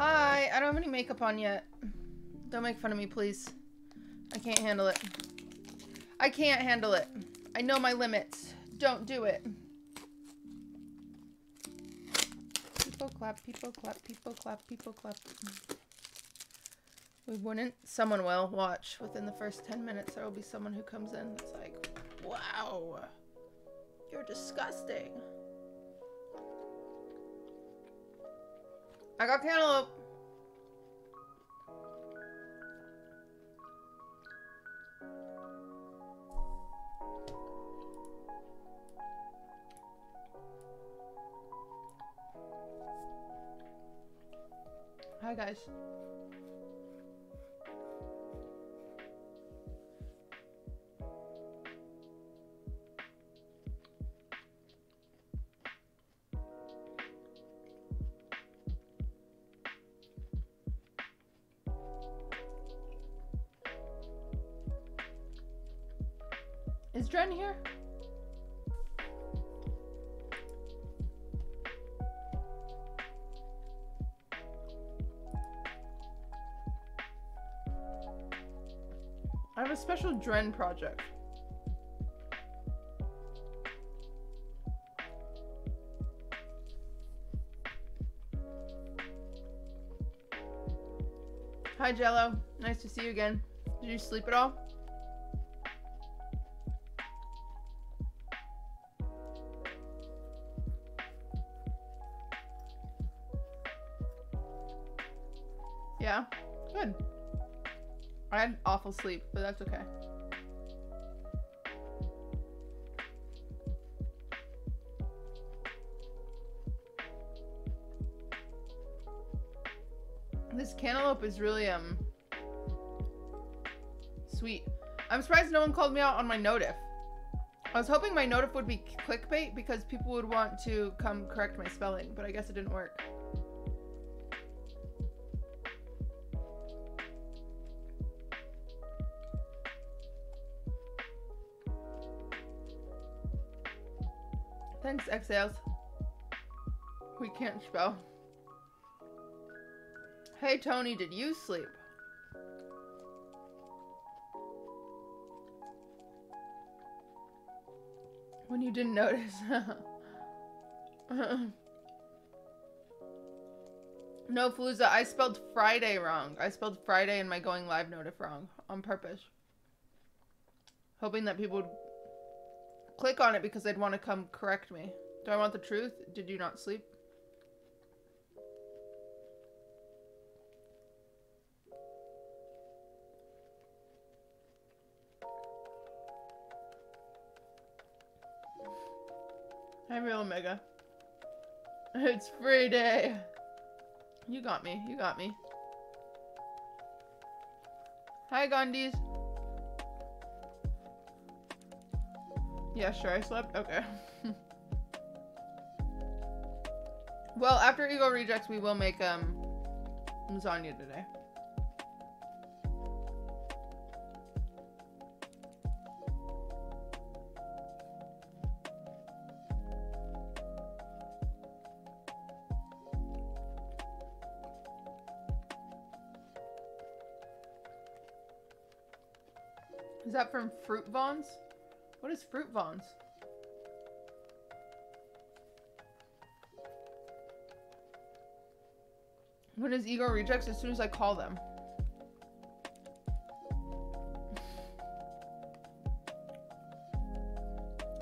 Hi, I don't have any makeup on yet. Don't make fun of me, please. I can't handle it. I can't handle it. I know my limits. Don't do it. People clap, people clap, people clap, people clap. We wouldn't. Someone will. Watch. Within the first 10 minutes, there will be someone who comes in that's like, wow, you're disgusting. I got cantaloupe. Hi, guys. Is Dren here? I have a special Dren project. Hi, Jello. Nice to see you again. Did you sleep at all? Yeah? Good. I had awful sleep, but that's okay. This cantaloupe is really, sweet. I'm surprised no one called me out on my notif. I was hoping my notif would be clickbait because people would want to come correct my spelling, but I guess it didn't work. Thanks, exhales. We can't spell. Hey, Tony, did you sleep? When you didn't notice. No, Falooza, I spelled Friday wrong. I spelled Friday in my going live notif wrong on purpose. Hoping that people would click on it because they'd want to come correct me. Do I want the truth? Did you not sleep? Hi, Real Omega. It's free day. You got me. You got me. Hi, Gandhis. Yeah, sure, I slept? Okay. Well, after Ego Rejects, we will make, lasagna today. Is that from Fruit Vons? What is Fruit Vons? When is Ego Rejects? As soon as I call them.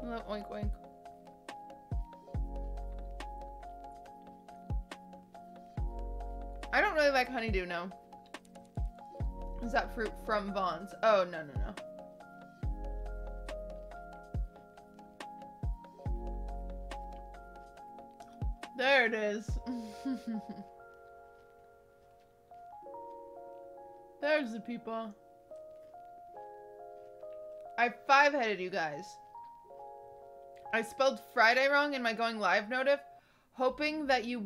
Oh, oink oink. I don't really like honeydew, no. Is that fruit from Vons? Oh, no, no, no. There it is. There's the people. I 5-headed you guys. I spelled Friday wrong in my going live notif, hoping that you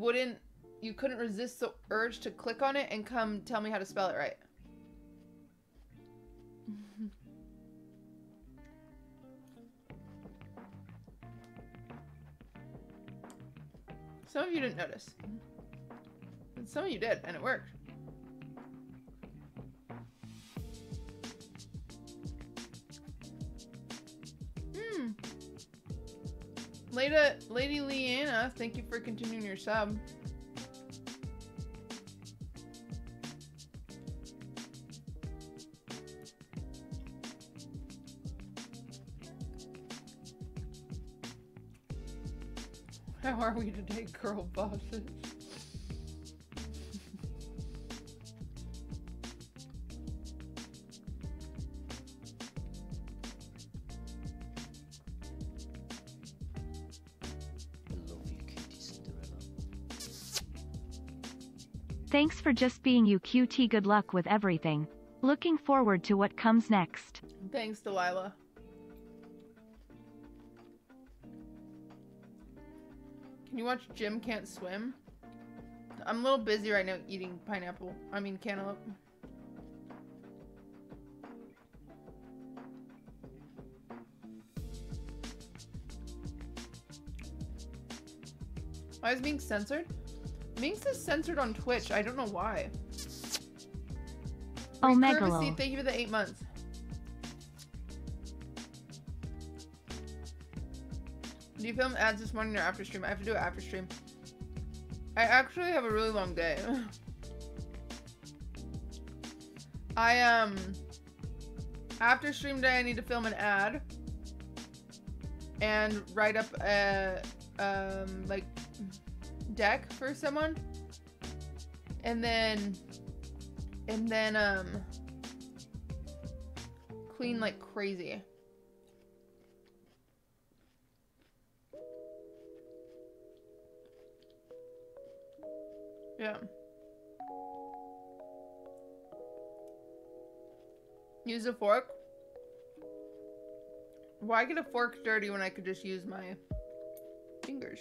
couldn't resist the urge to click on it and come tell me how to spell it right. Some of you didn't notice. Some of you did, and it worked. Lady Leanna, thank you for continuing your sub. How are we today, girl bosses? Thanks for just being you, QT. Good luck with everything. Looking forward to what comes next. Thanks, Delilah. Can you watch Jim Can't Swim? I'm a little busy right now eating pineapple. I mean cantaloupe. Why is it being censored? Minx is censored on Twitch. I don't know why. Oh, Megalo. Thank you for the 8 months. Do you film ads this morning or after stream? I have to do it after stream. I actually have a really long day. After stream day, I need to film an ad and write up a like deck for someone, and then clean like crazy. Yeah. Use a fork? Why get a fork dirty when I could just use my fingers?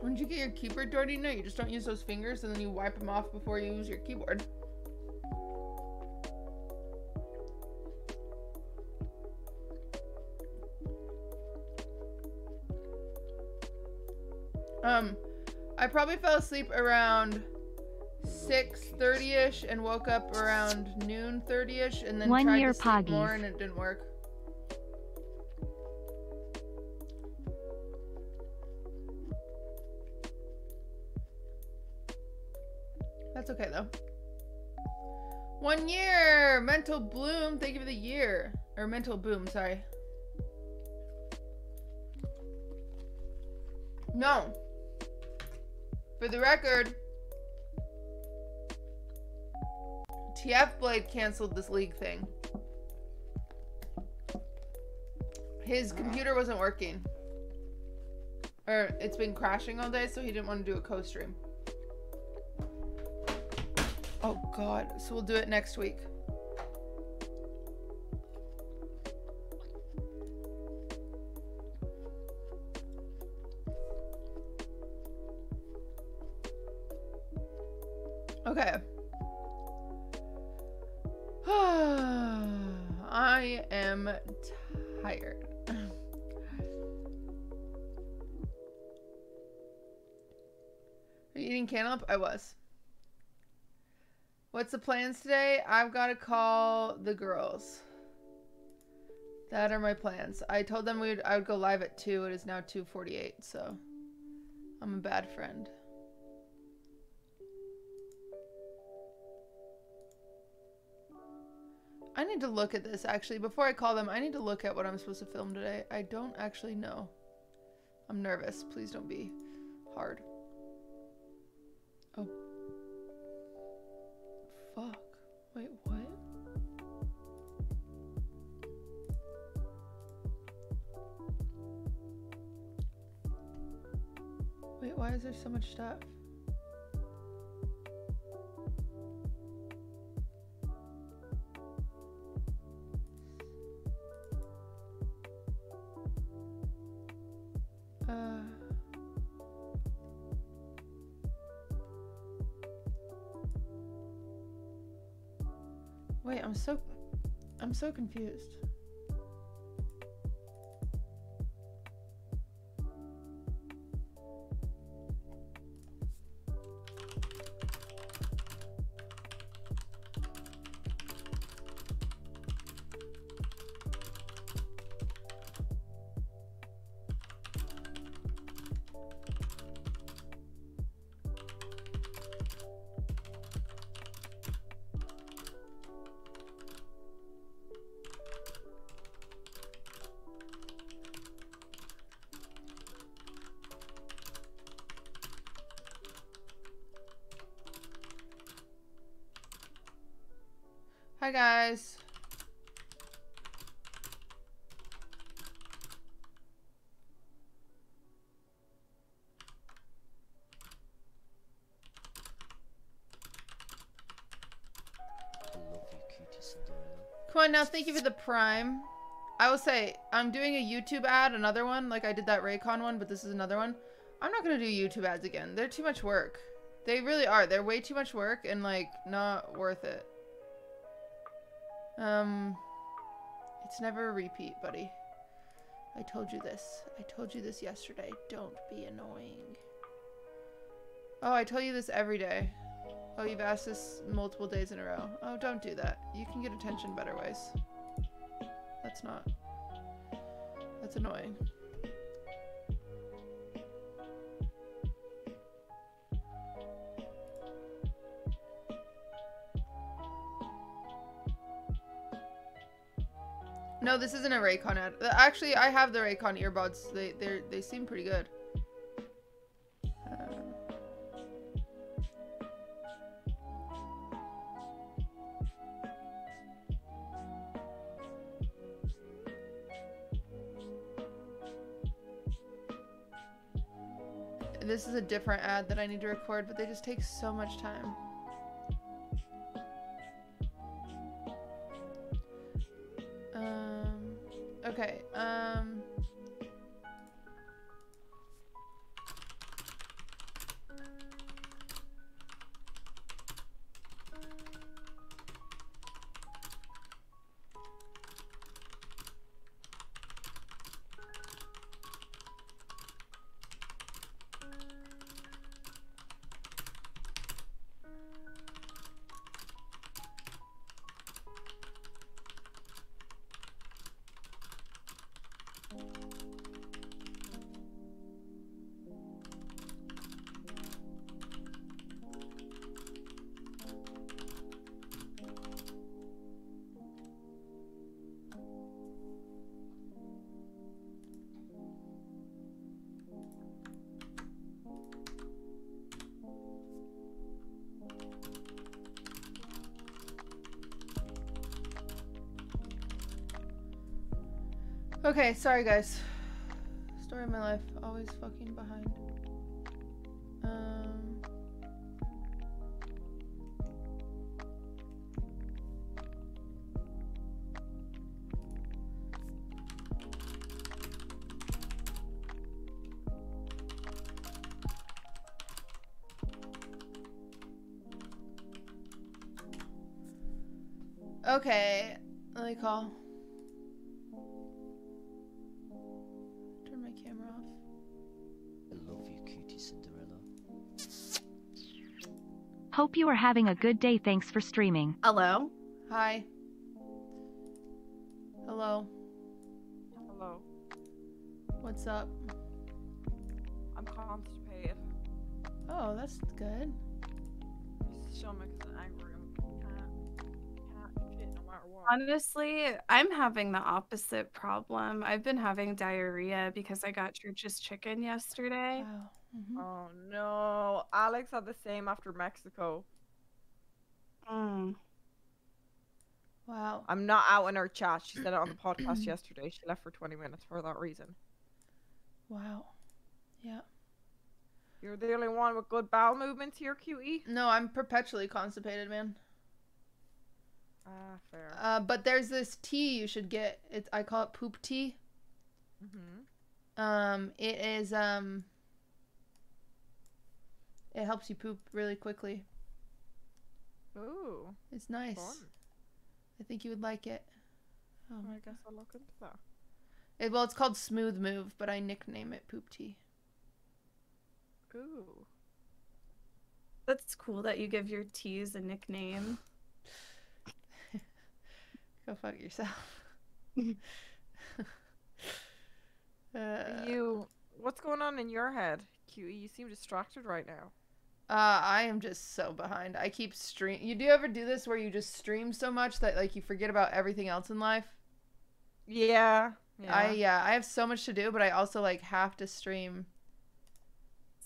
When did you get your keyboard dirty? No, you just don't use those fingers and then you wipe them off before you use your keyboard. I probably fell asleep around 6:30ish and woke up around noon 30ish and then tried to sleep more and it didn't work. That's okay though. 1 year! Mental Bloom, thank you for the year. Or Mental Boom, sorry. No. For the record, TF Blade canceled this league thing. His computer wasn't working. Or it's been crashing all day, so he didn't want to do a co-stream. Oh god, so we'll do it next week. Okay. I am tired. Are you eating cantaloupe? I was. What's the plans today? I've got to call the girls. That are my plans. I told them I would go live at 2. It is now 2:48, so I'm a bad friend. I need to look at this actually. Before I call them, I need to look at what I'm supposed to film today. I don't actually know. I'm nervous. Please don't be hard. Oh. Fuck. Wait, what? Wait, why is there so much stuff? Wait, I'm so confused. Hi guys. I love you, QTCinderella. Come on now, thank you for the prime. I will say, I'm doing a YouTube ad, another one, like I did that Raycon one, but this is another one. I'm not gonna do YouTube ads again. They're too much work. They really are. They're way too much work and like not worth it. It's never a repeat, buddy. I told you this. I told you this yesterday. Don't be annoying. Oh, I tell you this every day. Oh, you've asked this multiple days in a row. Oh, don't do that. You can get attention better ways. That's not. That's annoying. No, this isn't a Raycon ad. Actually, I have the Raycon earbuds. They seem pretty good. This is a different ad that I need to record, but they just take so much time. Okay, okay, sorry guys. Story of my life, always fucking behind. Okay, let me call. Turn my camera off. I love you, QTCinderella. Hope you are having a good day. Thanks for streaming. Hello? Hi. Hello. Hello. What's up? I'm constipated. Oh, that's good. My stomach is angry. Can't shit no matter what. Honestly, I'm having the opposite problem. I've been having diarrhea because I got church's chicken yesterday. Wow. Oh no, Alex had the same after Mexico. Wow. I'm not out in her chat. She said it on the podcast yesterday. She left for 20 minutes for that reason. Wow. Yeah. You're the only one with good bowel movements here, QE? No, I'm perpetually constipated, man. Ah, fair. But there's this tea you should get. I call it poop tea. It is, it helps you poop really quickly. Ooh. It's nice. Fun. I think you would like it. Oh, I guess I'll look into that. well, it's called Smooth Move, but I nickname it Poop Tea. Ooh. That's cool that you give your teas a nickname. Go fuck yourself. What's going on in your head, QE? You seem distracted right now. I am just so behind. I keep You do ever do this where you just stream so much that like you forget about everything else in life? Yeah. I have so much to do, but I also like have to stream.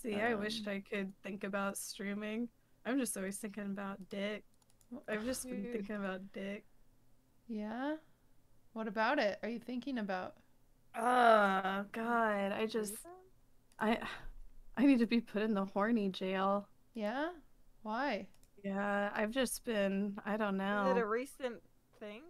See, I wished I could think about streaming. I'm just always thinking about dick. I've just been thinking about dick. Yeah? What about it? Are you thinking about? Oh God, I need to be put in the horny jail. Yeah? Why? Yeah, I've just been, I don't know. Is it a recent thing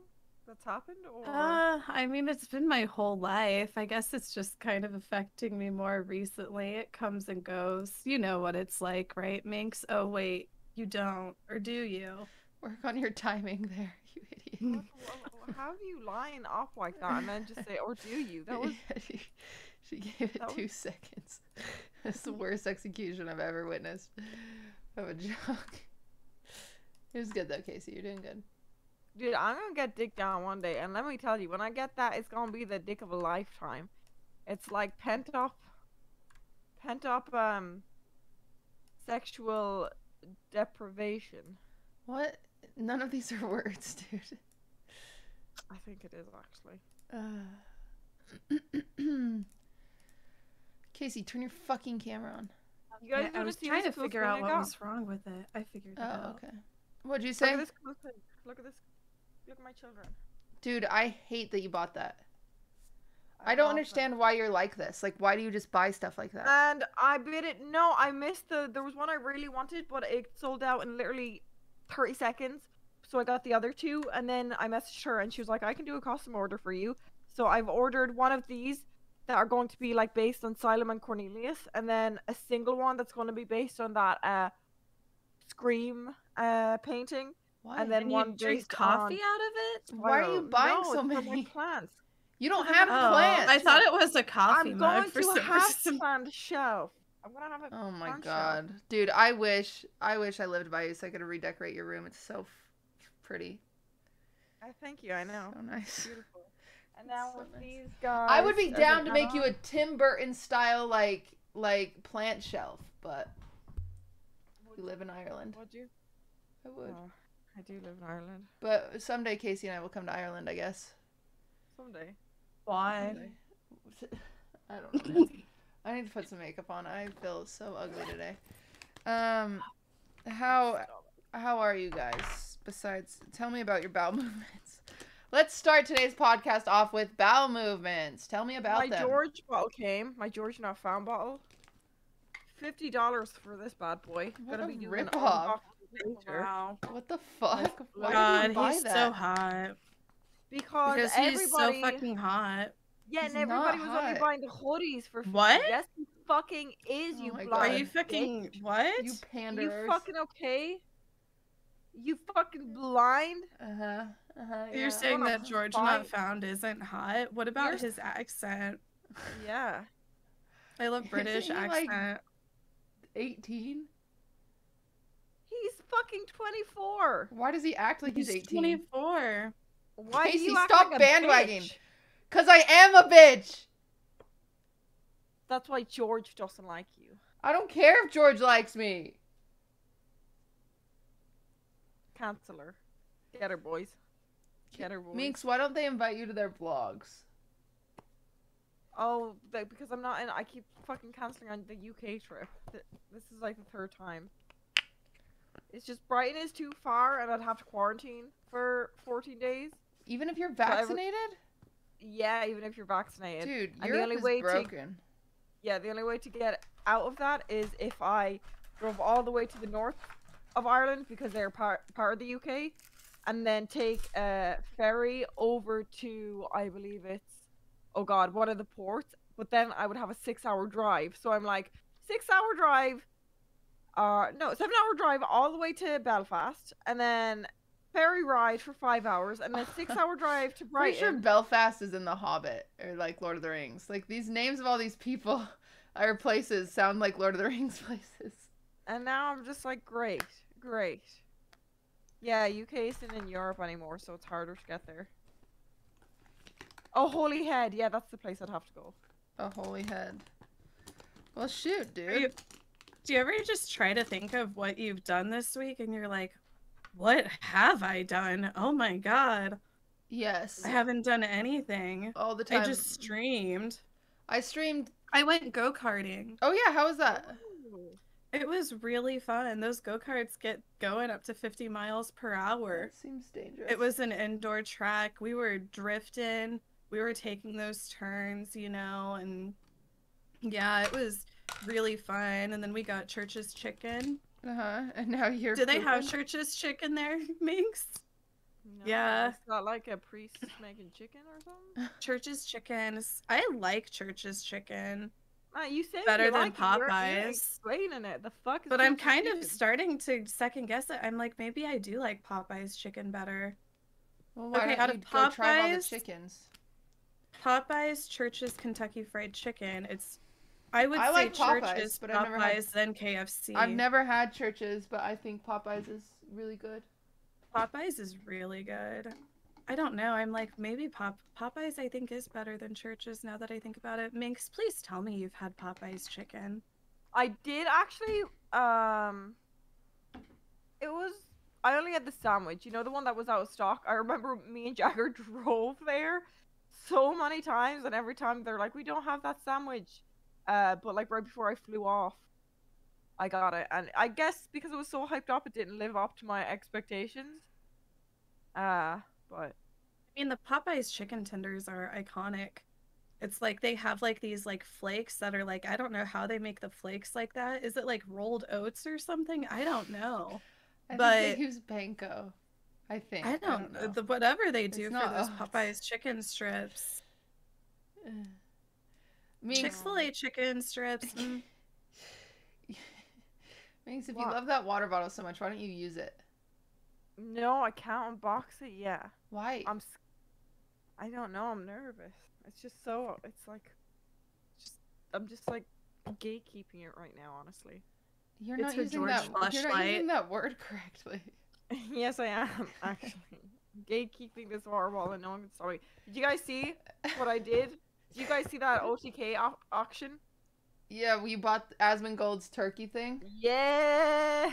that's happened, or? I mean, it's been my whole life. I guess it's just kind of affecting me more recently. It comes and goes. You know what it's like, right, Minx? Oh, wait, you don't. Or do you? Work on your timing there, you idiot. How do you line up like that and then just say, or do you? That was... She gave it 2 seconds. That's the worst execution I've ever witnessed of a joke. It was good though, Casey. You're doing good. Dude, I'm gonna get dick down one day, and let me tell you, when I get that, it's gonna be the dick of a lifetime. It's like pent up, sexual deprivation. What? None of these are words, dude. I think it is actually. Casey, turn your fucking camera on. You guys I was trying to figure out what was wrong with it. I figured it out. Oh, okay. What'd you say? Look at this cool thing. Look at this. Look at my children. Dude, I hate that you bought that. I don't understand why you're like this. Like, why do you just buy stuff like that? And I bid it. No, I missed there was one I really wanted, but it sold out in literally 30 seconds. So I got the other 2, and then I messaged her, and she was like, I can do a custom order for you. So I've ordered one of these that are going to be like based on Silem and Cornelius, and then a single one that's going to be based on that Scream painting. Why? And then one drink based coffee on... out of it? Why are you buying so it's for many? my plants. You don't have plants. I thought it was a coffee I'm mug going for to some have reason. planned shelf. I'm gonna have a Oh my planned god. shelf. Dude, I wish I lived by you so I could redecorate your room. It's so pretty. Thank you. I know. So nice. Beautiful. And now So with nice. these guys, I would be as down an to make you a add-on- Tim Burton style like plant shelf, but you live in Ireland. Would you? I would. Oh, I do live in Ireland. But someday Casey and I will come to Ireland, I guess. Someday. Why? I don't know. I need to put some makeup on. I feel so ugly today. How are you guys? Besides, tell me about your bowel movements. Let's start today's podcast off with bowel movements. Tell me about My them. George bottle came. My George Not Found bottle. $50 for this bad boy. What Gonna a be doing ripoff. Wow. What the fuck? Why God, did you buy he's that? so hot. Because he's so everybody, fucking hot. yeah, He's and everybody not was only hot. buying the hoodies for What? Yes, he fucking is. Oh You my blind. God. Are you fucking bitch. what? You You panderers. fucking okay? You fucking blind? Uh-huh. You're Yeah. saying Wanna that George fight? Not Found isn't hot? What about You're- his accent? Yeah. I love British Isn't he, like, accent. 18? He's fucking 24. Why does he act like he's 18? 24. Why do Casey, you act stop like a bandwagging. bitch? Cause I am a bitch. That's why George doesn't like you. I don't care if George likes me. Cancel her. Get her, boys. Get her, boys. Minx, why don't they invite you to their vlogs? Oh, because I'm not in. I keep fucking canceling on the UK trip. This is like the 3rd time. It's just Brighton is too far, and I'd have to quarantine for 14 days. Even if you're vaccinated? Yeah, even if you're vaccinated. Dude, And the Europe only is way broken. Yeah, the only way to get out of that is if I drove all the way to the north of Ireland, because they're part of the UK, and then take a ferry over to, I believe it's, oh god, one of the ports. But then I would have a 6-hour drive. So I'm like, 6-hour drive, no, 7-hour drive all the way to Belfast, and then ferry ride for 5 hours, and a 6-hour drive to Pretty sure Brighton. Belfast is in The Hobbit or like Lord of the Rings. Like these names of all these people or places sound like Lord of the Rings places. And now I'm just like, great, great. Yeah, UK isn't in Europe anymore, so it's harder to get there. Oh, Holyhead. Yeah, that's the place I'd have to go. A holy head. Well, shoot, dude. Do you ever just try to think of what you've done this week and you're like, what have I done? Oh my god. Yes. I haven't done anything. All the time. I just streamed. I streamed. I went go-karting. Oh yeah, how was that? Ooh. It was really fun. Those go-karts get going up to 50 miles per hour. That seems dangerous. It was an indoor track. We were drifting. We were taking those turns, you know, and yeah, it was really fun. And then we got Church's chicken. And now you're. Do they have pooping? Church's chicken there, Minx? No, Yeah. It's not like a priest making chicken or something. Church's chickens. I like Church's chicken, You said Better you than like it. You're Popeyes. explaining it. The fuck is but I'm Church's kind of chicken? starting to second guess it. I'm like, maybe I do like Popeye's chicken better. Well, why Okay, don't out you of go try all the Popeyes- chickens? Popeye's, Church's Kentucky Fried Chicken. I would I say like Popeyes, Church's, but I've never had- Popeyes, then KFC. I've never had Church's, but I think Popeyes is really good. Popeyes is really good. I don't know. I'm like, maybe Popeyes I think is better than Church's now that I think about it. Minx, please tell me you've had Popeyes chicken. I did actually. It was. I only had the sandwich. You know, the one that was out of stock. I remember me and Jagger drove there so many times, and every time they're like, "We don't have that sandwich." But like right before I flew off, I got it, and I guess because it was so hyped up, it didn't live up to my expectations. But I mean, the Popeyes chicken tenders are iconic. It's like they have like these like flakes that are like, I don't know how they make the flakes like that. Is it like rolled oats or something? I don't know. I But- think they use panko. I think. I don't know. know. Whatever they do It's for not those oats. Popeyes chicken strips. Minx, Chick-fil-A chicken strips. Minx, if you What? love that water bottle so much, why don't you use it? no, I can't unbox it. Yeah, Why? I don't know. I'm nervous. It's just so. It's like, I'm just like gatekeeping it right now. Honestly. You're It's not her using George that. You're not flashlight. using that word correctly. Yes, I am actually gatekeeping this water bottle, and no one can stop me. Did you guys see what I did? Did you guys see that OTK auction? Yeah, we bought Asmongold's turkey thing. Yeah,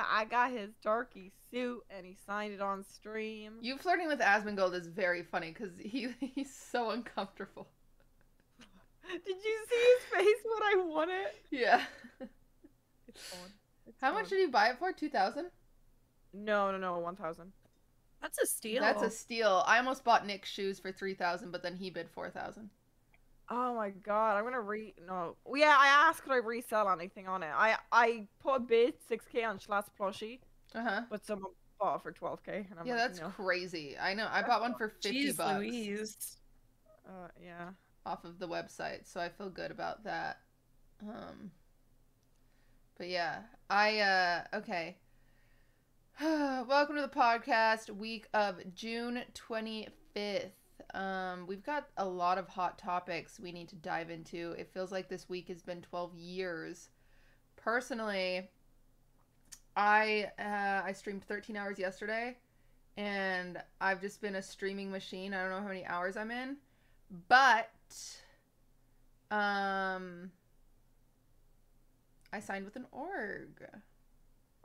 I got his turkey suit, and he signed it on stream. You flirting with Asmongold is very funny because he's so uncomfortable. Did you see his face when I won it? Yeah. It's fun. It's How much fun. did you buy it for? 2,000? No, 1,000. That's a steal. That's a steal. I almost bought Nick's shoes for 3,000, but then he bid 4,000. Oh my god, I'm gonna no. Well, yeah, I asked could I resell anything on it. I put a bid 6K on Schlatt's plushie, but someone bought it for 12K, and I'm Yeah, like, that's no. crazy. I know. I bought one for 50 Jeez bucks Louise. Yeah. off of the website, so I feel good about that. But yeah, okay. Welcome to the podcast, week of June 25th. We've got a lot of hot topics we need to dive into. It feels like this week has been 12 years. Personally, I streamed 13 hours yesterday, and I've just been a streaming machine. I don't know how many hours I'm in, but I signed with an org.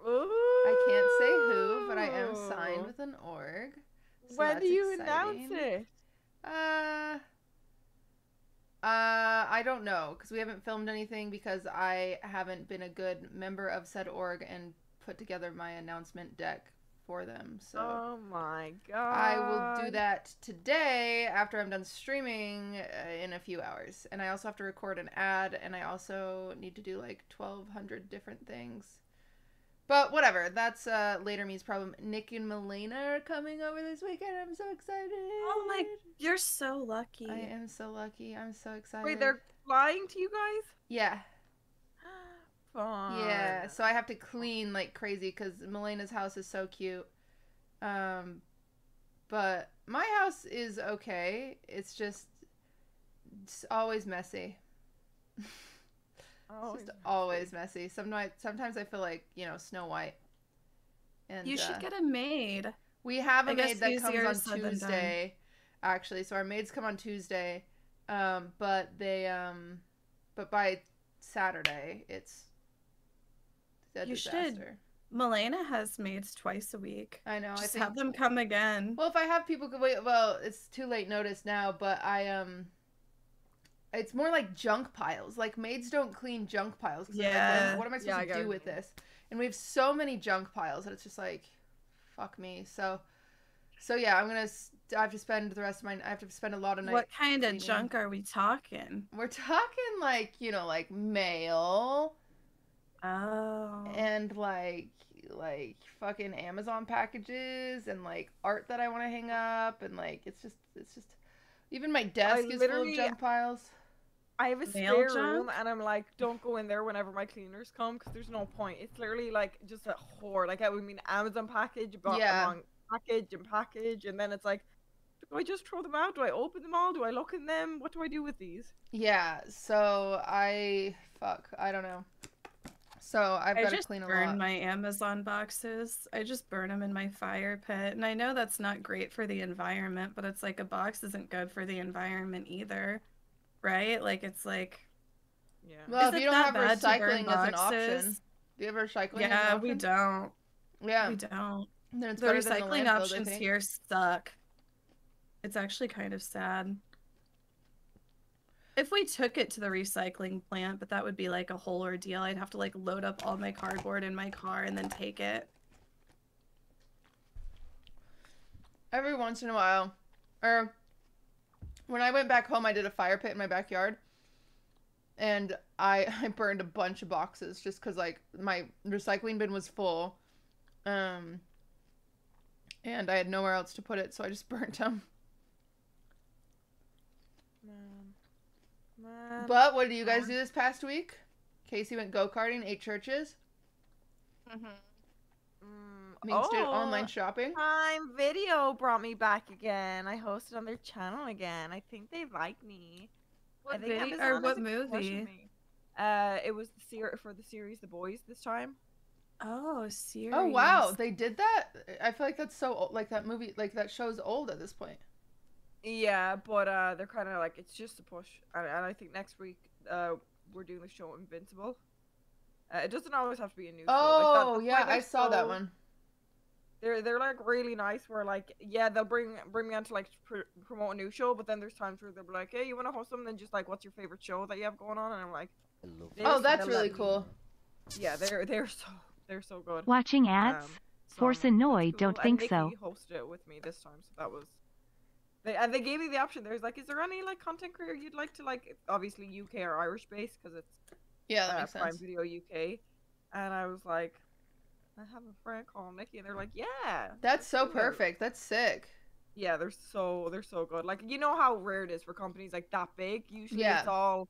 Ooh. I can't say who, but I am signed with an org. So When that's do you exciting. announce it? I don't know, because we haven't filmed anything because I haven't been a good member of said org and put together my announcement deck for them. So Oh my god. I will do that today after I'm done streaming in a few hours. And I also have to record an ad, and I also need to do like 1,200 different things. But whatever, that's later me's problem. Nick and Milena are coming over this weekend. I'm so excited. Oh my, you're so lucky. I am so lucky. I'm so excited. Wait, they're flying to you guys? Yeah. Fun. Yeah, so I have to clean like crazy because Milena's house is so cute. But my house is okay. It's always messy. It's just always messy. Sometimes I feel like, Snow White. And You should get a maid. we have a I guess maid that easier comes said on than Tuesday, actually. So our maids come on Tuesday. But by Saturday it's a disaster. Milena has maids twice a week. I know. Just I think have them come again. Well, if I have people wait, well, it's too late notice now, but it's more like junk piles. Like maids don't clean junk piles. 'Cause Yeah. Like, what am I supposed to do with this? And we have so many junk piles that it's just like, fuck me. So yeah, I have to spend the rest of I have to spend a lot of nights. What kind cleaning. of junk are we talking? We're talking like, like mail. Oh. And like fucking Amazon packages and like art that I want to hang up and like it's just even my desk is full of junk piles. I have a spare room and I'm like, don't go in there whenever my cleaners come because there's no point. It's literally like just a hoard. Like I would mean Amazon package, among package, and then it's like, do I just throw them out? Do I open them all? Do I look in them? What do I do with these? Yeah, so I don't know. So I've got to clean a lot. I just burn my Amazon boxes. I just burn them in my fire pit. And I know that's not great for the environment, but it's like a box isn't good for the environment either. Right? Like it's like... Yeah. Well, if you don't have recycling as an option. Do you have recycling as an option? We don't. Yeah. We don't. Then it's the better than recycling the landfill, options here suck. It's actually kind of sad. If we took it to the recycling plant, but that would be like a whole ordeal. I'd have to like load up all my cardboard in my car and then take it. Every once in a while. Or when I went back home, I did a fire pit in my backyard. And I burned a bunch of boxes just because like my recycling bin was full. And I had nowhere else to put it, so I just burnt them. Man. But what did you guys do this past week? Casey went go-karting, 8 churches. Minx did online shopping. Prime Video brought me back again. I hosted on their channel again. I think they like me. What video or what movie? It was for the series The Boys this time. Oh, series. Oh wow, they did that. I feel like that's so like that movie, like that show's old at this point. Yeah, but they're kind of like it's just a push, and I think next week we're doing the show Invincible. It doesn't always have to be a new show. Oh like yeah, I saw that one. They're like really nice. Where like they'll bring me on to like promote a new show, but then there's times where they'll be like, hey, you want to host something? Just like, what's your favorite show that you have going on? And I'm like, oh, that's really cool. Yeah, they're so good. Watching ads? Force annoy, cool. don't think and so. Nikki hosted it with me this time, so that was. They gave me the option. There's like, is there any like content creator you'd like to like? Obviously UK or Irish based because it's that makes Prime sense. Video UK, and I was like, I have a friend called Nikki, and they're like, yeah. That's so perfect. That's sick. Yeah, they're so good. Like you know how rare it is for companies like that big. Usually it's all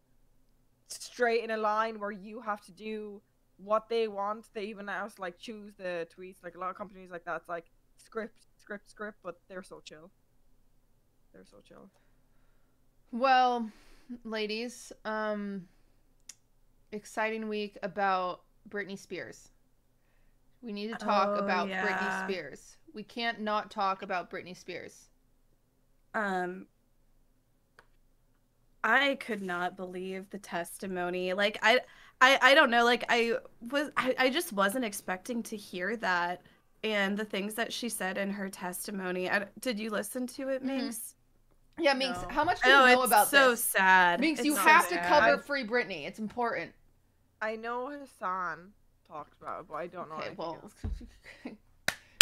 straight in a line where you have to do what they want. They even let us like choose the tweets. Like a lot of companies like that, it's like script, but they're so chill. They're so chill. Well, ladies, exciting week about Britney Spears. We need to talk about Britney Spears. We can't not talk about Britney Spears. I could not believe the testimony. Like I don't know, like I just wasn't expecting to hear that and the things that she said in her testimony. Did you listen to it, Minx? Yeah, Minx, how much do you know about this? It's so sad. Minx, you have to cover Free Britney. It's important. I know Hassan talks about it, but I don't know. Okay, well,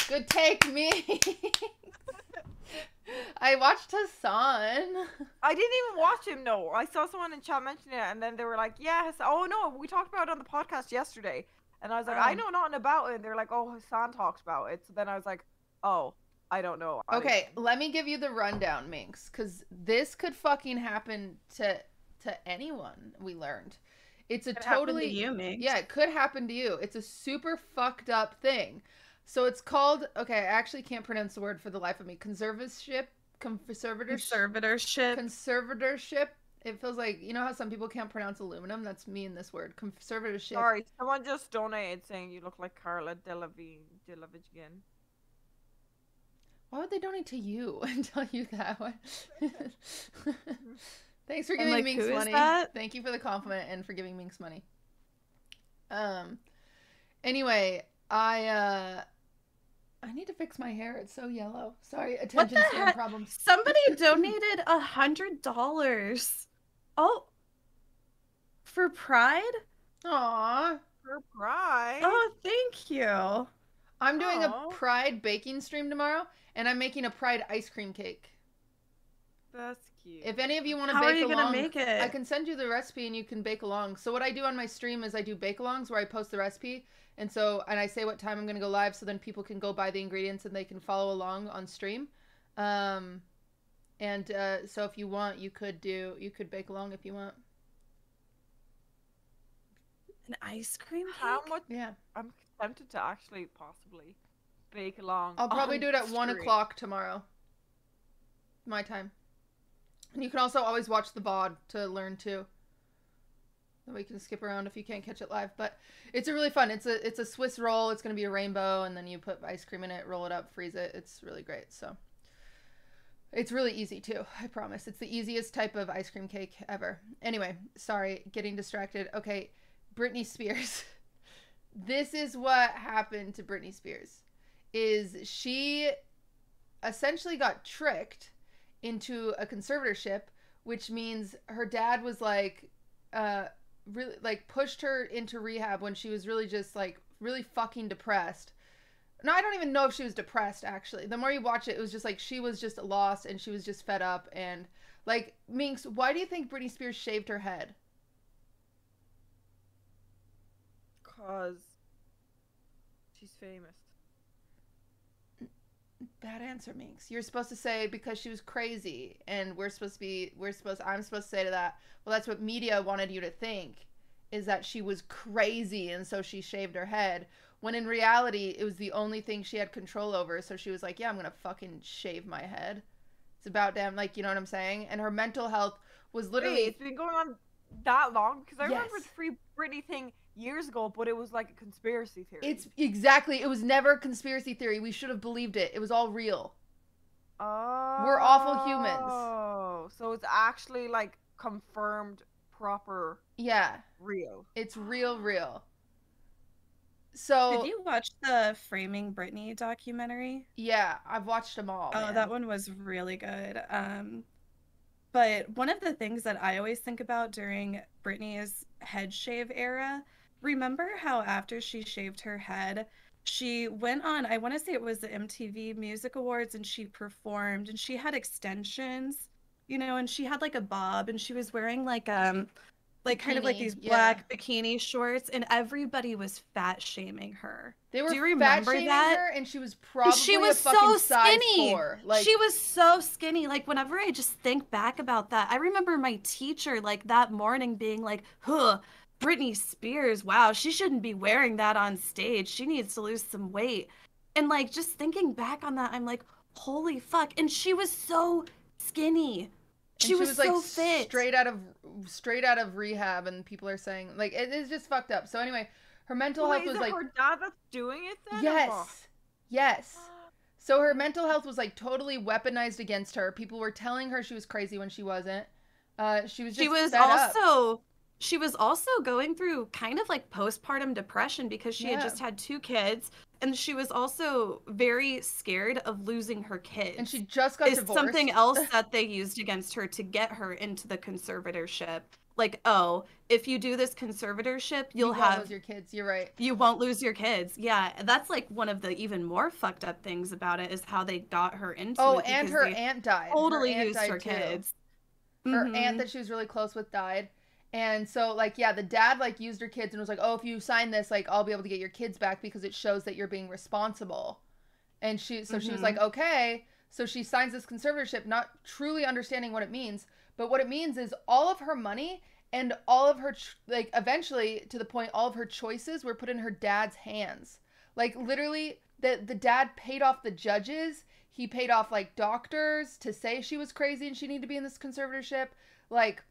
good take, me. I watched Hassan. I didn't even watch him, no. I saw someone in chat mention it, and then they were like, yeah, oh no, we talked about it on the podcast yesterday. And I was like, I know nothing about it. And they're like, oh, Hassan talks about it. So then I was like, oh, I don't know. Okay, let me give you the rundown, Minx, because this could fucking happen to anyone, we learned. It's a totally... happen to you, Minx. Yeah, it could happen to you. It's a super fucked up thing. So it's called, okay, I actually can't pronounce the word for the life of me. Conservatorship. Conservatorship. It feels like, you know how some people can't pronounce aluminum? That's me in this word. Conservatorship. Sorry, someone just donated saying you look like Carla Delevingne. Why would they donate to you and tell you that? Thanks for I'm giving like, Minx who is money. that? Thank you for the compliment and for giving Minx money. Anyway, I need to fix my hair. It's so yellow. Sorry, What attention the span heck? problems. Somebody donated $100. Oh, for Pride? Aw. For pride. Oh, thank you. I'm doing a Aw. Pride baking stream tomorrow, and I'm making a Pride ice cream cake. That's cute. If any of you want to How bake are you along, gonna make it? I can send you the recipe and you can bake along. So what I do on my stream is I do bake-alongs where I post the recipe, and I say what time I'm gonna go live, so then people can go buy the ingredients and they can follow along on stream. So if you want, you could bake along if you want. An ice cream cake? How much? Yeah. I'm tempted to actually possibly bake along. I'll probably on do it at 1 stream. o'clock tomorrow. My time. And you can also always watch the VOD to learn too. Then we can skip around if you can't catch it live. But it's a really fun. It's a Swiss roll. It's gonna be a rainbow, and then you put ice cream in it, roll it up, freeze it. It's really great. So it's really easy too. I promise. It's the easiest type of ice cream cake ever. Anyway, sorry, getting distracted. Okay, Britney Spears. This is what happened to Britney Spears. Is she essentially got tricked into a conservatorship, which means her dad was like really like pushed her into rehab when she was really just like really fucking depressed. No, I don't even know if she was depressed actually. The more you watch it, it was just like she was just lost and she was just fed up. And like, Minx, why do you think Britney Spears shaved her head? Cause she's famous. Bad answer, Minx. You're supposed to say because she was crazy, and I'm supposed to say to that, well, that's what media wanted you to think, is that she was crazy and so she shaved her head, when in reality it was the only thing she had control over. So she was like, yeah, I'm gonna fucking shave my head. It's about damn, like, you know what I'm saying? And her mental health was literally... Wait, it's been going on that long? Because I remember Yes. the Free Britney thing years ago, but it was like a conspiracy theory. It's exactly, it was never a conspiracy theory. We should have believed it. It was all real. Oh. We're awful humans. Oh, so it's actually like confirmed, proper, Yeah, real. it's real. So Did you watch the Framing Britney documentary? yeah, I've watched them all. Oh, man. that one was really good. But one of the things that I always think about during Britney's head shave era, remember how after she shaved her head, she went on, I want to say it was the MTV Music Awards, and she performed, and she had extensions, you know, and she had like a bob, and she was wearing like kind of like Bikini, these yeah. black bikini shorts, and everybody was fat shaming her. They were Do you remember fat-shaming that? her, and she was probably She was a fucking so size skinny. 4. Like, She was so skinny. Like, whenever I just think back about that, I remember my teacher, like, that morning being like, huh, Britney Spears, wow, she shouldn't be wearing that on stage. She needs to lose some weight. And, like, just thinking back on that, I'm like, holy fuck. And she was so skinny. and She was so like fit. straight out of rehab, and people are saying like it is just fucked up. So anyway, her mental Wait, health is was it like her dad that's doing it then? or what? yes. So her mental health was like totally weaponized against her. People were telling her she was crazy when she wasn't. She was just She was fed up. also going through kind of like postpartum depression because she had Yeah. just had 2 kids, and she was also very scared of losing her kids. And she just got is divorced. something else that they used against her to get her into the conservatorship. Like, oh, if you do this conservatorship, You you'll won't have lose your kids. You're right. you won't lose your kids. Yeah, that's like one of the even more fucked up things about it is how they got her into Oh, it. and because her they aunt died. totally her aunt used died her too. kids. Her Mhm. aunt that she was really close with died. And so, like, yeah, the dad, like, used her kids and was like, oh, if you sign this, like, I'll be able to get your kids back because it shows that you're being responsible. And she was like, okay. So she signs this conservatorship, not truly understanding what it means. But what it means is all of her money and all of her, like, eventually, to the point, all of her choices were put in her dad's hands. Like, literally, that the dad paid off the judges. He paid off like doctors to say she was crazy and she needed to be in this conservatorship. Like,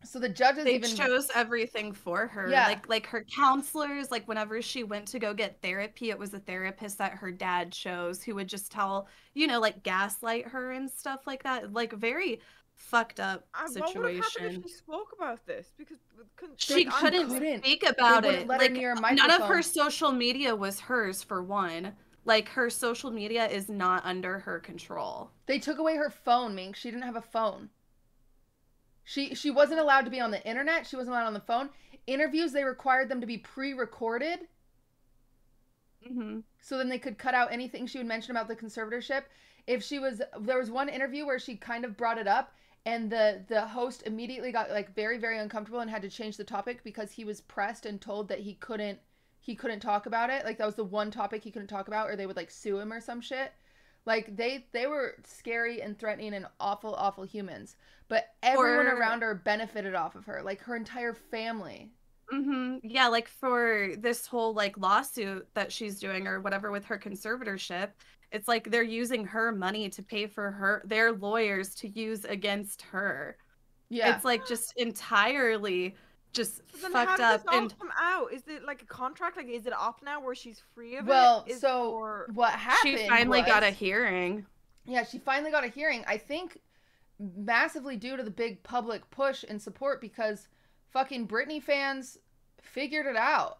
so the judges They even chose everything for her. Yeah. Like her counselors, like whenever she went to go get therapy, it was a therapist that her dad chose who would just tell, you know, like gaslight her and stuff like that. Like very fucked up What would have happened situation. if she spoke about this? Because She Like, couldn't speak about They wouldn't it. let her Like near a none of microphone. her social media was hers for one. Like her social media is not under her control. They took away her phone, Mink. She didn't have a phone. She wasn't allowed to be on the internet. She wasn't allowed on the phone. Interviews, they required them to be pre-recorded. Mm-hmm. So then they could cut out anything she would mention about the conservatorship. There was one interview where she kind of brought it up, and the host immediately got like very, very uncomfortable and had to change the topic because he was pressed and told that he couldn't talk about it. Like that was the one topic he couldn't talk about, or they would like sue him or some shit. Like they were scary and threatening and awful, awful humans. But everyone around her benefited off of her, like her entire family. Mm-hmm. Yeah, like for this whole like lawsuit that she's doing or whatever with her conservatorship, it's like they're using her money to pay for their lawyers to use against her. Yeah. It's like just entirely just then fucked how up. did this all And come out? Is it like a contract? Like, is it up now where she's free of Well, it? so what happened? she finally got a was- hearing. Yeah, she finally got a hearing. I think massively due to the big public push and support because fucking Britney fans figured it out.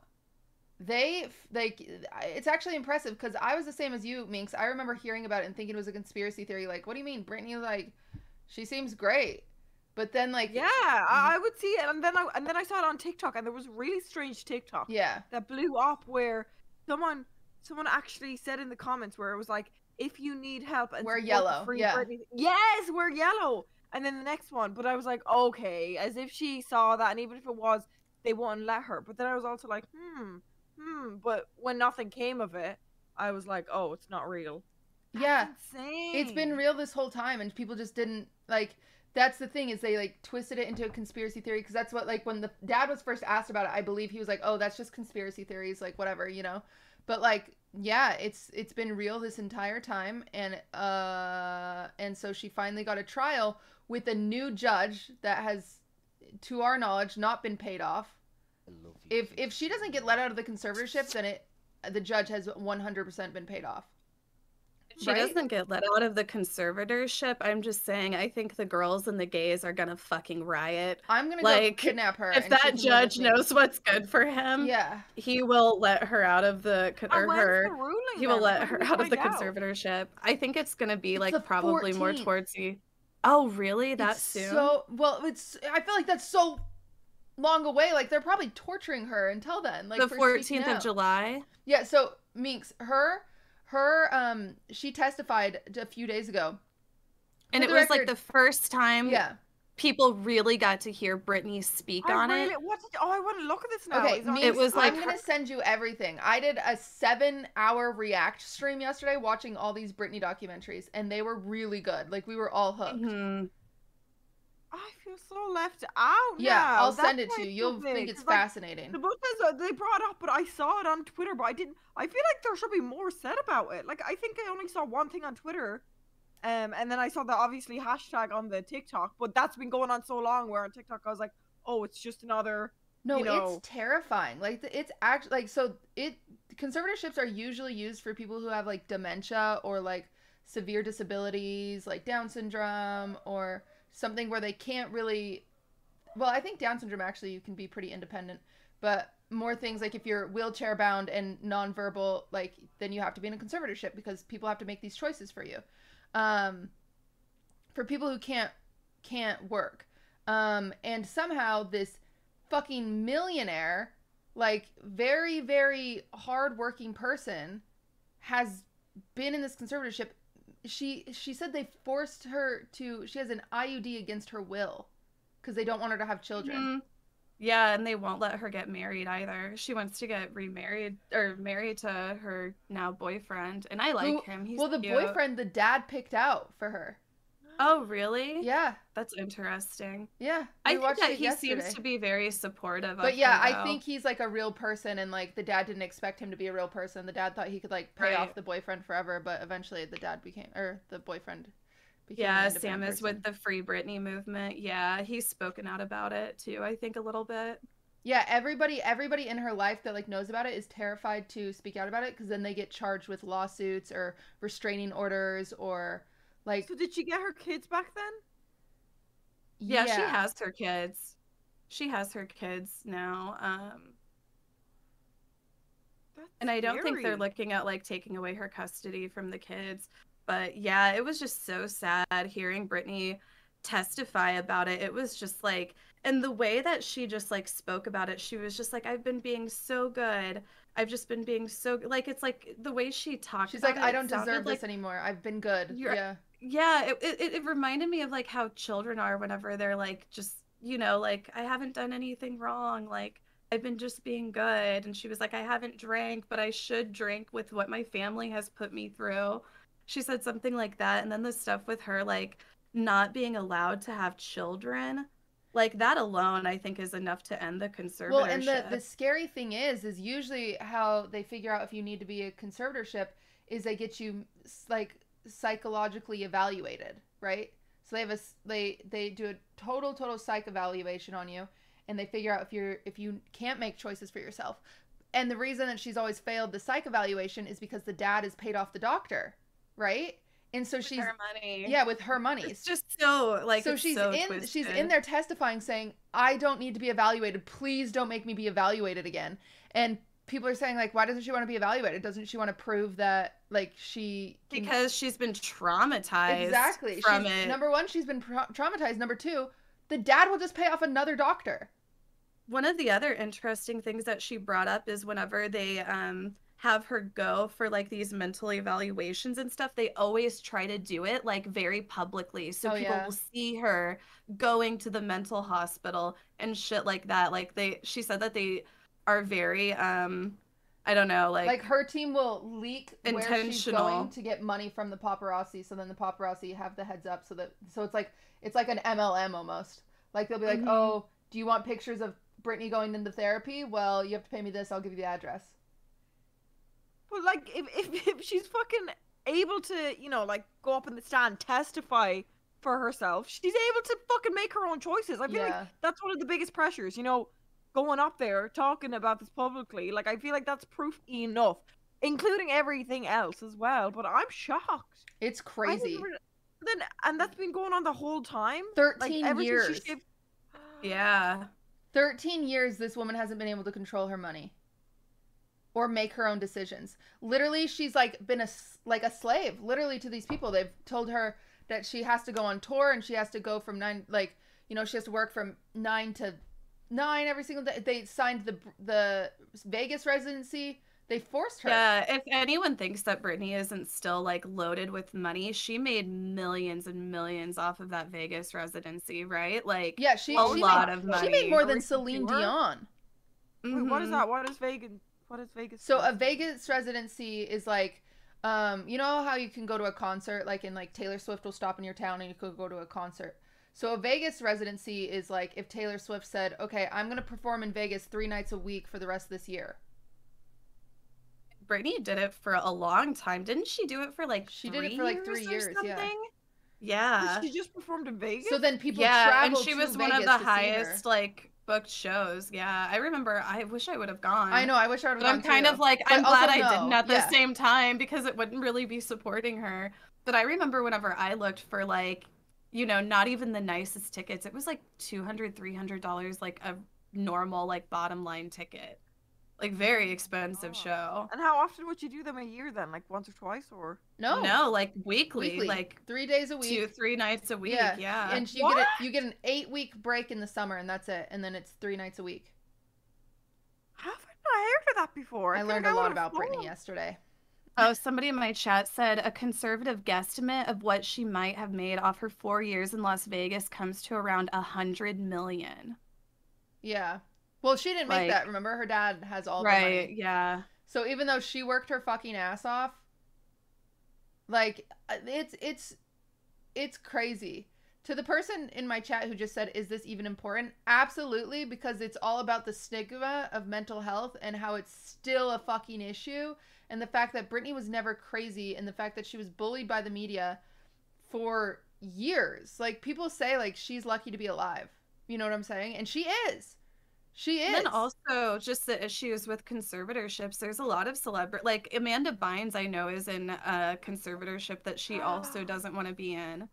They like it's actually impressive because I was the same as you, Minx. I remember hearing about it and thinking it was a conspiracy theory. Like, what do you mean, Britney? Like, she seems great, but then like Yeah, I would see it, and then I saw it on TikTok, and there was a really strange TikTok yeah, that blew up where someone actually said in the comments where it was like, if you need help and Wear support the yellow, free yeah. Britney, yes, wear yellow. And then the next one, but I was like, okay, as if she saw that, and even if it was, they wouldn't let her. But then I was also like, but when nothing came of it, I was like, oh, it's not real. yeah. Insane. It's been real this whole time, and people just didn't like. That's the thing is they like twisted it into a conspiracy theory because that's what like when the dad was first asked about it, I believe he was like, oh, that's just conspiracy theories, like whatever, you know. But like, yeah, it's been real this entire time, and so she finally got a trial with a new judge that has, to our knowledge, not been paid off. I love you. If she doesn't get let out of the conservatorship, then the judge has 100% been paid off. If she Right? doesn't get let out of the conservatorship, I'm just saying, I think the girls and the gays are gonna fucking riot. I'm gonna go Like, kidnap her. If and she that can live judge with me. knows what's good for him, Yeah. he will let her out of the And when's the ruling? he will then? let When her do we out of the find out? conservatorship. I think it's gonna be It's like the probably more 14th. towards the. Oh, really? That It's soon? So well, I feel like that's so long away. Like they're probably torturing her until then. Like the for speaking 14th of out. July. Yeah. So Minx, she testified a few days ago. And For it the was like record- the first time Yeah. people really got to hear Britney speak on it. I want to look at this now. Okay, Is it on Minx, It was like I'm gonna send you everything. I did a 7-hour react stream yesterday watching all these Britney documentaries, and they were really good. Like we were all hooked. Mhm. I feel so left out Yeah, now. I'll That's send it why to you. it's You'll so big. think it's Like, fascinating. the book says they brought up, but I saw it on Twitter, but I didn't. I feel like there should be more said about it. Like I think I only saw one thing on Twitter, and then I saw the obviously hashtag on the TikTok, but that's been going on so long. Where on TikTok I was like, oh, it's just another. No, you know- it's terrifying. Like it's actually like conservatorships are usually used for people who have like dementia or like severe disabilities, like Down syndrome or something where they can't really. Well, I think Down syndrome actually you can be pretty independent, but more things like if you're wheelchair bound and nonverbal, like then you have to be in a conservatorship because people have to make these choices for you. For people who can't work, and somehow this fucking millionaire, like very, very hardworking person has been in this conservatorship. She said they forced her to, she has an IUD against her will because they don't want her to have children. Mhm. Yeah, and they won't let her get married either. She wants to get remarried or married to her now boyfriend, and I like him. He's well, the cute. boyfriend, the dad picked out for her. Oh, really? Yeah, That's interesting. yeah. I We think watched that it he seems yesterday. to be very supportive But of yeah, her, I though. think he's like a real person, and like the dad didn't expect him to be a real person. The dad thought he could like pay Right. off the boyfriend forever, but eventually the boyfriend became an Yeah, independent Sam is person. with the Free Britney movement. Yeah, he's spoken out about it too, I think a little bit. Yeah, everybody in her life that like knows about it is terrified to speak out about it because then they get charged with lawsuits or restraining orders or like So did she get her kids back then? Yeah, she yeah. has her kids. She has her kids now. That's And I don't think they're scary. looking at like taking away her custody from the kids. But yeah, it was just so sad hearing Brittany testify about it. It was just like, and the way that she just like spoke about it, she was just like, I've been being so good. I've just been being so like it's like the way she talked She's about like, I it don't sounded deserve like this anymore. I've been good. you're Yeah. yeah, it reminded me of like how children are whenever they're like just, like I haven't done anything wrong, like I've been just being good. And she was like, I haven't drank, but I should drink with what my family has put me through. She said something like that. And then the stuff with her like not being allowed to have children, like that alone I think is enough to end the Well, and the conservatorship. scary thing is usually how they figure out if you need to be a conservatorship is they get you like psychologically evaluated, right? So they have they do a total psych evaluation on you, and they figure out if you can't make choices for yourself. And the reason that she's always failed the psych evaluation is because the dad has paid off the doctor, right? And so With she's her money. yeah, with her money. It's just so like So it's so she's twisted. in there testifying saying, I don't need to be evaluated. Please don't make me be evaluated again. And people are saying like, why doesn't she want to be evaluated? Doesn't she want to prove that like she can... Because she's been traumatized exactly from she's, it. number one, she's been traumatized. Number two, the dad will just pay off another doctor. One of the other interesting things that she brought up is whenever they have her go for like these mental evaluations and stuff, they always try to do it like very publicly. So Oh, people yeah. will see her going to the mental hospital and shit like that. Like she said that they are very I don't know, Like her team will leak where she's intentional. going to get money from the paparazzi, so then the paparazzi have the heads up, so it's like an MLM almost. Like they'll be like, Mhm. oh, do you want pictures of Brittany going into therapy? Well, you have to pay me this. I'll give you the address. But like, if she's fucking able to, like go up in the stand, testify for herself, she's able to fucking make her own choices. I feel Yeah. like that's one of the biggest pressures, going up there talking about this publicly. Like, I feel like that's proof enough, including everything else as well. But I'm shocked. It's I crazy. didn't re- Then and that's been going on the whole time. 13 ever since years. she shaved- Yeah. 13 years this woman hasn't been able to control her money or make her own decisions. Literally, she's like been a slave literally to these people. They've told her that she has to go on tour and she has to go from 9 she has to work from 9 to 9 every single day. They signed the Vegas residency. They forced her. Yeah, if anyone thinks that Britney isn't still like loaded with money, she made millions and millions off of that Vegas residency, right? Like Yeah, she a lot made, of money. She made more A than recent Celine tour? Dion. Wait, what is Mhm. that? What is Vegas? What is Vegas? So a Vegas residency is like, you know how you can go to a concert, like in like Taylor Swift will stop in your town and you could go to a concert. So a Vegas residency is like if Taylor Swift said, okay, I'm going to perform in Vegas 3 nights a week for the rest of this year. Britney did it for a long time. Didn't she do it for like She did it for like 3 or years, yeah. something? Yeah. She just performed in Vegas. So then people Yeah, and travel she to was one Vegas of the to see her. highest like booked shows. Yeah. I remember I wish I would have gone. I know, I wish I would have But I'm gone kind too. of like, But I'm also glad I no, didn't at the yeah. same time because it wouldn't really be supporting her. But I remember whenever I looked for like, not even the nicest tickets, it was like $200, $300, like a normal, like bottom line ticket. Like very expensive Oh. show. And how often would you do them a year then? Like once or twice, or? No. No, like weekly, like 3 days a week. 2-3 nights a week. Yeah. Yeah. And you get an 8-week break in the summer and that's it. And then it's 3 nights a week. Have I not heard of that before? I feel learned like a lot would've about Britney flown. yesterday. Oh, somebody in my chat said a conservative guesstimate of what she might have made off her 4 years in Las Vegas comes to around 100 million. Yeah. Well, she didn't make Like- that. Remember, her dad has all the Right, money. yeah. So even though she worked her fucking ass off, like it's it's crazy. To the person in my chat who just said, is this even important? Absolutely, because it's all about the stigma of mental health and how it's still a fucking issue. And the fact that Britney was never crazy, and the fact that she was bullied by the media for years. Like, people say, like, she's lucky to be alive. You know what I'm saying? And she is. She is. And then also just the issues with conservatorships. There's a lot of like Amanda Bynes, I know, is in a conservatorship that she also doesn't want to be in.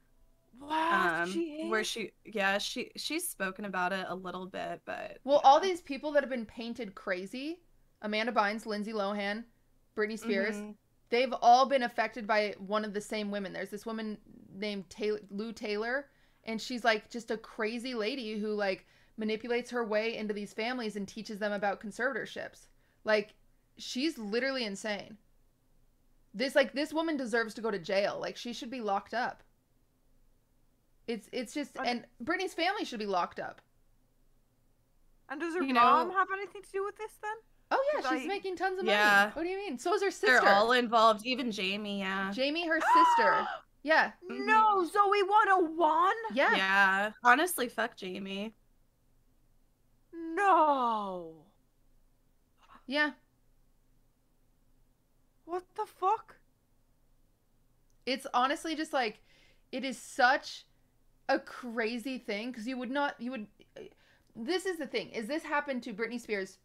What? She Where is? she's spoken about it a little bit, but Well, all these people that have been painted crazy, Amanda Bynes, Lindsay Lohan, Britney Spears, they've all been affected by one of the same women. There's this woman named Lou Taylor, and she's like just a crazy lady who like manipulates her way into these families and teaches them about conservatorships. Like, she's literally insane. This woman deserves to go to jail. Like, she should be locked up. It's just, and Britney's family should be locked up. And does her You mom know- have anything to do with this then? Oh yeah, 'Cause she's making tons of money. Yeah. What do you mean? So is her sister. they're all involved. Even Jamie, yeah. Jamie, her sister. Yeah. No, Zoe 101? Yeah. Yeah. Honestly, fuck Jamie. No. Yeah. What the fuck? It's honestly just like, it is such a crazy thing, because this is the thing, is this happened to Britney Spears,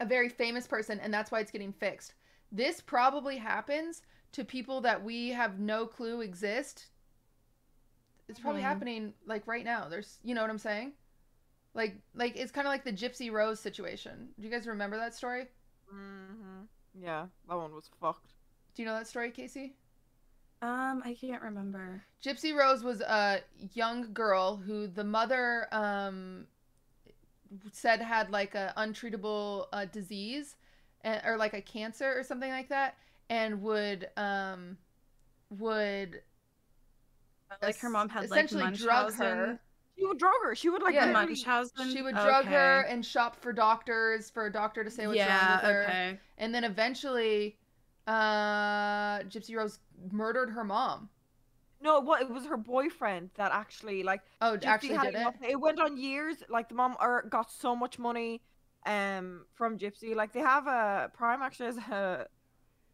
a very famous person, and that's why it's getting fixed. This probably happens to people that we have no clue exist. It's probably happening like right now. There's, you know what I'm saying? Like it's kind of like the Gypsy Rose situation. Do you guys remember that story? Yeah, that one was fucked. Do you know that story, Casey? I can't remember. Gypsy Rose was a young girl who the mother said had like a untreatable disease, or like a cancer or something like that, and would Like her mom had like essentially drug her. Munchausen. She would drug her. She would like Yeah. literally- Munchausen. She would drug her and shop for doctors, for a doctor to say what's wrong with her. Okay. And then eventually, Gypsy Rose murdered her mom. No, it was her boyfriend that actually like. Oh, Gypsy actually had did it? enough- It went on years. Like the mom got so much money, from Gypsy. Like they have a Prime actually has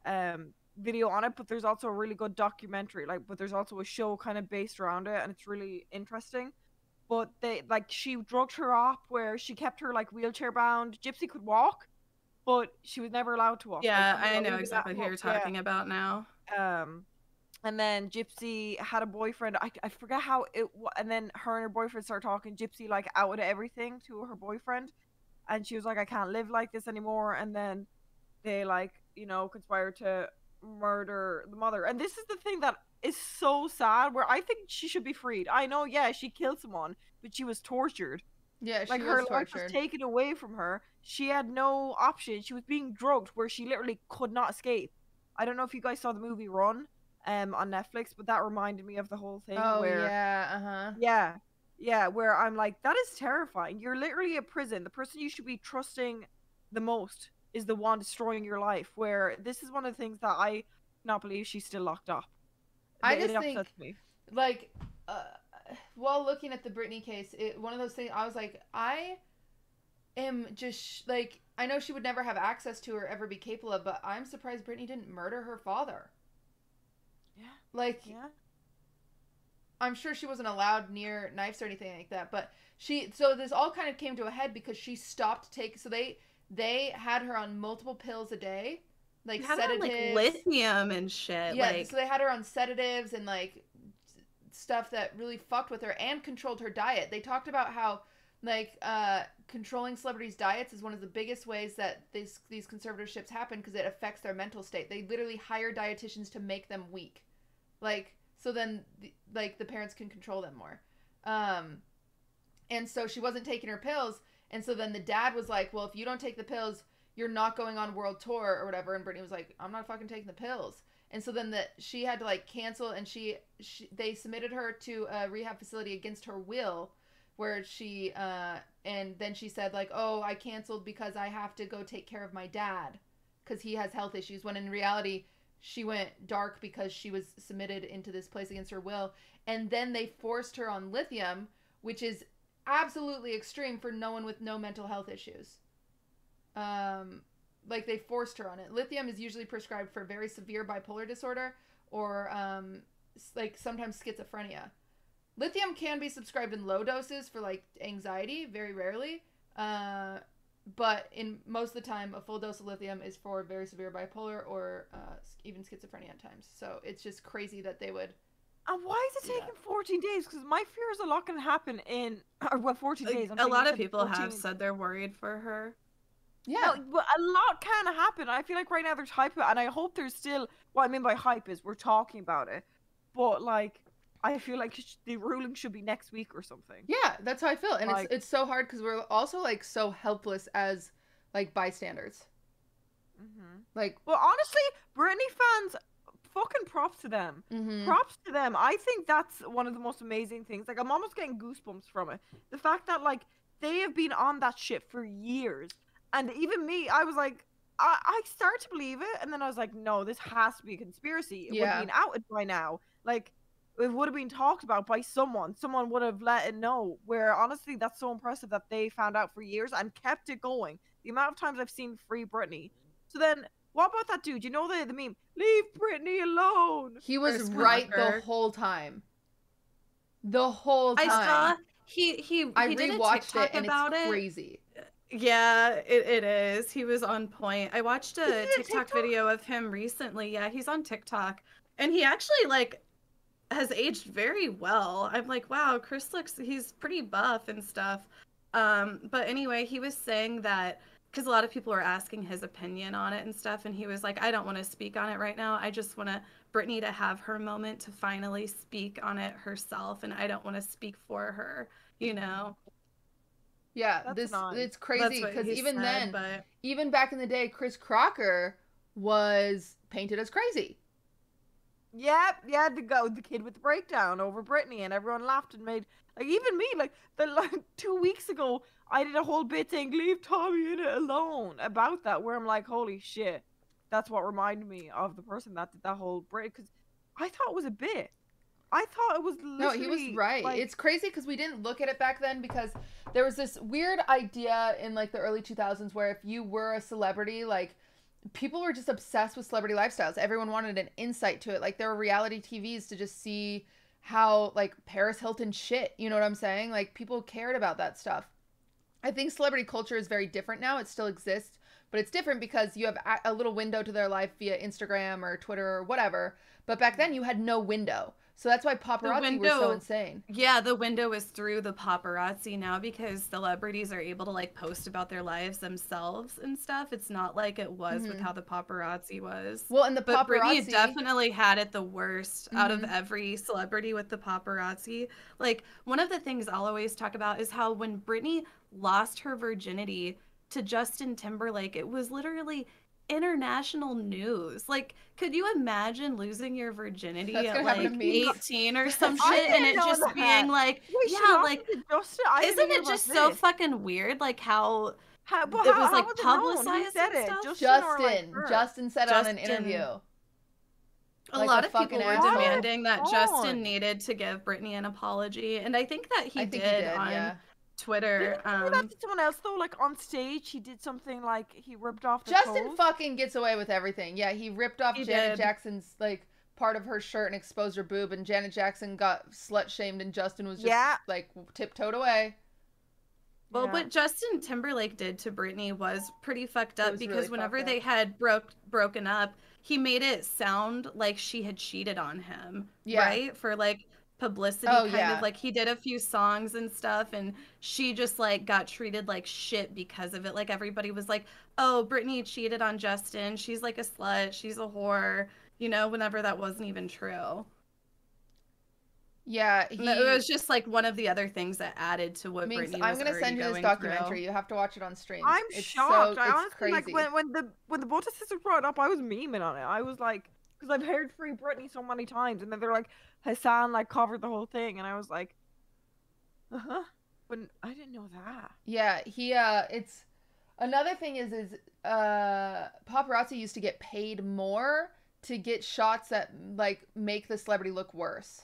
a video on it, but there's also a really good documentary. But there's also a show kind of based around it, and it's really interesting. But she drugged her up where she kept her like wheelchair bound. Gypsy could walk, but she was never allowed to walk. Yeah, Like, I know even exactly that who you're much, yeah. talking about now. And then Gypsy had a boyfriend. I forget how and then her and her boyfriend started talking. Gypsy like outed everything to her boyfriend, and she was like, I can't live like this anymore. And then they conspired to murder the mother. And this is the thing that is so sad, where I think she should be freed. I know, yeah, she killed someone, but she was tortured. Yeah, she Like was her life tortured. was taken away from her. She had no option. She was being drugged where she literally could not escape. I don't know if you guys saw the movie Run on Netflix, but that reminded me of the whole thing. Oh, where, yeah, yeah, where I'm like, that is terrifying. You're literally a prison. The person you should be trusting the most is the one destroying your life. Where this is one of the things that I cannot believe she's still locked up. It upsets think, me. like, while looking at the Britney case, one of those things, I was like, I am just, like, I know she would never have access to or ever be capable of, but I'm surprised Britney didn't murder her father. Yeah. Like, Yeah. I'm sure she wasn't allowed near knives or anything like that, but so this all kind of came to a head because she stopped taking, so they had her on multiple pills a day, like Had sedatives. like lithium and shit. Yeah, like... so they had her on sedatives and like stuff that really fucked with her and controlled her diet. They talked about how like controlling celebrities' diets is one of the biggest ways that these conservatorships happen, because it affects their mental state. They literally hire dietitians to make them weak, like, so then the parents can control them more. And so she wasn't taking her pills, and so then the dad was like, well, if you don't take the pills, you're not going on world tour or whatever. And Britney was like, I'm not fucking taking the pills. And so then she had to like cancel, and they submitted her to a rehab facility against her will, where she and then she said like, oh, I canceled because I have to go take care of my dad because he has health issues, when in reality she went dark because she was submitted into this place against her will, and then they forced her on lithium, which is absolutely extreme for no one with no mental health issues. Like they forced her on it. Lithium is usually prescribed for very severe bipolar disorder or like sometimes schizophrenia. Lithium can be subscribed in low doses for like anxiety, very rarely. But in most of the time, a full dose of lithium is for very severe bipolar or even schizophrenia at times. So it's just crazy that they would. And why is it taking 14 days? Because my fear is a lot can happen in, or what, 14 days? A lot of people have said they're worried for her. Yeah. No, but a lot can happen. I feel like right now there's hype, and I hope there's still, what I mean by hype is we're talking about it. But like, I feel like the ruling should be next week or something. Yeah, that's how I feel. And Like- it's so hard because we're also like so helpless as like bystanders. Like, Well, honestly, Britney fans, fucking props to them. mhm. Props to them. I think that's one of the most amazing things. Like, I'm almost getting goosebumps from it. The fact that, like, they have been on that shit for years. And even me, I was like, I started to believe it. And then I was like, no, this has to be a conspiracy. It would Yeah. have been outed by now. Like, it would have been talked about by someone. Someone would have let it know. Where, honestly, that's so impressive that they found out for years and kept it going. The amount of times I've seen Free Britney. So then, what about that dude? You know the meme? Leave Britney alone. He was Chris right the Crocker. whole time. The whole time. I saw he I did a rewatched TikTok it and about it's it. crazy. Yeah, it is. He was on point. I watched Is a he on TikTok TikTok? video of him recently. Yeah, he's on TikTok. And he actually like has aged very well. I'm like, wow, he's pretty buff and stuff. But anyway, he was saying that because a lot of people are asking his opinion on it and stuff, and he was like, I don't want to speak on it right now. I just want Brittany to have her moment to finally speak on it herself, and I don't want to speak for her, you know. Yeah, That's nice. it's That's crazy what because he even said, then, but even back in the day, Chris Crocker was painted as crazy. Yep, yeah, the kid with the breakdown over Britney, and everyone laughed and made like even me like 2 weeks ago I did a whole bit saying leave Tommy in it alone about that, where I'm like, holy shit, that's what reminded me of the person that did that whole break, because I thought it was a bit. I thought it was No, he was literally, right. like- It's crazy because we didn't look at it back then because there was this weird idea in like the early 2000s where if you were a celebrity, like people were just obsessed with celebrity lifestyles. Everyone wanted an insight to it. Like there were reality TVs to just see how like Paris Hilton shit, you know what I'm saying? Like people cared about that stuff. I think celebrity culture is very different now. It still exists, but it's different because you have a little window to their life via Instagram or Twitter or whatever. But back then you had no window. So that's why paparazzi were so window- insane. yeah, the window is through the paparazzi now because celebrities are able to like post about their lives themselves and stuff. It's not like it was with how the paparazzi was. Well, and the But Britney paparazzi definitely had it the worst out of every celebrity with the paparazzi. Like, one of the things I'll always talk about is how when Britney lost her virginity to Justin Timberlake, it was literally international news. Like, could you imagine losing your virginity That's at gonna happen like to me. 18 or some I shit and didn't it know just that. being like, Wait, she yeah, lost like, it to Justin? I didn't isn't hear it about just so this. fucking weird? Like, how But it how, was, how like, was it known? Who publicized said and it? stuff? Justin, or, like, Justin. her? Justin said on an Justin- interview. a Like lot a of people fucking were asshole. demanding that What? Justin needed to give Britney an apology, and I think that he I think did on yeah. Twitter. Didn't he do that to someone else though? Like on stage, he did something like he ripped off the Justin toes? fucking gets away with everything. Yeah, he ripped off He Janet did. Jackson's like part of her shirt and exposed her boob, and Janet Jackson got slut shamed, and Justin was just Yeah. like tiptoed away. Well, Yeah. what Justin Timberlake did to Britney was pretty fucked It up was because really whenever fucked they up. had broken up, he made it sound like she had cheated on him, Yeah. right? For like publicity Oh, kind yeah. of like he did a few songs and stuff and she just like got treated like shit because of it. Like everybody was like, "Oh, Britney cheated on Justin. She's like a slut. She's a whore." You know, whenever that wasn't even true. Yeah, And it was just like one of the other things that added to what Minx, Britney I'm was gonna already send you this going documentary. through. You have to watch it on stream. I'm It's shocked. So, I it's honestly crazy. like when the Butter Sisters brought it up, I was memeing on it. I was like, because I've heard Free Britney so many times, and then they're like Hassan like covered the whole thing, and I was like, but I didn't know that. Yeah, he it's another thing is paparazzi used to get paid more to get shots that like make the celebrity look worse.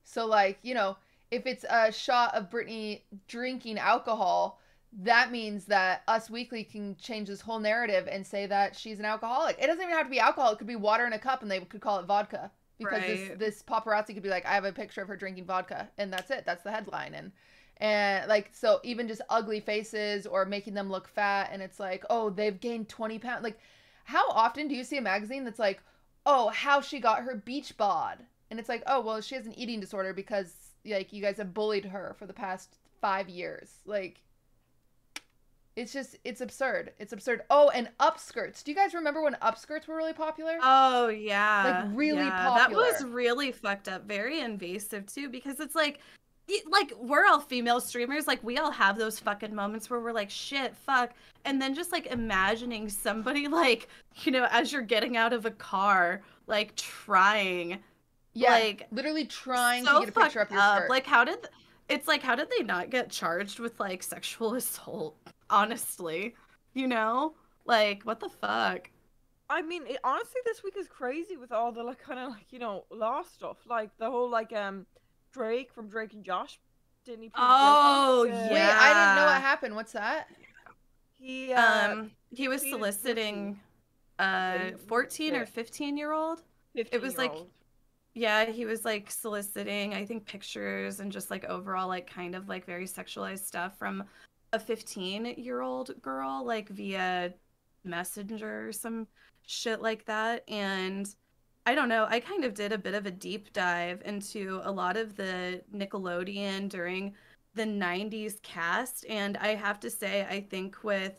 So like, you know, if it's a shot of Britney drinking alcohol, that means that Us Weekly can change this whole narrative and say that she's an alcoholic. It doesn't even have to be alcohol. It could be water in a cup and they could call it vodka. Because this paparazzi could be like, I have a picture of her drinking vodka, and that's it. That's the headline. And like, so even just ugly faces or making them look fat, and it's like, oh, they've gained 20 pounds. Like, how often do you see a magazine that's like, oh, how she got her beach bod? And it's like, oh, well, she has an eating disorder because like you guys have bullied her for the past 5 years. Like, it's absurd. It's absurd. Oh, and upskirts. Do you guys remember when upskirts were really popular? Oh yeah, like really popular. That was really fucked up. Very invasive too, because it's like we're all female streamers. Like we all have those fucking moments where we're like, shit, fuck, and then just like imagining somebody like, you know, as you're getting out of a car, like trying, like literally trying so to get a picture up your skirt. Like how did they not get charged with like sexual assault? Honestly, you know, like what the fuck. I mean, honestly, this week is crazy with all the like kind of like, you know, law stuff, like the whole like Drake from Drake and Josh. Didn't he? Oh yeah. Wait, I didn't know what happened. What's that? He was soliciting 14 or 15-year-old. It was like, yeah, he was like soliciting, I think, pictures and just like overall like kind of like very sexualized stuff from a 15-year-old girl, like via Messenger or some shit like that. And I don't know, I kind of did a bit of a deep dive into a lot of the Nickelodeon during the 90s cast, and I have to say, I think with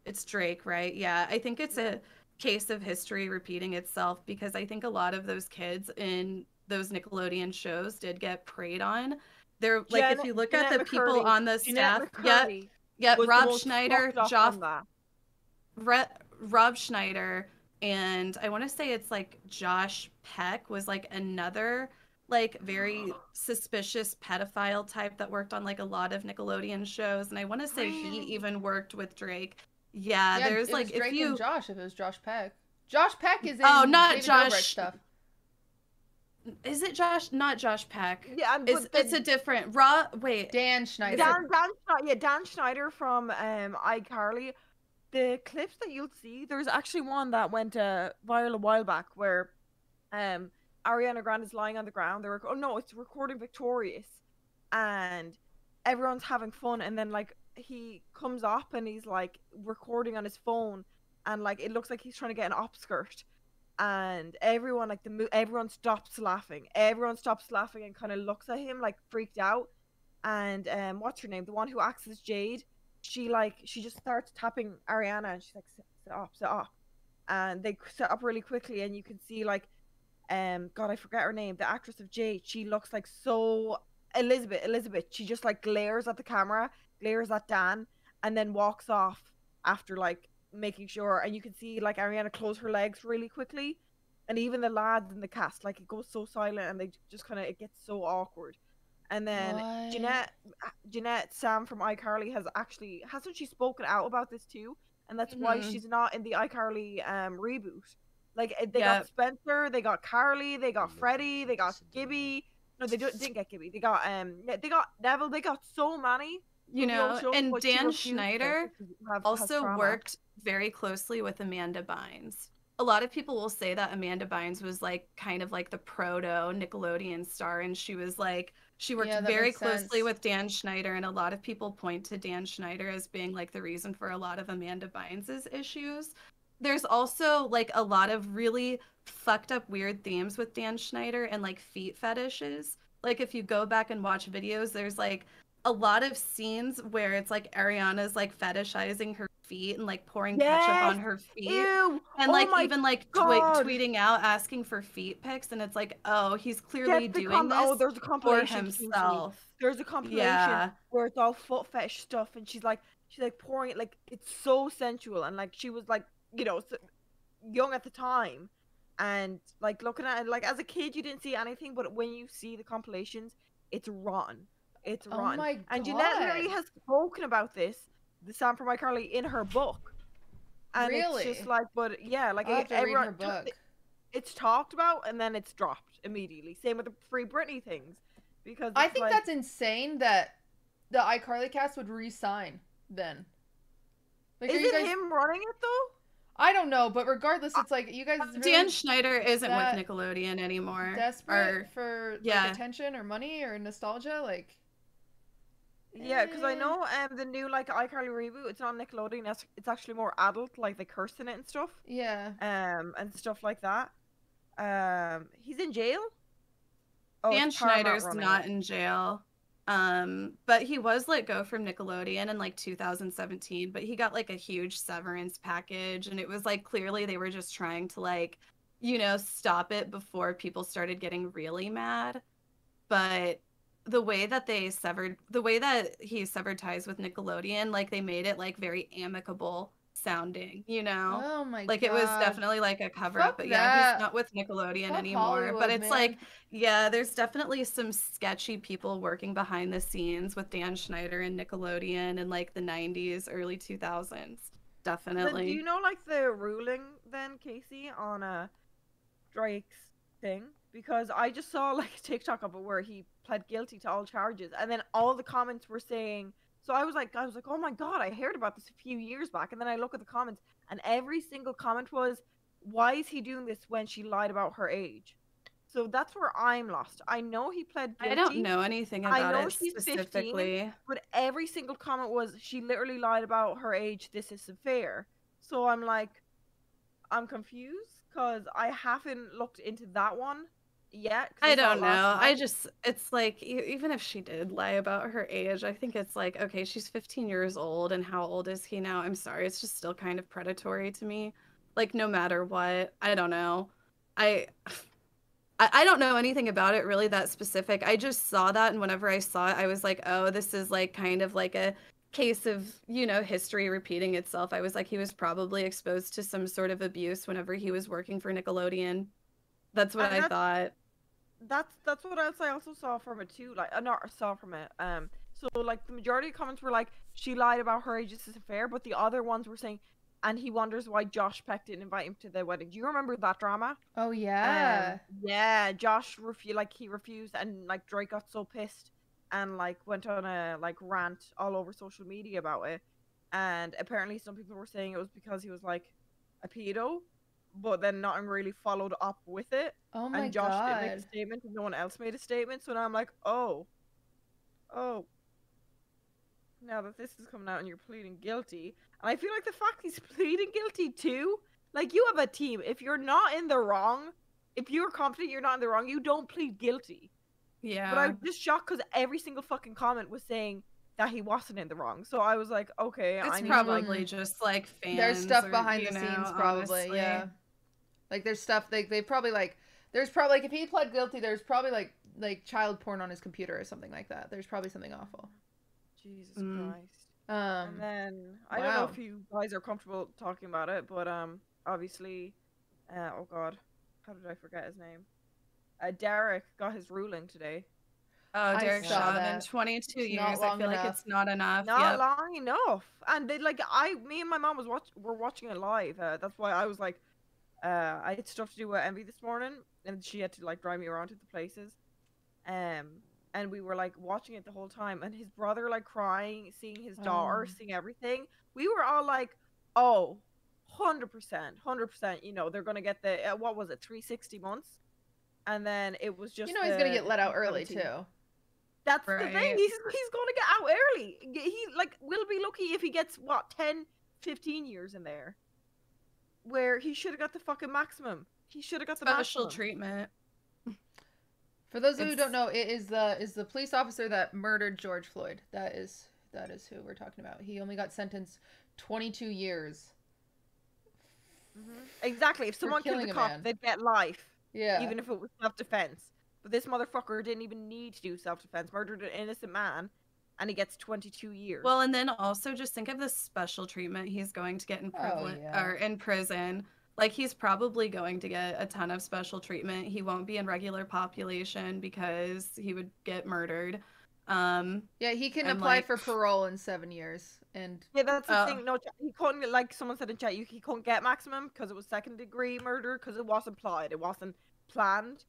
it's Drake, right? Yeah, I think it's a case of history repeating itself, because I think a lot of those kids in those Nickelodeon shows did get preyed on. They're like, if you look at the people on the staff, Rob Schneider, Rob Schneider, and I want to say it's like Josh Peck was like another like very suspicious pedophile type that worked on like a lot of Nickelodeon shows, and I want to say he even worked with Drake. Yeah, there's like Drake if you and Josh, if it was Josh Peck. Josh Peck is in not David Josh Dobrik stuff. Is it Josh? Not Josh Peck. Yeah, it's a different Dan Schneider. Dan Schneider from iCarly. The clips that you'll see, there's actually one that went viral a while back where Ariana Grande is lying on the ground. It's recording Victorious, and everyone's having fun, and then like he comes up and he's like recording on his phone, and like it looks like he's trying to get an upskirt. And everyone everyone stops laughing. Everyone stops laughing and kind of looks at him like freaked out. And what's her name? The one who acts as Jade. She just starts tapping Ariana, and she's like, sit up. And they sit up really quickly, and you can see like, God, I forget her name. The actress of Jade. She looks like so Elizabeth. She just like glares at the camera, glares at Dan, and then walks off after like making sure. And you can see like Ariana close her legs really quickly, and even the lads in the cast, like it goes so silent, and they just kind of, it gets so awkward. And then Jeanette Sam from iCarly hasn't she spoken out about this too, and that's why she's not in the iCarly reboot. Like they got Spencer, they got Carly, they got Freddie, they got Gibby. No, they didn't get Gibby. They got they got Neville. They got so many. You know, and Dan Schneider also worked very closely with Amanda Bynes. A lot of people will say that Amanda Bynes was like kind of like the proto Nickelodeon star, and she worked very closely with Dan Schneider, and a lot of people point to Dan Schneider as being like the reason for a lot of Amanda Bynes' issues. There's also like a lot of really fucked up weird themes with Dan Schneider and like feet fetishes. Like if you go back and watch videos, there's like a lot of scenes where it's like Ariana's like fetishizing her feet and like pouring ketchup on her feet. Ew. And like even like tweeting out asking for feet pics, and it's like, oh, he's clearly doing this there's a compilation for himself. There's a compilation where it's all foot fetish stuff, and she's like pouring it, like it's so sensual, and like she was like, you know, young at the time, and like looking at it, like as a kid you didn't see anything, but when you see the compilations, it's rotten. It's rotten. Oh my God. And Jeanette literally has spoken about this, the Sam from iCarly, in her book. And really? it's just like, but yeah, like I'll have to everyone, read her book. it's talked about and then it's dropped immediately. Same with the Free Britney things, because I it's think like, that's insane that the iCarly cast would re-sign then. Like, are is you it guys? him running it though? I don't know, but regardless, it's like you guys really Dan Schneider isn't that with Nickelodeon anymore. desperate for like yeah. attention or money or nostalgia. Like, Yeah, because I know the new like iCarly reboot, it's not Nickelodeon. It's actually more adult, like they curse in it and stuff. yeah. And stuff like that. He's in jail. Oh, Dan it's Paramount Schneider's running not it. in jail. But he was let go from Nickelodeon in like 2017, but he got like a huge severance package, and it was like clearly they were just trying to like, stop it before people started getting really mad. But the way that he severed ties with Nickelodeon, like they made it like very amicable sounding, Oh my god. like it was definitely like a cover up. Fuck But yeah, that. he's not with Nickelodeon Fuck anymore. Hollywood, But it's man. like, yeah, there's definitely some sketchy people working behind the scenes with Dan Schneider and Nickelodeon in like the 90s, early 2000s. Then Definitely. do you know like the ruling then, Casey, on Drake's thing? Because I just saw like a TikTok of it where he pled guilty to all charges, and then all the comments were saying. So I was like, oh my god, I heard about this a few years back, and then I look at the comments, and every single comment was, why is he doing this when she lied about her age? So that's where I'm lost. I know he pled guilty. I don't know anything about know it she's 15, specifically. but every single comment was, she literally lied about her age. This isn't fair. So I'm like, I'm confused because I haven't looked into that one yet. 'cause I saw it don't know. last I night. just, it's like, even if she did lie about her age, I think it's like, okay, she's 15 years old, and how old is he now? I'm sorry, it's just still kind of predatory to me. Like, no matter what, I don't know. I don't know anything about it really that specific. I just saw that, and whenever I saw it, I was like, oh, this is like kind of like a case of, history repeating itself. I was like, he was probably exposed to some sort of abuse whenever he was working for Nickelodeon. That's what And I thought. that's what else I also saw from it too. Like, not saw from it. So like the majority of comments were like, she lied about her age, this isn't fair. But the other ones were saying, and he wonders why Josh Peck didn't invite him to the wedding. Do you remember that drama? Oh yeah. Yeah, Josh he refused, and like Drake got so pissed and like went on a like rant all over social media about it. And apparently some people were saying it was because he was like a pedo, but then nothing really followed up with it. Oh my And Josh did make a god. statement, and no one else made a statement. So now I'm like, oh. Now that this is coming out and you're pleading guilty, and I feel like the fact he's pleading guilty too, like you have a team. If you're not in the wrong, if you're confident you're not in the wrong, you don't plead guilty. Yeah. But I was just shocked because every single fucking comment was saying that he wasn't in the wrong. So I was like, okay, It's I need probably to, just like fans. There's stuff or, behind the scenes, probably. honestly. Yeah. Like there's stuff they probably like. There's probably like if he pled guilty, there's probably like child porn on his computer or something like that. There's probably something awful. Jesus Mm. Christ. And then I don't know wow. if you guys are comfortable talking about it, but obviously, oh god, how did I forget his name? Derek got his ruling today. Oh, I Derek saw Chauvin, that. 22 It's not years. I long feel like enough. it's not enough. Not Yep. long enough. And they like me and my mom were watching it live. That's why I was like, I had stuff to do with Envy this morning, and she had to like drive me around to the places. And we were like watching it the whole time, and his brother like crying, seeing his daughter, Oh. seeing everything. We were all like, oh, 100%. You know, they're gonna get the what was it, 360 months, and then it was just. You know he's gonna get let out early 17. too. That's the thing. Right. He's gonna get out early. He like will be lucky if he gets what 10, 15 years in there. Where he should have got the fucking maximum. He should have got the Special maximum. treatment. For those of you who It's- don't know, it is the police officer that murdered George Floyd. That is who we're talking about. He only got sentenced 22 years. Exactly. If For someone killed killing a a cop, man. they'd get life, Yeah. even if it was self-defense. But this motherfucker didn't even need to do self-defense. Murdered an innocent man, and he gets 22 years. Well, and then also just think of the special treatment he's going to get in yeah. or in prison. Like he's probably going to get a ton of special treatment. He won't be in regular population because he would get murdered. Yeah, he can I'm apply like- for parole in 7 years, and Yeah, that's the Oh. thing. No, he couldn't, like someone said in chat, he couldn't get maximum because it was second-degree murder because it wasn't plotted, it wasn't planned.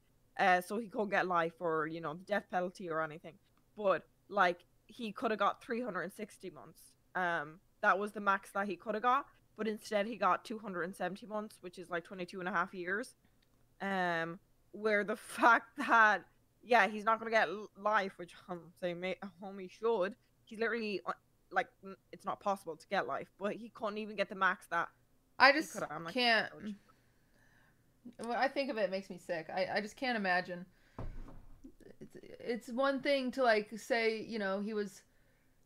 So he couldn't get life or, you know, the death penalty or anything. But like he could have got 360 months. That was the max that he could have got, but instead he got 270 months, which is like 22 and a half years. Where the fact that yeah, he's not gonna get life, which I'm saying, homie should. He's literally like, it's not possible to get life, but he couldn't even get the max that I he just could have. I'm like, can't. When I think of it, it makes me sick. I just can't imagine. It's one thing to like say, you know, he was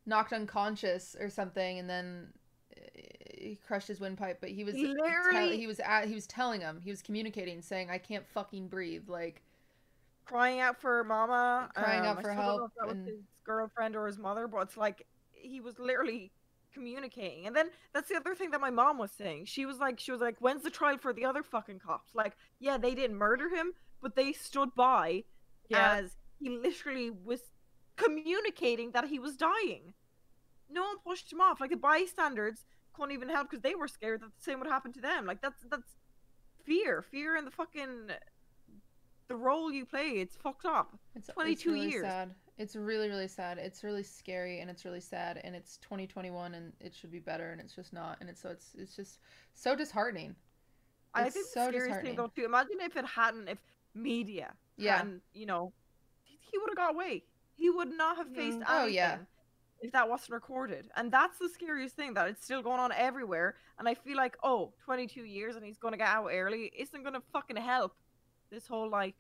knocked unconscious or something, and then he crushed his windpipe, but he was literally he was telling him, he was communicating, saying, "I can't fucking breathe," like crying out for mama, crying out for I still don't know help, if that was and his girlfriend or his mother, but it's like he was literally communicating. And then that's the other thing that my mom was saying. She was like, when's the trial for the other fucking cops? Like, yeah, they didn't murder him, but they stood by as he literally was communicating that he was dying. No one pushed him off. Like the bystanders couldn't even help because they were scared that the same would happen to them. Like that's fear in the fucking the role you play. It's fucked up. it's 22 really years. sad. It's really, really sad. It's really scary, and it's really sad, and it's 2021, and it should be better, and it's just not, and it's just so disheartening. I It's think so the scariest thing disheartening. though too. Imagine if media Yeah. hadn't, you know, he would have got away. He would not have faced anything. Oh, yeah. If that wasn't recorded. And that's the scariest thing, that it's still going on everywhere. And I feel like, 22 years and he's going to get out early isn't going to fucking help this whole, like,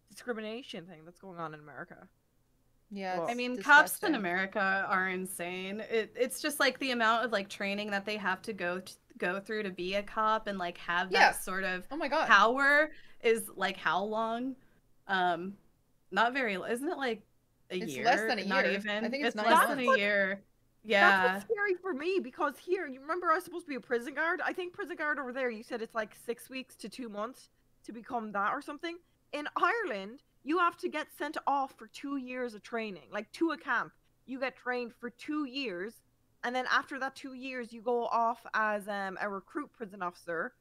discrimination thing that's going on in America. Yeah, Well, it's I mean, cops disgusting. in America are insane. It's just like the amount of like training that they have to go through to be a cop and like have that Yeah. sort of Oh my god. power is like how long? Not very. Isn't it like a It's year? less than a Not year. even. I think it's 9 less months. than a year. Yeah. That's what's scary for me, because here, you remember I was supposed to be a prison guard? I think prison guard over there, you said it's like 6 weeks to 2 months to become that or something. In Ireland, you have to get sent off for 2 years of training, like to a camp. You get trained for 2 years, and then after that 2 years, you go off as a recruit prison officer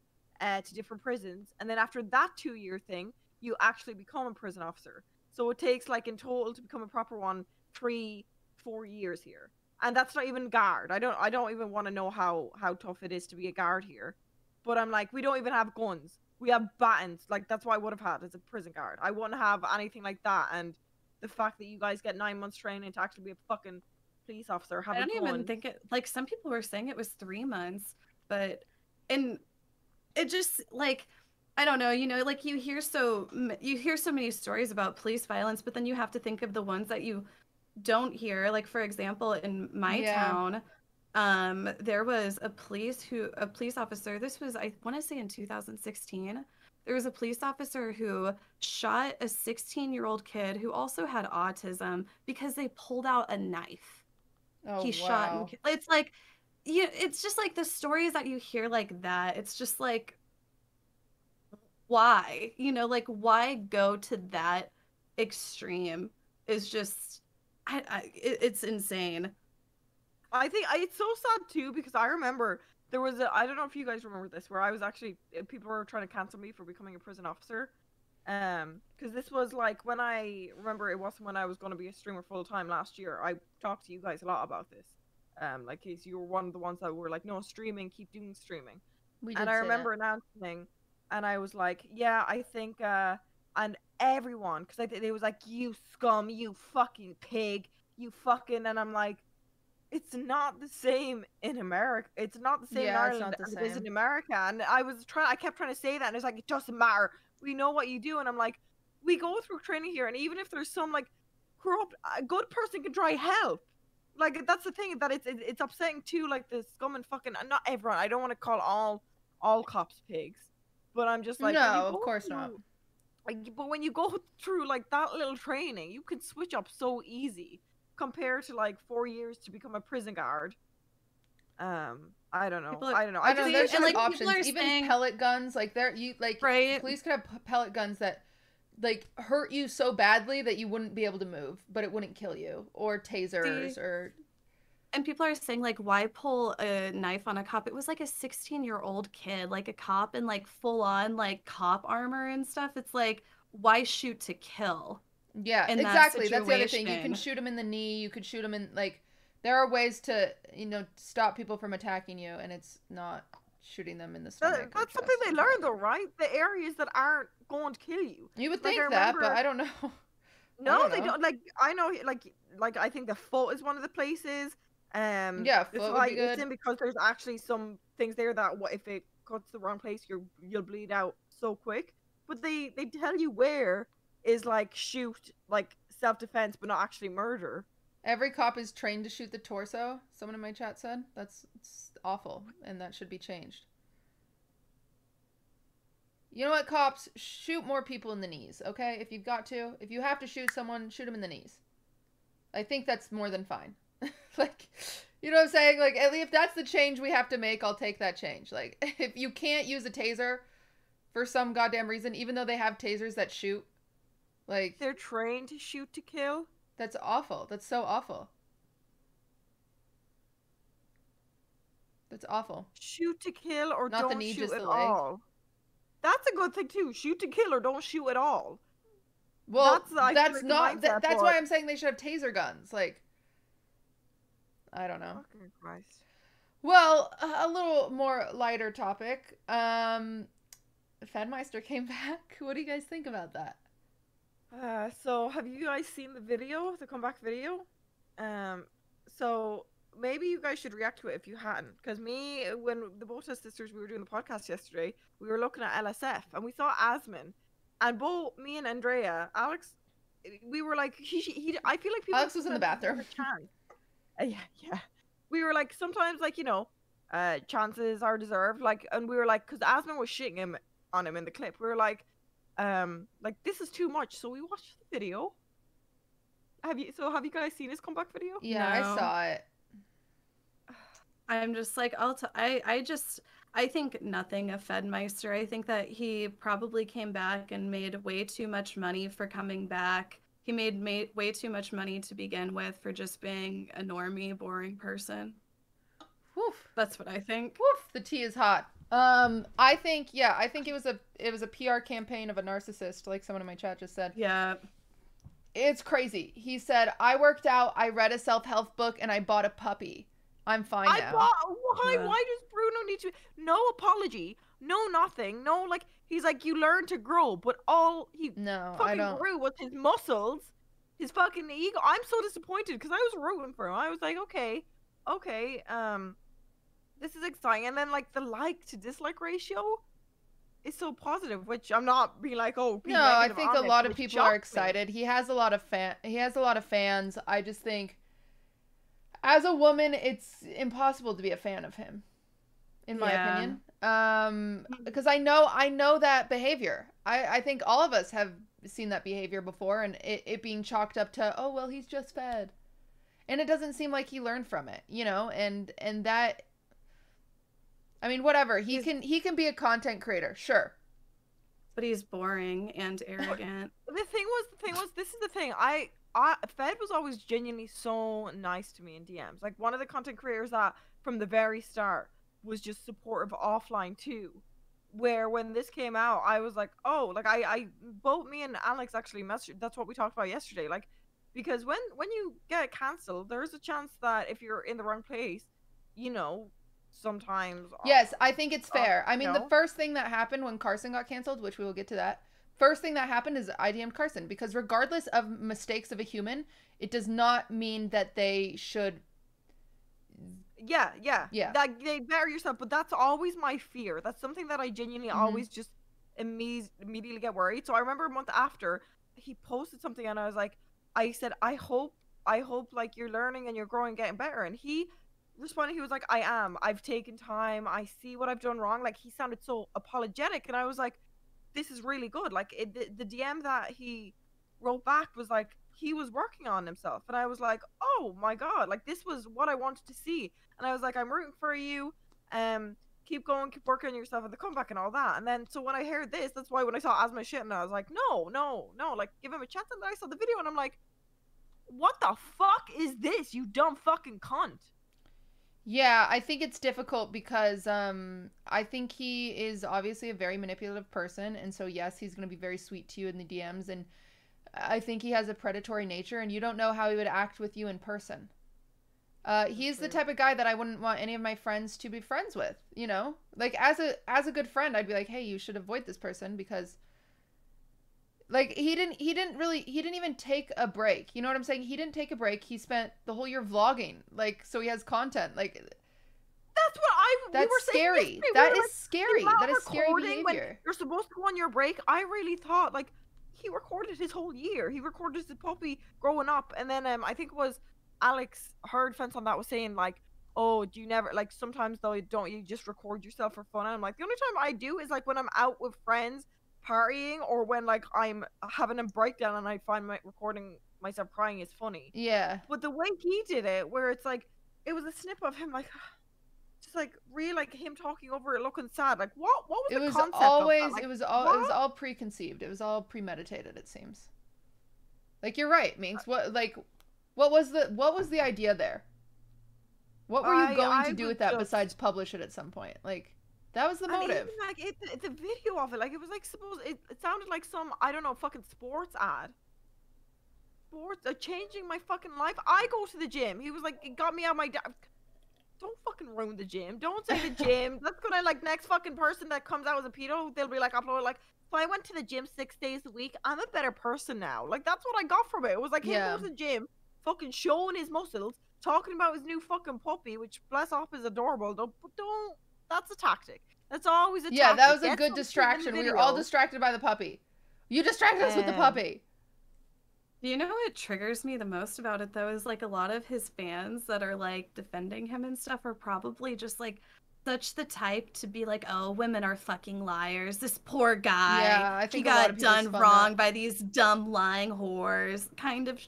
to different prisons. And then after that 2-year thing, you actually become a prison officer. So it takes, like, in total to become a proper one, 3-4 years here. And that's not even guard. I don't even want to know how tough it is to be a guard here. But I'm like, we don't even have guns. We have batons. Like, that's what I would have had as a prison guard. I wouldn't have anything like that. And the fact that you guys get 9 months training to actually be a fucking police officer, have I a don't gun. even think it, like, some people were saying it was 3 months, but and it just, like, I don't know, you know, like you hear so many stories about police violence, but then you have to think of the ones that you don't hear. Like, for example, in my town, there was a police officer, this was, I want to say in 2016, there was a police officer who shot a 16-year-old kid who also had autism because they pulled out a knife. Oh, He shot wow. and it's like, it's just like the stories that you hear like that, it's just like, why, you know, like, why go to that extreme is just, it's insane. I think it's so sad too, because I remember there was I don't know if you guys remember this, where I was actually, people were trying to cancel me for becoming a prison officer. Because this was like when I remember, it wasn't when I was going to be a streamer full time last year. I talked to you guys a lot about this. Like, case you were one of the ones that were like, no, streaming, keep doing streaming. We did And I say remember announcing, and I was like, yeah, I think, and everyone, because they was like, you scum, you fucking pig, you fucking, and I'm like, it's not the same in America. It's not the same in Yeah, it's Ireland not the as it is same. in America. And I kept trying to say that, and it's like, it doesn't matter. We know what you do. And I'm like, we go through training here, and even if there's some like corrupt, a good person can try help. Like, that's the thing, that it's upsetting too. Like, the scum and fucking, not everyone. I don't want to call all cops pigs, but I'm just like, when you No, of go course not. through- Like, but when you go through like that little training, you can switch up so easy compared to like 4 years to become a prison guard. I don't know. People are- I don't know. I don't know. There's and, different like, people options. are Even saying- pellet guns, like there, you like Right. police could have pellet guns that like hurt you so badly that you wouldn't be able to move, but it wouldn't kill you, or tasers, or. And people are saying, like, why pull a knife on a cop? It was like a 16-year-old kid, like a cop in like full on like cop armor and stuff. It's like, why shoot to kill? Yeah, exactly. That's the other thing. You can shoot him in the knee. You could shoot him in, like, there are ways to, stop people from attacking you, and it's not shooting them in the stomach. That's something they learn, though, right? The areas that aren't going to kill you. You would think that, but I don't know. No, they don't. Like, I know, like I think the foot is one of the places. Yeah, foot would be good. It's in because there's actually some things there that what if it cuts the wrong place, you'll bleed out so quick. But they tell you where is like shoot, like self-defense, but not actually murder. Every cop is trained to shoot the torso, someone in my chat said. It's awful, and that should be changed. You know what, cops? Shoot more people in the knees, okay? If you've got to. If you have to shoot someone, shoot them in the knees. I think that's more than fine. Like, you know what I'm saying? Like, at least if that's the change we have to make, I'll take that change. Like, if you can't use a taser for some goddamn reason, even though they have tasers that shoot, like... They're trained to shoot to kill? That's awful. That's so awful. That's awful. Shoot to kill or not don't the knee, shoot just at the leg. all. That's a good thing, too. Shoot to kill or don't shoot at all. Well, that's not... That's why I'm saying they should have taser guns. Like... I don't know. Fucking Christ. Well, a little more lighter topic. Fedmeister came back. What do you guys think about that? So have you guys seen the video, the comeback video? So maybe you guys should react to it if you hadn't. Because when the both of us sisters, we were doing the podcast yesterday, we were looking at LSF and we saw Asmin. And both me and Andrea, Alex, we were like, I feel like people... Alex was in the bathroom. Yeah. We were like, sometimes, like, chances are deserved. Like, and we were like, because Asmin was shitting on him in the clip. We were like, this is too much. So we watched the video. Have you guys seen his comeback video? Yeah, no. I saw it. I'm just like, I think nothing of Fedmeister. I think that he probably came back and made way too much money for coming back. He made way too much money to begin with for just being a normie, boring person. Woof. That's what I think. Woof. The tea is hot. I think it was a PR campaign of a narcissist, like someone in my chat just said. Yeah. It's crazy. He said, I worked out, I read a self-help book, and I bought a puppy. I'm fine now. Why does Bruno need to... No apology. No nothing. No, like, he's like, you learn to grow, but all he fucking grew was his muscles, his fucking ego. I'm so disappointed because I was rooting for him. I was like, okay, this is exciting. And then, like, the like to dislike ratio is so positive, which I'm not being like, oh, no, I think a lot of people are excited. He has a lot of fans. I just think, as a woman, it's impossible to be a fan of him, in my opinion. Because I know that behavior. I think all of us have seen that behavior before, and it being chalked up to, oh, well, he's just fed. And it doesn't seem like he learned from it, and that, I mean, whatever. He can be a content creator, sure. But he's boring and arrogant. The thing was, this is the thing. Fed was always genuinely so nice to me in DMs. Like, one of the content creators that, from the very start, was just supportive offline too. Where when this came out, I was like, oh, like I both me and Alex actually messaged. That's what we talked about yesterday. Like, because when you get cancelled, there's a chance that if you're in the wrong place, sometimes. Yes, I think it's fair. I mean, the first thing that happened when Carson got canceled, which we will get to that. First thing that happened is I DM'd Carson, because regardless of mistakes of a human, it does not mean that they should. Yeah. That they better yourself, but that's always my fear. That's something that I genuinely always just immediately get worried. So I remember a month after he posted something, and I said, I hope like you're learning and you're growing, getting better. And he responded, he was like, I am. I've taken time. I see what I've done wrong. Like, he sounded so apologetic, and I was like, this is really good. Like, the DM that he wrote back was like, he was working on himself, and I was like, oh my god, like, this was what I wanted to see. And I was like, I'm rooting for you. keep going, keep working on yourself and the comeback and all that. And then so when I heard this, that's why when I saw Asma shit and I was like, no, like give him a chance. And then I saw the video and I'm like, what the fuck is this, you dumb fucking cunt? Yeah, I think it's difficult because I think he is obviously a very manipulative person, and so yes, he's going to be very sweet to you in the DMs, and I think he has a predatory nature, and you don't know how he would act with you in person. He's the type of guy that I wouldn't want any of my friends to be friends with, you know? Like, as a good friend, I'd be like, hey, you should avoid this person because, like, he didn't even take a break. You know what I'm saying? He didn't take a break. He spent the whole year vlogging, like, so he has content. Like, that's what we that's were scary. saying. That we is scary. That is scary when behavior. you're supposed to go on your break. I really thought, like, he recorded his whole year. He recorded his puppy growing up, and then I think it was Alex heard Fence on that was saying like, oh, do you never, like, sometimes though you just record yourself for fun? And I'm like, the only time I do is like when I'm out with friends partying, or when like I'm having a breakdown and I find my recording myself crying is funny. Yeah. But the way he did it, where it's like it was a snip of him like just like real, like him talking over it looking sad, like what was the concept always of that? Like, it was all preconceived. It was all premeditated, it seems. Like, you're right, Minx. What was the idea there? What were you going to do with that besides publish it at some point? Like, that was the motive. Even, like, the video of it, like, it was like, suppose it sounded like some, I don't know, fucking sports ad. Sports are changing my fucking life. I go to the gym. He was like, it got me out of my don't fucking ruin the gym. Don't say the gym. That's gonna, like, next fucking person that comes out as a pedo, they'll be like, upload, like, so I went to the gym 6 days a week. I'm a better person now. Like, that's what I got from it. It was like him going to the gym, fucking showing his muscles, talking about his new fucking puppy, which bless off is adorable. Don't, that's a tactic. That's always a tactic. Yeah, that was a good distraction. We were all distracted by the puppy. You distracted us with the puppy. You know what triggers me the most about it, though, is like a lot of his fans that are like defending him and stuff are probably just like such the type to be like, oh, women are fucking liars. This poor guy. Yeah, I think he got done wrong by these dumb lying whores kind of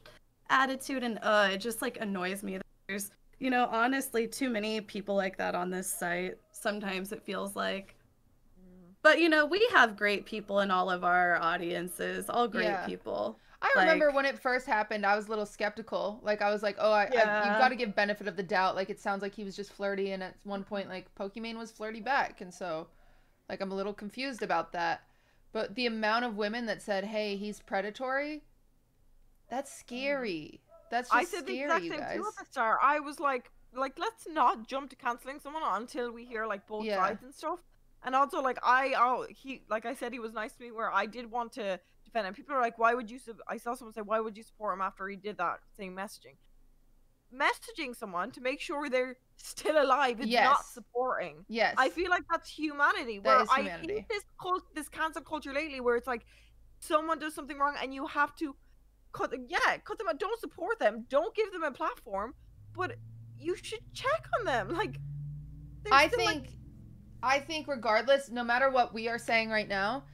attitude, and it just like annoys me that there's, you know, honestly too many people like that on this site. Sometimes it feels like. But, you know, we have great people in all of our audiences, all great people. I remember when it first happened, I was a little skeptical. Like, I was like, oh, you've got to give benefit of the doubt. Like, it sounds like he was just flirty, and at one point, like, Pokimane was flirty back. And so, like, I'm a little confused about that. But the amount of women that said, hey, he's predatory, that's scary. That's just scary, I said the exact same too at the start. I was like, let's not jump to canceling someone until we hear, like, both sides and stuff. And also, like, like I said, he was nice to me where I did want to defend him. People are like, why would you, I saw someone say, why would you support him after he did that, saying messaging someone to make sure they're still alive is not supporting. I feel like that's humanity. Where I hate this cancel culture lately, where it's like someone does something wrong and you have to cut them out. Don't support them, don't give them a platform, but you should check on them. Like, I think regardless, no matter what we are saying right now,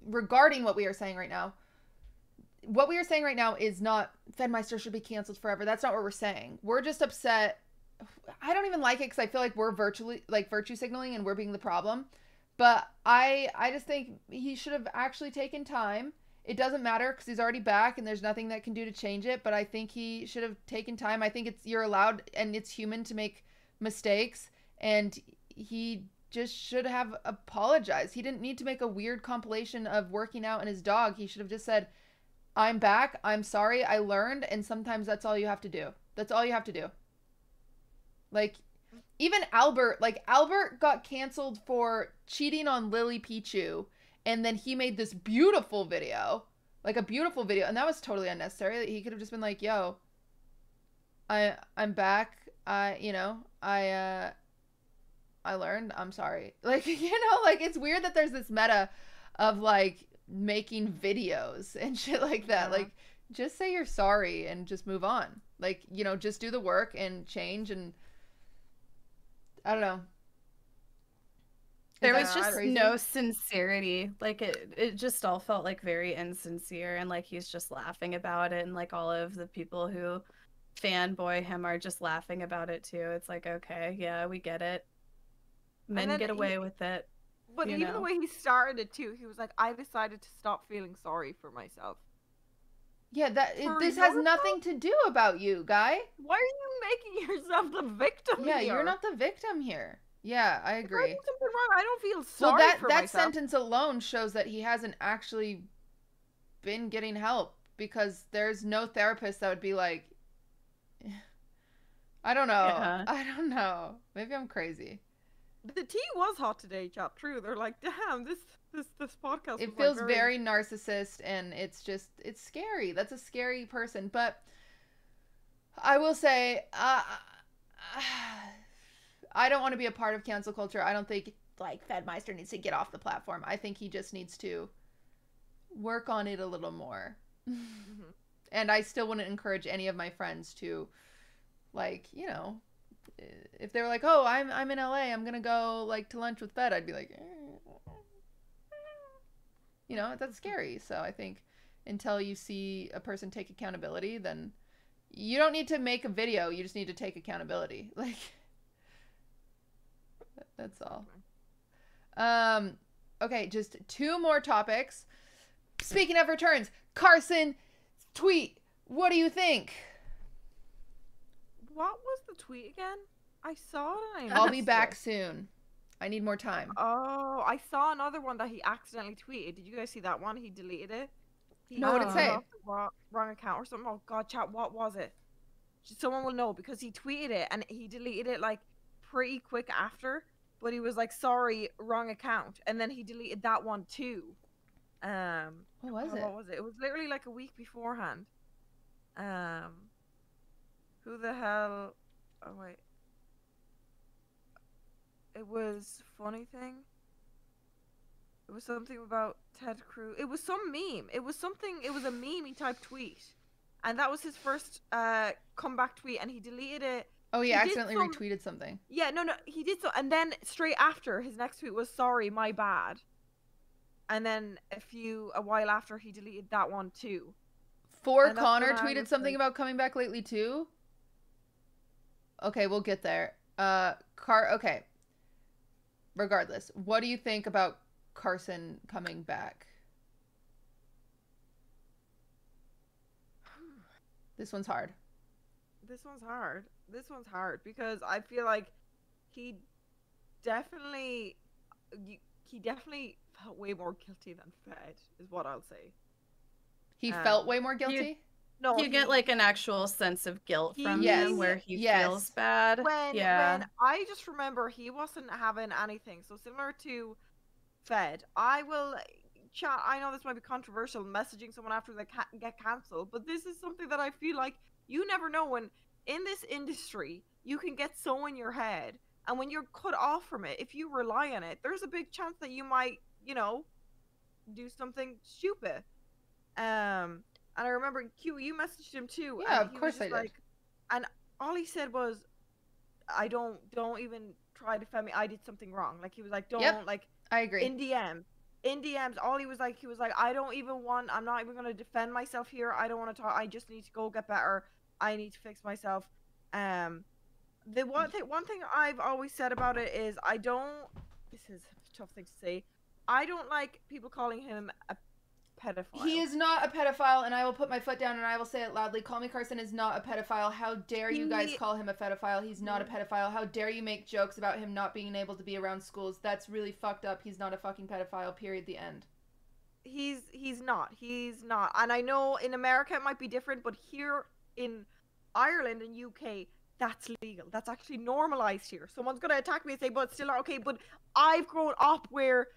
regarding what we are saying right now, what we are saying right now is not Fedmeister should be canceled forever. That's not what we're saying. We're just upset. I don't even like it because I feel like we're virtue signaling and we're being the problem. But I just think he should have actually taken time. It doesn't matter because he's already back and there's nothing that can do to change it. But I think he should have taken time. I think you're allowed and it's human to make mistakes, and he just should have apologized. He didn't need to make a weird compilation of working out and his dog. He should have just said, I'm back, I'm sorry, I learned, and sometimes that's all you have to do. That's all you have to do. Like, even Albert got canceled for cheating on Lily Pichu, and then he made this beautiful video, like a beautiful video, and that was totally unnecessary. He could have just been like, yo, I'm back, I learned, I'm sorry. Like, you know, like, it's weird that there's this meta of, like, making videos and shit like that. Like, just say you're sorry and just move on. Like, you know, just do the work and change, and I don't know. There was just no sincerity. Like, it just all felt like very insincere, and like he's just laughing about it, and like all of the people who fanboy him are just laughing about it too. It's like, okay, yeah, we get it. Men then get away with it. But you even the know. way he started it too, he was like, I decided to stop feeling sorry for myself. Yeah, For this has your nothing to do about you, guy. Why are you making yourself the victim Yeah, here? you're not the victim here. Yeah, I If I agree. do something wrong, I don't feel Well, sorry for that myself. sentence alone shows that he hasn't actually been getting help, because there's no therapist that would be like, I don't know. Yeah. I don't know. Maybe I'm crazy. The tea was hot today, chat. True. They're like, damn, this podcast. It was, feels like, very narcissist, and it's scary. That's a scary person. But I will say, I don't want to be a part of cancel culture. I don't think like Fedmeister needs to get off the platform. I think he just needs to work on it a little more. Mhm. And I still wouldn't encourage any of my friends to, like, you know, if they were like, oh, I'm in LA, I'm gonna go like to lunch with Fed, I'd be like, you know, that's scary. So I think until you see a person take accountability, then you don't need to make a video. You just need to take accountability. Like, that's all. Okay, just 2 more topics. Speaking of returns, Carson tweet. What do you think? What was the tweet again? I saw it and I I'll be missed back it. soon. I need more time. Oh, I saw another one that he accidentally tweeted. Did you guys see that one? He deleted it. He No, what'd it got say? off the wrong account or something. Oh god, chat, what was it? Someone will know because he tweeted it and he deleted it like pretty quick after. But he was like, "Sorry, wrong account," and then he deleted that one too. What was it? What was it? It was literally like a week beforehand. Who the hell? Oh wait. It was funny thing. It was something about Ted Cruz. It was some meme. It was something. It was a meme type tweet, and that was his first comeback tweet, and he deleted it. Oh, he He did accidentally some- retweeted something. Yeah, no, he did so, and then straight after his next tweet was "Sorry, my bad," and then a while after he deleted that one too. For And that's Connor when I tweeted was something like- about coming back lately too. Okay, we'll get there. Okay. Regardless, what do you think about Carson coming back? This one's hard. This one's hard. This one's hard because I feel like he definitely felt way more guilty than Fed, is what I'll say. He felt Um, way more guilty? No, You get like an actual sense of guilt from Yes, him where he yes. feels bad. when I just remember he wasn't having anything. So similar to Fed, I will chat. I know this might be controversial, messaging someone after they get cancelled, but this is something that I feel like you never know when in this industry you can get so in your head, and when you're cut off from it, if you rely on it, there's a big chance that you might, do something stupid. And I remember Q, you messaged him too. Yeah, and of he was course I just did. And all he said was, "I don't even try to defend me. I did something wrong." Like he was like, "Don't Yep. like." I agree. In DMs, all he was like, "I don't even want. I'm not even gonna defend myself here. I don't want to talk. I just need to go get better. I need to fix myself." The one thing I've always said about it is I don't. This is a tough thing to say. I don't like people calling him a pedophile. He is not a pedophile, and I will put my foot down and I will say it loudly. Call Me Carson is not a pedophile. How dare you guys He- call him a pedophile? He's not a pedophile. How dare you make jokes about him not being able to be around schools? That's really fucked up. He's not a fucking pedophile, period, the end. He's not. And I know in America it might be different, but here in Ireland and UK, that's legal. That's actually normalized here. Someone's gonna attack me and say, "But it's still not okay." But I've grown up where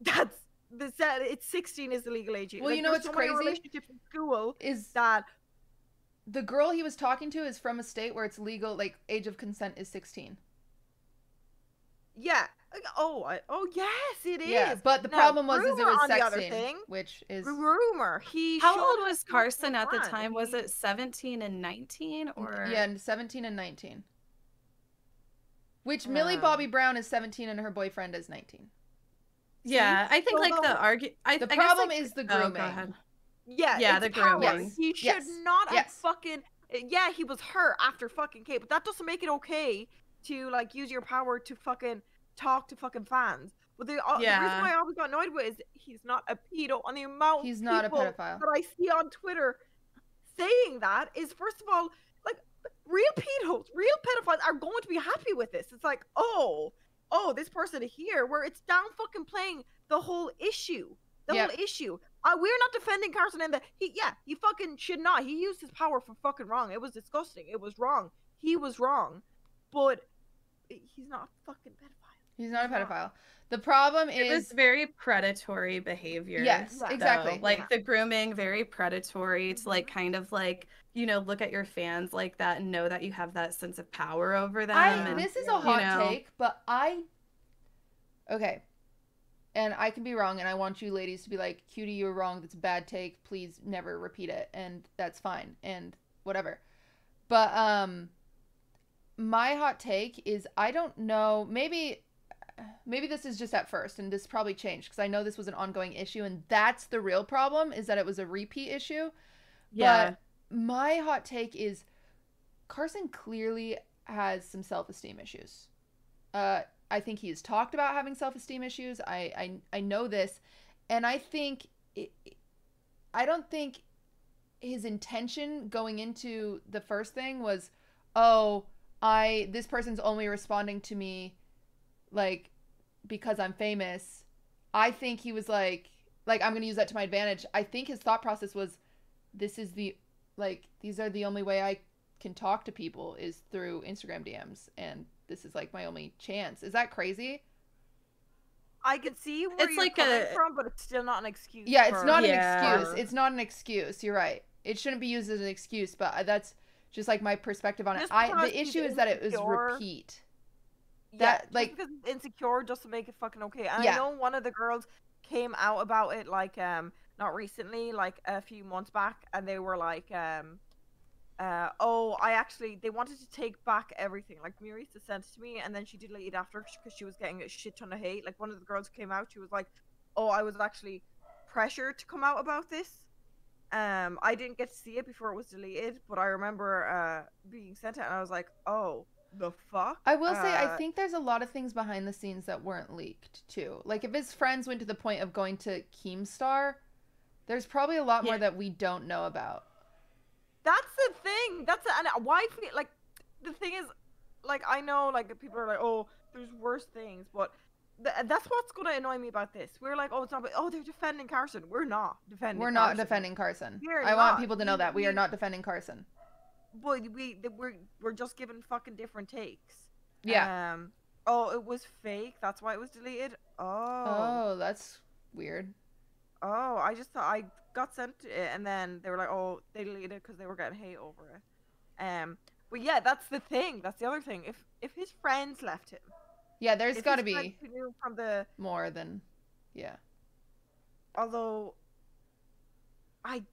that's it's 16 is the legal age. Well, you know there's what's so many crazy? relationships in school Is that the girl he was talking to is from a state where it's legal, like, age of consent is 16. yeah. Oh yes, it is. Yeah, but the Now, problem was it rumor was on the other sexting, thing, which is... rumor. How showed old up was to Carson his at the friend, time? Was he- it 17 and 19 or Yeah, 17 and 19. Which Millie Um, Bobby Brown is 17 and her boyfriend is 19. Yeah, I think Well, like the argue. The problem is the Oh, grooming. go ahead. Yeah, Yeah, it's the power. grooming. He should Yes. not have Yes. fucking. Yeah, he was hurt after fucking Kate, but that doesn't make it okay to like use your power to fucking talk to fucking fans. But the reason why I always got annoyed with it is he's not a pedo, and the amount He's of not a people pedophile. that I see on Twitter saying that is, first of all, like, real pedos, real pedophiles are going to be happy with this. It's like, oh, this person here, where it's down fucking playing the whole issue. The whole issue. We're not defending Carson in he fucking should not. He used his power for fucking wrong. It was disgusting. It was wrong. He was wrong. But he's not a fucking pedophile. He's not a pedophile. The problem It was is very predatory behavior. Yes, exactly. Though. Like the grooming, very predatory to like kind of like, you know, look at your fans like that and know that you have that sense of power over them. This is a hot take, but okay. And I can be wrong, and I want you ladies to be like, Cutie, you're wrong. That's a bad take. Please never repeat it. And that's fine. And whatever. But my hot take is, I don't know, maybe this is just at first, and this probably changed, because I know this was an ongoing issue, and that's the real problem, is that it was a repeat issue. Yeah. But my hot take is, Carson clearly has some self-esteem issues. I think he has talked about having self-esteem issues. I know this, and I think I don't think his intention going into the first thing was, this person's only responding to me like because I'm famous. I think he was like I'm going to use that to my advantage. I think his thought process was, these are the only way I can talk to people is through Instagram DMs, and this is like my only chance. Is that crazy? I could see where you're coming from, but it's still not an excuse. Yeah, it's not an excuse. It's not an excuse. You're right. It shouldn't be used as an excuse, but that's just like my perspective on it. The issue is that it was repeat. That just because it's insecure doesn't make it fucking okay. And I know one of the girls came out about it like not recently, like a few months back, and they were like they wanted to take back everything. Like, Marisa sent it to me, and then she deleted after because she was getting a shit ton of hate. Like, one of the girls came out, she was like, I was actually pressured to come out about this. I didn't get to see it before it was deleted, but I remember being sent it, and I was like, oh, the fuck? I will say, I think there's a lot of things behind the scenes that weren't leaked, too. Like, if his friends went to the point of going to Keemstar, there's probably a lot more that we don't know about. That's the thing. And why feel like the thing is, like, I know, like, people are like, there's worse things, but that's what's gonna annoy me about this. We're like, it's not, they're defending Carson. We're not defending. We're not defending Carson. I want people to know that we are not defending Carson. But we're just giving fucking different takes. Yeah. It was fake. That's why it was deleted. Oh, that's weird. I just thought I got sent it, and then they were like, they deleted it because they were getting hate over it. But yeah, that's the thing. That's the other thing. If his friends left him, there's got to be from the more than, Although I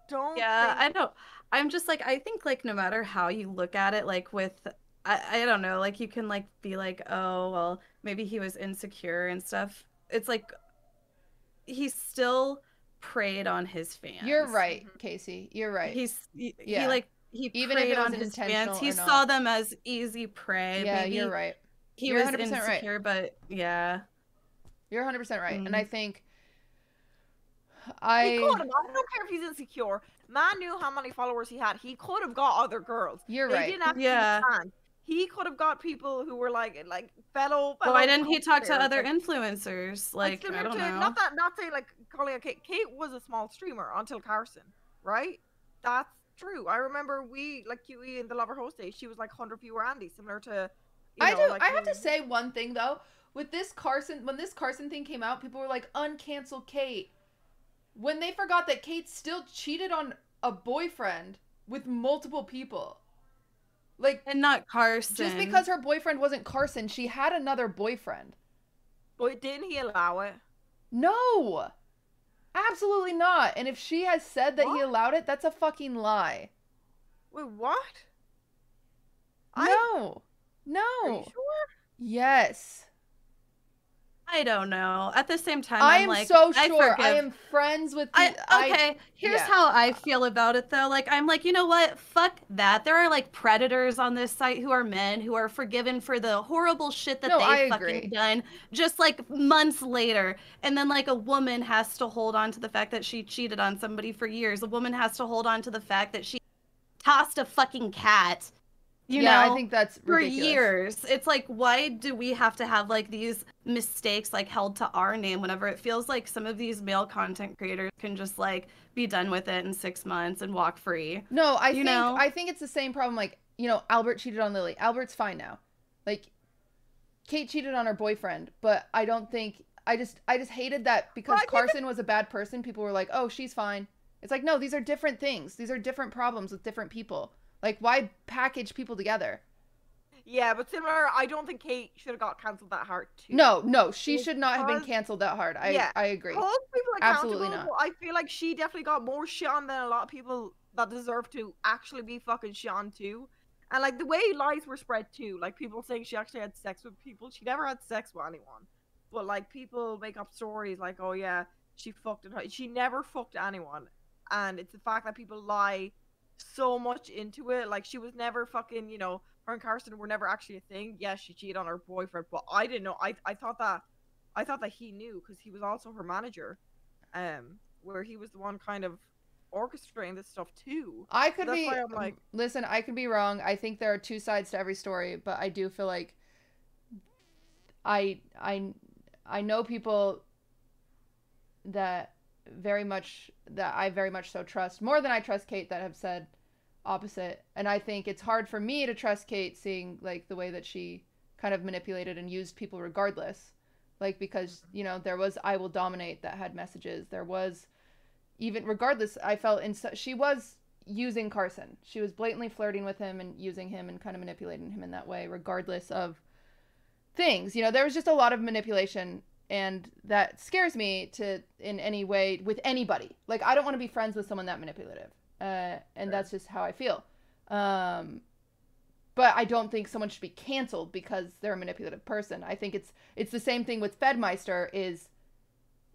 don't. Yeah, I don't. I'm just like, I think like no matter how you look at it, like with. I don't know, like you can like be like, well, maybe he was insecure and stuff. It's like he still preyed on his fans. You're right, Casey. You're right. He even preyed if it was on his intentional fans. He or not. saw them as easy prey. Yeah, maybe you're right. You're 100% insecure, right. But yeah. You're 100% right. Mm-hmm. And I think He could have. I don't care if he's insecure. Man knew how many followers he had. He could have got other girls. You're right. Didn't have to be fans. He could have got people who were like fellow. Why didn't he talk to other influencers? Like I don't know. Not saying like calling out Kate. Kate was a small streamer until Carson, right? That's true. I remember we like QE in the Lover Host Day. She was like 100 viewer Andy, similar to. I have to say one thing though. With this Carson, when this Carson thing came out, people were like, uncancel Kate. When they forgot that Kate still cheated on a boyfriend with multiple people. Like, and not Carson. Just because her boyfriend wasn't Carson, she had another boyfriend. But didn't he allow it? No. Absolutely not. And if she has said that he allowed it, that's a fucking lie. Wait, what? No. Are you sure? Yes. I don't know. At the same time, I I'm am like, so I sure. I forgive. am friends with the. Okay, here's yeah. how I feel about it though. Like, I'm like, you know what? Fuck that. There are like predators on this site who are men who are forgiven for the horrible shit that No, I they've agree. fucking done just like months later. And then like a woman has to hold on to the fact that she cheated on somebody for years. A woman has to hold on to the fact that she tossed a fucking cat, you Yeah, I know, think that's for ridiculous. years. It's like, why do we have to have like these mistakes like held to our name whenever it feels like some of these male content creators can just like be done with it in 6 months and walk free? No, You know? I think it's the same problem. Like, you know, Albert cheated on Lily. Albert's fine now. Like, Kate cheated on her boyfriend, but I don't think I just hated that because Carson was a bad person. People were like, "Oh, she's fine." It's like, no, these are different things. These are different problems with different people. Like, why package people together? Yeah, but similar, I don't think Kate should have got cancelled that hard too. No, she should not have been canceled that hard. I agree. Hold people Absolutely accountable, not. but I feel like she definitely got more shit on than a lot of people that deserve to actually be fucking shit on too. And like the way lies were spread too, like people saying she actually had sex with people. She never had sex with anyone. But like people make up stories like, oh yeah, she fucked and she never fucked anyone. And it's the fact that people lie so much into it. Like she was never fucking, you know, her and Carson were never actually a thing. Yes, she cheated on her boyfriend, but I didn't know. I thought that he knew because he was also her manager, where he was the one kind of orchestrating this stuff too. I could That's be why I'm like, listen, I could be wrong. I think there are two sides to every story, but I do feel like I I know people that I very much so trust more than I trust Kate that have said opposite. And I think it's hard for me to trust Kate seeing like the way that she kind of manipulated and used people regardless. Like because, you know, there was I will dominate that had messages. There was even regardless, I felt she was using Carson. She was blatantly flirting with him and using him and kind of manipulating him in that way regardless of things. You know, there was just a lot of manipulation and that scares me to in any way with anybody. Like I don't want to be friends with someone that manipulative. And that's just how I feel. But I don't think someone should be canceled because they're a manipulative person. I think it's the same thing with Fedmeister is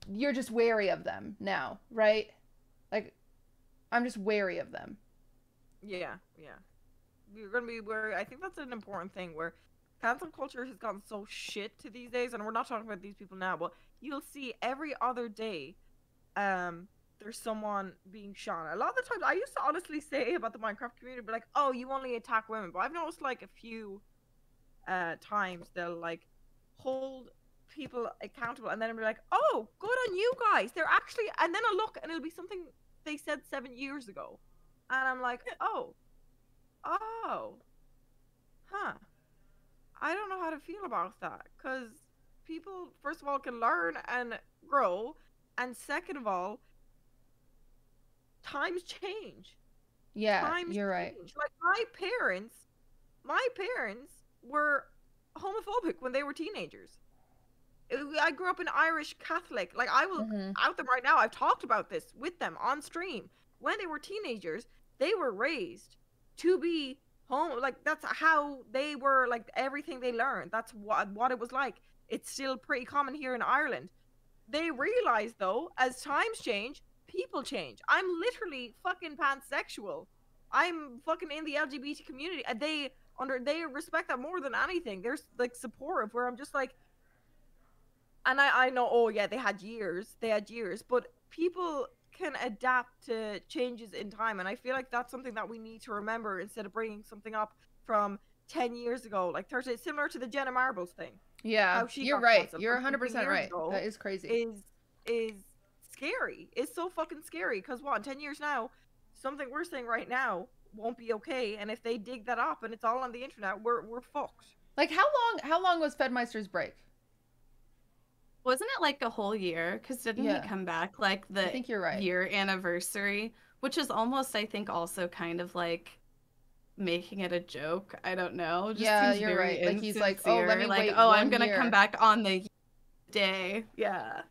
you're just wary of them now, right? Like I'm just wary of them. yeah. You're gonna be where I think that's an important thing where cancel culture has gotten so shit to these days, and we're not talking about these people now, but you'll see every other day, there's someone being shot. A lot of the times, I used to honestly say about the Minecraft community, be like, "Oh, you only attack women," but I've noticed like a few times they'll like hold people accountable, and then it'll be like, "Oh, good on you guys." They're actually, and then I'll look, and it'll be something they said 7 years ago, and I'm like, "Oh, huh." I don't know how to feel about that because people, first of all, can learn and grow, and second of all, times change. Yeah, Times you're right. change. Like my parents were homophobic when they were teenagers. I grew up an Irish Catholic. Like I will out them right now. I've talked about this with them on stream. When they were teenagers, they were raised to be like that's how they were, like everything they learned, that's what it was like. It's still pretty common here in Ireland. They realize though, as times change, people change. I'm literally fucking pansexual. I'm fucking in the LGBT community, and they respect that more than anything. There's like supportive where I'm just like, and I know, oh yeah, they had years, but people can adapt to changes in time, and I feel like that's something that we need to remember instead of bringing something up from 10 years ago, like Thursday, similar to the Jenna Marbles thing. Yeah, you're right. You're 100% right. That is crazy. Is scary. It's so fucking scary because what, in 10 years now, something we're saying right now won't be okay, and if they dig that up and it's all on the internet, we're fucked. Like how long was Fedmeister's break? Wasn't it like a whole year? Because didn't he come back like the I think you're right. year anniversary, which is almost, I think, also kind of like making it a joke. I don't know. Just yeah, seems you're very right. Like he's like, oh, insincere. let me like, wait. oh, one I'm gonna year. come back on the day. Yeah.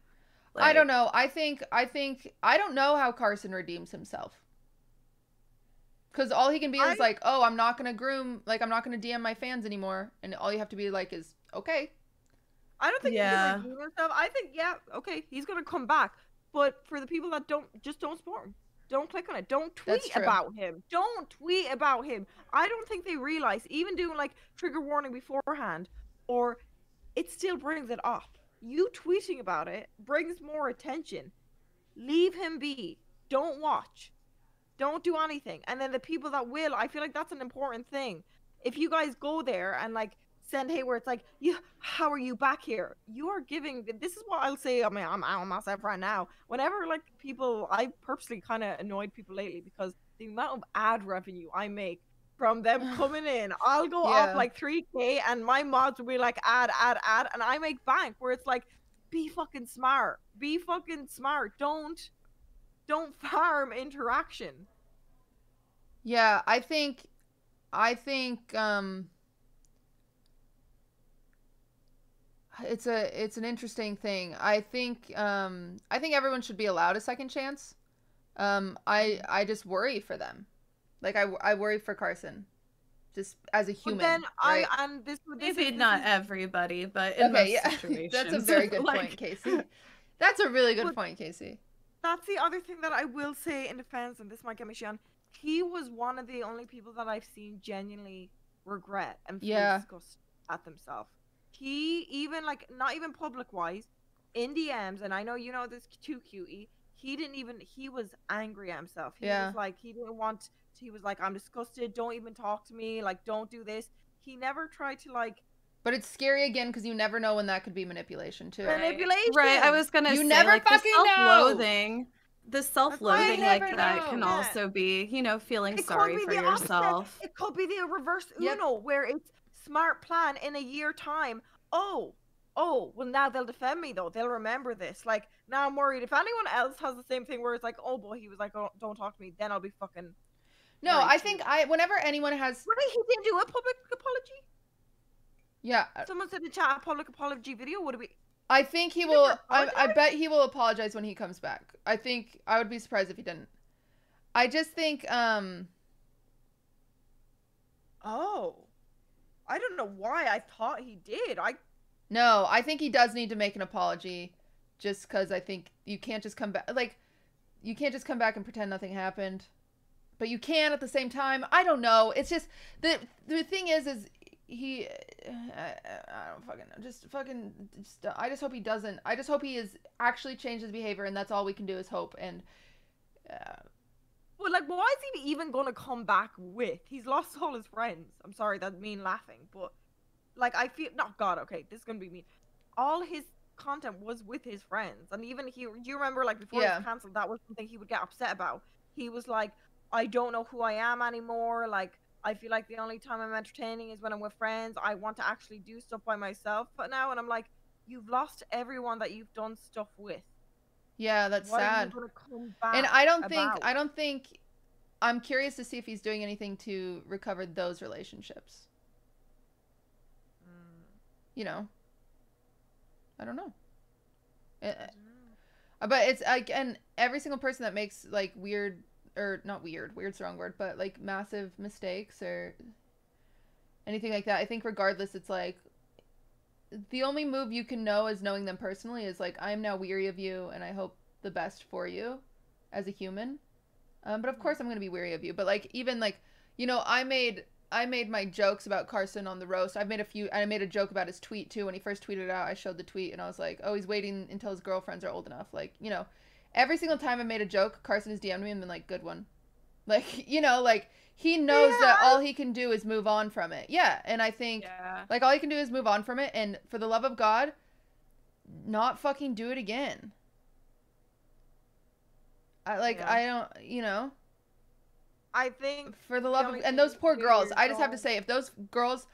Like, I don't know. I think I don't know how Carson redeems himself. Because all he can be is like, oh, I'm not gonna groom, like I'm not gonna DM my fans anymore, and all you have to be like is okay. I don't think he's Yeah. gonna redeem himself. I think, yeah, okay, he's gonna come back. But for the people that don't support him. Don't click on it. Don't That's tweet true. about him. Don't tweet about him. I don't think they realize, even doing like trigger warning beforehand, or it still brings it up. You tweeting about it brings more attention. Leave him be. Don't watch. Don't do anything. And then the people that will, I feel like that's an important thing. If you guys go there and like send hey where it's like, yeah, how are you back here? You are giving, this is what I'll say. I mean, I'm myself right now. Whenever like people, I purposely kind of annoyed people lately because the amount of ad revenue I make from them coming in, I'll go up Yeah. like 3K and my mods will be like ad, and I make bank where it's like, be fucking smart. Be fucking smart. Don't farm interaction. Yeah, I think it's an interesting thing. I think everyone should be allowed a second chance. I just worry for them. Like I worry for Carson, just as a human. But then right? Maybe not everybody, but in most situations. That's a very good like... point, Casey. That's a really good point, Casey. That's the other thing that I will say in defense, and this might get me shit on. He was one of the only people that I've seen genuinely regret and feel disgust at themselves. He even like not even public wise, in DMs, and I know you know this too, QE. He was angry at himself. He was like, he didn't want. He was like, I'm disgusted. Don't even talk to me. Like, don't do this. He never tried to like. But it's scary again because you never know when that could be manipulation too. Manipulation. Right. I was gonna say, you never like, fucking the self-loathing. know. The self-loathing like that know. can also be, you know, feeling It sorry could for be the yourself. opposite. It could be the reverse Uno, where it's smart plan in a year time. Oh, well now they'll defend me though. They'll remember this. Like now I'm worried if anyone else has the same thing where it's like, oh boy, he was like, oh, don't talk to me. Then I'll be fucking. No, right. I think whenever anyone has. Right, he didn't do a public apology. Yeah. Someone said in the chat a public apology video. Would it be? I think he will. I bet he will apologize when he comes back. I would be surprised if he didn't. I just think. Oh, I don't know why I thought he did. No, I think he does need to make an apology, just because I think you can't just come back. Like, you can't just come back and pretend nothing happened, but you can at the same time. I don't know. It's just the thing is he. I don't fucking know. I just hope he doesn't. I just hope he is actually changed his behavior, and that's all we can do is hope. And. Well, like, why is he even gonna come back with? He's lost all his friends. I'm sorry, that mean laughing, but like I feel. No, God, okay, this is gonna be mean. All his content was with his friends, and even do you remember like before it was cancelled, that was something he would get upset about. He was like, I don't know who I am anymore. Like, I feel like the only time I'm entertaining is when I'm with friends. I want to actually do stuff by myself, but now, and I'm like, you've lost everyone that you've done stuff with. Yeah, that's what sad. Are you gonna come back and I don't think. I'm curious to see if he's doing anything to recover those relationships. You know. I don't know. But it's like, and every single person that makes like weird, or not weird, weird's the wrong word, but like massive mistakes or anything like that, I think regardless, it's like the only move you can know is knowing them personally is like, I'm now weary of you and I hope the best for you as a human. But of course I'm going to be weary of you. But like, even like, you know, I made my jokes about Carson on the roast. I made a joke about his tweet too. When he first tweeted it out, I showed the tweet and I was like, oh, he's waiting until his girlfriends are old enough. Like, you know, every single time I made a joke, Carson has DM'd me and been like, good one. Like, you know, like he knows that all he can do is move on from it. Yeah. And I think like all he can do is move on from it. And for the love of God, not fucking do it again. I don't, you know. I think for the love of, and those poor girls, I just have to say, if those girls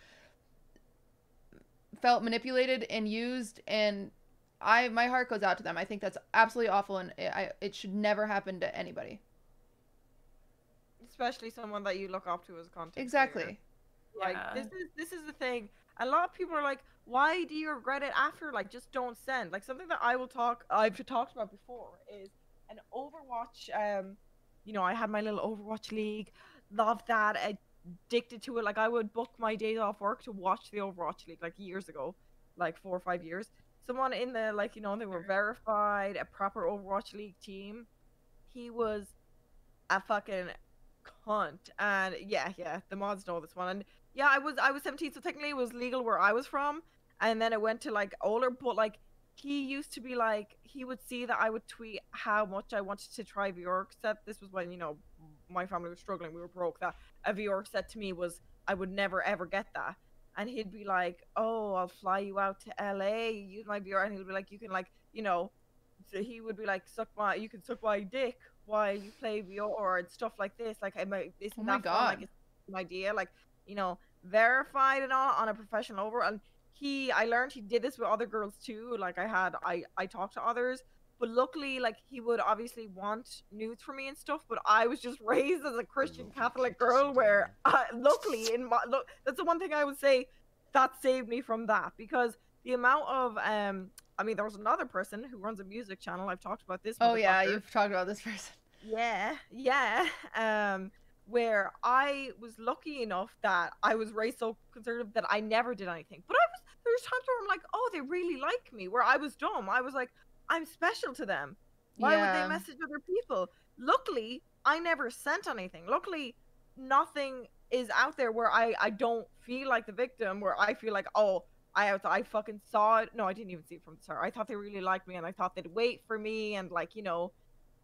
felt manipulated and used, and my heart goes out to them. I think that's absolutely awful, and it should never happen to anybody. Especially someone that you look up to as a content Exactly. Like this is the thing. A lot of people are like, why do you regret it after? Like, just don't send. Like, something that I've talked about before is an Overwatch. You know, I had my little Overwatch league. Loved that. Addicted to it. Like, I would book my days off work to watch the Overwatch league like years ago. like 4 or 5 years. Someone in the like, you know, they were verified, a proper Overwatch League team. He was a fucking cunt, and yeah, the mods know this one. And yeah, I was 17, so technically it was legal where I was from, and then it went to like older. But like, he used to be like, he would see that I would tweet how much I wanted to try VR set. This was when, you know, my family was struggling, we were broke. That a VR set to me was, I would never ever get that. And he'd be like, oh, I'll fly you out to LA, use my VR. And he'd be like, you can like, you know, so he would be like, you can suck my dick while you play VR and stuff like this. Like, isn't Oh my that fun? Like, God. it's an idea, like, you know, verified and all on a professional over. And I learned he did this with other girls too. Like, I talked to others, but luckily, like, he would obviously want nudes for me and stuff. But I was just raised as a Christian love you, Catholic Cutie girl, where Cinderella. luckily that's the one thing I would say that saved me from that, because the amount of I mean, there was another person who runs a music channel. I've talked about this. Oh yeah, motherfucker. you've talked about this person. Yeah. Where I was lucky enough that I was raised so conservative that I never did anything. But there's times where I'm like, oh, they really like me. Where I was dumb. I was like, I'm special to them. Why would Yeah. they message other people? Luckily, I never sent anything. Luckily, nothing is out there where I don't feel like the victim. Where I feel like, oh, I fucking saw it. No, I didn't even see it from the start. I thought they really liked me, and I thought they'd wait for me, and like, you know.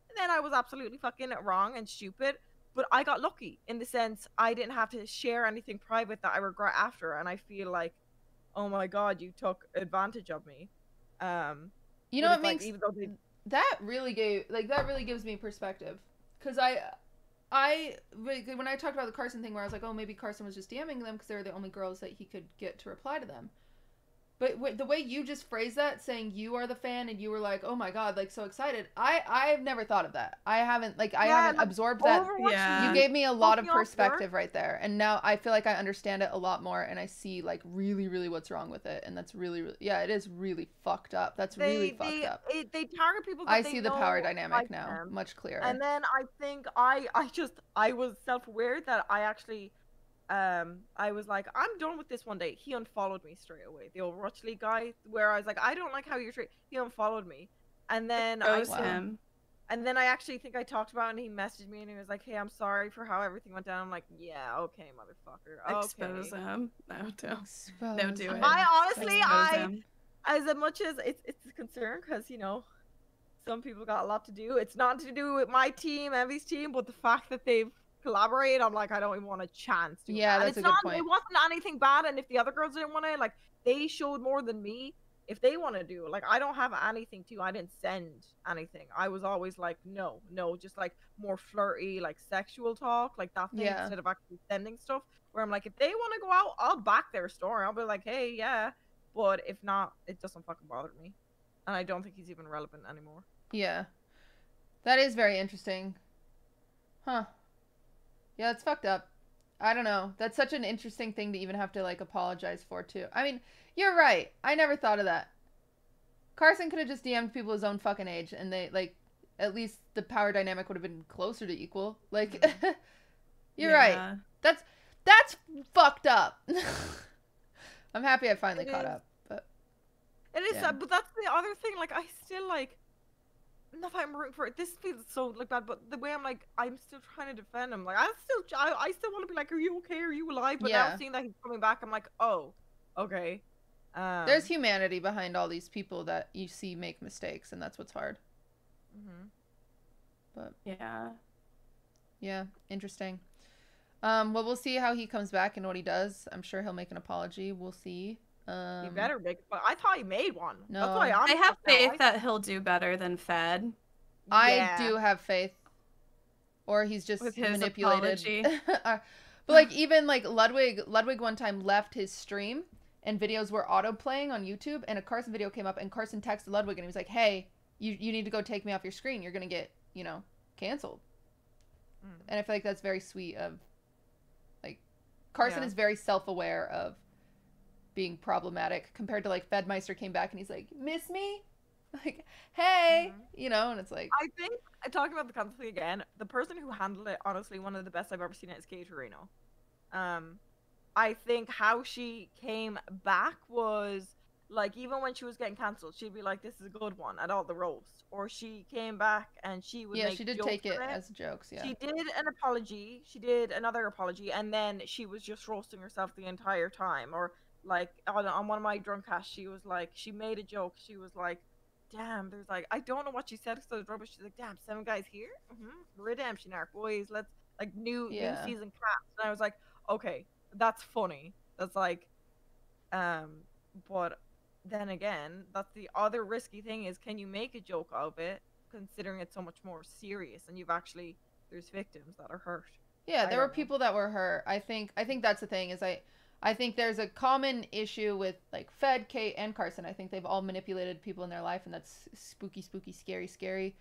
And then I was absolutely fucking wrong and stupid. But I got lucky in the sense I didn't have to share anything private that I regret after, and I feel like, oh my god, you took advantage of me. You but know it's what like, makes even though they, that really gives me perspective, because when I talked about the Carson thing, where I was like, oh, maybe Carson was just DMing them because they were the only girls that he could get to reply to them. But the way you just phrased that, saying you are the fan and you were like, oh my god, like so excited. I've never thought of that. I haven't Yeah, like, absorbed that. Overwatch Yeah. You gave me a lot of me off work. perspective right there, and now I feel like I understand it a lot more, and I see like really, really what's wrong with it, and that's really, really, yeah, it is really fucked up. That's really fucked up. They target people that I they see the know power dynamic like now, them. much clearer. And then I think I was self-aware that I actually I was like, I'm done with this one day. He unfollowed me straight away. The Overwatch League guy, where I was like, I don't like how you're treated. He unfollowed me. And then Expose Wow. him. and then I actually think I talked about it, and he messaged me and he was like, hey, I'm sorry for how everything went down. I'm like, yeah, okay, motherfucker. Expose Okay. him. No, don't. Expose Don't do it. I honestly, Expose him. as much as it's a concern, because, you know, some people got a lot to do. It's not to do with my team, Envy's team, but the fact that they've collaborated, I'm like, I don't even want a chance to. Yeah, And that's it's a good not, point. It wasn't anything bad, and if the other girls didn't want to, like, they showed more than me. If they want to do it, like, I don't have anything to. I didn't send anything. I was always like, no, just like more flirty, like sexual talk, like that thing, Yeah. instead of actually sending stuff. Where I'm like, if they want to go out, I'll back their story. I'll be like, hey, yeah. But if not, it doesn't fucking bother me. And I don't think he's even relevant anymore. Yeah. That is very interesting. Huh. Yeah, it's fucked up. I don't know. That's such an interesting thing to even have to, like, apologize for, too. I mean, you're right. I never thought of that. Carson could have just DM'd people his own fucking age, and they, like, at least the power dynamic would have been closer to equal. Like, you're right. Yeah. That's fucked up. I'm happy I finally It caught is. up. But It is Yeah. sad, but that's the other thing. Like, I still, like, not that I'm rooting for it. This feels so, like, bad, but the way I'm, like, I'm still trying to defend him. Like, I still want to be like, are you okay? Are you alive? But Yeah. now seeing that he's coming back, I'm like, oh, okay. there's humanity behind all these people that you see make mistakes, and that's what's hard. mhm. But Yeah. yeah, interesting. Well, we'll see how he comes back and what he does. I'm sure he'll make an apology. We'll see. He better make it. But I thought he made one. No. That's why I'm I have fucked out. faith that he'll do better than Fed I Yeah. do have faith. Or he's just with his manipulated. apology. But like even like Ludwig one time left his stream and videos were auto playing on YouTube, and a Carson video came up, and Carson texted Ludwig and he was like, hey, you need to go take me off your screen. You're gonna get, canceled. Mm. And I feel like that's very sweet of, like, Carson Yeah. is very self-aware of being problematic compared to, like, Fedmeister came back and he's like, miss me? Like, hey, and it's like, I think, talking about the cancel thing again, the person who handled it, honestly, one of the best I've ever seen it is Kate Torino. I think how she came back was, Like, even when she was getting cancelled, she'd be like, "This is a good one" at all the roasts. Or she came back and she would Yeah, make she did jokes take it on as jokes, yeah. She did an apology. She did another apology, and then she was just roasting herself the entire time. Or like on one of my drunk casts, she was like, she made a joke. She was like, "Damn, there's like, I don't know what she said because I was drunk, but she's like, damn, 7 guys here, redemption arc, boys. Let's like new Yeah. season cast." And I was like, okay, that's funny. That's like, but then again, that's the other risky thing is, can you make a joke of it, considering it's so much more serious and there's victims that are hurt. Yeah, I there were don't know. people that were hurt. I think that's the thing is I think there's a common issue with like Fed, Kate, and Carson. I think they've all manipulated people in their life, and that's spooky, spooky, scary, scary.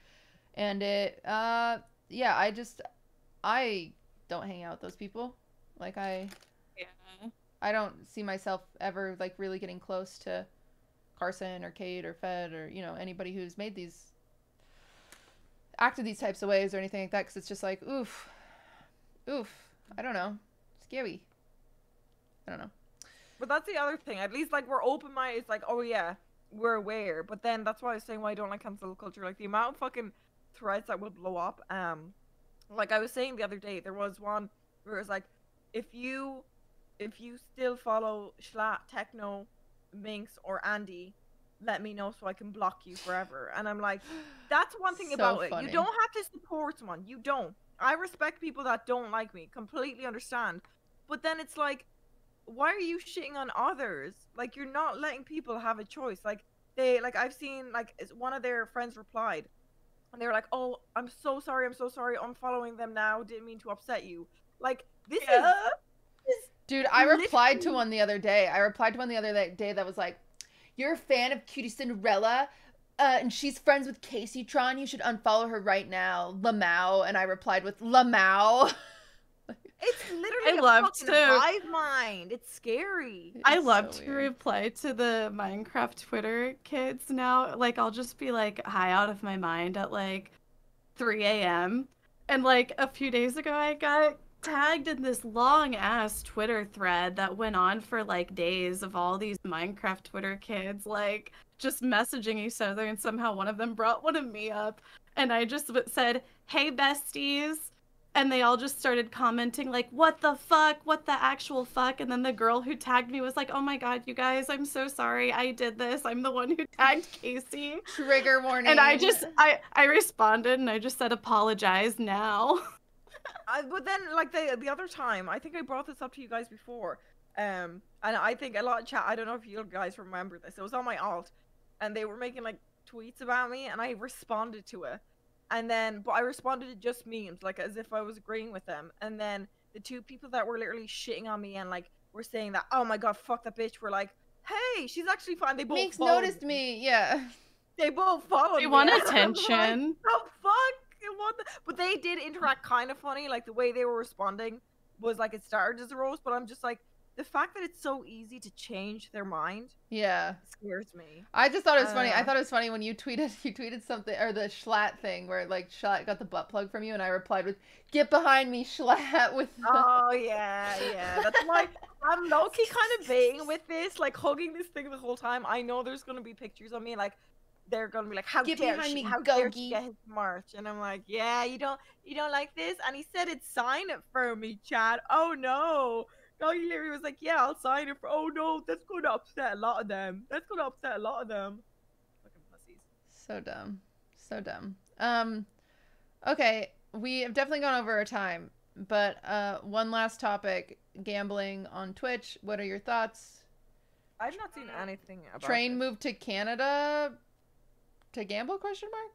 And yeah, I don't hang out with those people. Like Yeah. I don't see myself ever like really getting close to Carson or Kate or Fed or anybody who's acted these types of ways or anything like that, because it's just like oof, I don't know, scary. I don't know. But that's the other thing. At least like we're open minded. It's like, oh yeah, we're aware. But then that's why I was saying why I don't like cancel culture. Like the amount of fucking threads that would blow up. Like I was saying the other day, there was one where it was like, if you still follow Schlatt, Techno, Minx, or Andy, let me know so I can block you forever. And I'm like, that's one thing So about funny. it. You don't have to support someone. You don't. I respect people that don't like me. Completely understand. But then it's like, why are you shitting on others? Like, you're not letting people have a choice. Like, I've seen, like, one of their friends replied, and they were like, "Oh, I'm so sorry, I'm following them now, didn't mean to upset you." Like, this is Dude, I replied to literally- one the other day. That was like, "You're a fan of QTCinderella, and she's friends with Casey Tron. You should unfollow her right now, Lamau." And I replied with Lamau. It's literally I a love fucking to- hive mind. It's scary. I It's love so to weird. reply to the Minecraft Twitter kids now. Like, I'll just be like high out of my mind at like 3 a.m. And like a few days ago, I got tagged in this long ass Twitter thread that went on for like days of all these Minecraft Twitter kids like just messaging each other. And somehow one of them brought one of me up. And I just said, "Hey, besties." And they all just started commenting like, "What the fuck? What the actual fuck?" And then the girl who tagged me was like, "Oh my god, you guys, I'm so sorry. I did this. I'm the one who tagged Casey." Trigger warning. And I responded and I just said, "Apologize now." But then, like, the other time, I think I brought this up to you guys before. And I think a lot of chat, I don't know if you guys remember this. It was on my alt, and they were making like tweets about me, and I responded to it. And then, but I responded to just memes, like as if I was agreeing with them. And then the two people that were literally shitting on me and like were saying that, "Oh my god, fuck that bitch," were like, "Hey, she's actually fine." They both Minx followed noticed me. Yeah. They both followed They me. want and I'm like, attention. the fuck? But they did interact kind of funny. Like the way they were responding was like it started as a roast, but I'm just like, the fact that it's so easy to change their mind Yeah. scares me. I just thought it was funny. I Uh. thought it was funny when you tweeted something, or the Schlatt thing where like Schlatt got the butt plug from you, and I replied with, "Get behind me, Schlatt," with Oh yeah. That's why I'm low-key kind of baiting with this, like hugging this thing the whole time. I know there's gonna be pictures of me, like they're gonna be like, "How Get dare behind she? me, How dare she Gogi." get his merch?" And I'm like, "Yeah, you don't like this?" And he said, "It's sign it for me, Chad." Oh no. Gogi literally was like, "Yeah, I'll sign it for." Oh no, that's gonna upset a lot of them. Fucking pussies. So dumb. So dumb. Okay, we have definitely gone over our time, but one last topic, gambling on Twitch. What are your thoughts? I've not seen anything about Train this. moved to Canada to gamble, question mark?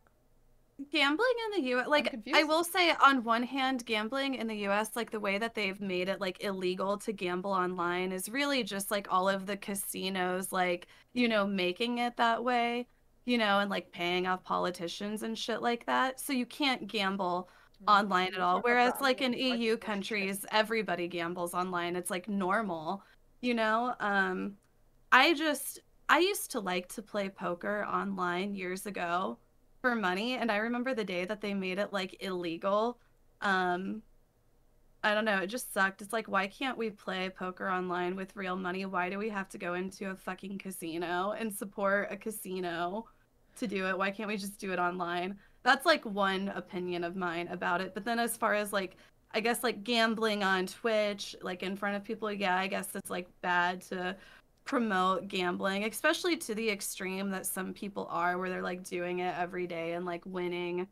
Gambling in the US, like, I confused. will say, on one hand, gambling in the US, like, the way that they've made it, like, illegal to gamble online is really just, like, all of the casinos, like, making it that way, and, like, paying off politicians and shit like that. So you can't gamble online at all. Whereas, like, in EU countries, everybody gambles online. It's, like, normal, I used to like to play poker online years ago for money, and I remember the day that they made it like illegal I don't know, it just sucked. It's like, why can't we play poker online with real money? Why do we have to go into a fucking casino and support a casino to do it? Why can't we just do it online? That's like one opinion of mine about it. But then as far as like, I guess like gambling on Twitch, like in front of people, yeah, I guess it's like bad to promote gambling, especially to the extreme that some people are, where they're like doing it every day and like winning,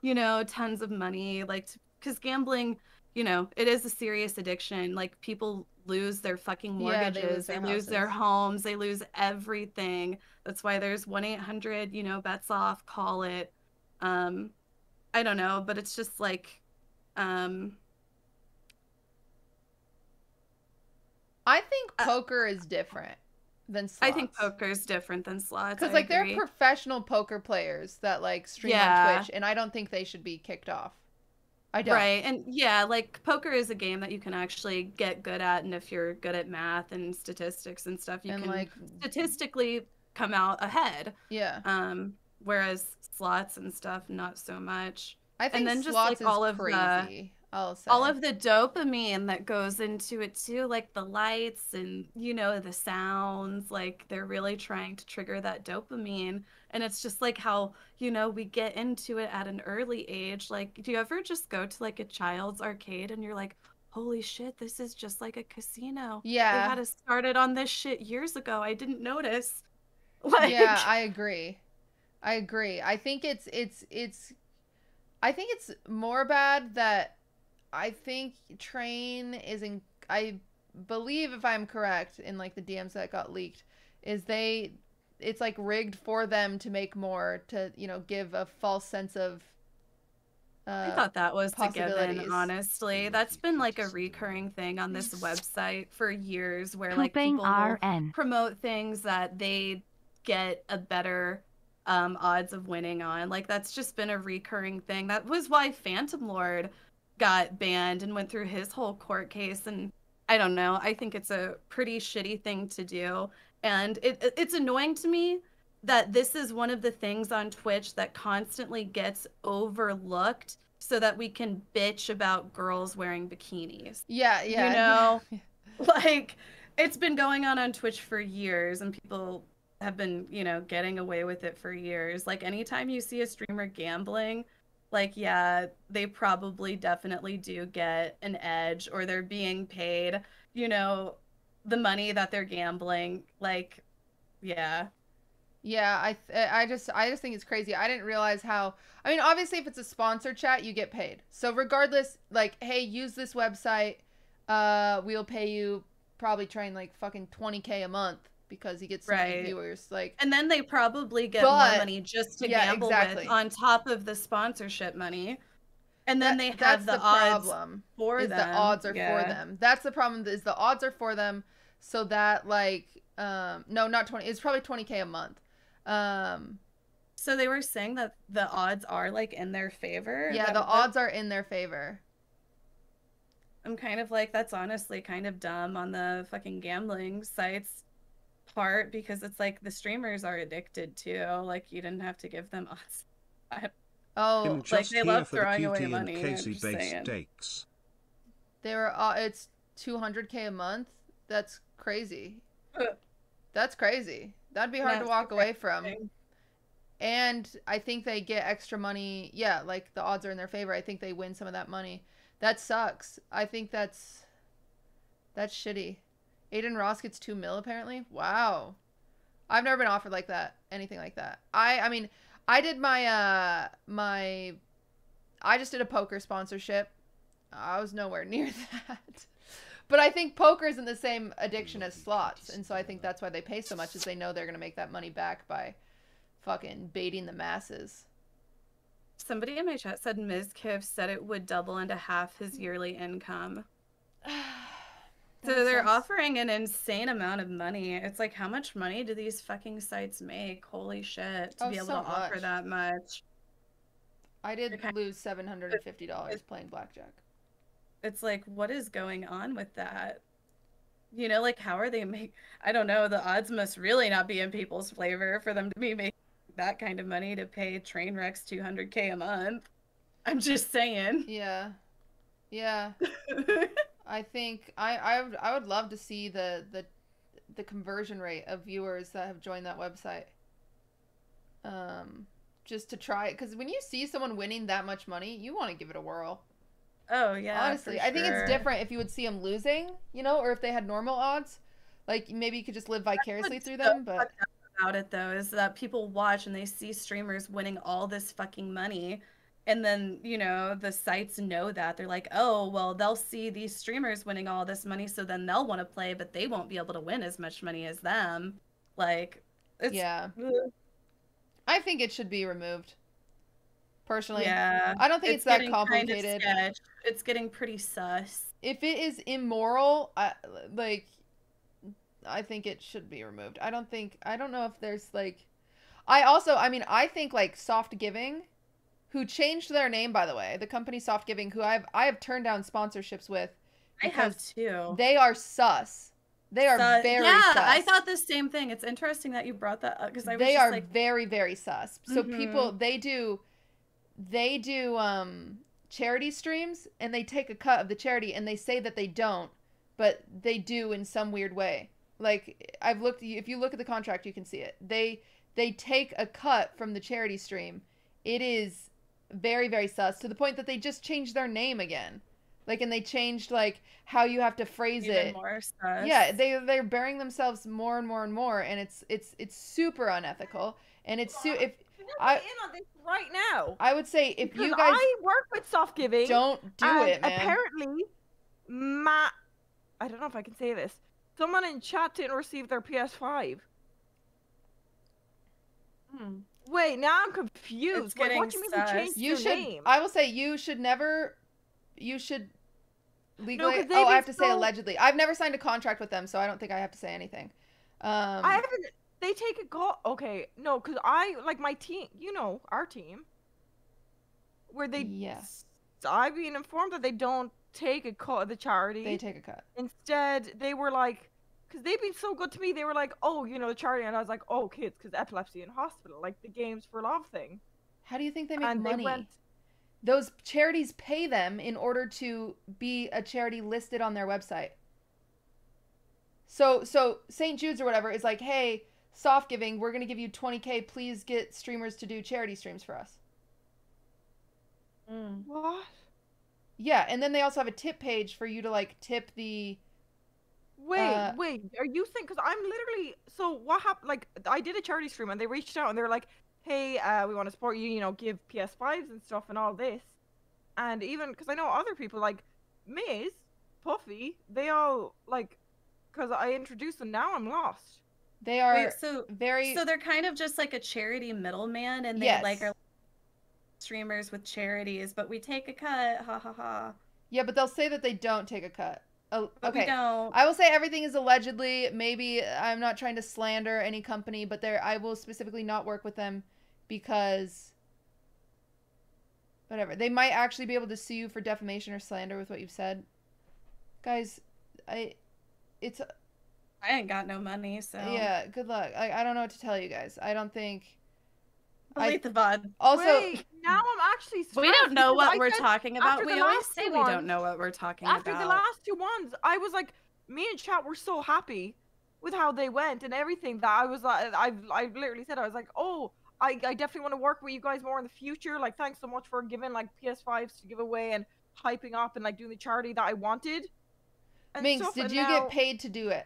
you know, tons of money. Like, because gambling, you know, it is a serious addiction. Like, people lose their fucking Yeah, mortgages, they lose their homes, they lose everything. That's why there's 1-800, you know, bets off, call it. I don't know, but it's just like, I think poker is different than slots. I think poker is different than slots. Because like they're professional poker players that like stream on Twitch, and I don't think they should be kicked off. I don't. Right, and yeah, like poker is a game that you can actually get good at, and if you're good at math and statistics and stuff, you can like statistically come out ahead. Yeah. Whereas slots and stuff, not so much. I think and then slots just like is all of crazy. All of the dopamine that goes into it too, like the lights and, you know, the sounds, like they're really trying to trigger that dopamine. And it's just like how, you know, we get into it at an early age. Like, do you ever just go to like a child's arcade and you're like, holy shit, this is just like a casino. Yeah. They had us started on this shit years ago. I didn't notice. Like, yeah, I agree. I think it's more bad that I think Train is in, I believe, if I'm correct, in like the DMs that got leaked, is it's like rigged for them to make more, to, you know, give a false sense of I thought that was a given, honestly. That's been like a recurring thing on this website for years, where like people will promote things that they get a better odds of winning on. Like, that's just been a recurring thing. That was why Phantom Lord got banned and went through his whole court case. And I don't know, I think it's a pretty shitty thing to do, and it's annoying to me that this is one of the things on Twitch that constantly gets overlooked so that we can bitch about girls wearing bikinis. Yeah, you know, like, it's been going on Twitch for years, and people have been, you know, getting away with it for years. Like, anytime you see a streamer gambling, like, yeah, they probably definitely do get an edge, or they're being paid, you know, the money that they're gambling. Like, yeah. Yeah, I just think it's crazy. I didn't realize how, I mean, obviously if it's a sponsor chat, you get paid. So regardless, like, hey, use this website, we'll pay you, probably Train like fucking 20K a month, because he gets so many viewers, like, and then they probably get more money just to gamble with on top of the sponsorship money, and then they have the odds for them. The odds are for them. That's the problem. Is the odds are for them, so that like no, not 20. It's probably 20K a month. So they were saying that the odds are like in their favor. Yeah, the odds are in their favor. I'm kind of like, that's honestly kind of dumb on the fucking gambling sites part, because it's like the streamers are addicted too. Like, you didn't have to give them odds. Like, they love throwing away money. Stakes. They were it's 200K a month. That's crazy. That's crazy. That'd be hard to walk away from. And I think they get extra money. Yeah, like the odds are in their favor. I think they win some of that money. That sucks. I think that's shitty. Aiden Ross gets 2 mil apparently. Wow. I've never been offered like that. Anything like that. I mean, I did my I just did a poker sponsorship. I was nowhere near that. But I think poker isn't the same addiction as slots, and so I think that's why they pay so much, is they know they're going to make that money back by fucking baiting the masses. Somebody in my chat said Mizkiff said it would double into half his yearly income. So they're offering an insane amount of money. It's like, how much money do these fucking sites make? Holy shit, to be able to offer that much. I did lose $750 playing blackjack. It's like, what is going on with that? You know, like, how are they I don't know, the odds must really not be in people's favor for them to be making that kind of money to pay Trainwrecks 200K a month. I'm just saying. Yeah. Yeah. I think I would love to see the conversion rate of viewers that have joined that website. Just to try it, because when you see someone winning that much money, you want to give it a whirl. Oh yeah, honestly, I think it's different if you would see them losing, you know, or if they had normal odds. Like maybe you could just live vicariously through them. But about it though is that people watch and they see streamers winning all this fucking money, and then you know the sites know that they're like, oh well, they'll see these streamers winning all this money, so then they'll want to play, but they won't be able to win as much money as them. Like, it's, yeah, I think it should be removed. Personally, yeah, I don't think it's that complicated. Kind of it's getting pretty sus. If it is immoral, I think it should be removed. I don't know if there's like, I think like Soft Giving, who changed their name, by the way, the company Soft Giving, who I have turned down sponsorships with. I have too. They are sus. They are very sus. Yeah, I thought the same thing. It's interesting that you brought that up because they are like... very, very sus. So people, they do charity streams and they take a cut of the charity and they say that they don't, but they do in some weird way. Like if you look at the contract, you can see it. They take a cut from the charity stream. It is very, very sus, to the point that they just changed their name again. Like, and they changed like how you have to phrase even it. More sus. Yeah, they're burying themselves more and more and more, and it's super unethical. And it's if I in on this right now. I would say if because you guys I work with Soft Giving, don't do it, man. Apparently, I don't know if I can say this. Someone in chat didn't receive their PS5. Wait, now I'm confused. Like, what do you mean they changed their name? I will say you should never. You should legally. No, I have to say allegedly. I've never signed a contract with them, so I don't think I have to say anything. I haven't. They take a call. Okay, no, because I like my team. You know, our team. Where they. Yes. I've been informed that they don't take a cut of the charity. They take a cut. Instead, they were like, because they've been so good to me, they were like, oh, you know, the charity, and I was like, oh, kids, because epilepsy in hospital, like the Games for Love thing. How do you think they make money? Those charities pay them in order to be a charity listed on their website. So St. Jude's or whatever is like, hey, Soft Giving, we're going to give you $20K. Please get streamers to do charity streams for us. What? Yeah, and then they also have a tip page for you to like tip the... Wait, are you think, because I'm literally, so what happened, like, I did a charity stream and they reached out and they were like, hey, we want to support you, you know, give PS5s and stuff and all this. And even, because I know other people, like, Miz, Puffy, they all, like, because I introduced them, now I'm lost. They are so they're kind of just like a charity middleman, and they like are streamers with charities, but we take a cut, ha ha ha. Yeah, but they'll say that they don't take a cut. Oh, but okay. I will say everything is allegedly. Maybe I'm not trying to slander any company, but I will specifically not work with them because whatever. They might actually be able to sue you for defamation or slander with what you've said. Guys, I ain't got no money, so yeah, good luck. I don't know what to tell you guys. I don't think delete the VOD. Also, wait, now I'm actually stressed. We don't know what we're talking about. We always say we don't know what we're talking about. After the last two ones, I was like, me and chat were so happy with how they went and everything that I was like, I literally said, I was like, oh, I definitely want to work with you guys more in the future. Like, thanks so much for giving like PS5s to give away and hyping up and like doing the charity that I wanted. Minx, did you get paid to do it?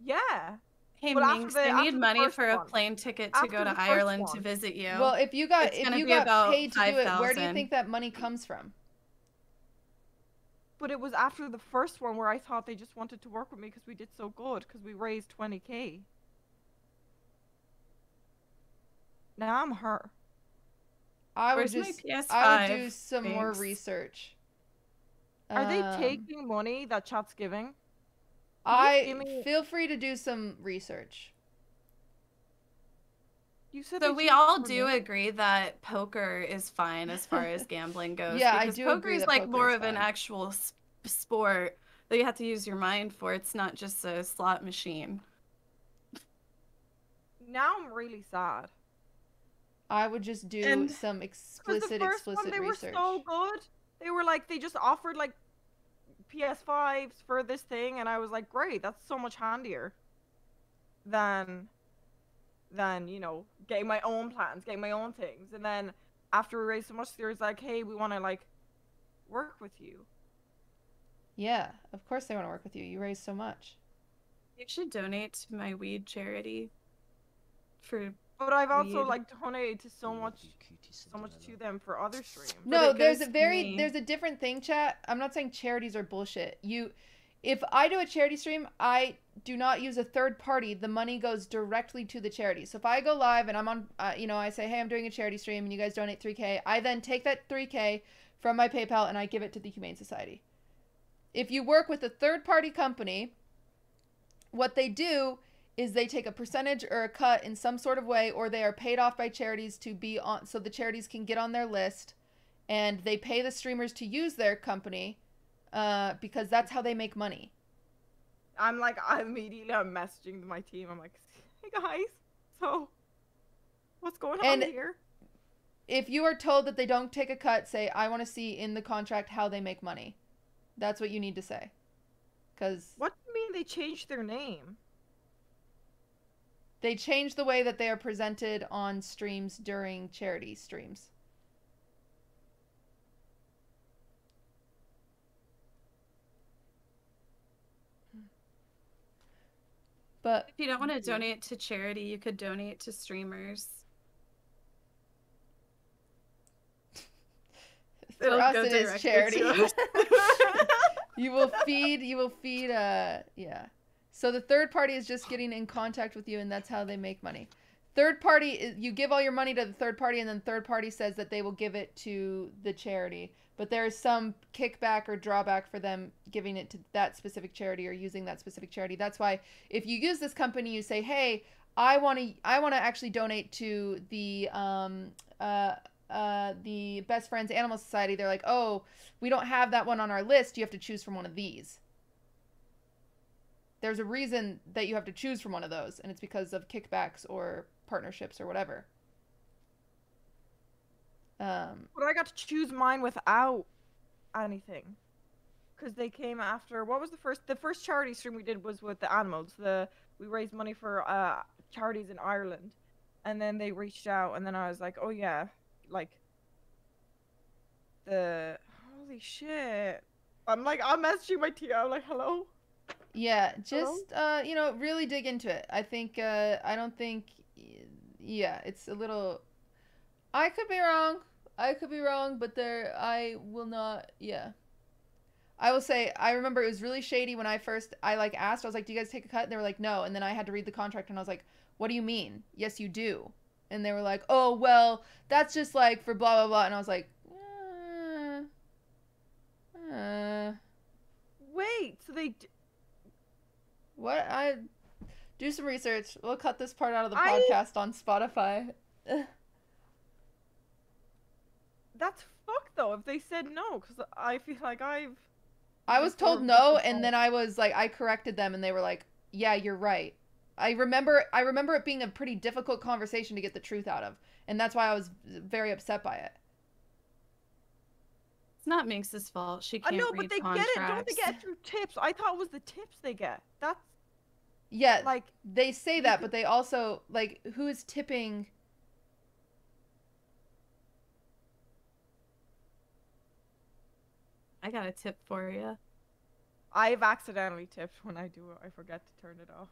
Yeah. Hey, Minx, I need money for a plane ticket to go to Ireland to visit you. Well, if you got paid to do it, where do you think that money comes from? But it was after the first one where I thought they just wanted to work with me because we did so good, because we raised 20K. Now I'm her. I would do some more research. Are they taking money that chat's giving? Feel free to do some research. You said so we all do agree that poker is fine as far as gambling goes. Yeah, I do poker agree is that like poker more is of an fine. actual sport that you have to use your mind for. It's not just a slot machine. Now I'm really sad. I would just do some explicit They research. were so good. They were like, they just offered like PS5s for this thing, and I was like, great, that's so much handier than you know, getting my own plans, getting my own things. And then after we raised so much, there was like, hey, we want to like work with you. Yeah, of course they want to work with you. You raise so much. You should donate to my weed charity. But I've also weed. like donated to so much to them for other streams. No, there's a different thing, chat. I'm not saying charities are bullshit. If I do a charity stream, I do not use a third party. The money goes directly to the charity. So if I go live and I'm on, you know, I say, hey, I'm doing a charity stream and you guys donate 3K, I then take that 3K from my PayPal and I give it to the Humane Society. If you work with a third party company, what they do is they take a percentage or a cut in some sort of way, or they are paid off by charities to be on, so the charities can get on their list, and they pay the streamers to use their company, because that's how they make money. I'm messaging my team. I'm like, hey guys, so what's going on here? If you are told that they don't take a cut, say, I want to see in the contract how they make money. That's what you need to say. Because what do you mean they changed their name? They changed the way that they are presented on streams during charity streams. But if you don't want to donate to charity, you could donate to streamers. For us, it is charity. You will feed, yeah. So the third party is just getting in contact with you, and that's how they make money. Third party, you give all your money to the third party, and then third party says that they will give it to the charity. But there is some kickback or drawback for them giving it to that specific charity or using that specific charity. That's why if you use this company, you say, hey, I want to actually donate to the Best Friends Animal Society. They're like, oh, we don't have that one on our list. You have to choose from one of these. There's a reason that you have to choose from one of those, and it's because of kickbacks or partnerships or whatever. But I got to choose mine without anything, because they came after. What was the first charity stream we did was with the animals. We raised money for charities in Ireland, and then they reached out, and then I was like, oh yeah, like holy shit. I'm messaging my team. I'm like, hello. Yeah, just you know, really dig into it. I think I don't think, yeah, it's a little. I could be wrong, but I will not. Yeah, I will say I remember it was really shady when I asked. I was like, do you guys take a cut? And they were like, no. And then I had to read the contract, and I was like, what do you mean? Yes, you do. And they were like, oh well, that's just like for blah blah blah. And I was like, wait, so they. What? I do some research. We'll cut this part out of the podcast on Spotify. That's fucked though. If they said no, because I feel like I was told no, and then I was like, I corrected them, and they were like, "Yeah, you're right." I remember it being a pretty difficult conversation to get the truth out of, and that's why I was very upset by it. It's not Minx's fault. She can't know, read but they contracts. get it. Don't they get it through tips? I thought it was the tips they get. That's yeah. Like they say that, but they also like who is tipping. I got a tip for you. I've accidentally tipped when I do it. I forget to turn it off.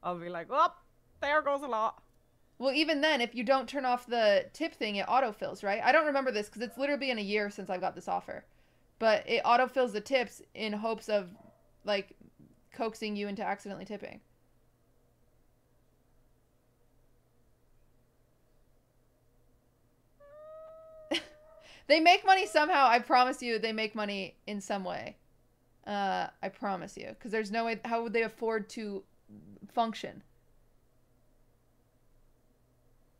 I'll be like, oh, there goes a lot. Well, even then, if you don't turn off the tip thing, it autofills, right? I don't remember this because it's literally been a year since I got this offer. But it autofills the tips in hopes of, like, coaxing you into accidentally tipping. They make money somehow. I promise you they make money in some way. I promise you. Because there's no way. How would they afford to function?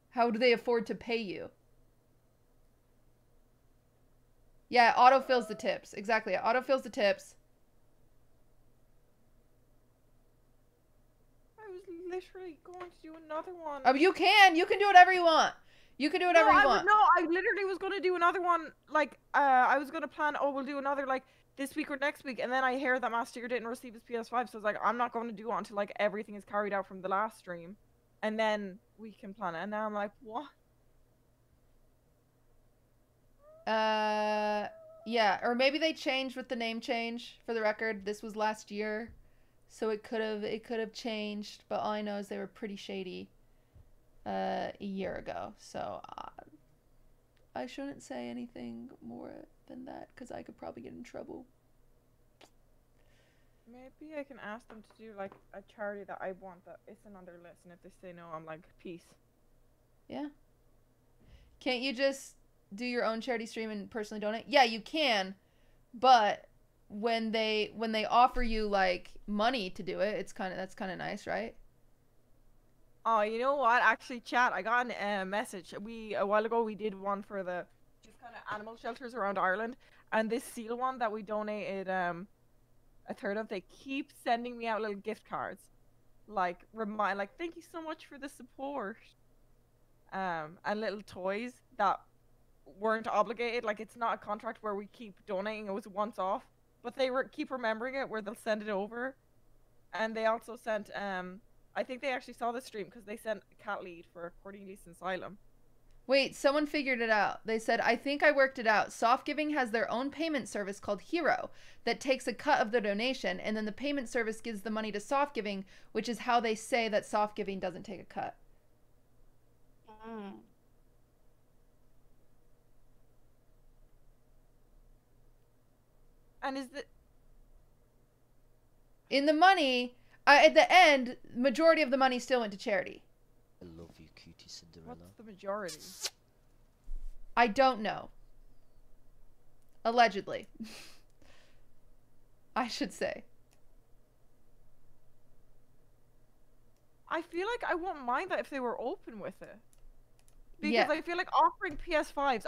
How do they afford to pay you? Yeah, it autofills the tips. Exactly. It autofills the tips. I was literally going to do another one. Oh, you can. You can do whatever you want. You can do whatever you want. No, I literally was gonna do another one. Like, I was gonna plan. Oh, we'll do another like this week or next week, and then I hear that Master didn't receive his PS5, so I was like, I'm not going to do it until like everything is carried out from the last stream, and then we can plan it. And now I'm like, what? Yeah, or maybe they changed with the name change. For the record, this was last year, so it could have changed. But all I know is they were pretty shady a year ago. So I shouldn't say anything more than that because I could probably get in trouble. Maybe I can ask them to do like a charity that I want that isn't on their list, and if they say no, I'm like, peace. Yeah. Can't you just do your own charity stream and personally donate? Yeah, you can, but when they offer you like money to do it, that's kind of nice, right? Oh, you know what? Actually, chat, I got a message. A while ago we did one for the just kind of animal shelters around Ireland, and this seal one that we donated a third of, they keep sending me out little gift cards, like thank you so much for the support, and little toys that weren't obligated. Like, it's not a contract where we keep donating. It was once off, but they keep remembering it where they'll send it over. And they also sent I think they actually saw the stream because they sent a cat lead for Cornelius Asylum. Wait, someone figured it out. They said, I think I worked it out. Soft Giving has their own payment service called Hero that takes a cut of the donation, and then the payment service gives the money to Soft Giving, which is how they say that Soft Giving doesn't take a cut. And is the in the money, at the end, majority of the money still went to charity. I love you, QTCinderella. What's the majority? I don't know. Allegedly. I should say. I feel like I wouldn't mind that if they were open with it. Because Yeah. I feel like offering PS5s,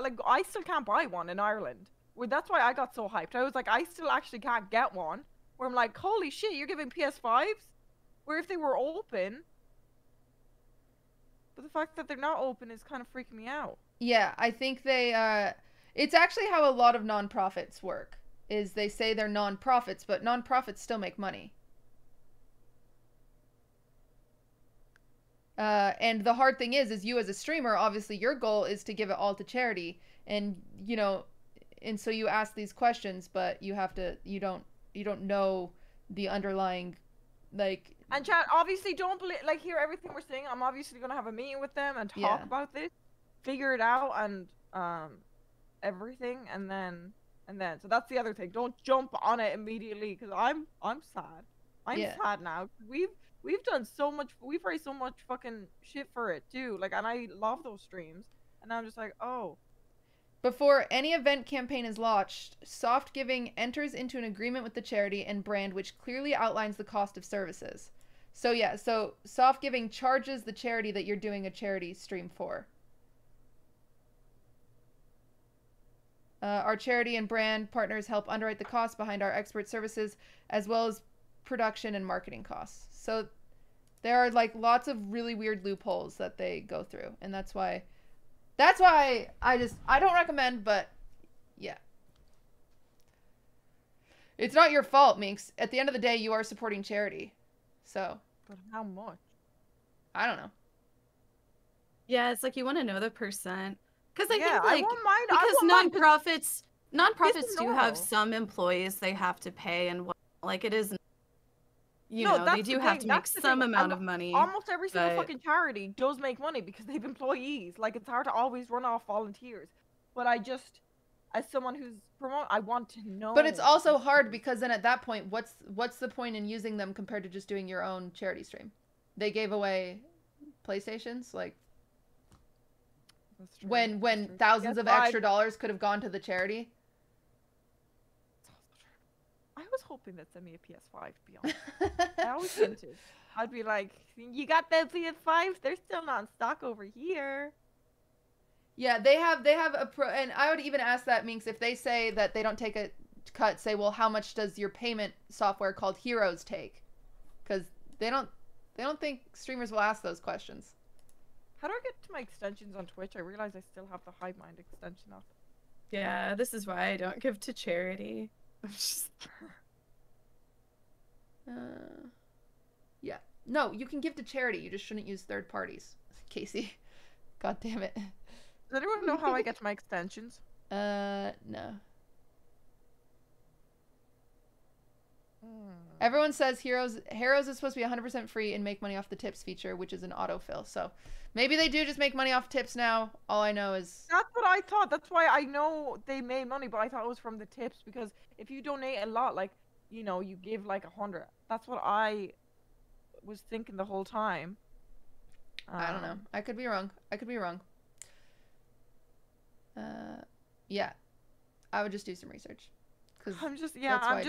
like, I still can't buy one in Ireland. Well, that's why I got so hyped. I was like, I still actually can't get one. Where I'm like, holy shit, you're giving PS5s? Where if they were open... But the fact that they're not open is kind of freaking me out. Yeah, I think they, it's actually how a lot of nonprofits work, is they say they're nonprofits, but nonprofits still make money. And the hard thing is you as a streamer, obviously your goal is to give it all to charity, and, you know, and so you ask these questions, but you don't know the underlying, like... And chat, obviously don't believe, like, hear everything we're saying. I'm obviously going to have a meeting with them and talk about this, figure it out, and, everything, and then, so that's the other thing. Don't jump on it immediately, because I'm sad. I'm sad now. We've done so much, we've raised so much fucking shit for it, too. Like, and I love those streams. And I'm just like, oh. Before any event campaign is launched, Soft Giving enters into an agreement with the charity and brand which clearly outlines the cost of services. So yeah, so Soft Giving charges the charity that you're doing a charity stream for. Our charity and brand partners help underwrite the costs behind our expert services, as well as production and marketing costs. So there are like lots of really weird loopholes that they go through, and that's why I don't recommend, but yeah. It's not your fault, Minx. At the end of the day, you are supporting charity. So. But how much? I don't know. Yeah, it's like you want to know the percent. Because I think like, I won't mind. Because nonprofits do have some employees they have to pay, and like it is, you know, they do have to make some amount of money. Almost every single fucking charity does make money because they have employees. Like, it's hard to always run off volunteers. But I just, as someone who's I want to know. But it's also hard because then at that point, what's the point in using them compared to just doing your own charity stream? They gave away PlayStations, like. When thousands of extra dollars could have gone to the charity. I was hoping they'd send me a PS5, to be honest. I always hinted. I'd be like, you got that PS5s? They're still not in stock over here. Yeah, they have a pro, and I would even ask that, Minx, if they say that they don't take a cut, say, well, how much does your payment software called Heroes take? Because they don't think streamers will ask those questions. How do I get to my extensions on Twitch? I realize I still have the Hive Mind extension up. Yeah, this is why I don't give to charity. Yeah. No, you can give to charity. You just shouldn't use third parties. Casey. God damn it. Does anyone know how I get to my extensions? No. Everyone says Heroes is supposed to be 100% free and make money off the tips feature, which is an autofill. So maybe they do just make money off tips now. All I know is... That's what I thought. That's why I know they made money, but I thought it was from the tips, because if you donate a lot, like, you know, you give like 100. That's what I was thinking the whole time. I don't know. I could be wrong. Yeah. I would just do some research. I'm just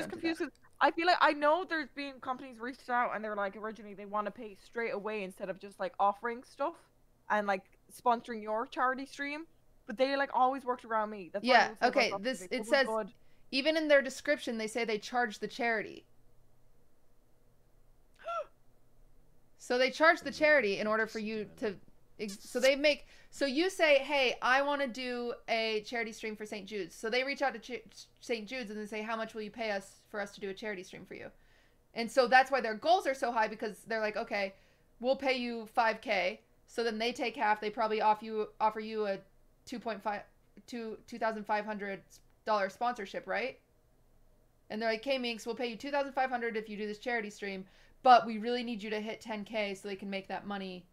confused. I feel like I know there's been companies reached out and they're like, originally they want to pay straight away instead of just like offering stuff and like sponsoring your charity stream, but they like always worked around me. That's yeah. Okay. It says even in their description they say they charge the charity. So they charge the charity in order for you to. So you say, hey, I want to do a charity stream for St. Jude's. So they reach out to St. Jude's and they say, how much will you pay us for us to do a charity stream for you? And so that's why their goals are so high, because they're like, okay, we'll pay you $5,000. So then they take half. They probably offer you a $2,500 sponsorship, right? And they're like, okay, Minx, we'll pay you $2,500 if you do this charity stream, but we really need you to hit 10K so they can make that money.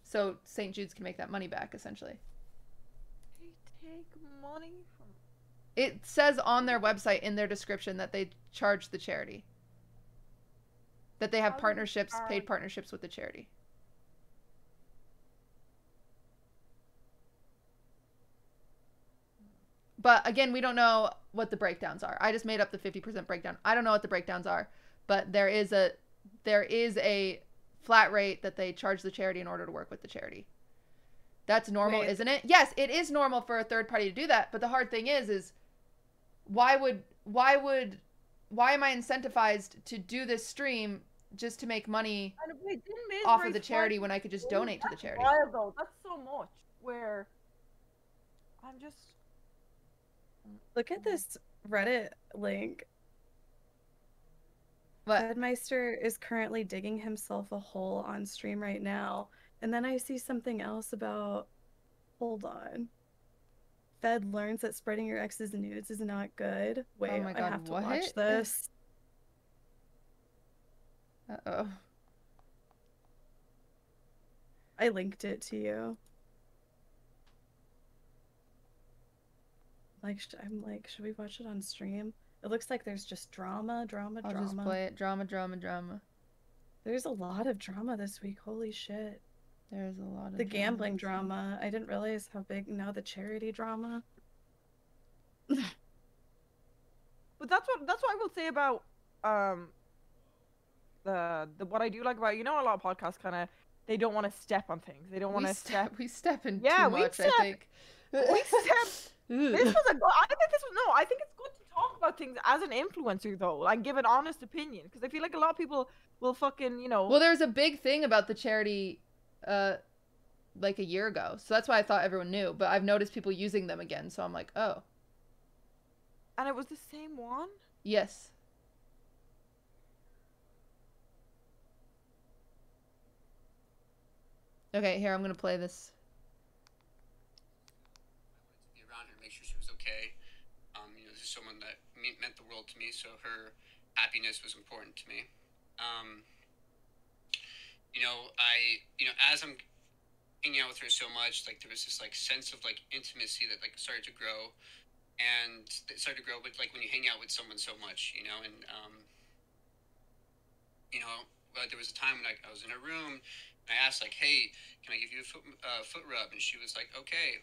So St. Jude's can make that money back, essentially. They take money from... It says on their website in their description that they charge the charity. That they have partnerships, paid partnerships with the charity. But again, we don't know what the breakdowns are. I just made up the 50% breakdown. I don't know what the breakdowns are, but there is a flat rate that they charge the charity in order to work with the charity. That's normal, isn't it? Yes, it is normal for a third party to do that, but the hard thing is why am I incentivized to do this stream just to make money off of the charity when I could just donate to the charity? Wild, though. That's so much. Where I'm just... Look at this Reddit link. What? Fedmeister is currently digging himself a hole on stream right now. And then I see something else about... Hold on. Fed learns that spreading your ex's nudes is not good. Wait, oh my God, I have to watch this. Uh-oh. I linked it to you. I'm like, should we watch it on stream? It looks like there's just drama. I'll just play it. Drama. There's a lot of drama this week. Holy shit. There's a lot of the gambling drama. I didn't realize how big. Now the charity drama. But that's what I will say about the what I do like about, you know, a lot of podcasts kind of, they don't want to step on things. They don't want to step. We step in too much, I think. We step. I think it's good to talk about things as an influencer, though, like give an honest opinion, because I feel like a lot of people will fucking, you know. Well, there's a big thing about the charity, like a year ago, so that's why I thought everyone knew. But I've noticed people using them again, so I'm like, oh. And it was the same one? Yes. Okay, here, I'm gonna play this. Okay, you know, this is someone that meant the world to me, so her happiness was important to me. You know, as I'm hanging out with her so much, like, there was this, like, sense of, like, intimacy that, like, started to grow, and it started to grow with, like, when you hang out with someone so much, you know, and, you know, there was a time when I was in a room, and I asked, like, hey, can I give you a foot rub? And she was like, okay.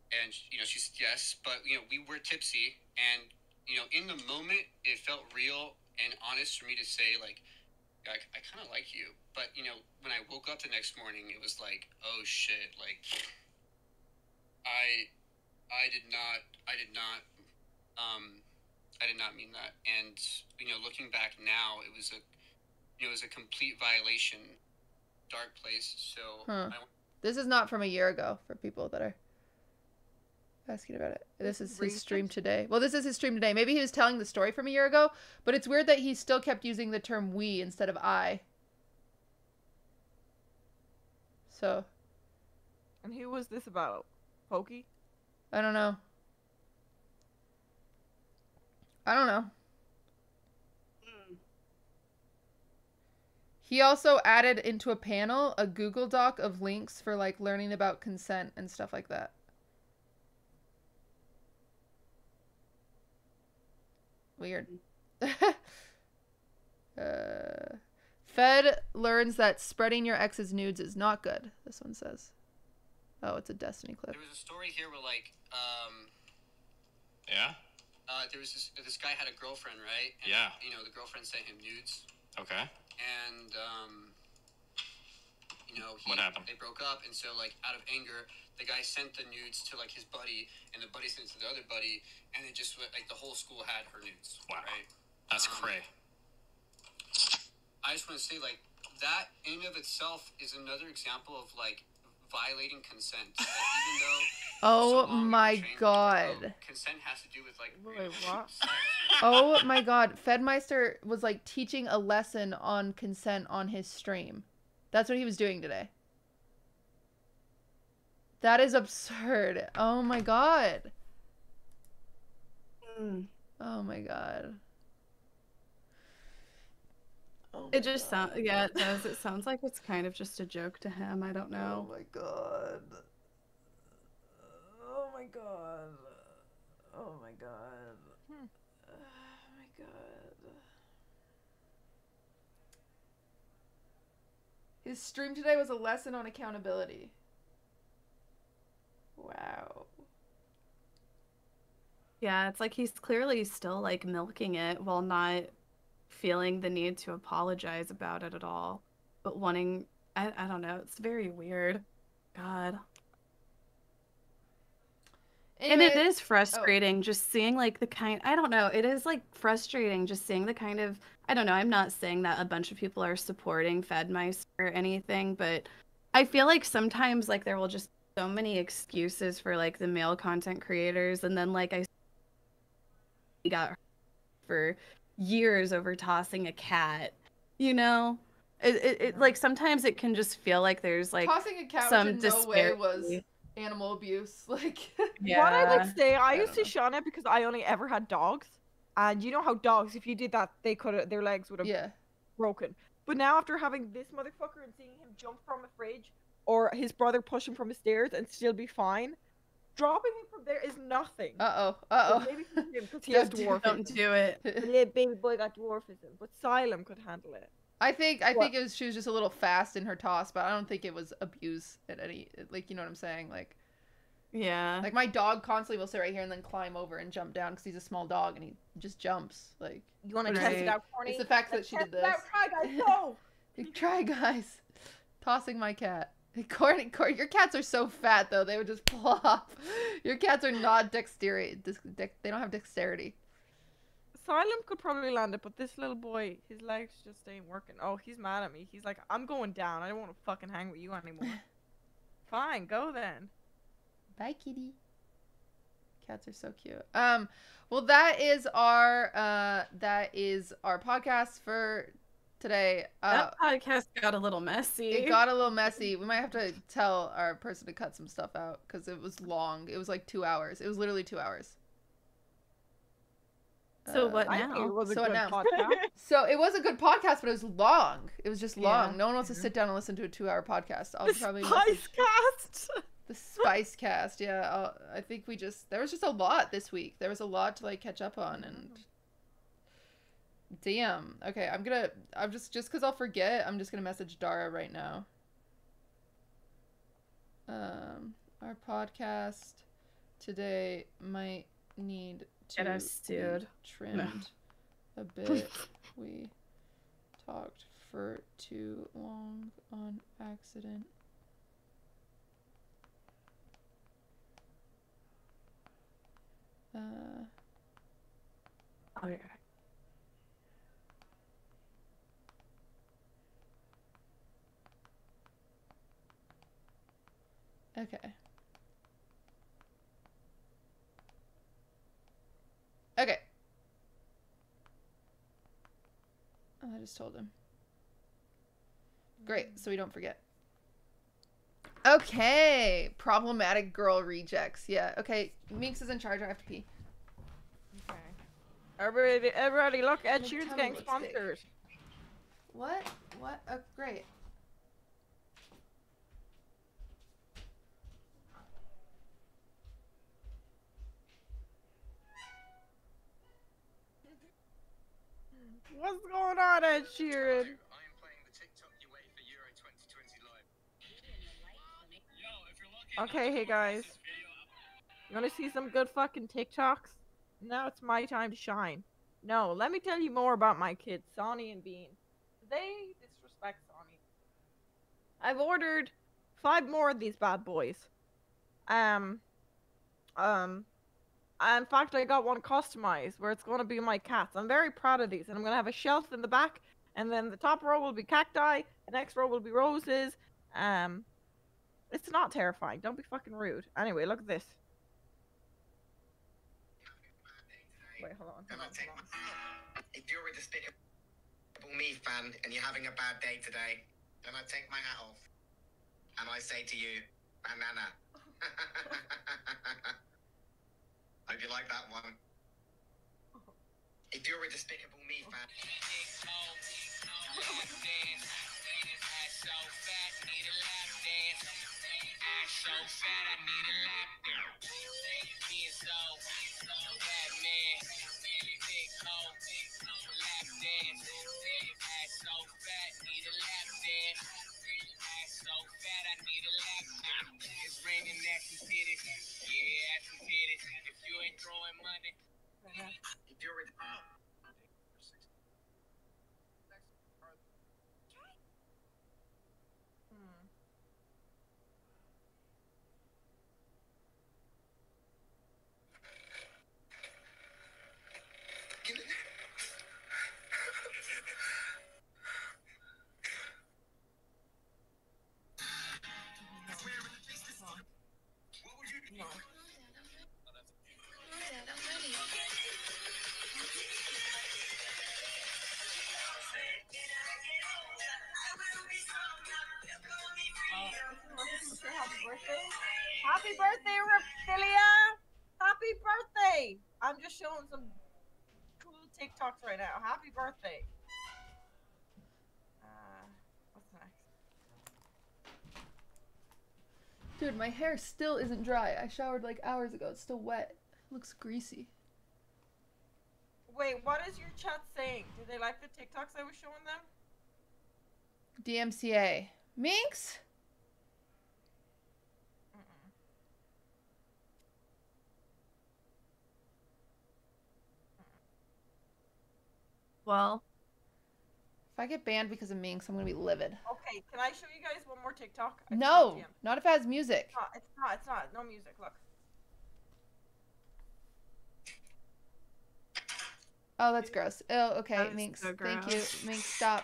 And you know, she said yes, but you know, we were tipsy, and you know, in the moment, it felt real and honest for me to say, like, I kind of like you. But you know, when I woke up the next morning, it was like, oh shit, like, I did not mean that. And you know, looking back now, it was a it was a complete violation. Dark place. So Huh. This is not from a year ago for people that are asking about it. This is his stream today. Well, this is his stream today. Maybe he was telling the story from a year ago, but it's weird that he still kept using the term we instead of I. So. And who was this about? Pokey? I don't know. I don't know. He also added into a panel a Google Doc of links for like learning about consent and stuff like that. Weird. Fed learns that spreading your ex's nudes is not good. This one says. Oh, it's a Destiny clip. There was a story here where like Yeah? There was this guy had a girlfriend, right? And, Yeah. The girlfriend sent him nudes. Okay. And what happened? They broke up, and so like out of anger, the guy sent the nudes to like his buddy, and the buddy sent it to the other buddy, and it just like the whole school had her nudes. Wow. Right? That's cray. I just want to say like that in of itself is another example of like violating consent. Like, even though Oh my god. consent has to do with like Wait, what? sex. Oh my god. Fedmeister was like teaching a lesson on consent on his stream. That's what he was doing today. That is absurd. Oh my god. Oh my god. Oh It just sounds, yeah, it does. It sounds like it's kind of just a joke to him. I don't know. Oh my god. Oh my god. Oh my god. Oh my god. His stream today was a lesson on accountability. Wow. Yeah, it's like he's clearly still like milking it while not feeling the need to apologize about it at all. But wanting, I don't know, it's very weird. God. Anyway, And it is frustrating just seeing like the kind, I don't know, it is like frustrating just seeing the kind of, I don't know, I'm not saying that a bunch of people are supporting Fedmeister or anything, but I feel like sometimes like there will just be so many excuses for like the male content creators, and then like I got for years over tossing a cat, you know? It like sometimes it can just feel like there's like tossing a cat some which in no way was disparity. animal abuse. Like, Yeah. What I like say, I used to don't shun it because I only ever had dogs, and you know how dogs, if you did that, they could their legs would have yeah. broken. But now after having this motherfucker and seeing him jump from a fridge, or his brother push him from the stairs and still be fine, dropping him from there is nothing. Uh-oh. Maybe for him because he has dwarfism. Don't do it. The little baby boy got dwarfism, but Xylem could handle it. I think she was just a little fast in her toss, but I don't think it was abuse at any, like, you know what I'm saying? Like, Yeah. like my dog constantly will sit right here and then climb over and jump down because he's a small dog and he just jumps. Like, You want to Right. test it out, Corny? it's the fact that Let's she did test it this. out. Try, guys, go! Like, try, guys. Tossing my cat. Corny, your cats are so fat though; they would just plop. Your cats are not dexterity. They don't have dexterity. Xylem could probably land it, but this little boy, his legs just ain't working. Oh, he's mad at me. He's like, I'm going down. I don't want to fucking hang with you anymore. Fine, go then. Bye, kitty. Cats are so cute. Well, that is our podcast for today. That podcast got a little messy. It got a little messy. We might have to tell our person to cut some stuff out because it was long. It was like 2 hours. It was literally 2 hours. So what I think now? it was a So good now- podcast. So it was a good podcast, but it was long. It was just long. Yeah. No one wants to sit down and listen to a 2-hour podcast. I'll probably Spice cast. the Spice Cast. Yeah, I think there was just a lot this week. There was a lot to like catch up on, and damn. Okay, I'm just because I'll forget. I'm just gonna message Dara right now. Our podcast today might need to Get us sued. be trimmed a bit. We talked for too long on accident. Okay. Okay. Okay. Oh, I just told him. Great, so we don't forget. Okay. Problematic girl rejects. Yeah, okay. Minx is in charge. I have to pee. Okay. Everybody, look, Ed Sheeran's getting looks sponsors. What? What? Oh, great. What's going on, Ed Sheeran? Okay, hey guys. You wanna see some good fucking TikToks? Now it's my time to shine. No, let me tell you more about my kids, Sonny and Bean. They disrespect Sonny. I've ordered 5 more of these bad boys. In fact, I got one customized where it's going to be my cats. I'm very proud of these, and I'm going to have a shelf in the back, and then the top row will be cacti, the next row will be roses. It's not terrifying. Don't be fucking rude. Anyway, look at this. Wait, hold on. If you're a Despicable Me fan and you're having a bad day today, then I take my hat off and I say to you, banana. Hope you like that one. If you're a Despicable Me fan. If you're a Happy birthday, Raphilia! Happy birthday! I'm just showing some cool TikToks right now. Happy birthday. What's next? Dude, my hair still isn't dry. I showered like hours ago. It's still wet. It looks greasy. Wait, what is your chat saying? Do they like the TikToks I was showing them? DMCA. Minx? Well, If I get banned because of Minx, I'm gonna be livid. Okay, can I show you guys one more TikTok? No, not if it has music. It's not. No music, look. Oh, that's gross. Oh, okay, That is Minx. so Thank you. gross. Minx, stop.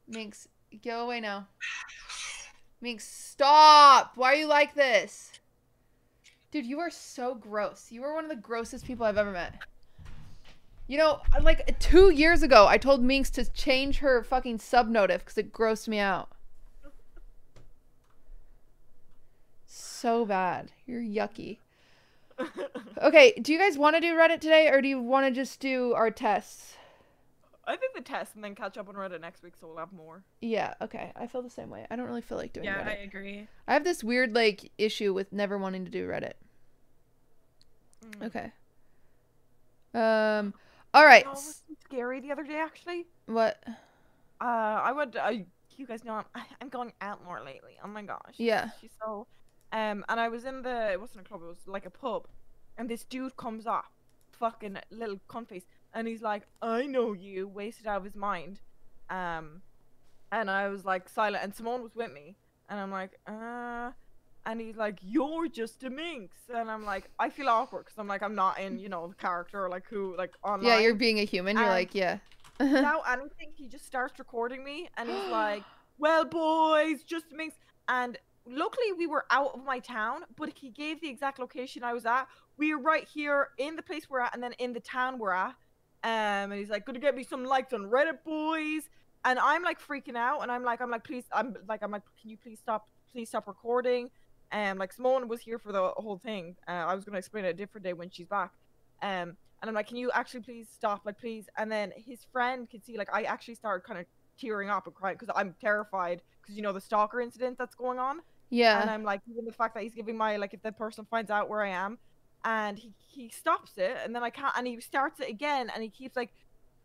Minx, go away now. Minx, stop! Why are you like this? Dude, you are so gross. You are one of the grossest people I've ever met. You know, like 2 years ago, I told Minx to change her fucking sub-notif because it grossed me out. So bad. You're yucky. Okay, do you guys want to do Reddit today, or do you want to just do our tests? I think the test and then catch up on Reddit next week, so we'll have more. Yeah, okay. I feel the same way. I don't really feel like doing yeah, Reddit. I agree. I have this weird, like, issue with never wanting to do Reddit. Okay. All right. Oh, it was so scary the other day, actually. What? You guys know I'm going out more lately. Oh my gosh. Yeah. She's so, and I was in it wasn't a club, it was like a pub, and this dude comes up, fucking little cunt face, and he's like, I know you, wasted out of his mind. And I was like silent, and Simone was with me, and I'm like, and he's like, you're just a minx, and I'm like, I feel awkward because I'm like, I'm not in, you know, the character, like who, like online. Yeah, you're being a human. You're like, yeah. Without anything, he just starts recording me, and he's like, well, boys, just a minx, and luckily we were out of my town, but he gave the exact location I was at. We were right here in the place we're at, and then in the town we're at. And he's like, gonna get me some likes on Reddit, boys. And I'm like freaking out, and I'm like, please, can you please stop recording? Like Simone was here for the whole thing. I was gonna explain it a different day when she's back. And I'm like, can you actually please stop, like, please? And then his friend could see, like, I actually started kind of tearing up and crying because I'm terrified because, you know, the stalker incident that's going on. Yeah. And I'm like, even the fact that he's giving my, like, if that person finds out where I am, and he stops it, and then I can't, and he starts it again, and he keeps, like,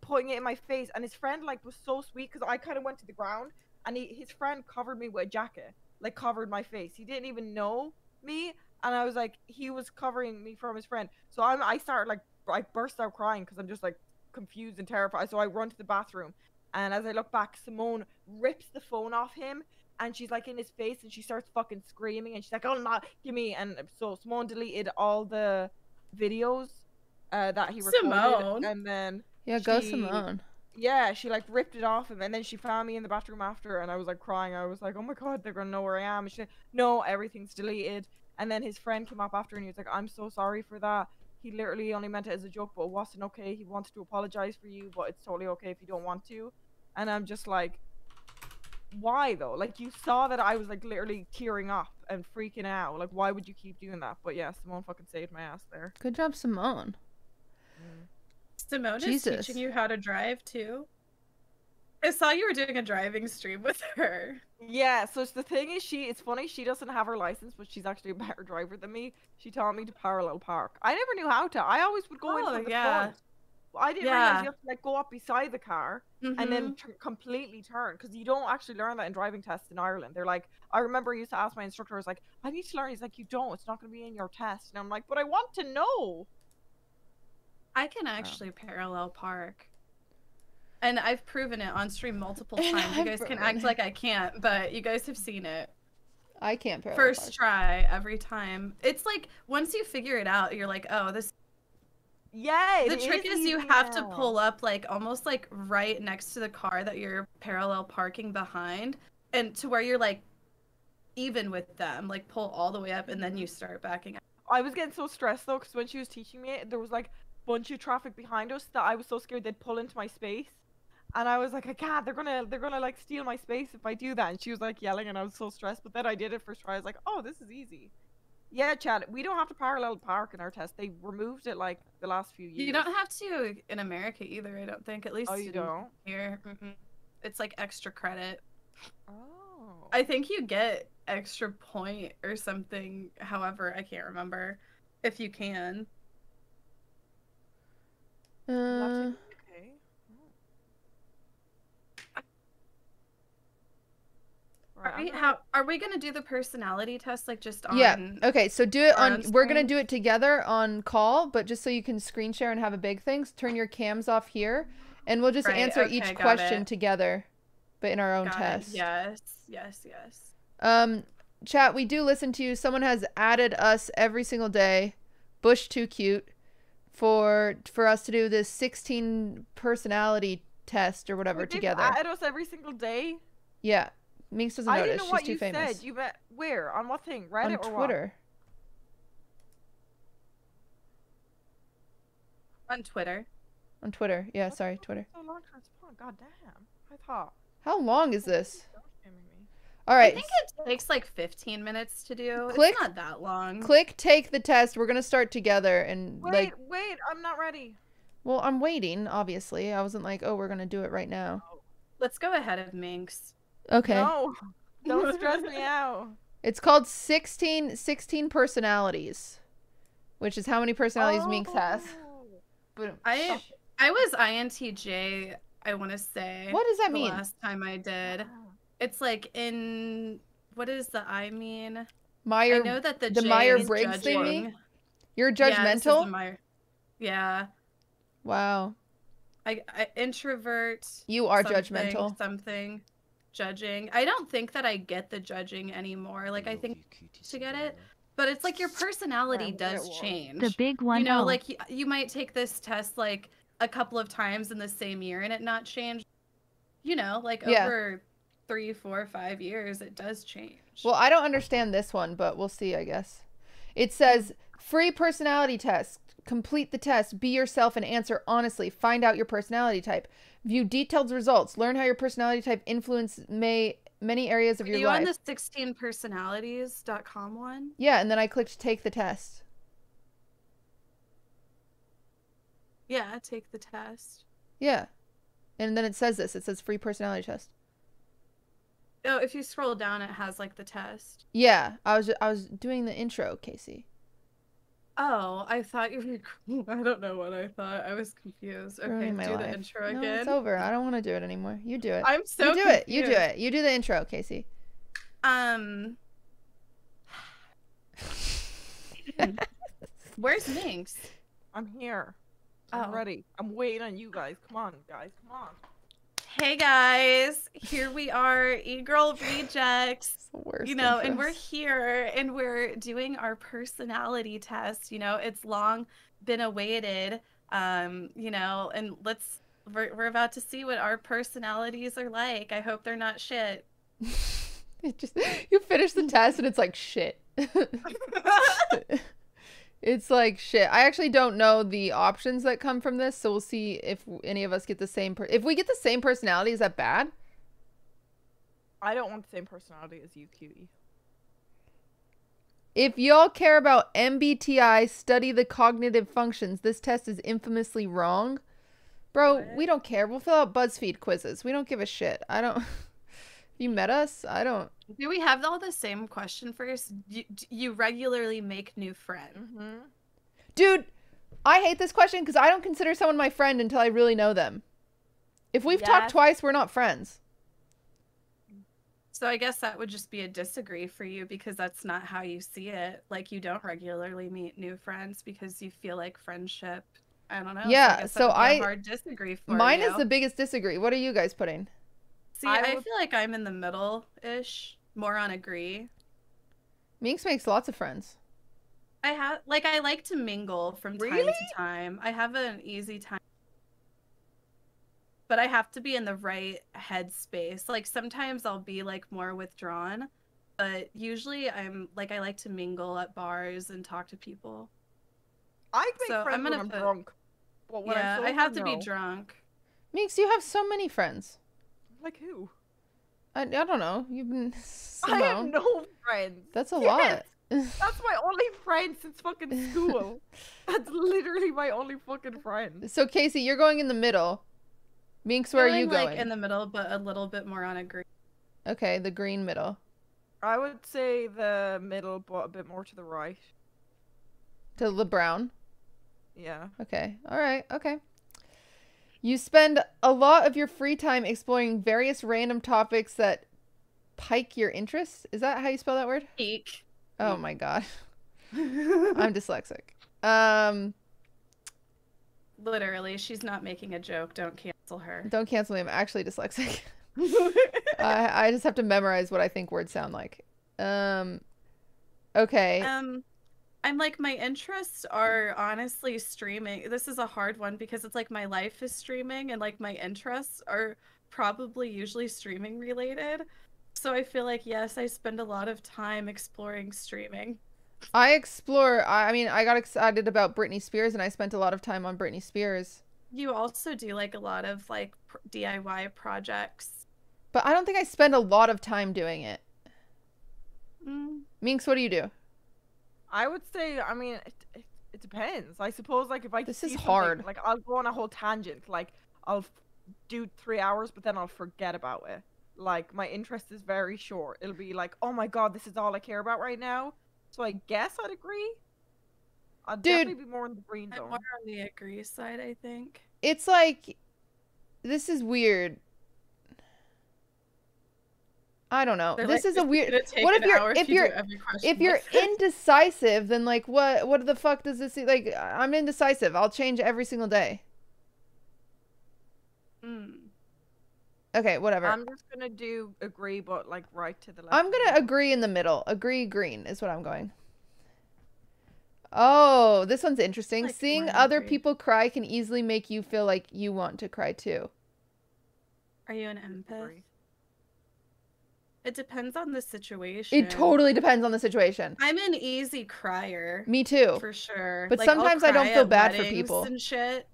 putting it in my face. And his friend, like, was so sweet because I kind of went to the ground, and his friend covered me with a jacket, like, covered my face. He didn't even know me, and I was like, he was covering me from his friend. So I started, like, I burst out crying because I'm just, like, confused and terrified. So I run to the bathroom, and as I look back, Simone rips the phone off him, and she's, like, in his face, and she starts fucking screaming, and she's like, oh, no, give me. And so Simone deleted all the videos that he recorded. Simone. And then Yeah, go Simone. Yeah, she, like, ripped it off him, and then she found me in the bathroom after, and I was, like, crying. I was like, oh my god, they're gonna know where I am. And she said, no, everything's deleted. And then his friend came up after, and he was like, I'm so sorry for that. He literally only meant it as a joke, but it wasn't okay. He wanted to apologize for you, but it's totally okay if you don't want to. And I'm just like, why though? Like, you saw that I was, like, literally tearing up and freaking out. Like, why would you keep doing that? But yeah, Simone fucking saved my ass there. Good job, Simone. Simone Jesus. is teaching you how to drive too. I saw you were doing a driving stream with her. Yeah, so the thing is, it's funny, she doesn't have her license, but she's actually a better driver than me. She taught me to parallel park. I never knew how to. I always would go in from the front. I didn't realize you have to, like, go up beside the car and then completely turn, because you don't actually learn that in driving tests in Ireland. They're like, I remember I used to ask my instructor, I was like, I need to learn. He's like, you don't. It's not going to be in your test. And I'm like, but I want to know. I can actually parallel park. And I've proven it on stream multiple times. You guys can act like I can't, but you guys have seen it. I can't parallel First park. try every time. It's like, once you figure it out, you're like, oh, this... Yeah, the trick is you have to pull up, like, almost, like, right next to the car that you're parallel parking behind, and to where you're, like, even with them. Like, pull all the way up, and then you start backing up. I was getting so stressed, though, because when she was teaching me it, there was, like, a bunch of traffic behind us that I was so scared they'd pull into my space. And I was like, I can't, they're gonna like steal my space if I do that. And she was like yelling, and I was so stressed. But then I did it first try. I was like, oh, this is easy. Yeah, Chad, we don't have to parallel park in our test. They removed it like the last few years. You don't have to in America either, I don't think. At least you don't? Here. It's like extra credit. Oh. I think you get extra point or something. However, I can't remember if you can. Okay. Are we gonna do the personality test, like, just on? Yeah. Okay. So do it on. We're gonna screen? do it together on call, but just so you can screen share and have a big thing, turn your cams off here, and we'll just answer each question together, but in our own test. Yes. Chat. We do listen to you. Someone has added us every single day. Bush too cute, for us to do this 16 personality test or whatever together. Add us every single day. Yeah. Minx doesn't notice. She's too famous. I didn't know what you said. You met where? On what thing? Reddit or Twitter. On Twitter. On Twitter. Yeah, sorry, Twitter. So long to respond. God damn. I thought. How long is this? All right. I think it takes like 15 minutes to do. Click, it's not that long. Click take the test. We're gonna start together and wait, I'm not ready. Well, I'm waiting. Obviously, I wasn't like, oh, we're gonna do it right now. Let's go ahead of Minx. Okay. No, don't stress me out. It's called 16 personalities, which is how many personalities Minx has. But I was INTJ, I want to say. What does that mean? Last time I did. It's like in, what does the I mean? I know that the Myers-Briggs thing. You're judgmental? Yeah. Wow. I introvert. You are judgmental. Something. Judging. I don't think that I get the judging anymore. Like, I think to get it. But it's like your personality does change. The big one. You know, like, you might take this test, like, a couple of times in the same year and it not change. You know, like, over 3, 4, 5 years, it does change. Well, I don't understand this one, but we'll see, I guess. It says, free personality test. Complete the test. Be yourself and answer honestly. Find out your personality type. View detailed results. Learn how your personality type influence many areas of your life. Are you on the 16personalities.com one? Yeah, and then I clicked take the test. Yeah, take the test. Yeah. And then it says this. It says free personality test. Oh, if you scroll down, it has like the test. Yeah, I was doing the intro, Casey. Oh, I thought you were. I don't know what I thought. I was confused. Okay, do the intro again. No, it's over. I don't want to do it anymore. You do it. I'm so You do confused. it. You do it. You do the intro, Casey. Where's Minx? I'm here. I'm ready. I'm waiting on you guys. Come on, guys. Come on. Hey guys, here we are, e-girl rejects. Worst you know, intros. and we're here and we're doing our personality test. You know, it's long been awaited. You know, and we're about to see what our personalities are like. I hope they're not shit. You finish the test and it's like shit. It's like shit. I actually don't know the options that come from this, so we'll see if any of us get the same. If we get the same personality, is that bad? I don't want the same personality as you, Cutie. If y'all care about MBTI, study the cognitive functions. This test is infamously wrong. Bro, we don't care. We'll fill out BuzzFeed quizzes. We don't give a shit. I don't... You met us? I don't... Do we have all the same question first? You regularly make new friends. Mm-hmm. Dude, I hate this question because I don't consider someone my friend until I really know them. If we've talked twice, we're not friends. So I guess that would just be a disagree for you because that's not how you see it. Like, you don't regularly meet new friends because you feel like friendship. I don't know. Yeah, so I hard disagree for mine you. is the biggest disagree. What are you guys putting? See, I feel like I'm in the middle-ish, more on agree. Minx makes lots of friends. I like to mingle from time to time. I have an easy time. But I have to be in the right headspace. Like, sometimes I'll be, like, more withdrawn. But usually I like to mingle at bars and talk to people. I make friends when I'm drunk. But when I have to be drunk. Minx, you have so many friends. Like who? I don't know. You've been... I have no friends. That's a lot. That's my only friend since fucking school. That's literally my only fucking friend. So, Casey, you're going in the middle. Minx, where are you going? Like in the middle, but a little bit more on a green. Okay, the green middle. I would say the middle, but a bit more to the right. To the brown? Yeah. Okay. All right. Okay. You spend a lot of your free time exploring various random topics that pique your interest. Is that how you spell that word? Pique. Oh my god. I'm dyslexic. Literally, she's not making a joke. Don't cancel her. Don't cancel me. I'm actually dyslexic. I just have to memorize what I think words sound like. Okay. I'm like, my interests are honestly streaming. This is a hard one because it's like my life is streaming and like my interests are probably usually streaming related. So I feel like, yes, I spend a lot of time exploring streaming. I mean, I got excited about Britney Spears and I spent a lot of time on Britney Spears. You also do like a lot of like DIY projects. But I don't think I spend a lot of time doing it. Minx, what do you do? I would say, I mean, it depends. I suppose, like, if I This see is something, hard. like, I'll go on a whole tangent. Like, I'll do 3 hours, but then I'll forget about it. Like, my interest is very short. It'll be like, oh my god, this is all I care about right now. So I guess I'd agree. I'd definitely be more in the green zone. I'm more on the agree side, I think. It's like, this is weird. I don't know. This is a weird. What if you're indecisive? Then like, what the fuck does this? Like, I'm indecisive. I'll change every single day. Okay, whatever. I'm just gonna do agree, but like right to the left. I'm gonna agree in the middle. Agree green is what I'm going. Oh, this one's interesting. Like, seeing other people cry can easily make you feel like you want to cry too. Are you an empath? It depends on the situation. It totally depends on the situation. I'm an easy crier. Me too. For sure. But like, sometimes I don't feel bad for weddings people. and shit.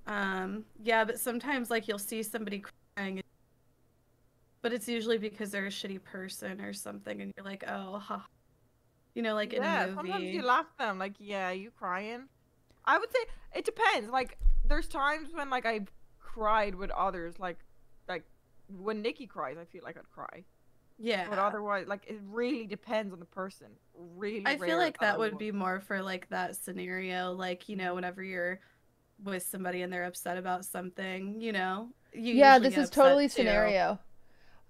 Yeah, but sometimes like you'll see somebody crying, but it's usually because they're a shitty person or something, and you're like, oh, huh. You know, like in a movie. Sometimes you laugh at them, like, yeah, you crying. I would say it depends. Like, there's times when like I cried with others, like when Nikki cries, I feel like I'd cry. Yeah. But otherwise, like, it really depends on the person. Really, I feel like that would be more for like that scenario, like, you know, whenever you're with somebody and they're upset about something, you know. Yeah, this is totally scenario.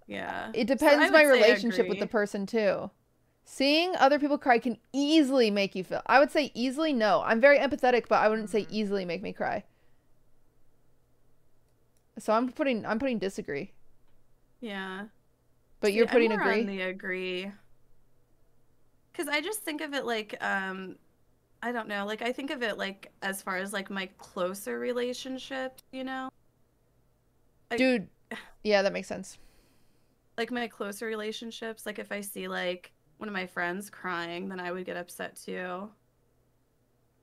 Yeah. It depends my relationship with the person too. Seeing other people cry can easily make you feel. I would say easily no. I'm very empathetic, but I wouldn't say easily make me cry. So I'm putting disagree. Yeah. But see, you're putting I'm more agree? On the agree. Cuz I just think of it like I don't know, like I think of it like as far as like my closer relationships, you know? Dude, yeah, that makes sense. Like my closer relationships, like if I see like one of my friends crying, then I would get upset too.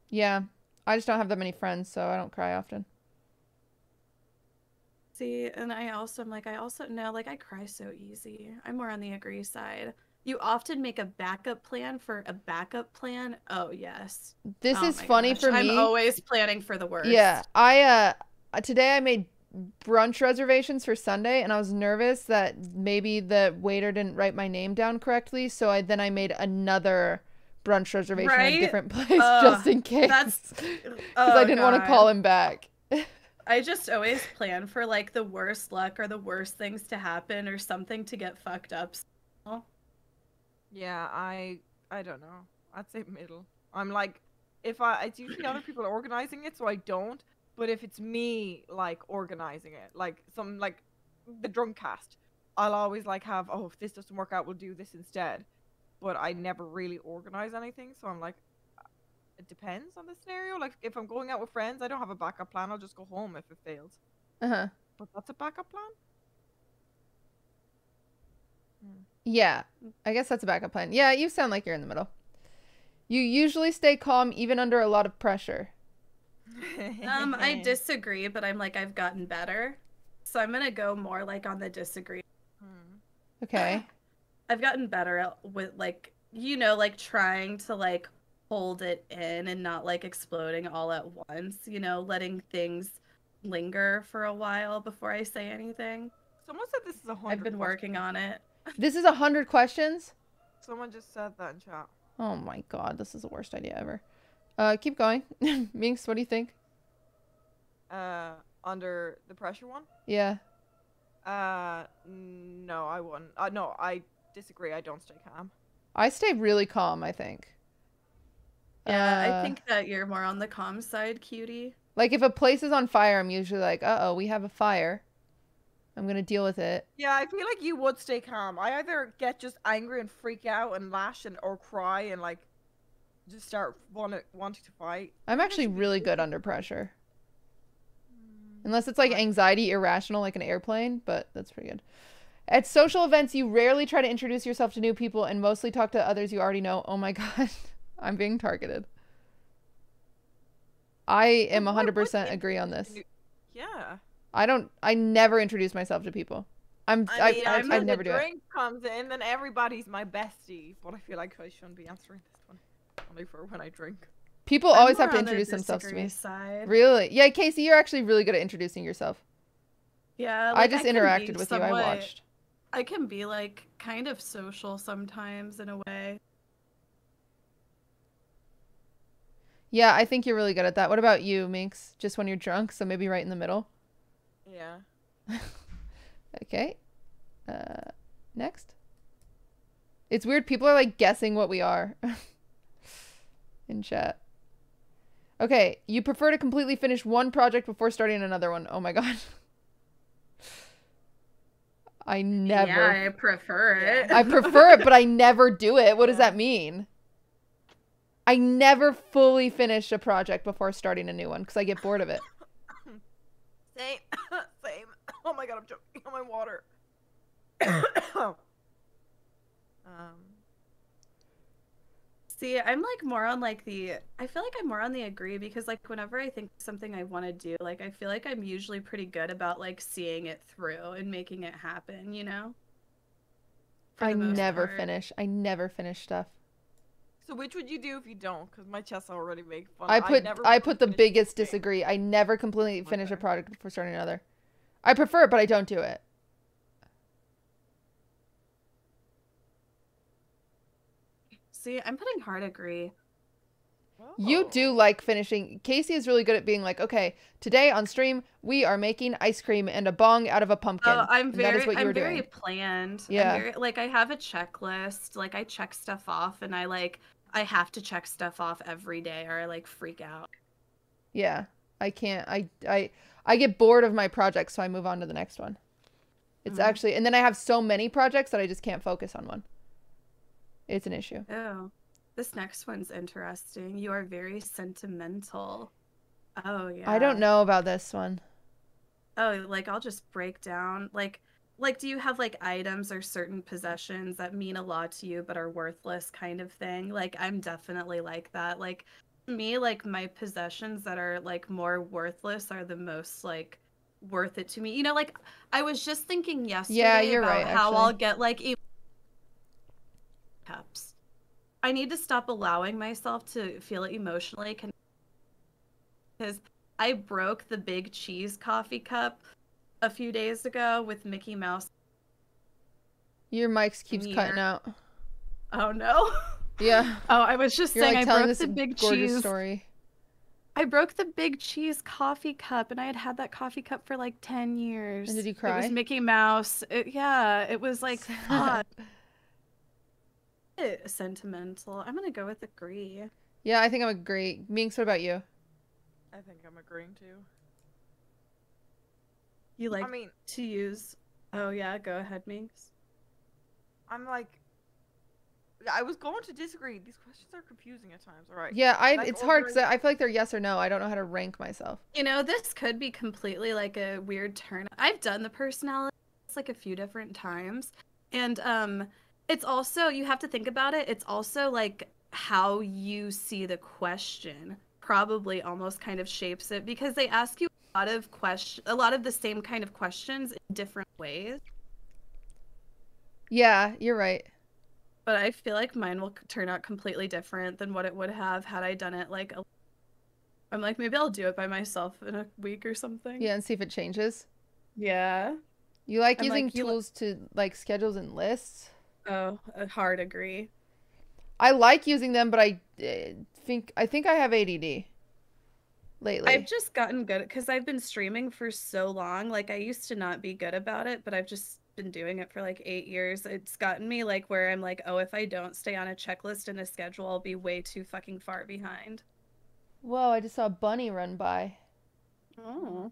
Yeah, I just don't have that many friends, so I don't cry often. See, and I also know, like I cry so easy. I'm more on the agree side. You often make a backup plan for a backup plan. Oh, yes. This is funny for me. I'm always planning for the worst. Yeah, today I made brunch reservations for Sunday, and I was nervous that maybe the waiter didn't write my name down correctly, so I made another brunch reservation at a different place just in case, because I didn't want to call him back. I just always plan for like the worst luck or the worst things to happen or something to get fucked up. Yeah, I don't know. I'd say middle. I'm like, it's usually other people organizing it, so I don't. But if it's me, like, organizing it, like, the drunk cast, I'll always, like, have, oh, if this doesn't work out, we'll do this instead. But I never really organize anything, so I'm like, it depends on the scenario. Like, if I'm going out with friends, I don't have a backup plan. I'll just go home if it fails. Uh-huh. But that's a backup plan? Yeah, I guess that's a backup plan. Yeah, you sound like you're in the middle. You usually stay calm even under a lot of pressure. I disagree, but I'm like, I've gotten better. So I'm gonna go more like on the disagree. Okay. I've gotten better with like, you know, like trying to like hold it in and not like exploding all at once, you know, letting things linger for a while before I say anything. Someone said this is 100 I've been working on it. This is 100 questions? Someone just said that in chat. Oh my god, this is the worst idea ever. Keep going. Minx, what do you think? Under the pressure one? Yeah. No, I wouldn't. No, I disagree. I don't stay calm. I stay really calm, I think. Yeah, I think that you're more on the calm side, cutie. Like, if a place is on fire, I'm usually like, uh-oh, we have a fire. I'm gonna deal with it. Yeah, I feel like you would stay calm. I either get just angry and freak out and lash or cry and, like, just start wanting to fight. I'm actually really good under pressure. Unless it's, like, anxiety irrational, like an airplane, but that's pretty good. At social events, you rarely try to introduce yourself to new people and mostly talk to others you already know. Oh my god. I'm being targeted. I am 100% agree on this. Yeah. I never introduce myself to people. I never do it. Drink comes in, then everybody's my bestie. But I feel like I shouldn't be answering this one. Only for when I drink. People always have to introduce themselves to me. Side. Really? Yeah, Casey, you're actually really good at introducing yourself. Yeah. Like, I just interacted with you. I watched. I can be like kind of social sometimes in a way. Yeah, I think you're really good at that. What about you, Minx? Just when you're drunk, so maybe right in the middle? Yeah. Okay. Next. It's weird. People are like guessing what we are in chat. Okay. You prefer to completely finish one project before starting another one. Oh my god. I never. Yeah, I prefer it. I prefer it, but I never do it. What does that mean? I never fully finish a project before starting a new one because I get bored of it. Same. Oh my god, I'm choking on my water. See, I'm like more on like I feel like I'm more on the agree because like whenever I think something I want to do, like I feel like I'm usually pretty good about like seeing it through and making it happen, you know? For I the most never part. finish. I never finish stuff. So which would you do if you don't? Because my chest already make fun. I never put the finish biggest anything. disagree. I never completely finish a Okay. product before starting another. I prefer it, but I don't do it. See, I'm putting hard agree. You do Oh. like finishing. Casey is really good at being like, okay, today on stream we are making ice cream and a bong out of a pumpkin. Oh, And that is what you were I'm very doing. planned. Yeah. I'm very like I have a checklist. Like I check stuff off and I have to check stuff off every day or I like freak out. Yeah. I can't. I get bored of my project, so I move on to the next one. It's actually, and then I have so many projects that I just can't focus on one. It's an issue. Oh, this next one's interesting. You are very sentimental. Oh, yeah. I don't know about this one. Oh, like I'll just break down. Like do you have like items or certain possessions that mean a lot to you but are worthless kind of thing? Like I'm definitely like that. Like me, like my possessions that are like more worthless are the most like worth it to me. You know, like I was just thinking yesterday you're about right, how actually. I'll get like cups. I need to stop allowing myself to feel emotionally because I broke the big cheese coffee cup a few days ago with Mickey Mouse. Your mic keeps cutting out. Oh no. Yeah. Oh, I was just You're saying like I telling broke this the big gorgeous cheese. story. I broke the big cheese coffee cup and I had had that coffee cup for like 10 years. And did you It cry? was Mickey Mouse. Yeah, it was like fuck. Sentimental. I'm gonna go with agree. Yeah, I think I'm agree. Minx, what about you? I think I'm agreeing too. You like I mean, to use. Oh yeah, go ahead, Minx. I'm like, I was going to disagree. These questions are confusing at times. All right. Yeah, Like it's hard because ordering- I feel like they're yes or no. I don't know how to rank myself. You know, this could be completely like a weird turn. I've done the personality like a few different times. And it's also, you have to think about it. It's also like how you see the question probably almost kind of shapes it because they ask you a lot of the same kind of questions in different ways. Yeah, you're right. But I feel like mine will turn out completely different than what it would have had I done it like I'm like, maybe I'll do it by myself in a week or something. Yeah, and see if it changes. Yeah. You like I'm using like, tools to like schedules and lists? Oh, a hard agree. I like using them, but I think I have ADD lately. I've just gotten good because I've been streaming for so long. Like I used to not be good about it, but I've just been doing it for like 8 years. It's gotten me like where I'm like, oh, if I don't stay on a checklist and a schedule, I'll be way too fucking far behind. Whoa, I just saw a bunny run by. Oh.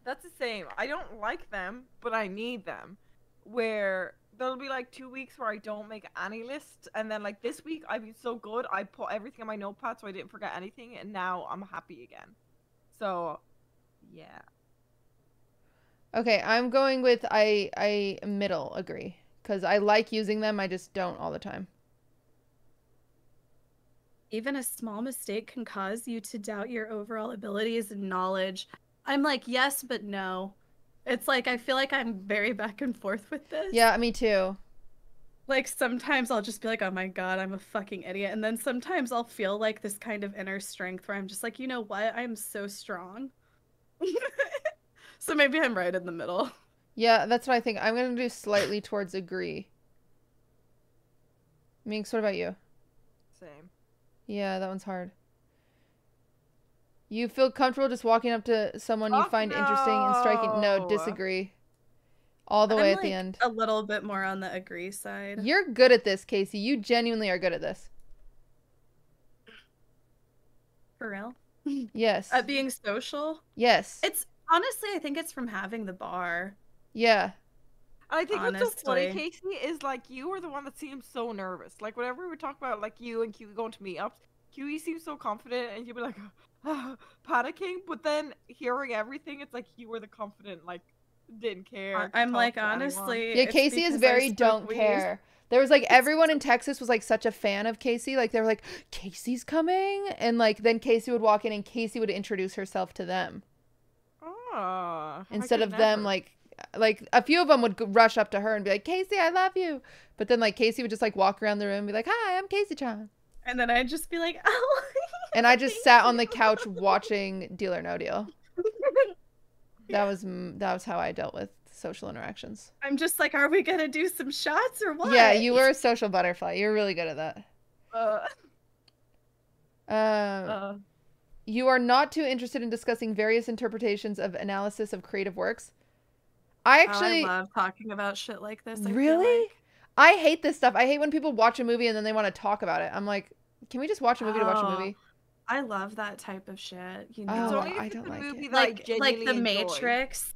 That's the same. I don't like them, but I need them. Where there'll be like 2 weeks where I don't make any list, and then like this week I've been so good, I put everything in my notepad so I didn't forget anything, and now I'm happy again. So, yeah. Okay, I'm going with I middle agree because I like using them. I just don't all the time. Even a small mistake can cause you to doubt your overall abilities and knowledge. I'm like, yes, but no. It's like, I feel like I'm very back and forth with this. Yeah, me too. Like, sometimes I'll just be like, oh my god, I'm a fucking idiot. And then sometimes I'll feel like this kind of inner strength where I'm just like, you know what? I'm so strong. So maybe I'm right in the middle. Yeah, that's what I think. I'm going to do slightly towards agree. Minx, what about you? Same. Yeah, that one's hard. You feel comfortable just walking up to someone you Fuck find interesting and striking? No, no. disagree. All the way I'm at the like end. a little bit more on the agree side. You're good at this, Casey. You genuinely are good at this. For real? Yes. At being social? Yes. It's honestly, I think it's from having the bar. Yeah. I think what's so funny, Honestly. Casey, is like you are the one that seems so nervous. Like whenever we talk about like you and Q going to meetups, QE seems so confident, and you'd be like panicking. But then hearing everything, it's like you were the confident, like didn't care. I'm to like, talk to anyone. honestly. Yeah, it's Casey is because I very smoke don't weed. care. There was like everyone in Texas was like such a fan of Casey. Like they were like, Casey's coming, and like then Casey would walk in and Casey would introduce herself to them Oh, instead of them like a few of them would rush up to her and be like, Casey, I love you. But then like Casey would just like walk around the room and be like, hi, I'm Casey Chan. And then I'd just be like, oh. And I just sat on the couch watching Deal or No Deal. That was how I dealt with social interactions. I'm just like, are we gonna do some shots or what? Yeah, you were a social butterfly. You're really good at that. You are not too interested in discussing various interpretations of analysis of creative works. I actually I love talking about shit like this. Really? I hate this stuff. I hate when people watch a movie and then they want to talk about it. I'm like, can we just watch a movie to watch a movie? I love that type of shit. You know, Oh, I don't like it. Like The Matrix,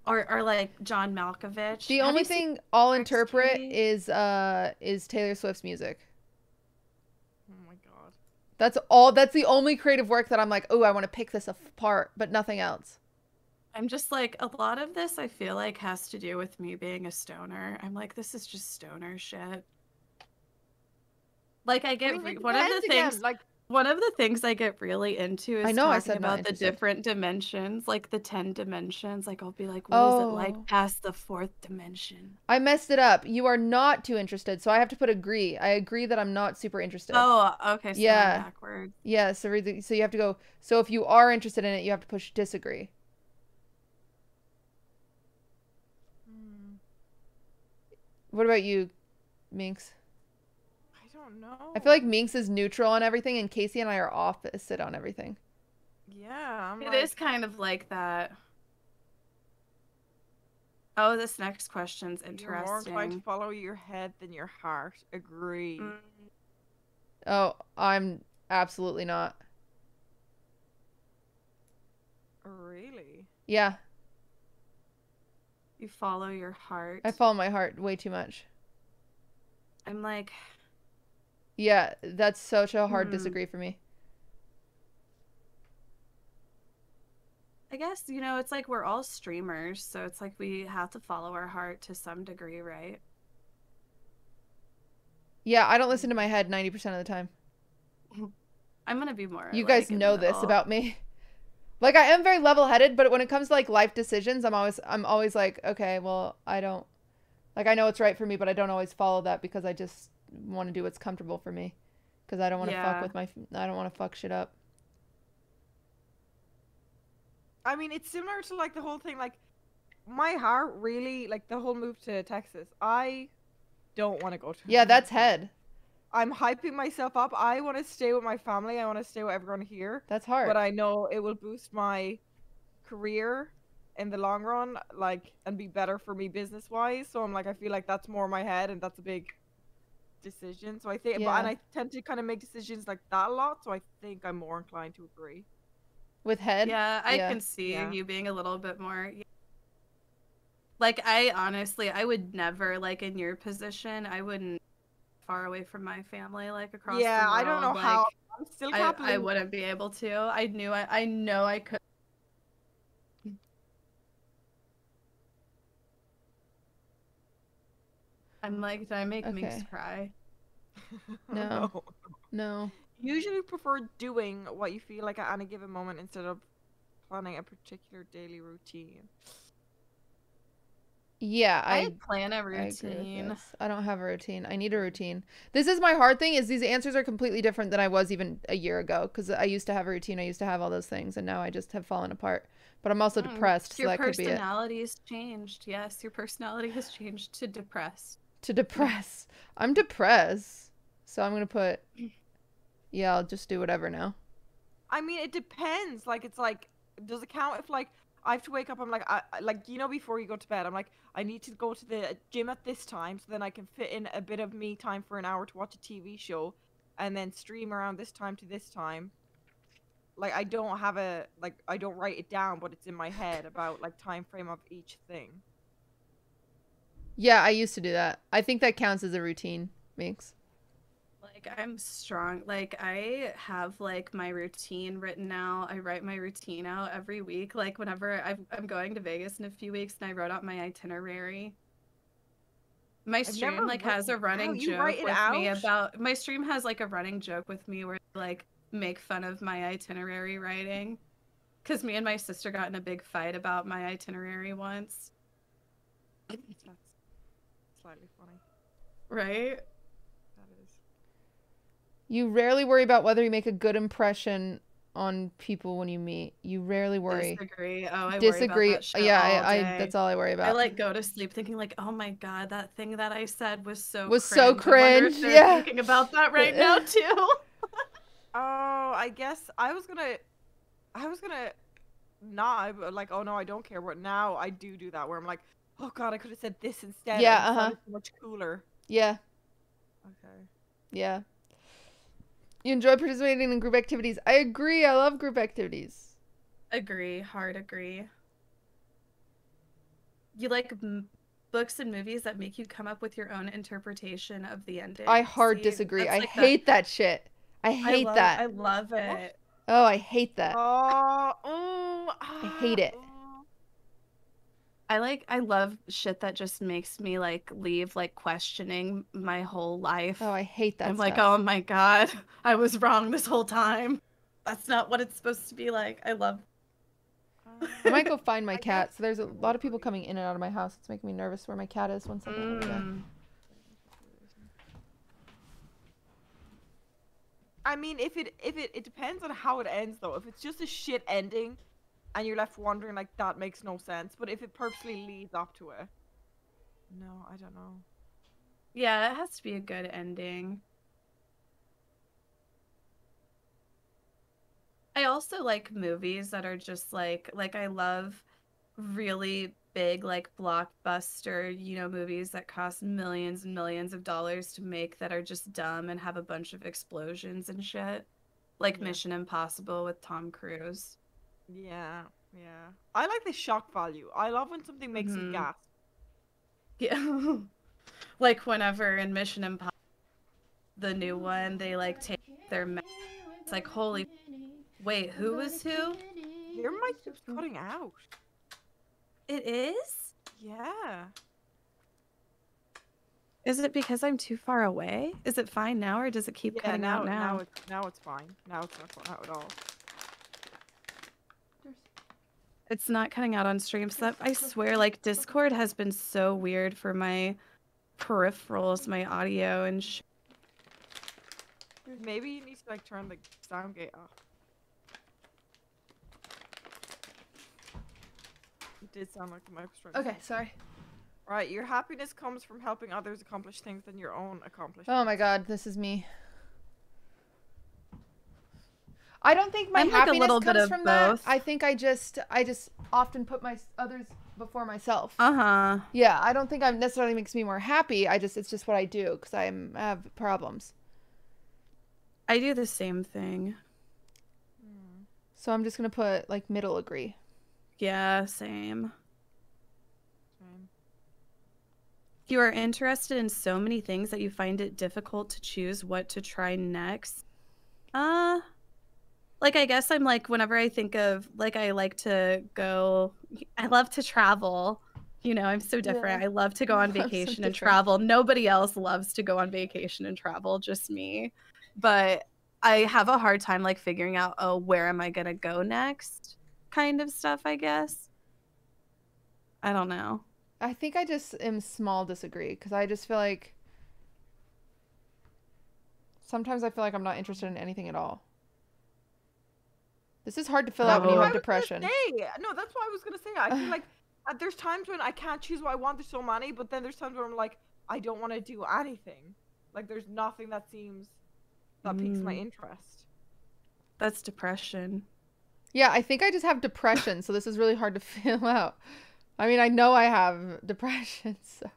or like John Malkovich. The only thing I'll interpret is Taylor Swift's music. Oh my god. That's the only creative work that I'm like, oh, I want to pick this apart, but nothing else. I'm just like, a lot of this I feel like has to do with me being a stoner. I'm like, this is just stoner shit. Like I get one of the things I get really into is talking about the different dimensions, like the 10 dimensions. Like I'll be like, what is it like past the 4th dimension? I messed it up. You are not too interested, so I have to put agree. I agree that I'm not super interested. Oh, okay. So yeah. Backwards. Yeah. So you have to go. So if you are interested in it, you have to push disagree. What about you, Minx? I don't know. I feel like Minx is neutral on everything, and Casey and I are opposite on everything. Yeah, it is kind of like that. Oh, this next question's interesting. You're more inclined to follow your head than your heart. Agree. Oh, I'm absolutely not. Really? Yeah. You follow your heart. I follow my heart way too much. I'm like... Yeah, that's such a hard disagree for me. I guess, you know, it's like we're all streamers, so it's like we have to follow our heart to some degree, right? Yeah, I don't listen to my head 90% of the time. I'm gonna be more... You guys know this about me. Like, I am very level-headed, but when it comes to, like, life decisions, I'm always like, okay, well, I don't... Like, I know it's right for me, but I don't always follow that because I just want to do what's comfortable for me. Because I don't want to fuck with my... I don't want to fuck shit up. I mean, it's similar to, like, the whole thing, like, my heart really, like, the whole move to Texas, I don't want to go to... Yeah, that's head. I'm hyping myself up. I want to stay with my family. I want to stay with everyone here. That's hard. But I know it will boost my career in the long run, like, and be better for me business-wise. So I'm like, I feel like that's more my head, and that's a big decision. So I think, and I tend to kind of make decisions like that a lot. So I think I'm more inclined to agree. With head? Yeah, I can see you being a little bit more... Like, I honestly, I would never, like, in your position, I wouldn't far away from my family, like, across the world. I don't know how. I'm still I wouldn't be able to. I know I could. I'm like, did I make Minx cry? No. No. Usually prefer doing what you feel like at any given moment instead of planning a particular daily routine. Yeah, I plan a routine. I don't have a routine. I need a routine. This is my hard thing, is these answers are completely different than I was even a year ago, because I used to have a routine. I used to have all those things, and now I just have fallen apart. But I'm also depressed, so that could be it. Your personality has changed. Yes, your personality has changed to depressed. To depress. I'm depressed. So I'm going to put, yeah, I'll just do whatever now. I mean, it depends. Like, it's like, does it count if, like, I have to wake up, I'm like, like, you know, before you go to bed, I'm like, I need to go to the gym at this time, so then I can fit in a bit of me time for an hour to watch a TV show, and then stream around this time to this time. Like, I don't have a, like, I don't write it down, but it's in my head about, like, time frame of each thing. Yeah, I used to do that. I think that counts as a routine, Minx. Like, like I'm strong. Like I have like my routine written out. I write my routine out every week. Like whenever I'm going to Vegas in a few weeks, and I wrote out my itinerary. My stream like has a running joke with me about my stream has like a running joke with me where like make fun of my itinerary writing. Because me and my sister got in a big fight about my itinerary once. That's slightly funny. Right? That is. You rarely worry about whether you make a good impression on people when you meet. You rarely worry. Disagree. Oh, I Disagree. worry about that shit Yeah, all I day. that's all I worry about. I like go to sleep thinking like, oh my god, that thing that I said was so was cringe. so cringe. I wonder if they're Yeah. thinking about that right now too. Oh, I guess I was gonna not like, oh no, I don't care. But now I do that where I'm like, oh god, I could have said this instead. Yeah, and it sounded so much cooler. Yeah. Okay. Yeah. You enjoy participating in group activities. I agree. I love group activities. Agree. Hard agree. You like books and movies that make you come up with your own interpretation of the ending. I hard disagree. I like hate that shit. I hate that. I love it. Oh, I hate that. I hate it. I love shit that just makes me like leave like questioning my whole life. Oh, I hate that. I'm like, oh my god, I was wrong this whole time. That's not what it's supposed to be like. I love. I might go find my cat. So there's a lot of people coming in and out of my house. It's making me nervous where my cat is. 1 second. I mean, if it depends on how it ends though. If it's just a shit ending, and you're left wondering, like, that makes no sense. But if it purposely leads up to it, no, I don't know. Yeah, it has to be a good ending. I also like movies that are just like I love really big like blockbuster, you know, movies that cost millions and millions of dollars to make that are just dumb and have a bunch of explosions and shit. Like Mission Impossible with Tom Cruise. Yeah, yeah. I like the shock value. I love when something makes you gasp. Yeah. Like whenever in Mission Impossible, the new one, they like take their mask. It's like, holy, wait, who was who? Your mic keeps cutting out. It is? Yeah. Is it because I'm too far away? Is it fine now, or does it keep cutting out now? Now it's fine. Now it's not cutting out at all. It's not cutting out on stream. So that, I swear, like, Discord has been so weird for my peripherals, my audio and Maybe you need to, like, turn the sound gate off. It did sound like the mic was trying. Okay, sorry. Right, your happiness comes from helping others accomplish things than your own accomplishments. Oh my god, this is me. I don't think my I'm like happiness a little comes bit of from both. that. I think I just often put my others before myself. Uh-huh. Yeah, I don't think I'm necessarily makes me more happy. It's just what I do because I have problems. I do the same thing. So I'm just gonna put like middle agree. Yeah, same. You are interested in so many things that you find it difficult to choose what to try next. Like, I guess I'm like, whenever I think of, like, I like to go, I love to travel. You know, I'm so different. Yeah. I love to go on vacation and travel. Nobody else loves to go on vacation and travel, just me. But I have a hard time, like, figuring out, oh, where am I going to go next? Kind of stuff, I guess. I don't know. I think I just am small disagree because I just feel like sometimes I feel like I'm not interested in anything at all. This is hard to fill out when you have depression. No, that's what I was gonna say. I feel like there's times when I can't choose what I want. There's so many, but then there's times where I'm like, I don't want to do anything. Like there's nothing that seems that piques my interest. That's depression. Yeah, I think I just have depression, so this is really hard to fill out. I mean, I know I have depression, so.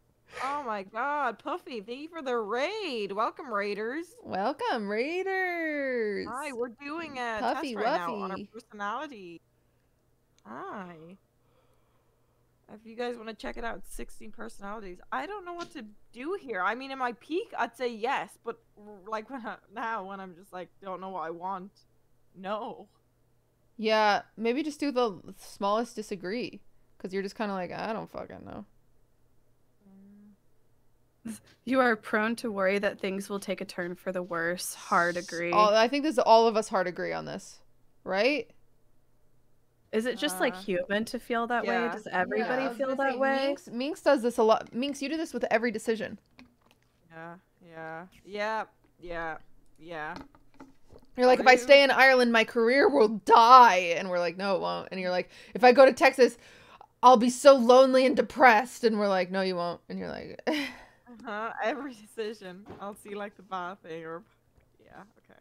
Oh my god, Puffy, thank you for the raid. Welcome, Raiders. Welcome, Raiders. Hi, we're doing a Puffy test right now on our Wuffy. personality. Hi. If you guys want to check it out, it's 16 personalities. I don't know what to do here. I mean, in my peak, I'd say yes, but like now when I'm just like, don't know what I want, no. Yeah, maybe just do the smallest disagree. Because you're just kind of like, I don't fucking know. You are prone to worry that things will take a turn for the worse. Hard agree. I think all of us hard agree on this. Right? Is it just like human to feel that way? Does everybody feel that way? Minx does this a lot. Minx, you do this with every decision. Yeah. You're like, if I stay in Ireland, my career will die. And we're like, no, it won't. And you're like, if I go to Texas, I'll be so lonely and depressed. And we're like, no, you won't. And you're like... Every decision. I'll see like the bad thing or... Yeah, okay.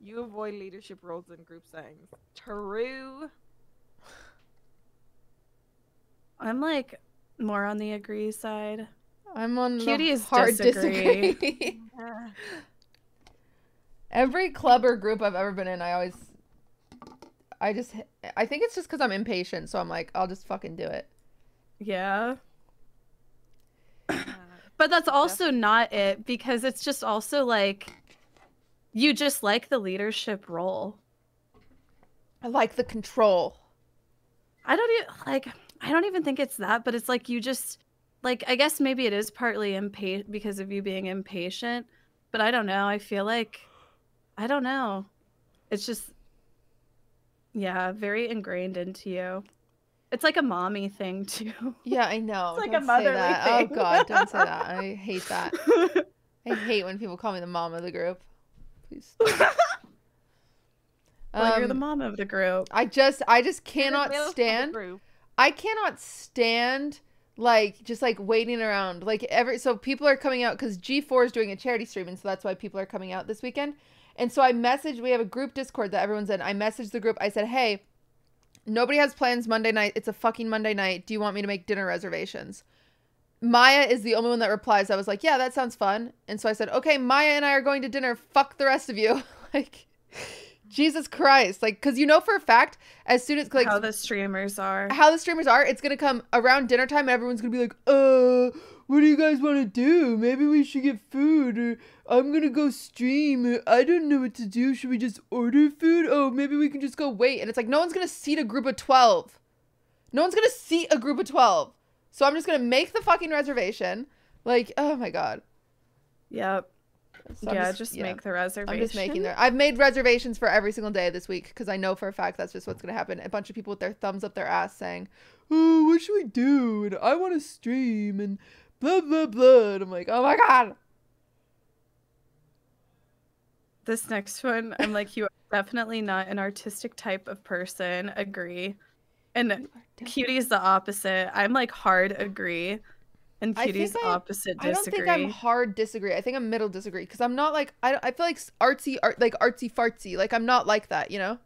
You avoid leadership roles in group settings. True. I'm like more on the agree side. I'm on Cutie the hard disagree. Every club or group I've ever been in, I think it's just because I'm impatient, so I'm like, I'll just fucking do it. Yeah. But that's also not it, because it's just also like, you just like the leadership role. I like the control. I don't even think it's that, but it's like you just, like, I guess maybe it is partly because of you being impatient, but I don't know. I feel like, I don't know. It's just, yeah, very ingrained into you. It's like a mommy thing, too. Yeah, I know. It's like don't a motherly say that. thing. Oh, God, don't say that. I hate that. I hate when people call me the mom of the group. Please stop. Well, you're the mom of the group. I just cannot stand. I cannot stand, like, just, like, waiting around. Like, so people are coming out because G4 is doing a charity stream, and so that's why people are coming out this weekend. And so we have a group Discord that everyone's in. I messaged the group. I said, hey, nobody has plans Monday night. It's a fucking Monday night. Do you want me to make dinner reservations? Maya is the only one that replies. I was like, yeah, that sounds fun. And so I said, okay, Maya and I are going to dinner. Fuck the rest of you. Like, Jesus Christ. Like, because you know for a fact, as soon as, like, how the streamers are, it's going to come around dinner time and everyone's going to be like, what do you guys want to do? Maybe we should get food, or I'm going to go stream. I don't know what to do. Should we just order food? Oh, maybe we can just go wait. And it's like, no one's going to seat a group of 12. No one's going to seat a group of 12. So I'm just going to make the fucking reservation. Like, oh my God. Yep. So yeah, just make the reservation. I'm just making I've made reservations for every single day this week because I know for a fact that's just what's going to happen. A bunch of people with their thumbs up their ass saying, oh, what should we do? And I want to stream and blah, blah, blah. And I'm like, oh my God. This next one, I'm like, you are definitely not an artistic type of person. Agree. And Cutie is the opposite. I'm like hard agree. And Cutie's opposite disagree. I don't think I'm hard disagree. I think I'm middle disagree. Because I'm not like, I feel like artsy fartsy. Like I'm not like that, you know?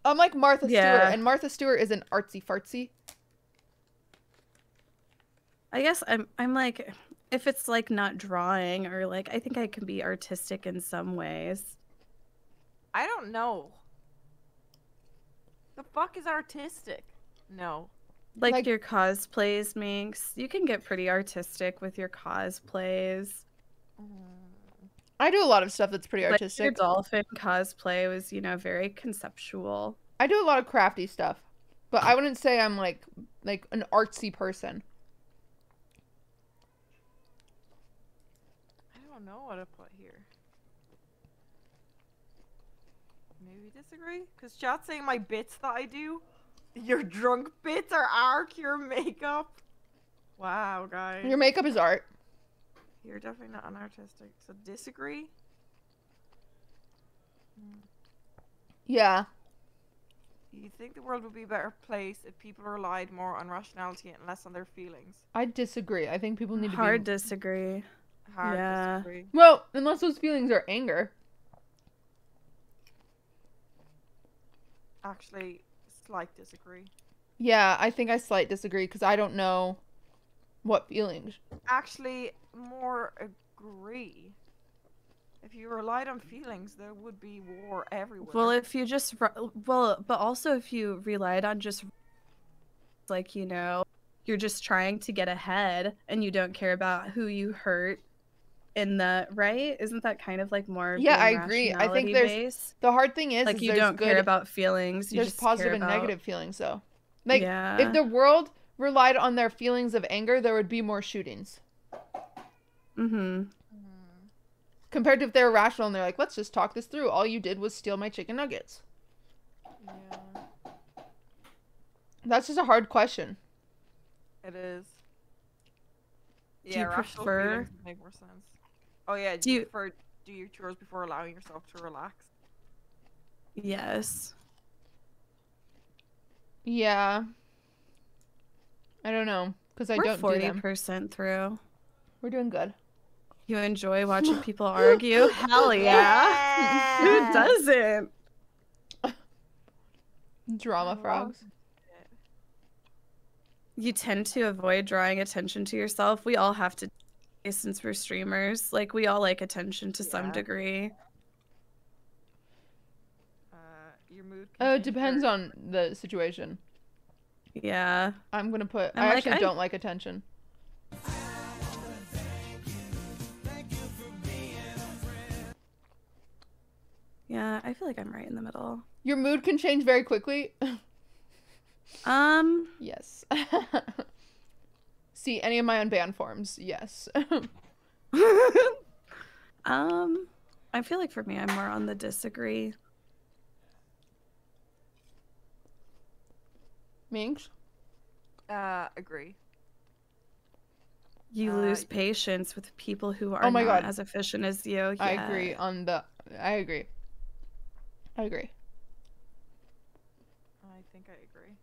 I'm like Martha Stewart. And Martha Stewart isn't artsy fartsy. I guess I'm like, if it's like not drawing or like, I think I can be artistic in some ways. I don't know. The fuck is artistic? No. Like your cosplays, Minx. You can get pretty artistic with your cosplays. I do a lot of stuff that's pretty artistic. Your dolphin cosplay was, you know, very conceptual. I do a lot of crafty stuff. But I wouldn't say I'm like an artsy person. I don't know what to put here. Maybe disagree? Because chat's saying my bits that I do. Your drunk bits are art, your makeup. Wow, guys. Your makeup is art. You're definitely not an artistic. So disagree? Yeah. You think the world would be a better place if people relied more on rationality and less on their feelings? I disagree. I think people need to hard disagree. Hard disagree. Well, unless those feelings are anger. Actually, slight disagree. Yeah, I think I slight disagree because I don't know what feelings. Actually, more agree. If you relied on feelings, there would be war everywhere. Well, if you just but also if you relied on just like, you know, you're just trying to get ahead and you don't care about who you hurt in the right. Isn't that kind of like more Yeah, I being agree. I think rationality there's based? the hard thing is Like, you there's don't good, care about feelings, you there's just positive care and about negative feelings though. Like Yeah. if the world relied on their feelings of anger, there would be more shootings. Compared to if they're rational and they're like, let's just talk this through. All you did was steal my chicken nuggets. Yeah. That's just a hard question. It is. Do Yeah, you rational prefer- feelings would make more sense. Oh yeah, do you prefer do your chores before allowing yourself to relax? Yes. Yeah. I don't know, because I don't do them. 40% through. We're doing good. You enjoy watching people argue? Hell yeah. Who doesn't? Drama frogs. You tend to avoid drawing attention to yourself. We all have to, since we're streamers. Like, we all like attention to some degree. Your mood Oh, it depends on the situation. Yeah. I'm gonna put. I'm I like, actually don't like attention. Yeah, I feel like I'm right in the middle. Your mood can change very quickly. Yes. See any of my unbanned forms? Yes. I feel like for me, I'm more on the disagree. Minx? Agree. You lose patience with people who are Oh my not God. as efficient as you. I agree on the. I agree. I agree. I think I agree.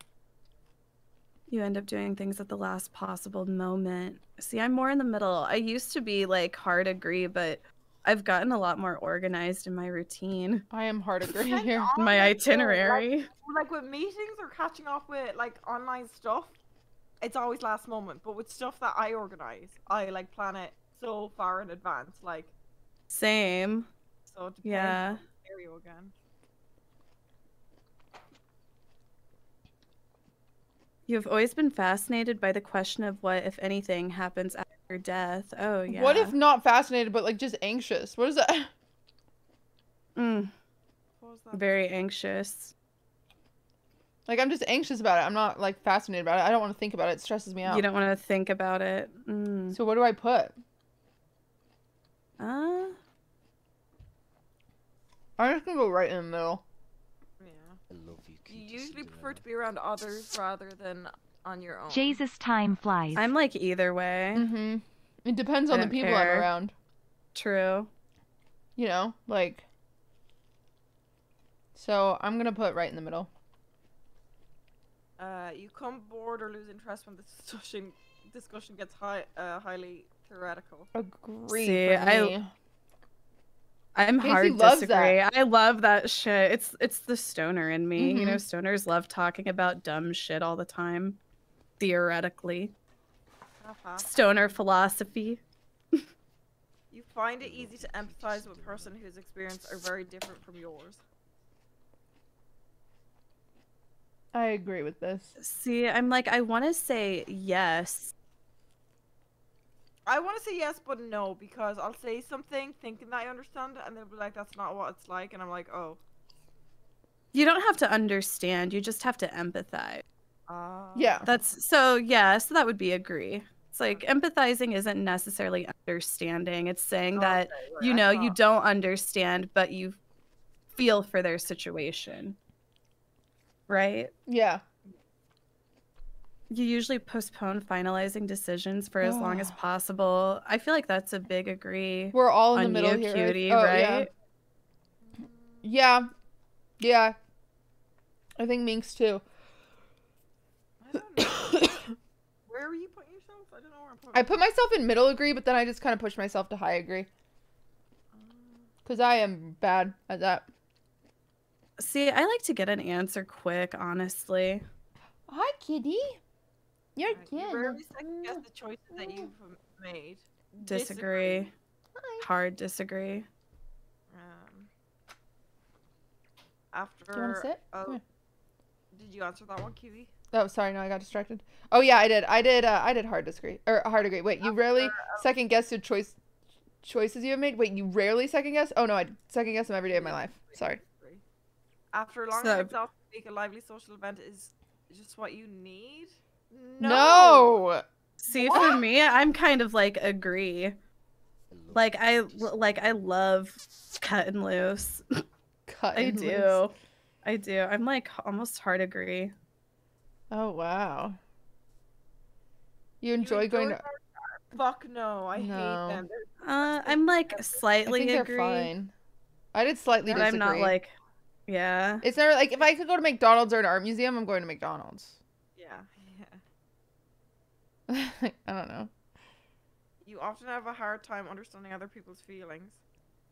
You end up doing things at the last possible moment. See, I'm more in the middle. I used to be like hard agree, but I've gotten a lot more organized in my routine. I am hard agree here. My itinerary. Like with meetings or catching up with like online stuff, it's always last moment. But with stuff that I organize, I like plan it so far in advance. Like Same. so it depends Yeah. on the scenario again. You've always been fascinated by the question of what, if anything, happens after death. Oh, yeah. What if not fascinated, but like just anxious? What is that? What was that? Very anxious. Like I'm just anxious about it. I'm not like fascinated about it. I don't want to think about it. It stresses me out. You don't want to think about it. So what do I put? Uh, I'm just gonna go right in the middle. Yeah. I love you, You QT usually prefer Cinderella. to be around others rather than on your own. Jesus, time flies. I'm like either way. Mm-hmm. It depends I on the don't people I'm care. around. True. You know, like. So I'm gonna put right in the middle. You come bored or lose interest when the discussion gets highly theoretical. Agree. See, for me. I'm Casey hard loves disagree. that. I love that shit. It's the stoner in me. You know, Mhm. stoners love talking about dumb shit all the time. Theoretically. Stoner philosophy. You find it easy to empathize with a person whose experiences are very different from yours. I agree with this. See, I'm like, I want to say yes. I want to say yes, but no, because I'll say something thinking that I understand it, and they'll be like, that's not what it's like, and I'm like, oh. You don't have to understand. You just have to empathize. Yeah. That's so, yeah, so that would be agree. It's like empathizing isn't necessarily understanding. It's saying that, right, you I know, you thought- don't understand, but you feel for their situation. Right? Yeah. You usually postpone finalizing decisions for as long as possible. I feel like that's a big agree. We're all in the on middle you, here. cutie, Oh, right? Yeah. Yeah. I think Minx too. I don't know. Where were you putting yourself? I don't know where I'm putting I put myself in middle agree, but then I just kind of pushed myself to high agree. Because I am bad at that. See, I like to get an answer quick, honestly. Hi, kitty. You're You rarely second guess the choices that you've made. Disagree. Hard disagree. After. Do you want to sit? Oh, Come here. did you answer that one, Kiwi? Oh, sorry, no, I got distracted. Oh yeah, I did. I did hard disagree or hard agree. Wait, you rarely second guess your choices you have made. Wait, you rarely second guess? Oh no, I second guess them every day of my life. Sorry. After long So- nights out to make a lively social event is just what you need. No. See, for me, I'm kind of like agree. Like I love cutting loose. Cut I and do. loose. I do. I'm like almost hard agree. Oh wow. You enjoy going to? Fuck no, I No. hate them. I'm like I slightly think they're agree. fine. I did slightly But disagree. I'm not like, yeah. It's never like if I could go to McDonald's or an art museum, I'm going to McDonald's. Yeah. I don't know. You often have a hard time understanding other people's feelings.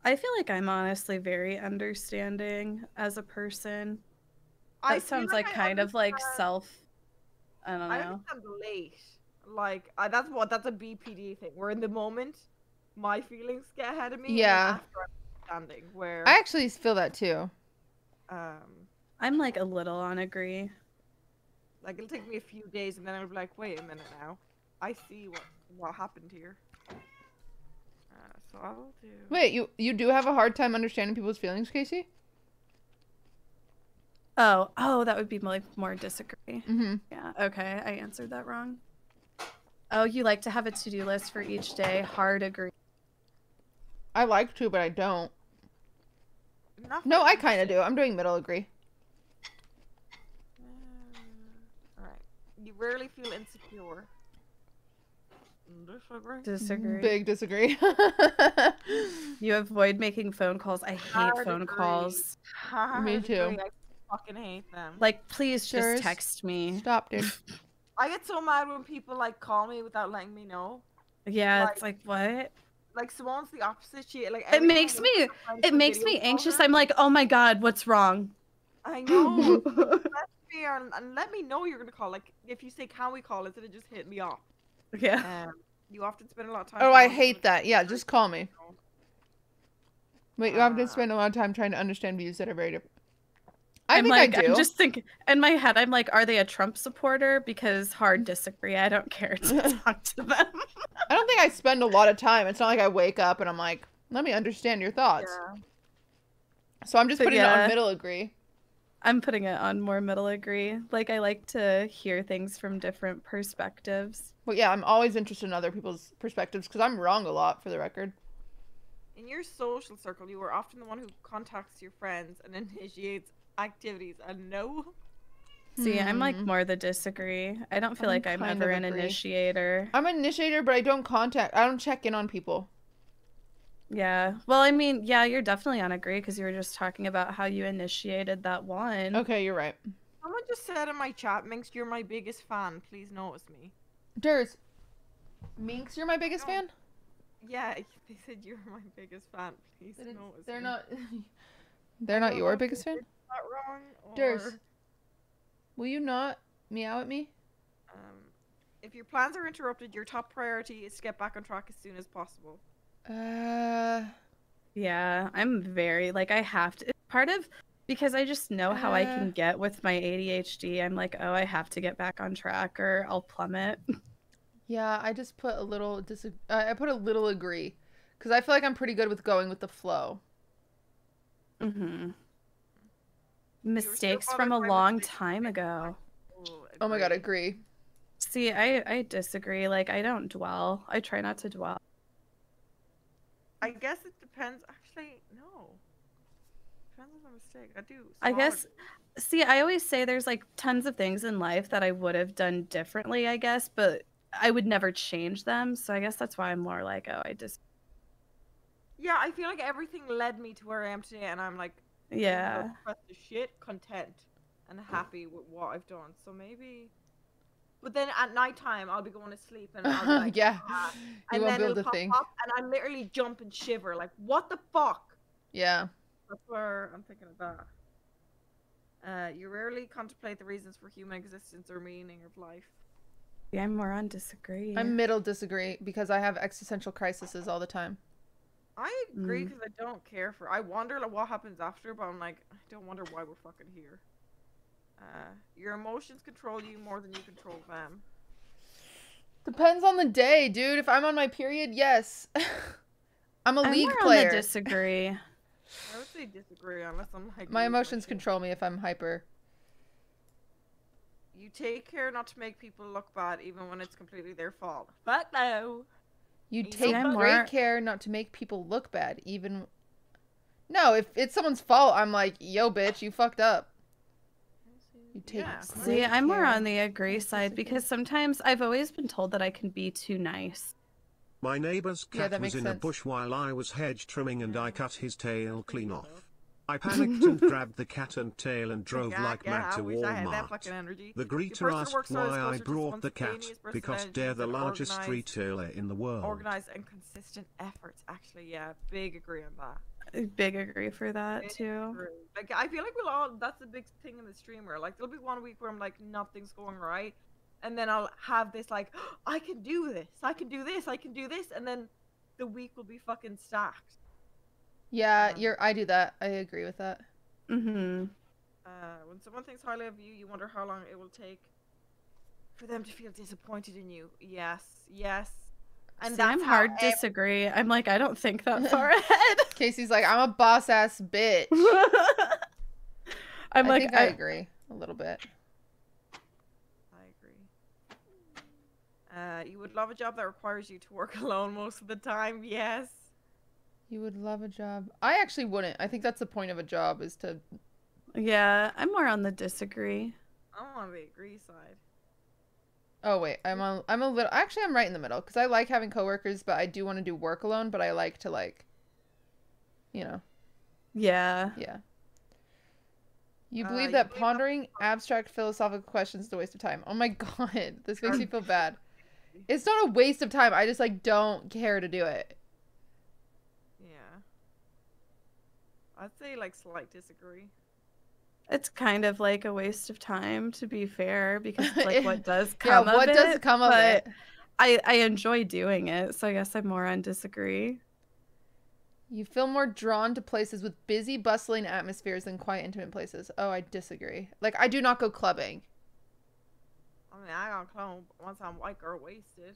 I feel like I'm honestly very understanding as a person. I That feel sounds like I kind of like understand- self. I don't I know. understand late. Like that's a BPD thing. Where in the moment, my feelings get ahead of me. Yeah. And then after I'm understanding, where I actually feel that too. I'm like a little on agree. like it'll take me a few days, and then I'll be like, wait a minute now, I see what happened here. So I'll do. Wait, you do have a hard time understanding people's feelings, Casey? Oh, that would be more disagree. Mm-hmm. Yeah, okay, I answered that wrong. Oh, you like to have a to-do list for each day. Hard agree. I like to, but I don't. Not No, for I each kind of day. do. I'm doing middle agree. Alright. You rarely feel insecure. Disagree. Disagree. Big disagree. You avoid making phone calls. I hate Hard phone agree. calls. Me Hard too. agree. I fucking hate them. Like, please Cheers. just text me. Stop, dude. I get so mad when people like call me without letting me know. Yeah, it's like, what? Like Simone's the opposite. She like It every makes time me my friends it will makes video me call anxious. her, I'm like, oh my god, what's wrong? I know. Let me and let me know you're gonna call. Like if you say can we call instead of just hit me off. Yeah. You often spend a lot of time. Oh, I trying to hate that. Yeah, just call me. Wait, you often Ah. spend a lot of time trying to understand views that are very different. I I'm think like, I do. I'm just thinking in my head, I'm like, are they a Trump supporter? Because hard disagree. I don't care to talk to them. I don't think I spend a lot of time. It's not like I wake up and I'm like, let me understand your thoughts. Yeah. So I'm just So, putting it yeah. on middle agree. I'm putting it on more middle agree. Like, I like to hear things from different perspectives. But yeah, I'm always interested in other people's perspectives because I'm wrong a lot, for the record. In your social circle, you are often the one who contacts your friends and initiates activities. And no. See, I'm like more the disagree. I don't feel I'm like I'm kind ever of an agree. initiator. I'm an initiator, but I don't check in on people. Yeah. Well, I mean, yeah, you're definitely on agree because you were just talking about how you initiated that one. Okay, you're right. Someone just said in my chat, Minx, you're my biggest fan. Please notice me. Durs, Minx, you're my biggest fan? Yeah, they said you're my biggest fan. Please notice They're me. not. They're not your biggest fan? Not wrong. Durs, will you not meow at me? If your plans are interrupted, your top priority is to get back on track as soon as possible. Yeah, I'm very like I have to. It's part of because I just know how I can get with my ADHD. I'm like, oh, I have to get back on track or I'll plummet. Yeah, I just put a little I put a little agree because I feel like I'm pretty good with going with the flow. Mm-hmm. Mistakes from a long time ago. Oh my god, agree. See, I disagree. Like, I don't dwell. I try not to dwell. I guess it depends. Actually, no. Depends on the mistake. I do. I smaller guess, see, I always say there's like tons of things in life that I would have done differently, I guess, but I would never change them. So I guess that's why I'm more like, oh, I just, Yeah, I feel like everything led me to where I am today, and I'm like, yeah. press the shit, content, and happy with what I've done. So maybe. But then at nighttime, I'll be going to sleep, and I'll be like, Yeah, ah. you And won't then be able it'll to pop think. up, and I literally jump and shiver, like, what the fuck? Yeah. That's where I'm thinking of that. You rarely contemplate the reasons for human existence or meaning of life. Yeah, I'm more on disagree. I'm middle disagree because I have existential crises all the time. I agree because I don't care for. I wonder like what happens after, but I'm like, I don't wonder why we're fucking here. Your emotions control you more than you control them. Depends on the day, dude. If I'm on my period, yes. I'm a league more player. On the disagree. I would say disagree unless I'm like. My emotions control me if I'm hyper. You take care not to make people look bad even when it's completely their fault. Fuck no. You take great care not to make people look bad even... No, if it's someone's fault, I'm like, yo, bitch, you fucked up. You take See, I'm more on the agree side because sometimes I've always been told that I can be too nice. My neighbor's cat was in a bush while I was hedge trimming and I cut his tail clean off. I panicked and grabbed the cat and tail and drove like mad to Walmart. The greeter asked why I brought the cat, because they're the largest retailer in the world. Organized and consistent efforts, actually, yeah. Big agree on that. Big agree for that too. Like I feel like we'll all. That's a big thing in the streamer. Like there'll be 1 week where I'm like nothing's going right, and then I'll have this like oh, I can do this, I can do this, I can do this, and then the week will be fucking stacked. Yeah, I do that. I agree with that. When someone thinks highly of you, you wonder how long it will take for them to feel disappointed in you. Yes, yes. And I'm hard to disagree. I'm like, I don't think that far ahead. Casey's like, I'm a boss ass bitch. I think I agree a little bit. I agree. You would love a job that requires you to work alone most of the time. Yes. You would love a job. I actually wouldn't. I think that's the point of a job is to. Yeah, I'm more on the disagree. I'm on the agree side. Oh wait, I'm a little. Actually, I'm right in the middle because I like having coworkers, but I do want to do work alone. But I like to you know. Yeah. Yeah. You believe that pondering abstract philosophical questions is a waste of time. Oh my god, this makes me feel bad. It's not a waste of time. I just don't care to do it. Yeah. I'd say slight disagree. It's kind of like a waste of time, to be fair, because it's what does come of it. Yeah, what does come of it? I enjoy doing it, so I guess I'm more on disagree. You feel more drawn to places with busy, bustling atmospheres than quiet, intimate places. Oh, I disagree. I do not go clubbing. I mean, I go club once I'm white girl wasted.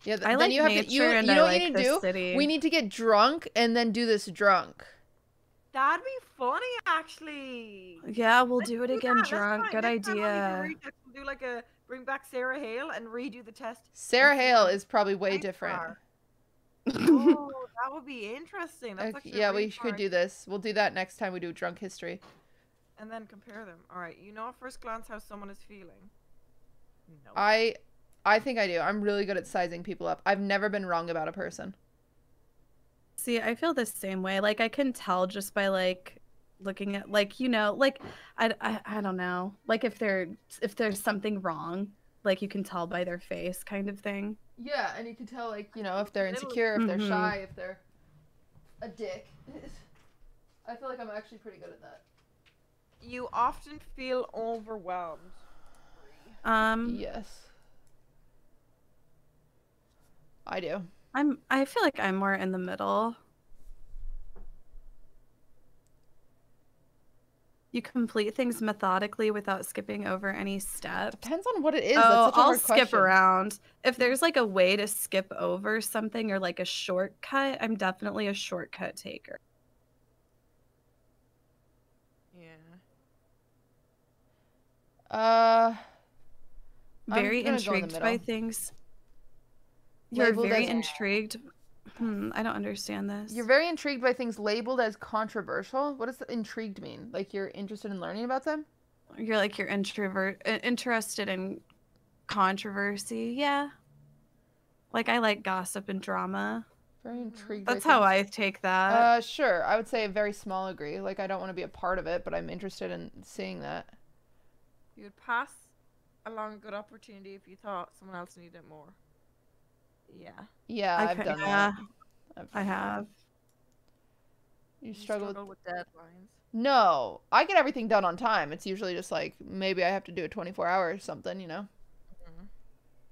Yeah, I like nature and I like the city. We need to get drunk and then do this drunk. That'd be funny, actually. Yeah, we'll do it again drunk. Good idea. We'll do bring back Sarah Hale and redo the test. Sarah Hale is probably way different. Oh, that would be interesting. That's yeah, we could do this. We'll do that next time we do drunk history. And then compare them. All right, you know at first glance how someone is feeling. No. I think I do. I'm really good at sizing people up. I've never been wrong about a person. See, I feel the same way. I can tell just by looking at I don't know. If there's something wrong, you can tell by their face kind of thing. Yeah, and you can tell if they're insecure, if they're shy, if they're a dick. I feel like I'm actually pretty good at that. You often feel overwhelmed. Yes. I do. I feel like I'm more in the middle. You complete things methodically without skipping over any steps. Depends on what it is. Oh, I'll skip around. If there's a way to skip over something or a shortcut, I'm definitely a shortcut taker. Yeah. Very intrigued by things. You're very intrigued. I don't understand this. You're very intrigued by things labeled as controversial. What does intrigued mean? You're interested in learning about them? You're you're interested in controversy. Yeah. I like gossip and drama. Very intrigued. That's how I take that. Sure. I would say a very small agree. I don't want to be a part of it, but I'm interested in seeing that. You would pass along a good opportunity if you thought someone else needed it more. Yeah. Yeah, I've done that. I have. You struggle with deadlines? No. I get everything done on time. It's usually just maybe I have to do a 24-hour or something,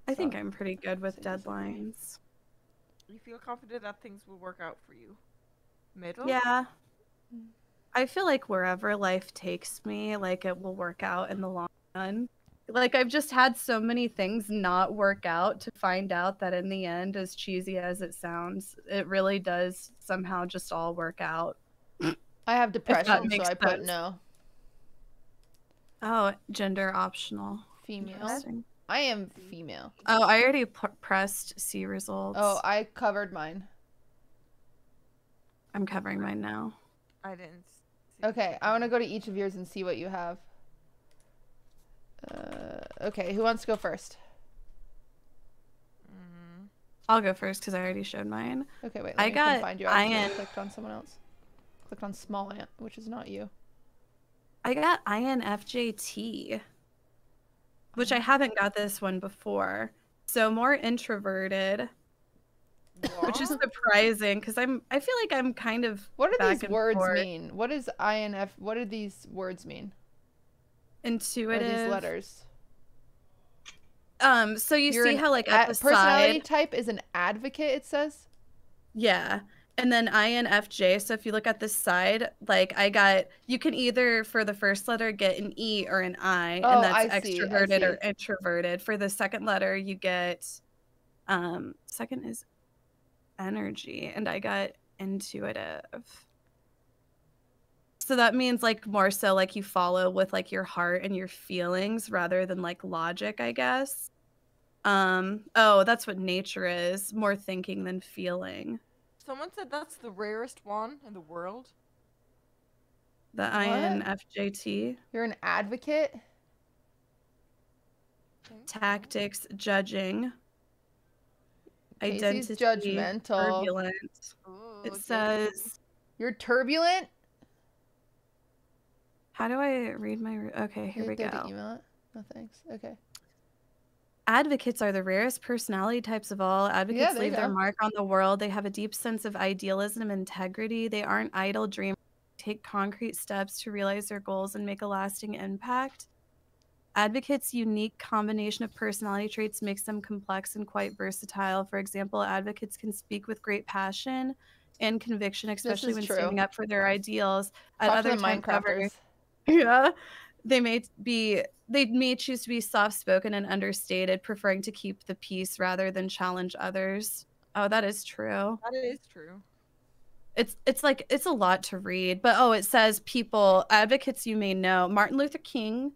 I think I'm pretty good with deadlines. You feel confident that things will work out for you? Middle? Yeah. I feel like wherever life takes me, like it will work out in the long run. Like I've just had so many things not work out to find out that in the end, as cheesy as it sounds, it really does somehow just all work out. I have depression, so I put no. Oh, gender optional. Female. I am female. Oh, I already pressed see results. Oh, I covered mine. I'm covering mine now. I didn't. Okay, I want to go to each of yours and see what you have. Okay, who wants to go first? I'll go first because I already showed mine. Okay, wait. Let me find you. I clicked on someone else. Clicked on small ant, which is not you. I got INFJT, which I haven't got this one before. So more introverted, which is surprising because I feel like I'm kind of. What do these words mean? What is INF? What do these words mean? Intuitive. Or these letters. So you see how like at the personality side, type is an advocate. It says. Yeah. And then INFJ, so if you look at this side, like you can either for the first letter get an E or an I, and that's extroverted or introverted. For the second letter, you get, second is energy, and I got intuitive. So that means like more so like you follow with like your heart and your feelings rather than like logic, I guess. Oh, that's what nature is, more thinking than feeling. Someone said that's the rarest one in the world. The INFJT. You're an advocate? Tactics, judging. Casey's identity, judgmental. Turbulent. It says... You're turbulent? How do I read my... Okay, here we go. To email it? No, thanks. Okay. Advocates are the rarest personality types of all. Advocates leave their mark on the world. They have a deep sense of idealism and integrity. They aren't idle dreamers. They take concrete steps to realize their goals and make a lasting impact. Advocates' unique combination of personality traits makes them complex and quite versatile. For example, advocates can speak with great passion and conviction, especially when standing up for their ideals. At other times, yeah, they may choose to be soft-spoken and understated, preferring to keep the peace rather than challenge others. Oh, that is true. That is true. It's like it's a lot to read, but it says people advocates you may know. Martin Luther King.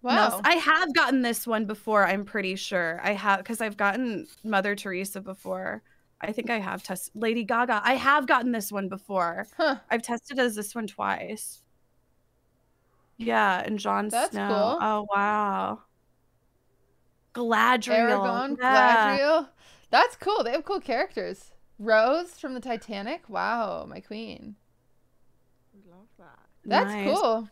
Wow. I have gotten this one before, I'm pretty sure. I have, because I've gotten Mother Teresa before. I think I have tested Lady Gaga. I have gotten this one before. Huh. I've tested as this one twice. Yeah, and Jon Snow. Cool. Oh, wow. Galadriel. Aragon, Galadriel. That's cool. They have cool characters. Rose from the Titanic. Wow, my queen. We love that. That's cool.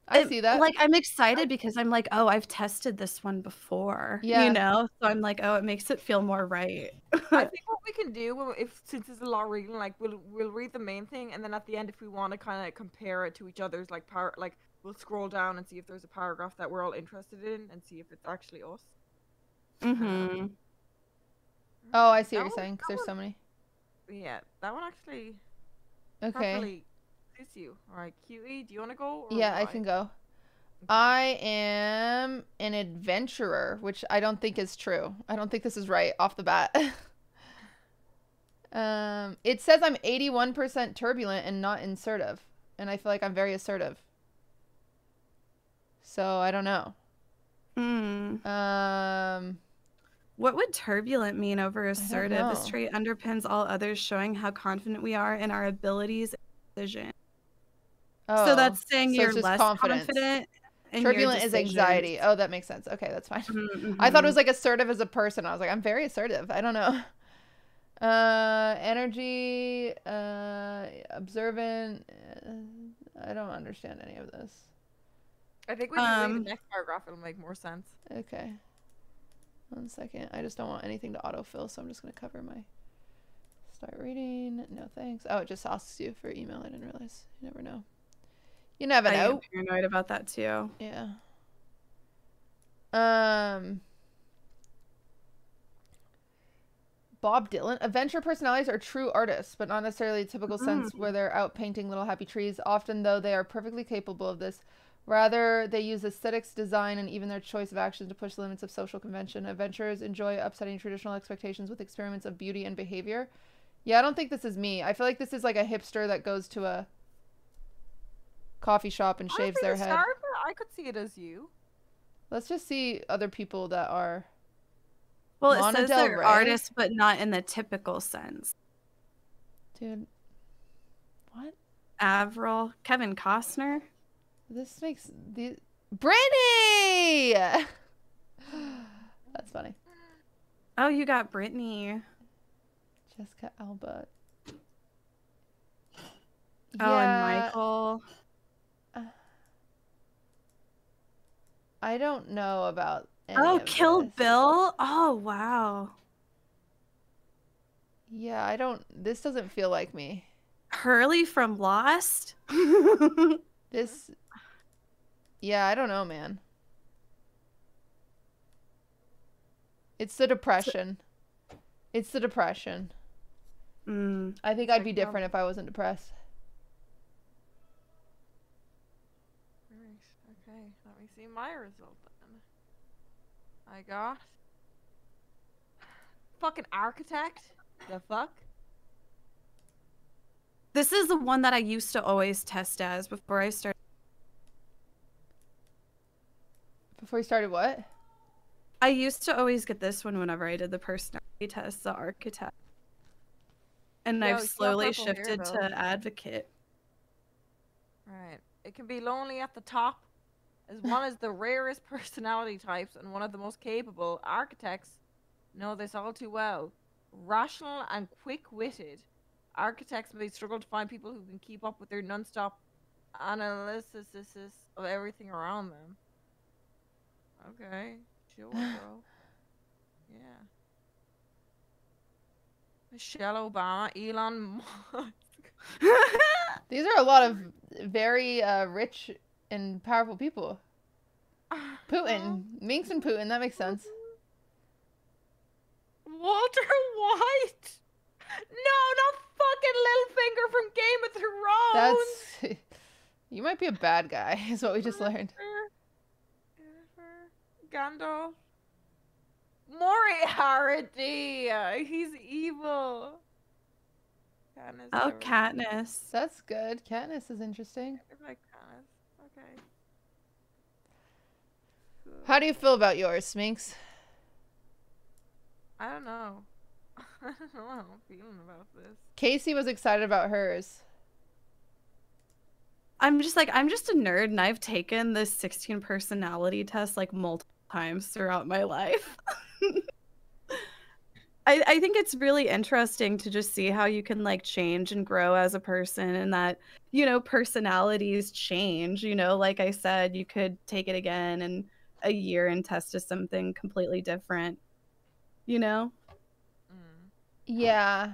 I see that. Like, I'm excited because I'm like, oh, I've tested this one before. Yeah. You know? So I'm like, oh, it makes it feel more right. I think what we can do, since it's a lot of reading, like, we'll read the main thing, and then at the end, if we want to kind of compare it to each other's, like, we'll scroll down and see if there's a paragraph that we're all interested in and see if it's actually us. Mm-hmm. Oh, I see what you're saying, because there's so many. Yeah, that one actually properly suits you. All right, QE, do you want to go? Yeah, I can go. I am an adventurer, which I don't think is true. I don't think this is right off the bat. It says I'm 81% turbulent and not assertive, and I feel like I'm very assertive. So I don't know. What would turbulent mean over assertive? This trait underpins all others, showing how confident we are in our abilities and decision. Oh, so that's saying you're less confident. Turbulent is anxiety. Oh, that makes sense. Okay, that's fine. I thought it was like assertive as a person. I was like, I'm very assertive. I don't know. Energy, observant. I don't understand any of this. I think when you read the next paragraph, it'll make more sense. Okay. 1 second. I just don't want anything to autofill, so I'm just going to cover my... Start reading. No, thanks. Oh, it just asks you for email. I didn't realize. You never know. You never know. I'm paranoid about that, too. Yeah. Bob Dylan. Adventure personalities are true artists, but not necessarily a typical sense where they're out painting little happy trees. Often, though, they are perfectly capable of this. Rather, they use aesthetics, design, and even their choice of actions to push the limits of social convention. Adventurers enjoy upsetting traditional expectations with experiments of beauty and behavior. Yeah, I don't think this is me. I feel like this is like a hipster that goes to a coffee shop and shaves their head. I could see it as you. Let's just see other people that are. Well, it says they're artists, but not in the typical sense. Dude. What? Avril. Kevin Costner. This makes the Brittany. That's funny. Oh, you got Brittany. Jessica Alba. Oh, and Michael. I don't know about any of Kill this. Bill. Oh, wow. Yeah, I don't. This doesn't feel like me. Hurley from Lost. This. Yeah, I don't know, man. It's the depression. It's the depression. I think I'd be different if I wasn't depressed. Okay, let me see my result then. I got fucking architect. The fuck? This is the one that I used to always test as before I started. Before you started what? I used to always get this one whenever I did the personality test, the architect. And I've slowly shifted to advocate. Right. It can be lonely at the top, as one is the rarest personality types and one of the most capable. Architects know this all too well. Rational and quick-witted. Architects may struggle to find people who can keep up with their non-stop analysis of everything around them. Okay, sure, bro. Yeah. Michelle Obama, Elon Musk. These are a lot of very rich and powerful people. Putin. Minx and Putin, that makes sense. Walter White! No, not fucking Littlefinger from Game of Thrones! That's... You might be a bad guy, is what we just learned. Gandalf. Moriarty! He's evil. Katniss. Oh, Katniss. That's good. Katniss is interesting. I like Katniss. Okay. How do you feel about yours, Minx? I don't know. I don't know how I'm feeling about this. Casey was excited about hers. I'm just a nerd, and I've taken this 16 personality test like multiple times throughout my life. I think it's really interesting to just see how you can like change and grow as a person, and that, you know, personalities change. You know, like I said, you could take it again in a year and test as something completely different. You know? Yeah.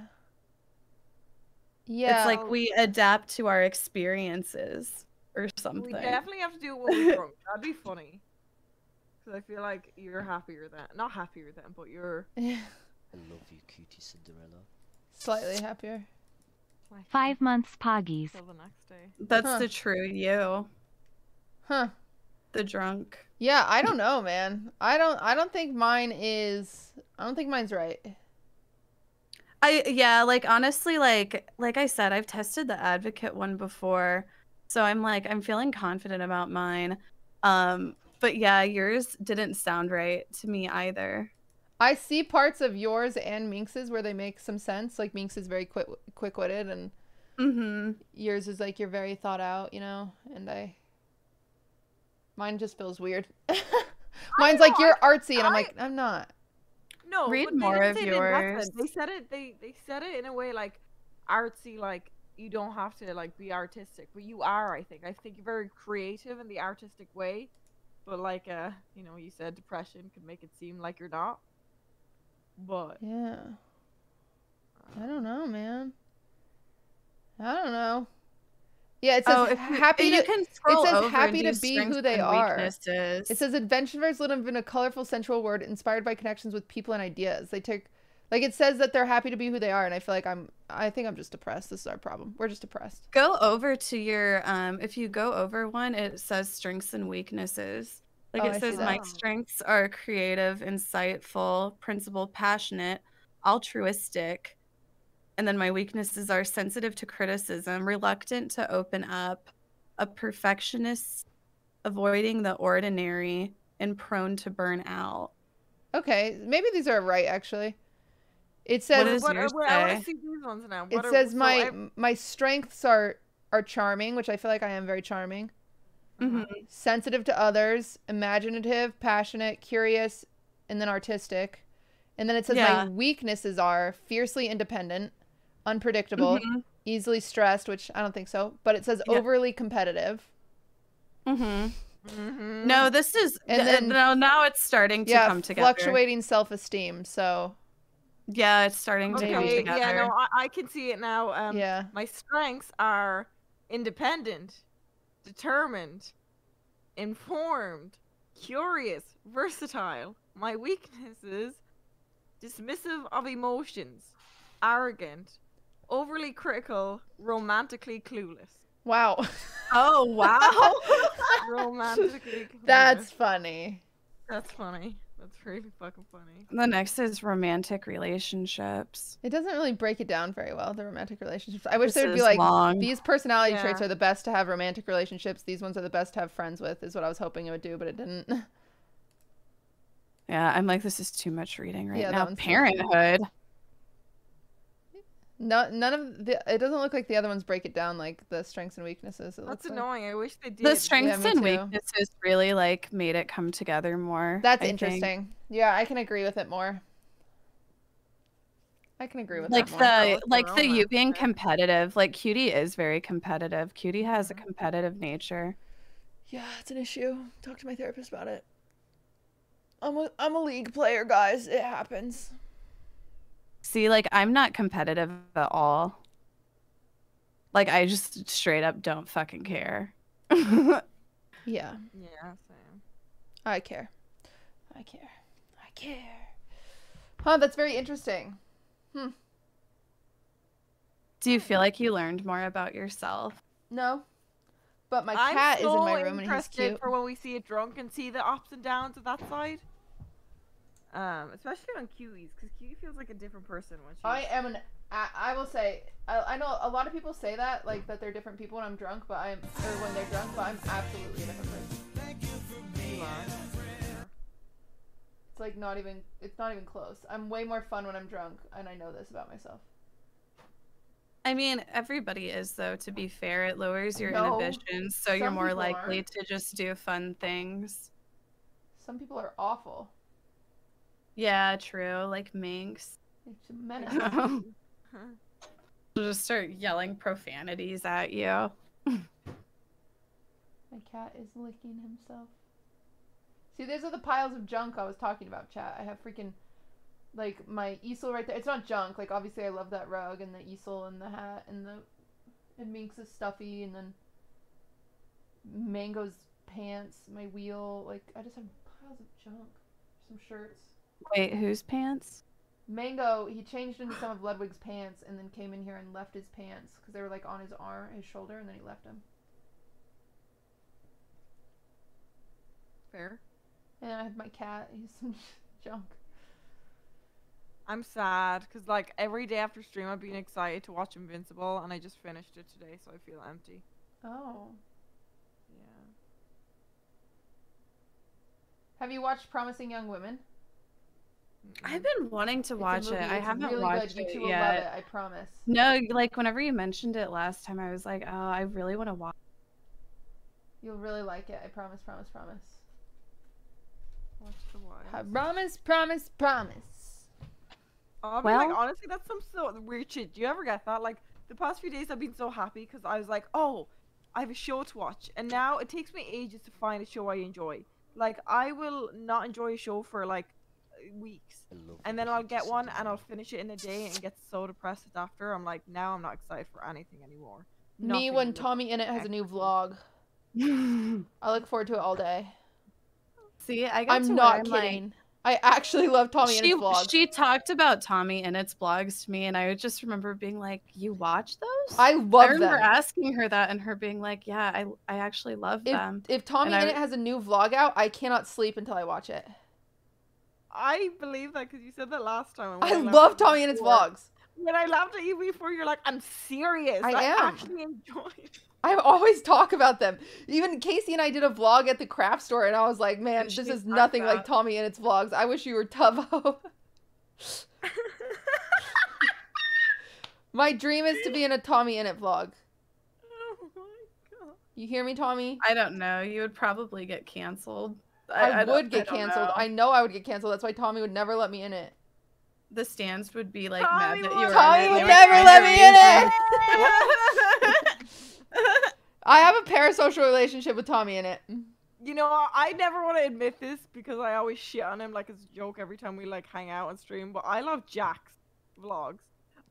Yeah. It's like we adapt to our experiences or something. We definitely have to do it when we're drunk. That'd be funny. Because I feel like you're happier than... Not happier than, but you're... I love you, QTCinderella. Slightly happier. 5 months poggies. Till the next day. That's the true you. Huh. The drunk. Yeah, I don't know, man. I don't think mine is... I don't think mine's right. Yeah, like honestly, like I said, I've tested the advocate one before, so I'm feeling confident about mine. But yeah, yours didn't sound right to me either. I see parts of yours and Minx's where they make some sense. Like Minx is very quick-witted, and yours is like you're very thought out, you know. And mine just feels weird. Mine's like you're artsy, and I'm like I'm not. No, read more of yours. They said it. They said it in a way like artsy, like you don't have to like be artistic, but you are. I think you're very creative in the artistic way, but like you know, you said depression could make it seem like you're not. But yeah, I don't know, man. I don't know. Yeah, it says happy. You can scroll it says over happy and to do be who they strengths and are. weaknesses. It says adventurers live in a colorful, sensual world inspired by connections with people and ideas. They take Like, it says that they're happy to be who they are, and I feel like I think I'm just depressed. This is our problem. We're just depressed. Go over to your, if you go over one, it says strengths and weaknesses. Like, it says my strengths are creative, insightful, principled, passionate, altruistic. And then my weaknesses are sensitive to criticism, reluctant to open up, a perfectionist, avoiding the ordinary, and prone to burn out. Okay, maybe these are right, actually. It says, I want to see these ones now. It says my strengths are charming, which I feel like I am very charming. Mm-hmm. Sensitive to others, imaginative, passionate, curious, and then artistic. And then it says my weaknesses are fiercely independent, unpredictable, easily stressed, which I don't think so, but it says overly competitive. No, this is, and then now it's starting to come together. Fluctuating self-esteem, so. Yeah, it's starting to come together. Yeah, no, I can see it now. My strengths are independent, determined, informed, curious, versatile. My weaknesses, dismissive of emotions, arrogant, overly critical, romantically clueless. Wow. Oh, wow. Romantically clueless. That's funny. That's funny. That's really fucking funny. The next is romantic relationships. It doesn't really break it down very well, the romantic relationships. I wish there would be like, these personality traits are the best to have romantic relationships. These ones are the best to have friends with, is what I was hoping it would do, but it didn't. Yeah, I'm like, this is too much reading right now. Parenthood. No, none of the. It doesn't look like the other ones break it down like the strengths and weaknesses. That's annoying. I wish they did. The strengths and weaknesses really like made it come together more. That's interesting. Yeah, I can agree with it more. I can agree with that more. You being competitive. Like Cutie is very competitive. Cutie has a competitive nature. Yeah, it's an issue. Talk to my therapist about it. I'm a league player, guys. It happens. See, like, I'm not competitive at all. Like, I just straight up don't fucking care. Yeah. Yeah, same. I care. Huh, that's very interesting. Do you feel like you learned more about yourself? No. But my cat is in my room and he's cute. For when we see it drunk and see the ups and downs of that side. Especially on Cuties, because Cutie feels like a different person when she's... I will say, I know a lot of people say that, like, that they're different people when I'm drunk, but when they're drunk, but I'm absolutely a different person. You are. It's like it's not even close. I'm way more fun when I'm drunk, and I know this about myself. I mean, everybody is, though, to be fair. It lowers your inhibitions, so you're more likely to just do fun things. Some people are awful. Yeah, true. Like Minx. It's a menace. They'll just start yelling profanities at you. My cat is licking himself. See, these are the piles of junk I was talking about, chat. I have freaking, like, my easel right there. It's not junk. Like, obviously I love that rug and the easel and the hat and Minx's stuffy and then Mango's pants, my wheel. Like, I just have piles of junk. Some shirts. Wait, whose pants? Mango, he changed into some of Ludwig's pants and then came in here and left his pants because they were like on his arm, his shoulder, and then he left them. Fair. And I have my cat. He's some junk. I'm sad because like every day after stream I've been excited to watch Invincible and I just finished it today, so I feel empty. Oh. Yeah. Have you watched Promising Young Women? I've been wanting to watch it. I haven't really watched good. it You two yet. will love it, I promise. No, like whenever you mentioned it last time, I was like, oh, I really want to watch. You'll really like it. I promise. Watch the wild. Promise. Oh, like, honestly, that's some so weird shit. Do you ever get that? Like, the past few days I've been so happy because I was like, oh, I have a show to watch. And now it takes me ages to find a show I enjoy. Like, I will not enjoy a show for, like, weeks. And then I'll get one and I'll finish it in a day and get so depressed after. I'm like, now I'm not excited for anything anymore. Me when Tommy In It has a new vlog. I look forward to it all day. See, I'm not kidding. I actually love Tommy Innit's vlogs. She talked about Tommy Innit's vlogs to me, and I just remember being like, "You watch those?" I love them. I remember asking her that, and her being like, "Yeah, I actually love them." If Tommy Innit has a new vlog out, I cannot sleep until I watch it. I believe that because you said that last time. I love Tommy Innit's vlogs. When I laughed at you before, you're like, I'm serious. I am. Actually enjoy it. I always talk about them. Even Casey and I did a vlog at the craft store, and I was like, man, this is nothing like Tommy Innit's vlogs. I wish you were Tubbo. My dream is to be in a Tommy Innit vlog. Oh my god. You hear me, Tommy? I don't know. You would probably get canceled. I would get canceled. I know I would get canceled. That's why Tommy would never let me in it. The stands would be like mad that you were Tommy in it. would never let me in it. I have a parasocial relationship with Tommy Innit. You know, I never want to admit this because I always shit on him like it's a joke every time we like hang out and stream, but I love Jack's vlogs.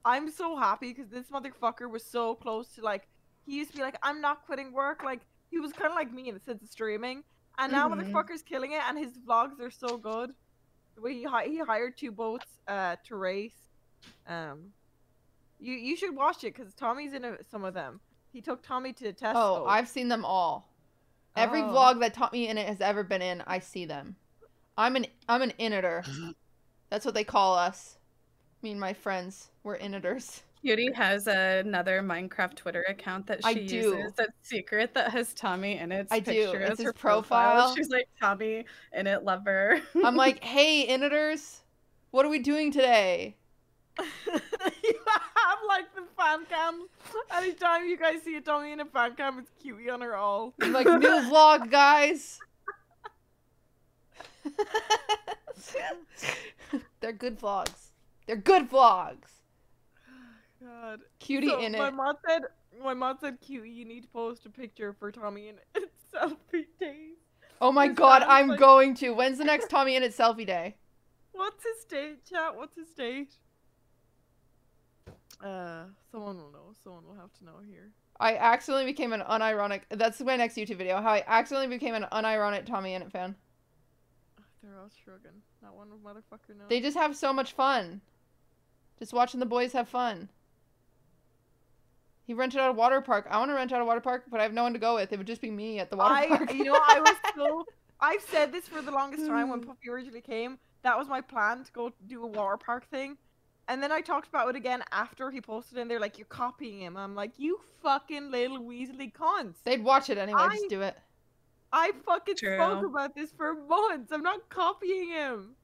I'm so happy because this motherfucker was so close to like, he used to be like, I'm not quitting work. Like, he was kind of like me in the sense of streaming. And now motherfucker's killing it and his vlogs are so good. The way he hired 2 boats to race. You should watch it because Tommy's in some of them. He took Tommy to Tesco. Oh, I've seen them all. Every vlog that Tommy Innit has ever been in, I see them. I'm an Inniter. That's what they call us. Me and my friends, we're Inniters. Cutie has another Minecraft Twitter account that she uses that's secret that has Tommy Innit's picture as her profile. She's like, Tommy Innit lover. I'm like, hey, Inniters, what are we doing today? You have like the fan cam. Anytime you guys see a Tommy Innit fan cam, it's Cutie on her all. I'm like, new vlog, guys. They're good vlogs. They're good vlogs. God. Cutie Innit. My mom said, Cutie, you need to post a picture for Tommy Innit selfie days. Oh my god, I'm like, going to. When's the next Tommy Innit selfie day? What's his date, chat? What's his date? Someone will know. Someone will have to know here. I accidentally became an unironic. That's my next YouTube video. How I accidentally became an unironic Tommy Innit fan. They're all shrugging. Not one motherfucker knows. They just have so much fun. Just watching the boys have fun. He rented out a water park. I want to rent out a water park, but I have no one to go with. It would just be me at the water park. You know, I was so... I've said this for the longest time when Puffy originally came. That was my plan, to go do a water park thing. And then I talked about it again after he posted it, and they're like, you're copying him. I'm like, you fucking little weaselly cunts. They'd watch it anyway, just do it. I fucking spoke about this for months. I'm not copying him.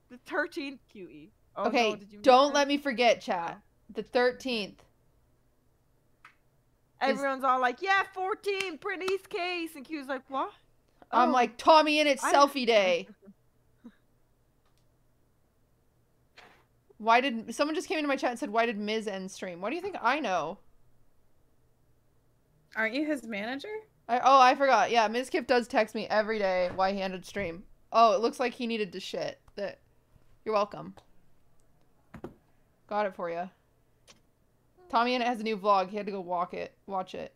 The 13th Cutie. Oh, okay, no, don't let me forget, chat. The 13th. Everyone's all like, yeah, 14, Brittany's case. And Q's like, what? I'm like, Tommy Innit selfie day. Why did... Someone just came into my chat and said, why did Miz end stream? What do you think I know? Aren't you his manager? I forgot. Yeah, Ms. Kip does text me every day why he ended stream. Oh, it looks like he needed to shit. You're welcome. Got it for you. Tommy Innit has a new vlog. He had to go watch it.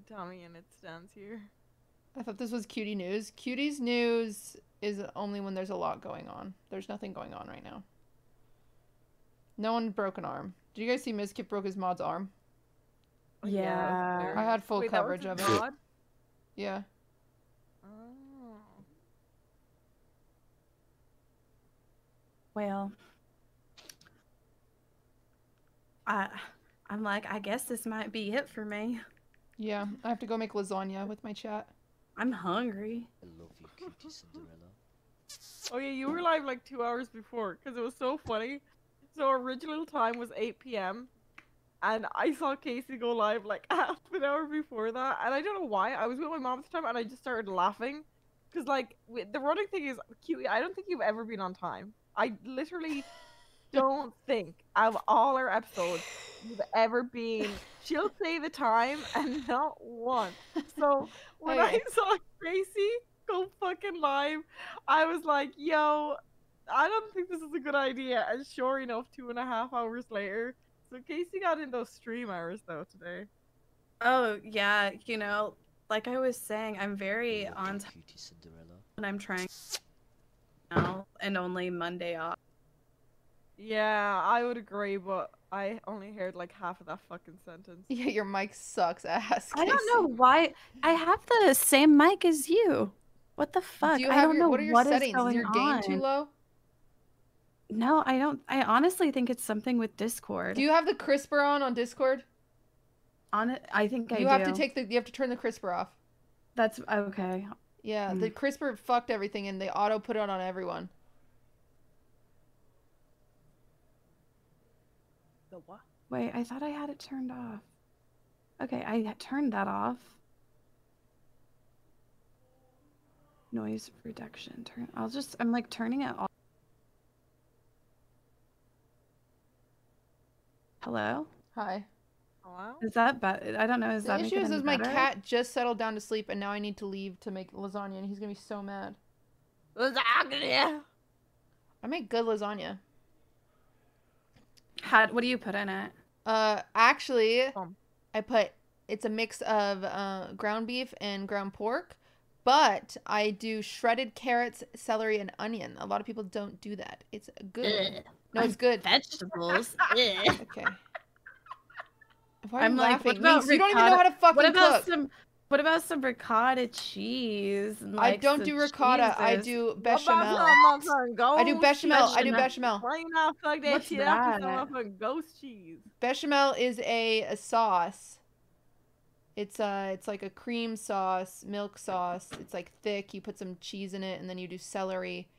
Tommy Innit stands here. I thought this was Cutie news. Cutie's news is only when there's a lot going on. There's nothing going on right now. No one broke an arm. Did you guys see Ms. Kip broke his mod's arm? Yeah. I had full coverage of it. Mod? Yeah. Oh. Well, I'm like, I guess this might be it for me. Yeah, I have to go make lasagna with my chat. I'm hungry. I love you, QTCinderella. Oh yeah, you were live like 2 hours before because it was so funny. So original time was 8 p.m. and I saw Casey go live like half an hour before that, and I don't know why. I was with my mom at the time and I just started laughing because like the running thing is cute. I don't think you've ever been on time. I literally don't think out of all our episodes you've ever been. She'll say the time and not once. So when I saw Gracie go fucking live, I was like, yo, I don't think this is a good idea. And sure enough, 2.5 hours later. So Casey got in those stream hours though today. Oh yeah, you know, like I was saying, I'm very on. QTCinderella. and I'm trying now, and only Monday off. Yeah, I would agree, but I only heard like half of that fucking sentence. Yeah, your mic sucks ass. I don't know why. I have the same mic as you. What the fuck? Do you I have don't know what are your what is settings? Is going your gain on. too low? No, I don't. I honestly think it's something with Discord. Do you have the crisper on Discord? On it, I think I do. You have to turn the crisper off. That's okay. Yeah, the crisper fucked everything and they auto put it on everyone. The what? Wait, I thought I had it turned off. Okay, I turned that off. Noise reduction. I'm like turning it off. Hello? Hi. Hello? Is that bad? I don't know. Is that making it any The issue is my better? cat just settled down to sleep and now I need to leave to make lasagna and he's gonna be so mad. Lasagna! I make good lasagna. What do you put in it? Actually, it's a mix of ground beef and ground pork, but I do shredded carrots, celery, and onion. A lot of people don't do that. It's good. Ugh. No, it's good. Vegetables. Okay. Why are I'm you like, laughing? what about You don't even know how to fucking cook. What about some ricotta cheese? And, like, I don't do ricotta. I do bechamel. I do bechamel. I do bechamel. Why you not fuck that What's shit up with that? some motherfucking ghost cheese? Bechamel is a sauce. It's like a cream sauce, milk sauce. It's like thick. You put some cheese in it, and then you do celery,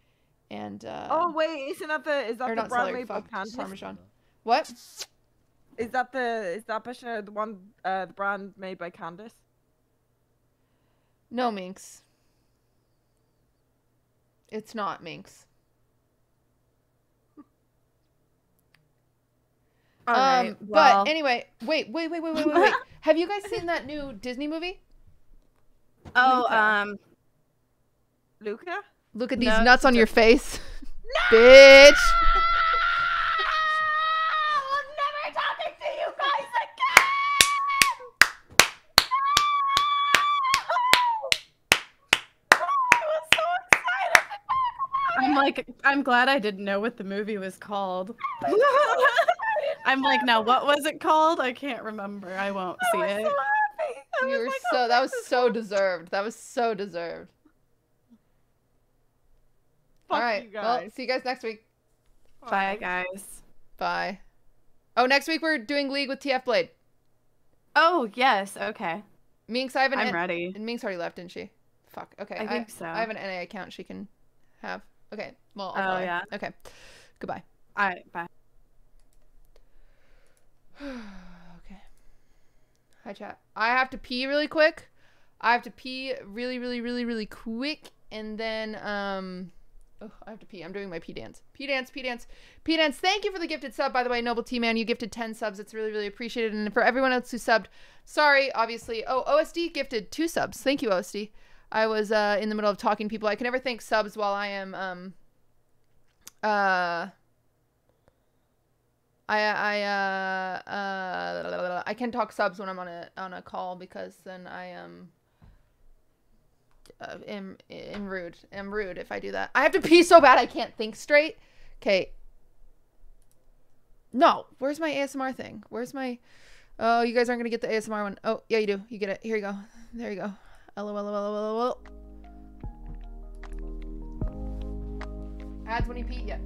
and Oh wait, is that the brand made by Candice? Parmesan. What? Is that bechamel the one the brand made by Candice? No, Minx. It's not Minx. Well, but anyway, wait. Have you guys seen that new Disney movie? Oh, Luca? Look at these nuts on your face. No! Bitch! I'm never talking to you guys again! I was so excited to talk about it! I'm glad I didn't know what the movie was called. I'm like, now what was it called? I can't remember. I won't see it. So happy. That was so deserved. That was so deserved. All right. Well, see you guys next week. Bye, guys. Bye. Oh, next week we're doing League with TF Blade. Oh, yes. Okay. Minx, I'm ready. And Minx already left, didn't she? Fuck. Okay. I think so. I have an NA account she can have. Okay. Well, oh, yeah. Okay. Goodbye. All right. Bye. Okay. Hi, chat. I have to pee really quick. I have to pee really quick. And then, oh, I have to pee. I'm doing my pee dance. Pee dance. Thank you for the gifted sub, by the way, Noble T-Man. You gifted 10 subs. It's really appreciated. And for everyone else who subbed, sorry, obviously. Oh, OSD gifted 2 subs. Thank you, OSD. I was in the middle of talking to people. I can never thank subs while I am, I can talk subs when I'm on a call because then I am rude. I'm rude if I do that. I have to pee so bad I can't think straight. Okay. No, where's my ASMR thing? Where's my? Oh, you guys aren't gonna get the ASMR one. Oh, yeah, you do. You get it. Here you go. There you go. LOL. Ads when you pee. Yeah.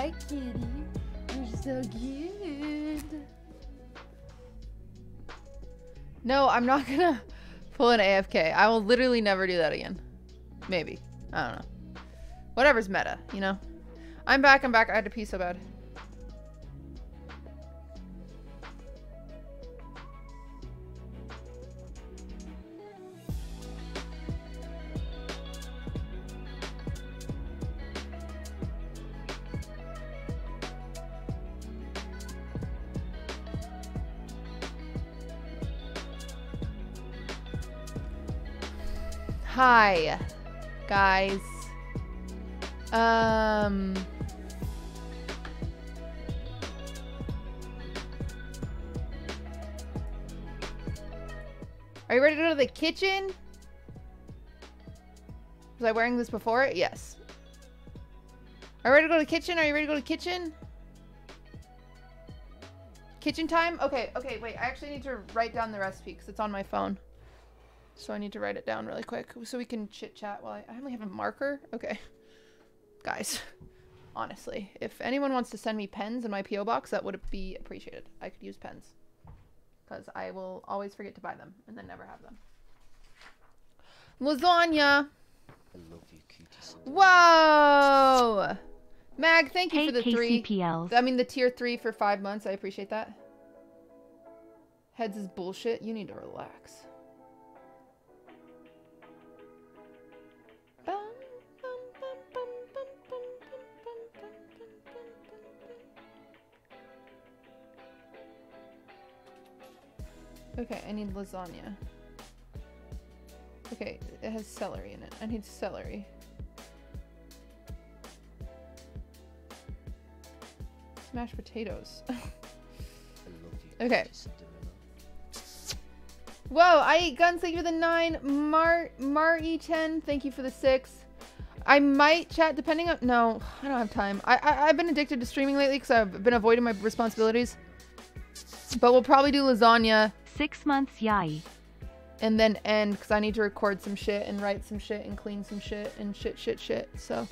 Hi, kitty. You're so cute. No, I'm not gonna pull an AFK. I will literally never do that again. Maybe. I don't know. Whatever's meta, you know? I'm back. I had to pee so bad. Hi, guys. Are you ready to go to the kitchen? Was I wearing this before? Yes. Are you ready to go to the kitchen? Are you ready to go to the kitchen? Kitchen time? Okay, okay, wait. I actually need to write down the recipe because it's on my phone. So I need to write it down really quick so we can chit chat while I only have a marker. Okay. Guys, honestly, if anyone wants to send me pens in my P.O. box, that would be appreciated. I could use pens because I will always forget to buy them and then never have them. Lasagna. I love you, QTCinderella. Whoa! Mag, thank you Hey, for the KCPLs. 3. I mean, the tier 3 for 5 months. I appreciate that. Heads is bullshit. You need to relax. Okay, I need lasagna. Okay, it has celery in it. I need celery. Mashed potatoes. I love you, Okay. QTCinderella. Whoa, I ate guns. Thank you for the 9. Mar-E10, thank you for the 6. I might chat depending on... No, I don't have time. I've been addicted to streaming lately because I've been avoiding my responsibilities. But we'll probably do lasagna. 6 months, yai. And then end because I need to record some shit and write some shit and clean some shit and shit. So,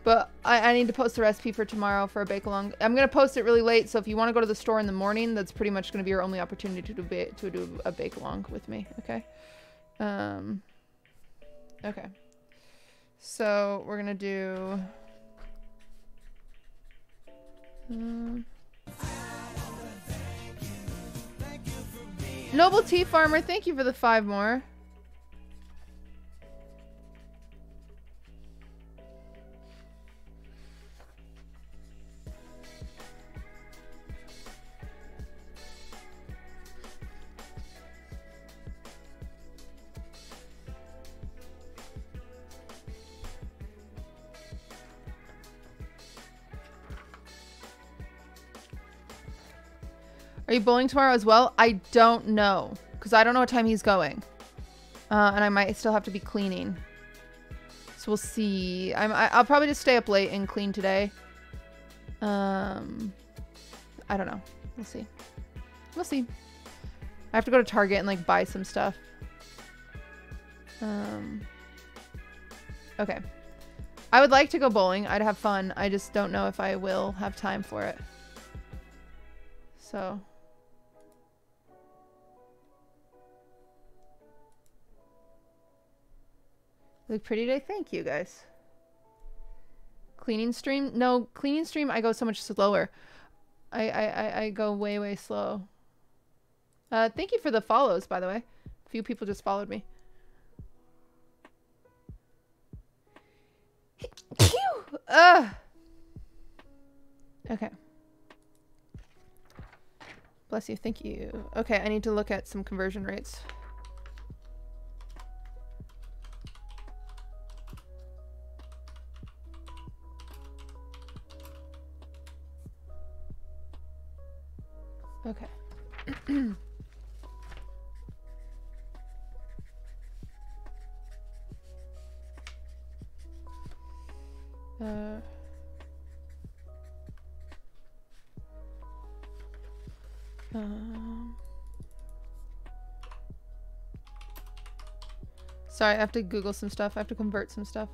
but I need to post the recipe for tomorrow for a bake-along. I'm going to post it really late. So if you want to go to the store in the morning, that's pretty much going to be your only opportunity to do a bake-along with me. Okay. Okay. So we're going to do... Noble Tea Farmer, thank you for the 5 more. Are you bowling tomorrow as well? I don't know. Because I don't know what time he's going. And I might still have to be cleaning. So we'll see. I'll probably just stay up late and clean today. I don't know. We'll see. We'll see. I have to go to Target and like buy some stuff. Okay. I would like to go bowling. I'd have fun. I just don't know if I will have time for it. So... Look pretty today. Thank you, guys. Cleaning stream? No, cleaning stream, I go so much slower. I go way slow. Thank you for the follows, by the way. A few people just followed me. Okay. Bless you. Thank you. Okay, I need to look at some conversion rates. Okay. Sorry, I have to Google some stuff. I have to convert some stuff.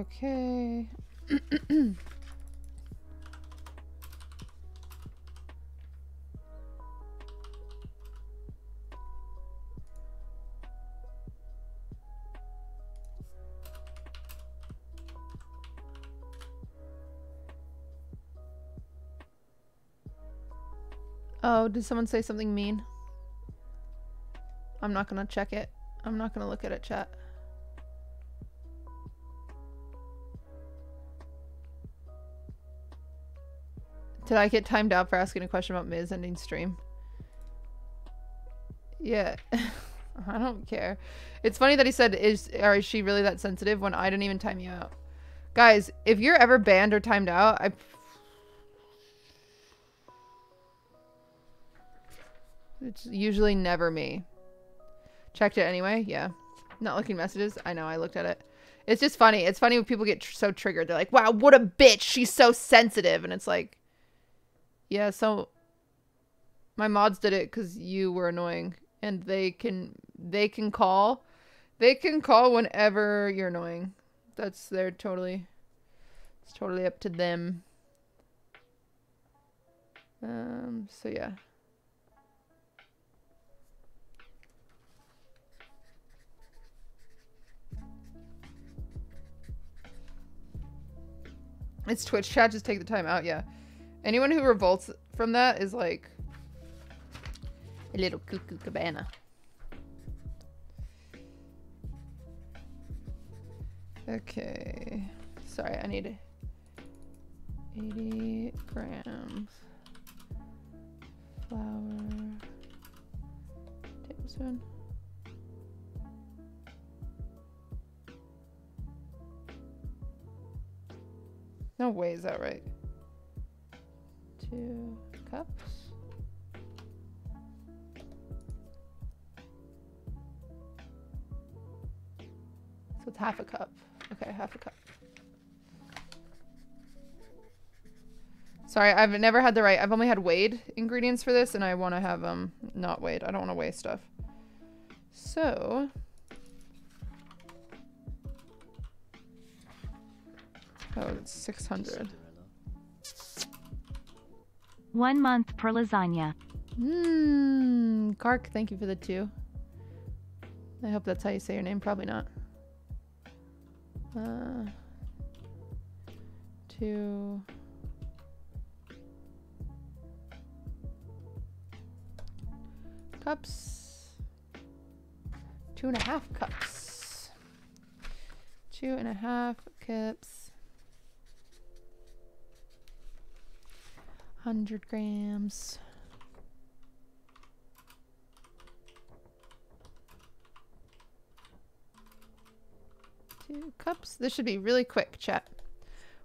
Okay. Oh, did someone say something mean? I'm not gonna check it. I'm not gonna look at it, chat. Did I get timed out for asking a question about Miz ending stream? Yeah. I don't care. It's funny that he said, is she really that sensitive when I didn't even time you out? Guys, if you're ever banned or timed out, it's usually never me. Checked it anyway? Yeah. Not looking messages? I know, I looked at it. It's just funny. It's funny when people get so triggered. They're like, wow, what a bitch. She's so sensitive. And it's like, yeah, so my mods did it because you were annoying. And they can call. They can call whenever you're annoying. It's totally up to them. So yeah. It's Twitch chat, just take the time out, yeah. Anyone who revolts from that is like a little cuckoo cabana. Okay. Sorry, I need 80 grams flour, tablespoon. No way, is that right? 2 cups. So it's half a cup. Okay, half a cup. Sorry, I've never had I've only had weighed ingredients for this, and I want to have not weighed. I don't want to weigh stuff. So oh, it's 600. 1 month per lasagna. Kark, thank you for the 2. I hope that's how you say your name. Probably not. 2 cups. 2.5 cups. 2.5 cups. 100 grams. 2 cups. This should be really quick, chat.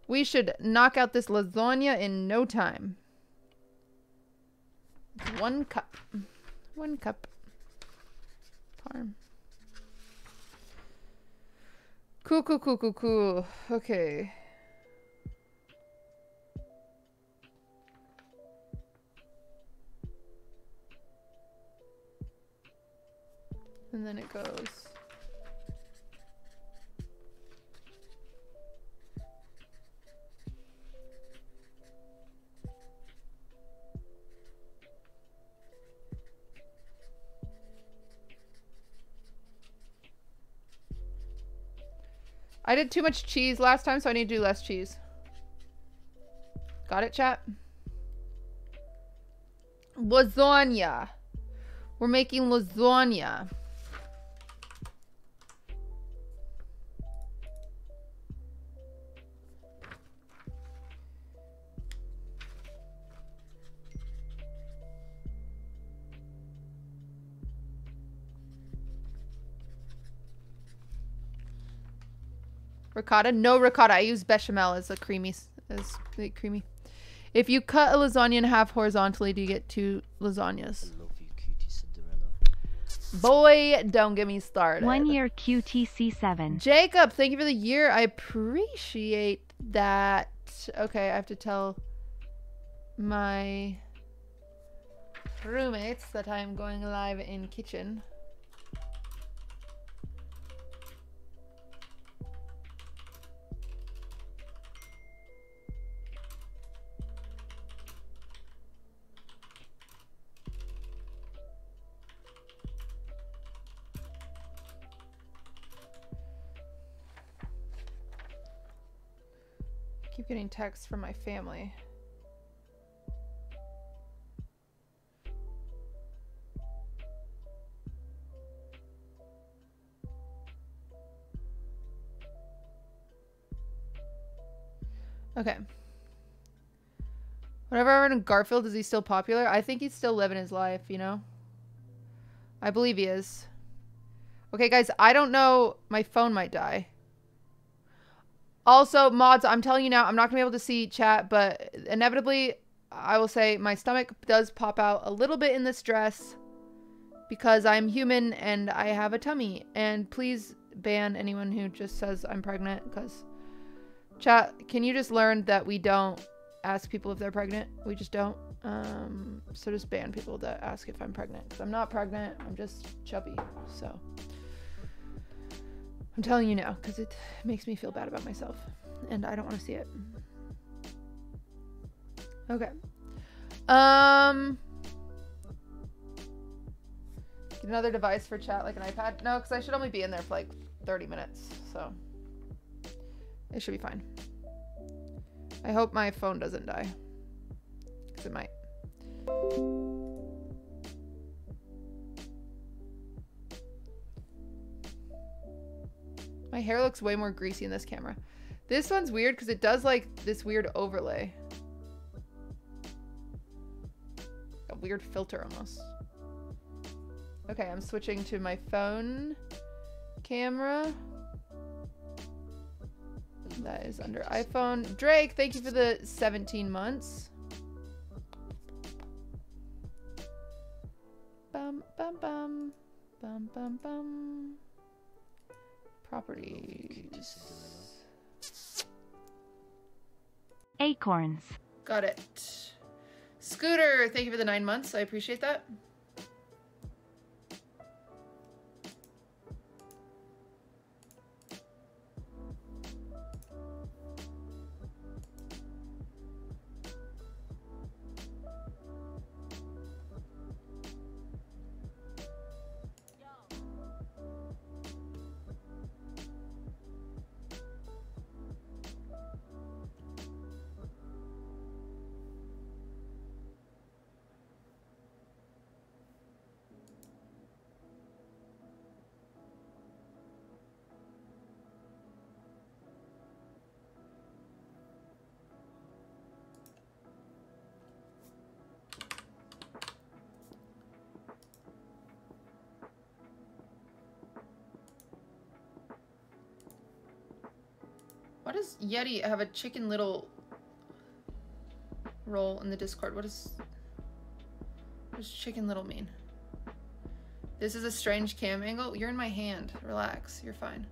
We should knock out this lasagna in no time. 1 cup. 1 cup. Parm. Cool, cool, cool, cool, cool. Okay. And then it goes. I did too much cheese last time, so I need to do less cheese. Got it, chat? Lasagna. We're making lasagna. Ricotta? No ricotta. I use bechamel as a creamy. If you cut a lasagna in half horizontally, do you get 2 lasagnas? I love you, QTCinderella. Boy, don't get me started. 1 year QTC7. Jacob, thank you for the year. I appreciate that. Okay, I have to tell my roommates that I'm going live in kitchen. Keep getting texts from my family. Okay. Whatever happened to Garfield, is he still popular? I think he's still living his life, you know? I believe he is. Okay, guys, I don't know. My phone might die. Also, mods, I'm telling you now, I'm not going to be able to see chat, but inevitably, I will say my stomach does pop out a little bit in this dress because I'm human and I have a tummy. And please ban anyone who just says I'm pregnant because... Chat, can you just learn that we don't ask people if they're pregnant? We just don't. So just ban people that ask if I'm pregnant. Because I'm not pregnant. I'm just chubby. So I'm telling you now because it makes me feel bad about myself. And I don't want to see it. Okay. Get another device for chat like an iPad? No, because I should only be in there for like 30 minutes. So... it should be fine. I hope my phone doesn't die. Because it might. My hair looks way more greasy in this camera. This one's weird because it does like this weird overlay. A weird filter almost. Okay, I'm switching to my phone camera. That is under iPhone. Drake, thank you for the 17 months. Bum, bum, bum. Bum, bum, bum. Properties. Acorns. Got it. Scooter, thank you for the 9 months. I appreciate that. Why does Yeti have a Chicken Little role in the Discord? What does Chicken Little mean? This is a strange cam angle. You're in my hand. Relax. You're fine.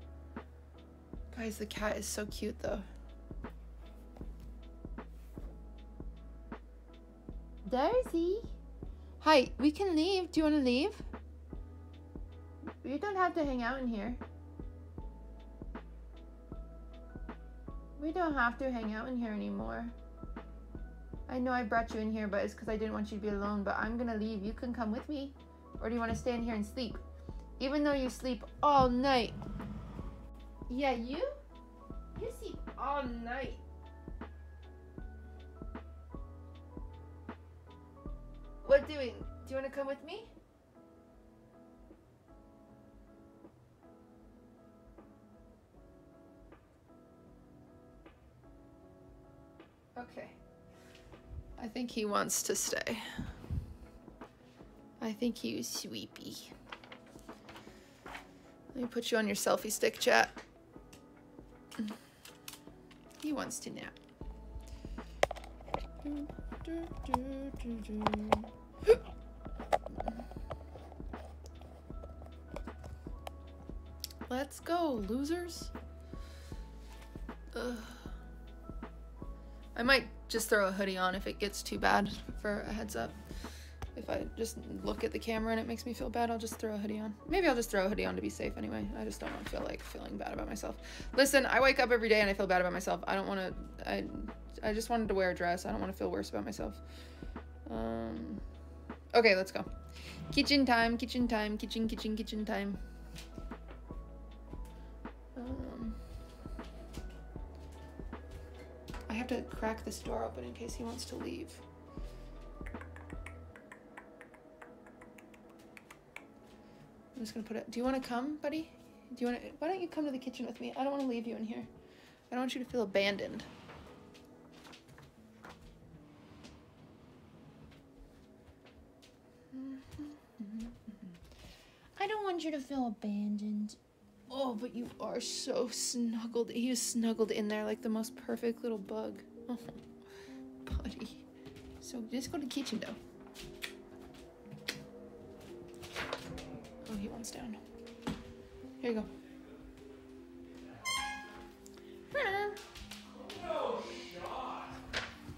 Guys, the cat is so cute though. Darcy. Hi, we can leave. Do you want to leave? You don't have to hang out in here. We don't have to hang out in here anymore. I know I brought you in here, but it's because I didn't want you to be alone, but I'm gonna leave. You can come with me. Or do you want to stay in here and sleep? Even though you sleep all night. Yeah, you sleep all night. What doing? Do you want to come with me? Okay. I think he wants to stay. I think he was sleepy. Let me put you on your selfie stick, chat. He wants to nap. Let's go, losers. Ugh. I might just throw a hoodie on if it gets too bad, for a heads up. If I just look at the camera and it makes me feel bad, I'll just throw a hoodie on. Maybe I'll just throw a hoodie on to be safe anyway. I just don't want to feel like feeling bad about myself. Listen, I wake up every day and I feel bad about myself. I don't want to, I just wanted to wear a dress. I don't want to feel worse about myself. Okay, let's go. Kitchen time, kitchen time, kitchen time. I have to crack this door open in case he wants to leave. I'm just gonna put it. Do you want to come, buddy? Do you want to? Why don't you come to the kitchen with me? I don't want to leave you in here. I don't want you to feel abandoned. I don't want you to feel abandoned. Oh, but you are so snuggled. He is snuggled in there like the most perfect little bug. Oh, buddy. So just go to the kitchen, though. Oh, he wants down. Here you go.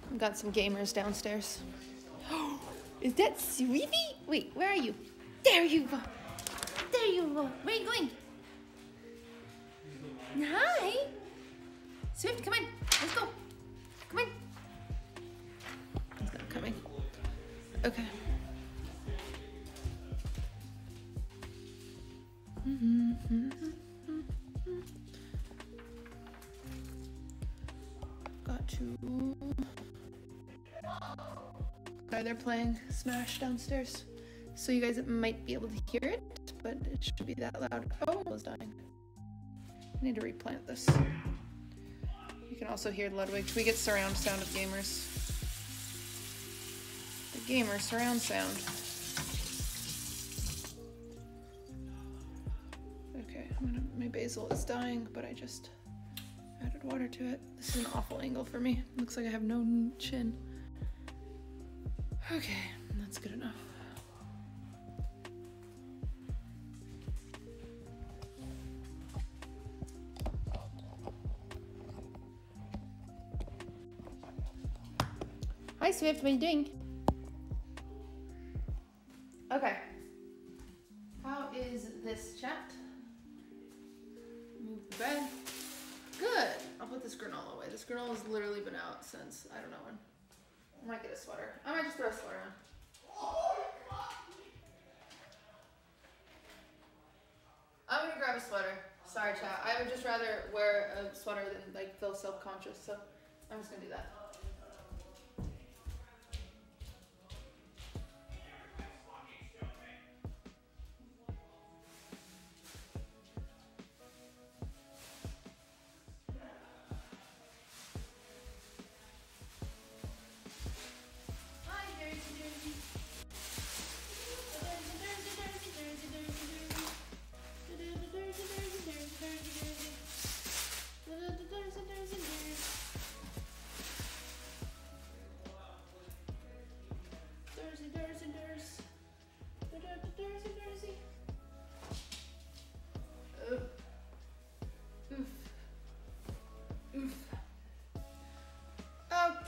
I've got some gamers downstairs. Is that Sweetie? Wait, where are you? There you go. There you go. Where are you going? Hi. Swift, come in. Let's go. Come in. He's not coming. Okay. Got to... Okay, they're playing Smash downstairs. So you guys might be able to hear it, but it should be that loud. Oh, I was dying. I need to replant this. You can also hear Ludwig. Should we get surround sound of gamers? The gamer surround sound. Okay, my basil is dying, but I just added water to it. This is an awful angle for me. Looks like I have no chin. Okay, that's good enough. Hi Swift, what are you doing? Okay. How is this chat? Move the bed. Good. I'll put this granola away. This granola has literally been out since I don't know when. I might get a sweater. I might just throw a sweater on. I'm gonna grab a sweater. Sorry chat. I would just rather wear a sweater than like feel self-conscious, so I'm just gonna do that.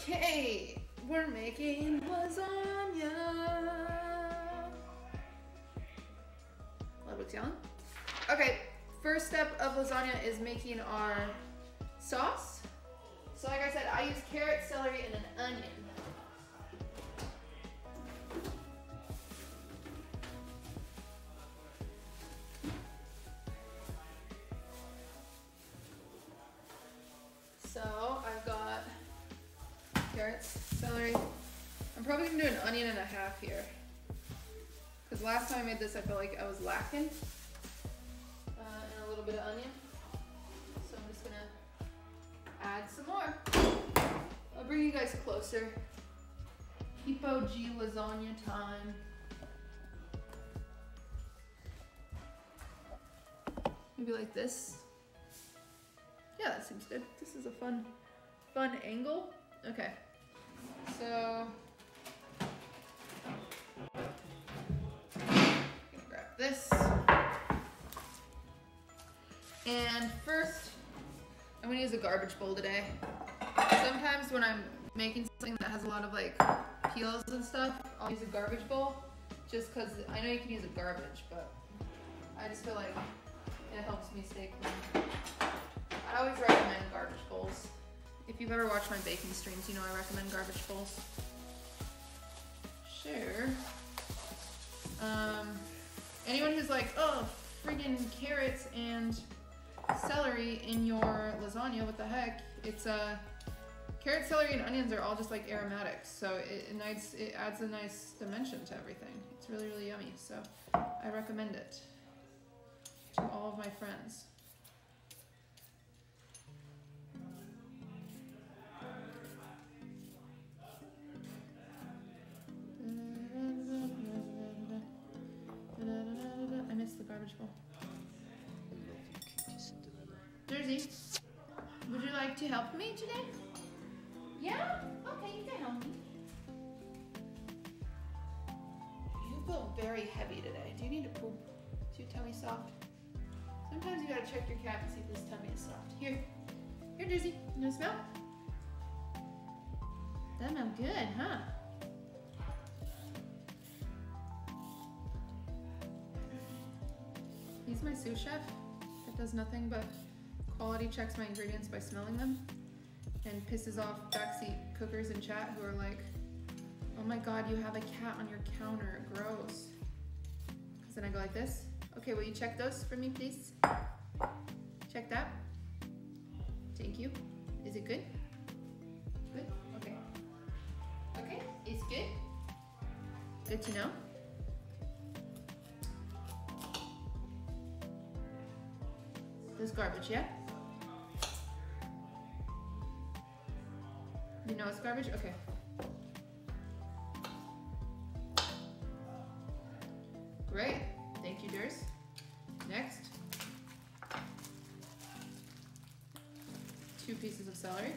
Okay, we're making lasagna. Ludwig's yelling. Okay, first step of lasagna is making our sauce. So like I said, I use carrot, celery, and an onion. So I've got carrots, celery. I'm probably gonna do an onion and a half here. Because last time I made this, I felt like I was lacking. And a little bit of onion. So I'm just gonna add some more. I'll bring you guys closer. Hippo G lasagna time. Maybe like this. Yeah, that seems good. This is a fun angle. Okay. So I'm gonna grab this. And first, I'm gonna use a garbage bowl today. Sometimes when I'm making something that has a lot of like peels and stuff, I'll use a garbage bowl just because I know you can use a garbage, but I just feel like it helps me stay clean. I always recommend garbage bowls. If you've ever watched my baking streams, you know I recommend garbage bowls. Sure. Anyone who's like, oh, friggin' carrots and celery in your lasagna, what the heck? It's Carrot, celery, and onions are all just like aromatics, so it adds a nice dimension to everything. It's really, really yummy, so I recommend it to all of my friends. I missed the garbage bowl. Jersey, would you like to help me today? Yeah? Okay, you can help me. You feel very heavy today. Do you need to poop? Is your tummy soft? Sometimes you gotta check your cat and see if his tummy is soft. Here, Jersey, you wanna smell? That smells good, huh? He's my sous chef that does nothing but quality checks my ingredients by smelling them and pisses off backseat cookers in chat who are like, oh my god, you have a cat on your counter, gross. Because then I go like this. Okay, will you check those for me, please? Check that. Thank you. Is it good? Good? Okay. Okay, it's good. Good to know. This garbage, yeah? You know it's garbage? Okay. Great. Thank you, Durs. Next. 2 pieces of celery.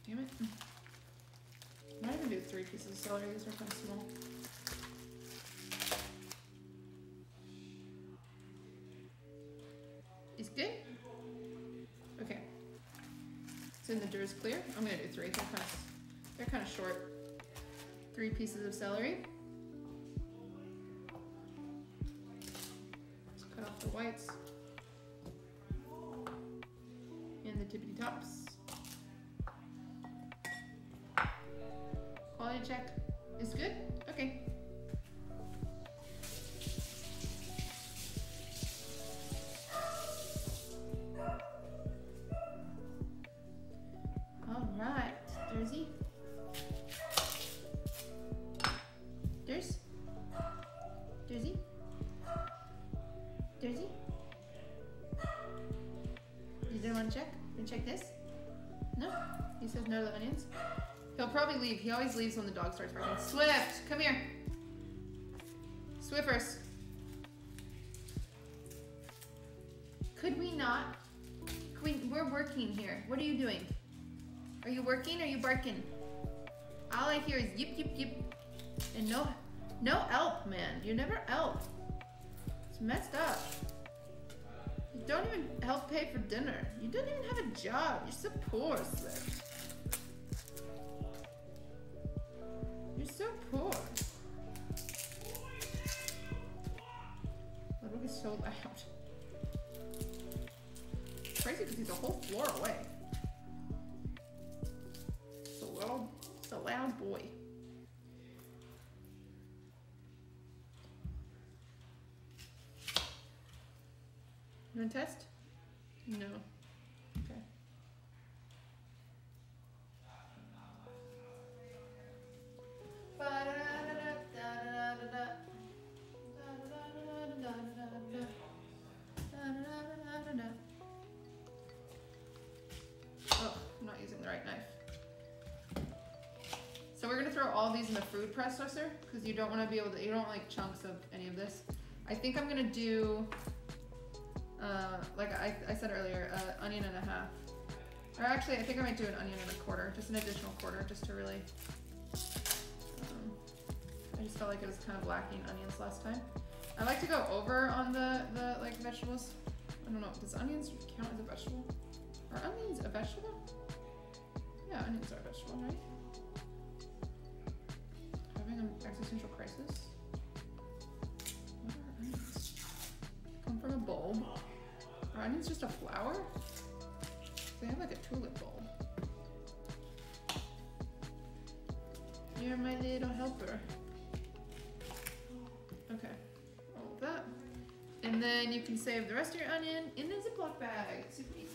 Damn it. I might even do 3 pieces of celery. These are kind of small. Is good? Okay. So the Durs clear. I'm gonna do 3. They're kind of short. 3 pieces of celery. Let's cut off the whites and the tippity tops. Quality check is good? Okay. All right, Jersey. Jersey? Jersey? Jersey? You didn't want to check? You check this? No? He says no to the onions. He'll probably leave. He always leaves when the dog starts barking. Swift, come here. Swiffers. Could we not? We're working here. What are you doing? Are you working or are you barking? All I hear is yip, yip, yip. And no help, man. You never help. It's messed up. You don't even help pay for dinner. You don't even have a job. You're so poor, Swift. You're so poor. That dog is so loud. It's crazy because he's a whole floor away. It's a loud boy. You want to test? No. Okay. Oh, I'm not using the right knife. So we're gonna throw all these in the food processor because you don't want to be able to. You don't like chunks of any of this. I think I'm gonna do, like I said earlier, onion and a half. Or actually, I think I might do an onion and a quarter, just an additional quarter, just to really. I just felt like it was kind of lacking onions last time. I like to go over on the like vegetables. I don't know. Does onions count as a vegetable? Are onions a vegetable? Yeah, onions are a vegetable, right? Having an existential crisis. What are onions? Come from a bulb. Are onions just a flower? They have like a tulip bulb. You're my little helper. Okay, all of that. And And then you can save the rest of your onion in the Ziploc bag. It's super easy.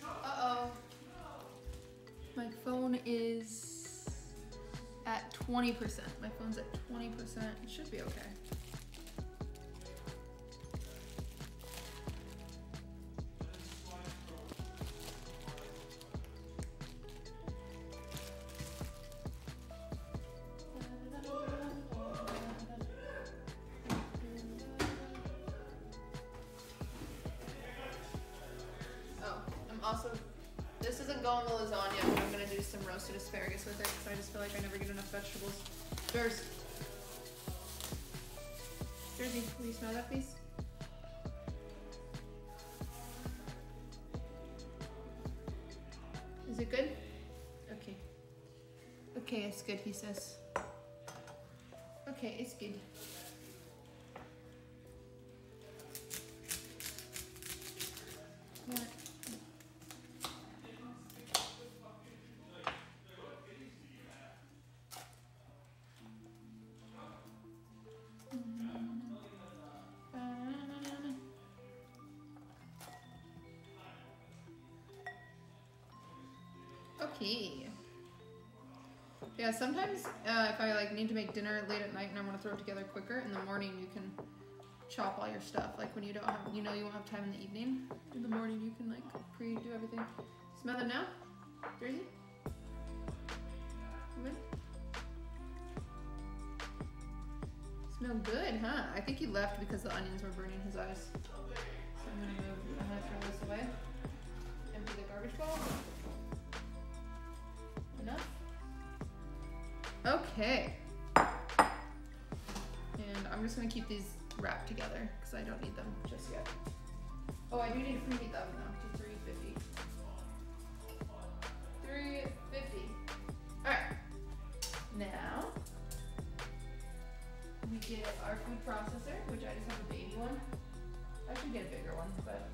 Uh-oh. My phone is at 20%. My phone's at 20%. It should be okay. Also, this isn't going to lasagna, but I'm going to do some roasted asparagus with it because I just feel like I never get enough vegetables. Jersey, will you smell that, please? Is it good? Okay. Okay, it's good, he says. Okay, it's good. What? Okay. Yeah, sometimes if I like need to make dinner late at night and I want to throw it together quicker, in the morning you can chop all your stuff. Like when you don't have, you know, you won't have time in the evening. In the morning you can like pre-do everything. Smell them now, Jersey? Good. Smell good, huh? I think he left because the onions were burning his eyes. So I'm gonna throw this away. Empty the garbage bowl. Enough? Okay. And I'm just gonna keep these wrapped together because I don't need them just yet. Oh, I do need to preheat the oven though to 350. 350. Alright. Now we get our food processor, which I just have a baby one. I should get a bigger one, but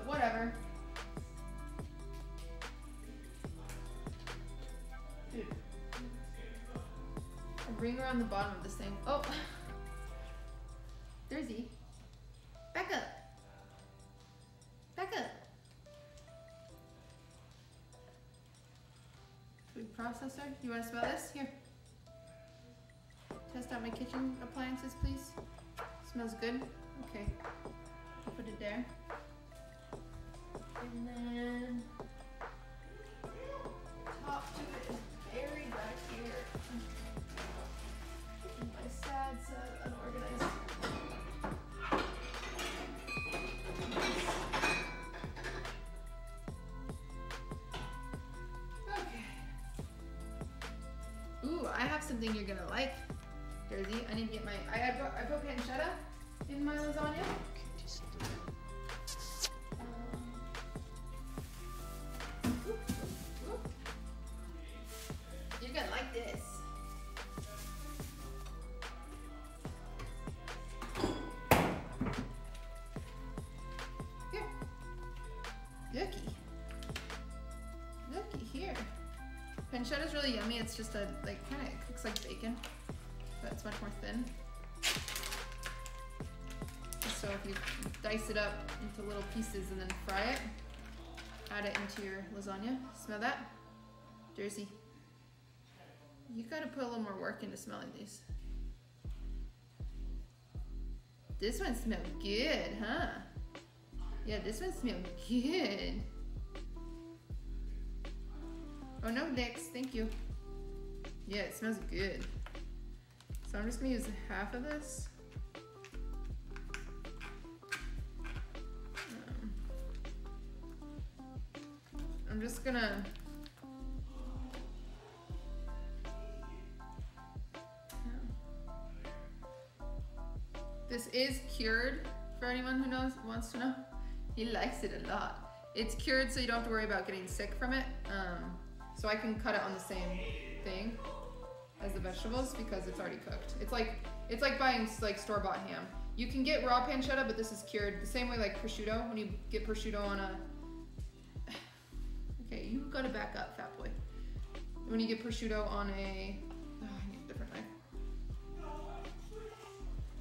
whatever. Dude. A ring around the bottom of this thing. Oh! Jersey. Back up! Back up! Food processor. You want to smell this? Here. Test out my kitchen appliances, please. Smells good? Okay. I'll put it there. And then top to it is buried back here. In my sad unorganized. Okay. Ooh, I have something you're gonna like. Jersey, I need to get my, I put pancetta in my lasagna. You're gonna like this. Here. Looky. Looky here. Pancetta's really yummy. It's just a, like, kind of cooks like bacon. But it's much more thin. So if you dice it up into little pieces and then fry it, add it into your lasagna. Smell that? Jersey. You gotta put a little more work into smelling these. This one smells good, huh? Yeah, this one smells good. Oh no, Dex, thank you. Yeah, it smells good. So I'm just gonna use half of this. I'm just gonna This is cured for anyone who wants to know. He likes it a lot. It's cured so you don't have to worry about getting sick from it. So I can cut it on the same thing as the vegetables because it's already cooked. It's like buying like store-bought ham. You can get raw pancetta, but this is cured the same way like prosciutto. When you get prosciutto on Okay, you gotta back up, fat boy. When you get prosciutto on a... Oh, I need a different knife.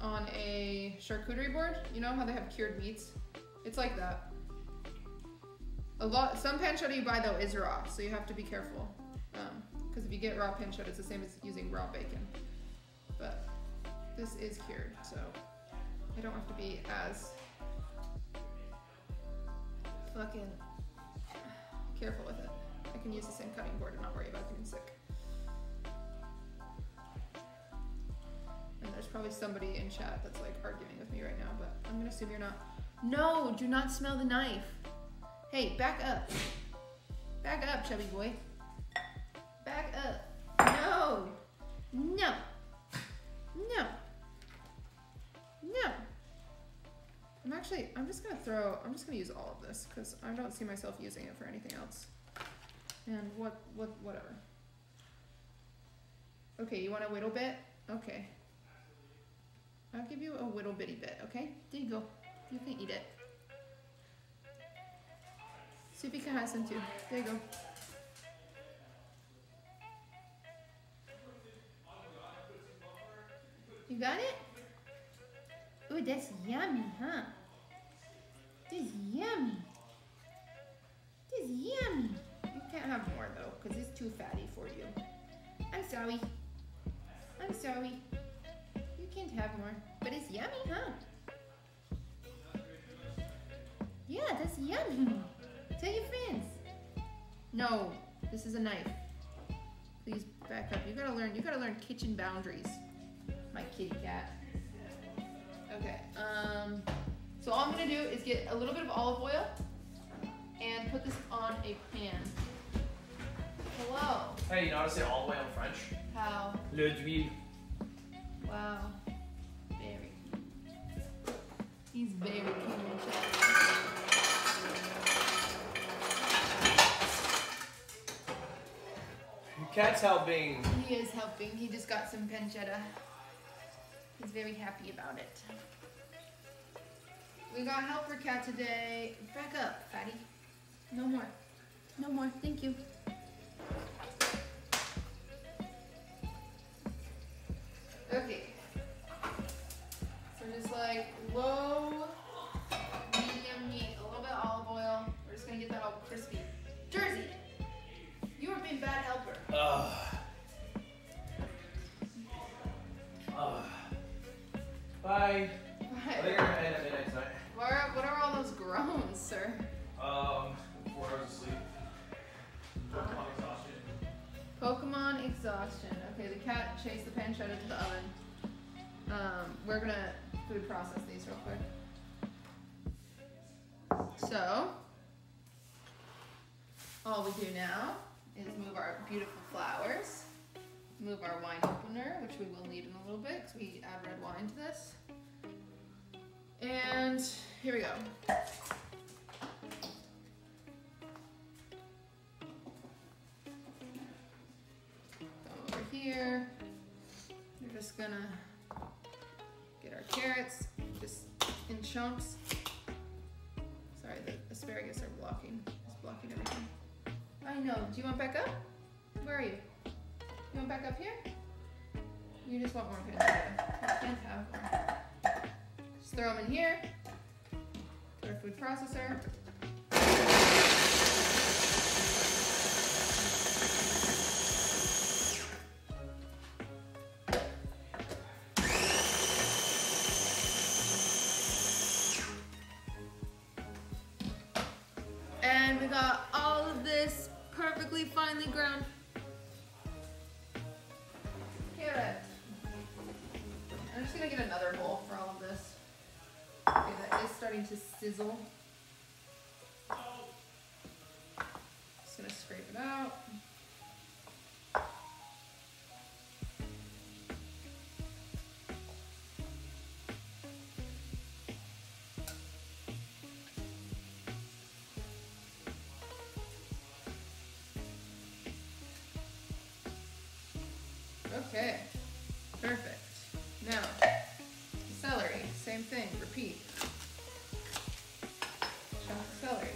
On a charcuterie board, you know how they have cured meats? It's like that. Some pancetta you buy though is raw, so you have to be careful. Because if you get raw pancetta, it's the same as using raw bacon. But this is cured, so I don't have to be as fucking careful with it. I can use the same cutting board and not worry about getting sick. And there's probably somebody in chat that's like arguing with me right now, but I'm gonna assume you're not. No, do not smell the knife. Hey, back up. Back up, chubby boy. Back up. No. No. No. No. I'm just gonna use all of this because I don't see myself using it for anything else. And whatever. Okay, you want a little bit? Okay. I'll give you a little bitty bit, okay? There you go. You can eat it. See if you can have some too. There you go. You got it? Ooh, that's yummy, huh? That's yummy. That's yummy. You can't have more though, because it's too fatty for you. I'm sorry. I'm sorry. You can't have more. But it's yummy, huh? Yeah, that's yummy. Tell your friends. No, this is a knife. Please back up. You gotta learn kitchen boundaries. My kitty cat. Okay, so all I'm gonna do is get a little bit of olive oil and put this on a pan. Hello. Hey, you know how to say olive oil in French? How? L'huile. Wow. Very cute. He's very cute. Your cat's helping. He is helping. He just got some pancetta. He's very happy about it. We got helper cat today. Back up, fatty. No more. No more. Thank you. Okay. So just like low, medium heat, a little bit of olive oil. We're just gonna get that all crispy. Jersey, you were being bad helper. Bye. Bye. I think we're gonna end at midnight tonight. What are all those groans, sir? 4 hours of sleep. Pokemon exhaustion. Okay, the cat chased the pancetta to the oven. We're gonna food process these real quick. So, all we do now is move our beautiful flowers, move our wine opener, which we will need in a little bit because we add red wine to this. And here we go. Over here, we're just gonna get our carrots just in chunks. Sorry, the asparagus are blocking. It's blocking everything. I know. Do you want back up? Where are you? You want back up here? You just want more pancetta. You can't have more. Just throw them in here. To our food processor. And we got all of this perfectly finely ground carrot. I'm just gonna get another bowl for all of this. Okay, that is starting to sizzle. Just gonna scrape it out. Okay, perfect. Now, celery, same thing, repeat. Chop celery.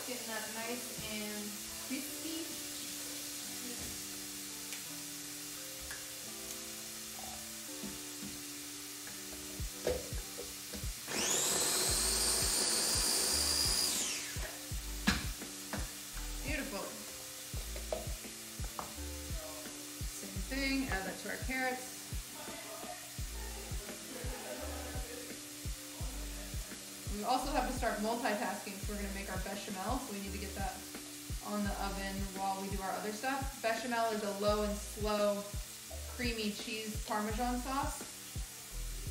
getting that nice and crispy. Beautiful. Same thing, add that to our carrots. We also have to start multitasking, so we're going to make our bechamel, so we need to get that on the oven while we do our other stuff. Bechamel is a low and slow creamy cheese Parmesan sauce.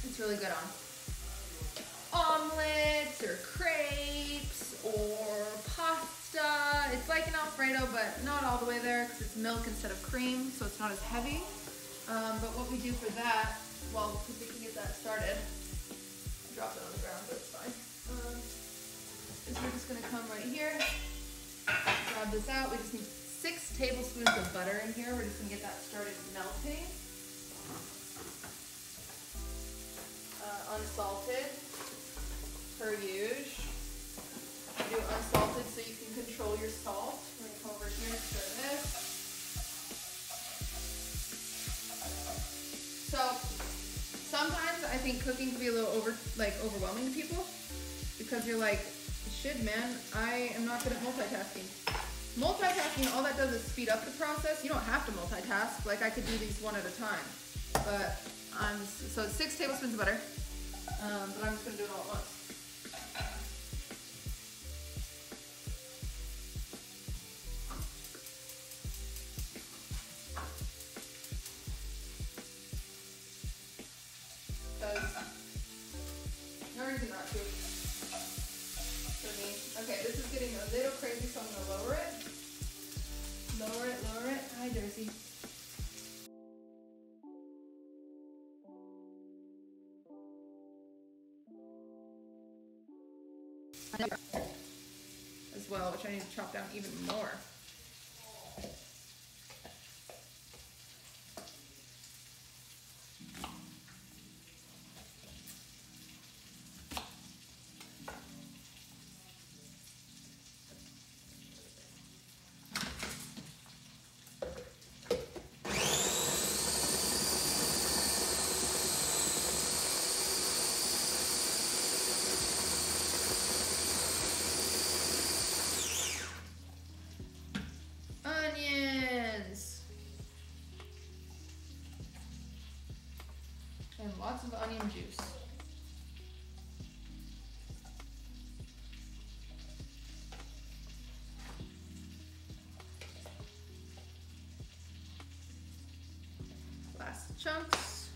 It's really good on omelets or crepes or pasta. It's like an Alfredo, but not all the way there because it's milk instead of cream, so it's not as heavy. But what we do for that, well, because we can get that started, drop it on the ground, but it's fine. Is we're just gonna come right here, grab this out. We just need 6 tablespoons of butter in here. We're just gonna get that started melting. Unsalted, per usual. Do unsalted so you can control your salt. We're gonna come over here and stir this. So sometimes I think cooking can be a little overwhelming to people because you're like, shit, man, I am not good at multitasking. Multitasking, all that does is speed up the process. You don't have to multitask. Like, I could do these one at a time. But so it's 6 tablespoons of butter. But I'm just gonna do it all at once. No reason not to. For me. Okay, this is getting a little crazy, so I'm gonna lower it. Lower it, lower it. Hi, Jersey. As well, which I need to chop down even more. Onions! And lots of onion juice. Last chunks.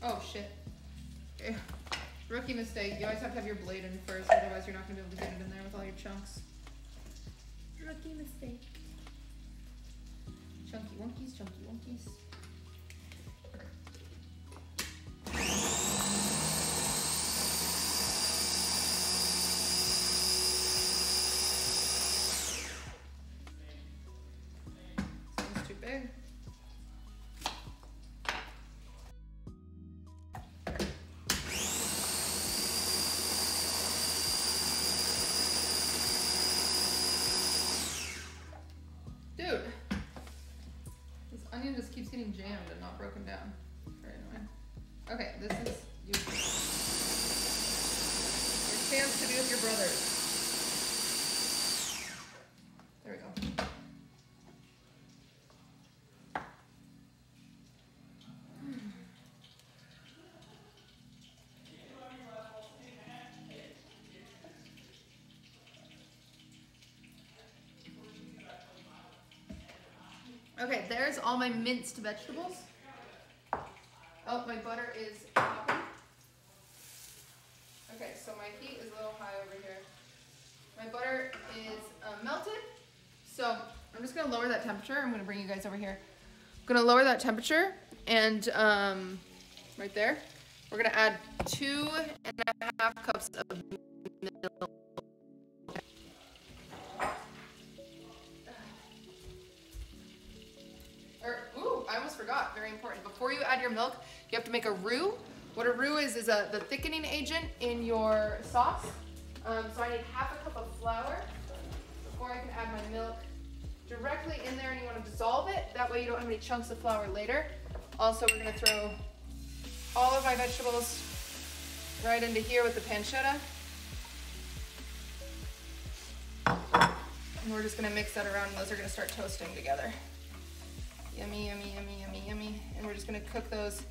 Oh shit. Okay. Rookie mistake. You always have to have your blade in first, otherwise you're not going to be able to get it in there with all your chunks. Rookie mistake. Chunky wonkies, chunky wonkies. This one's too big. Dude, this onion just keeps getting jammed and not broken down. Very annoying. Okay, this is your chance to be with your brothers. There we go. Okay, there's all my minced vegetables. Oh, my butter is popping. Okay, so my heat is a little high over here. My butter is melted. So I'm just gonna lower that temperature. I'm gonna bring you guys over here. I'm gonna lower that temperature and right there. We're gonna add 2.5 cups of milk. I almost forgot, very important. Before you add your milk, you have to make a roux. What a roux is the thickening agent in your sauce. So I need half a cup of flour before I can add my milk directly in there, and you want to dissolve it. That way you don't have any chunks of flour later. Also, we're going to throw all of my vegetables right into here with the pancetta. And we're just going to mix that around, and those are going to start toasting together. Yummy, yummy, yummy, yummy, yummy. And we're just going to cook those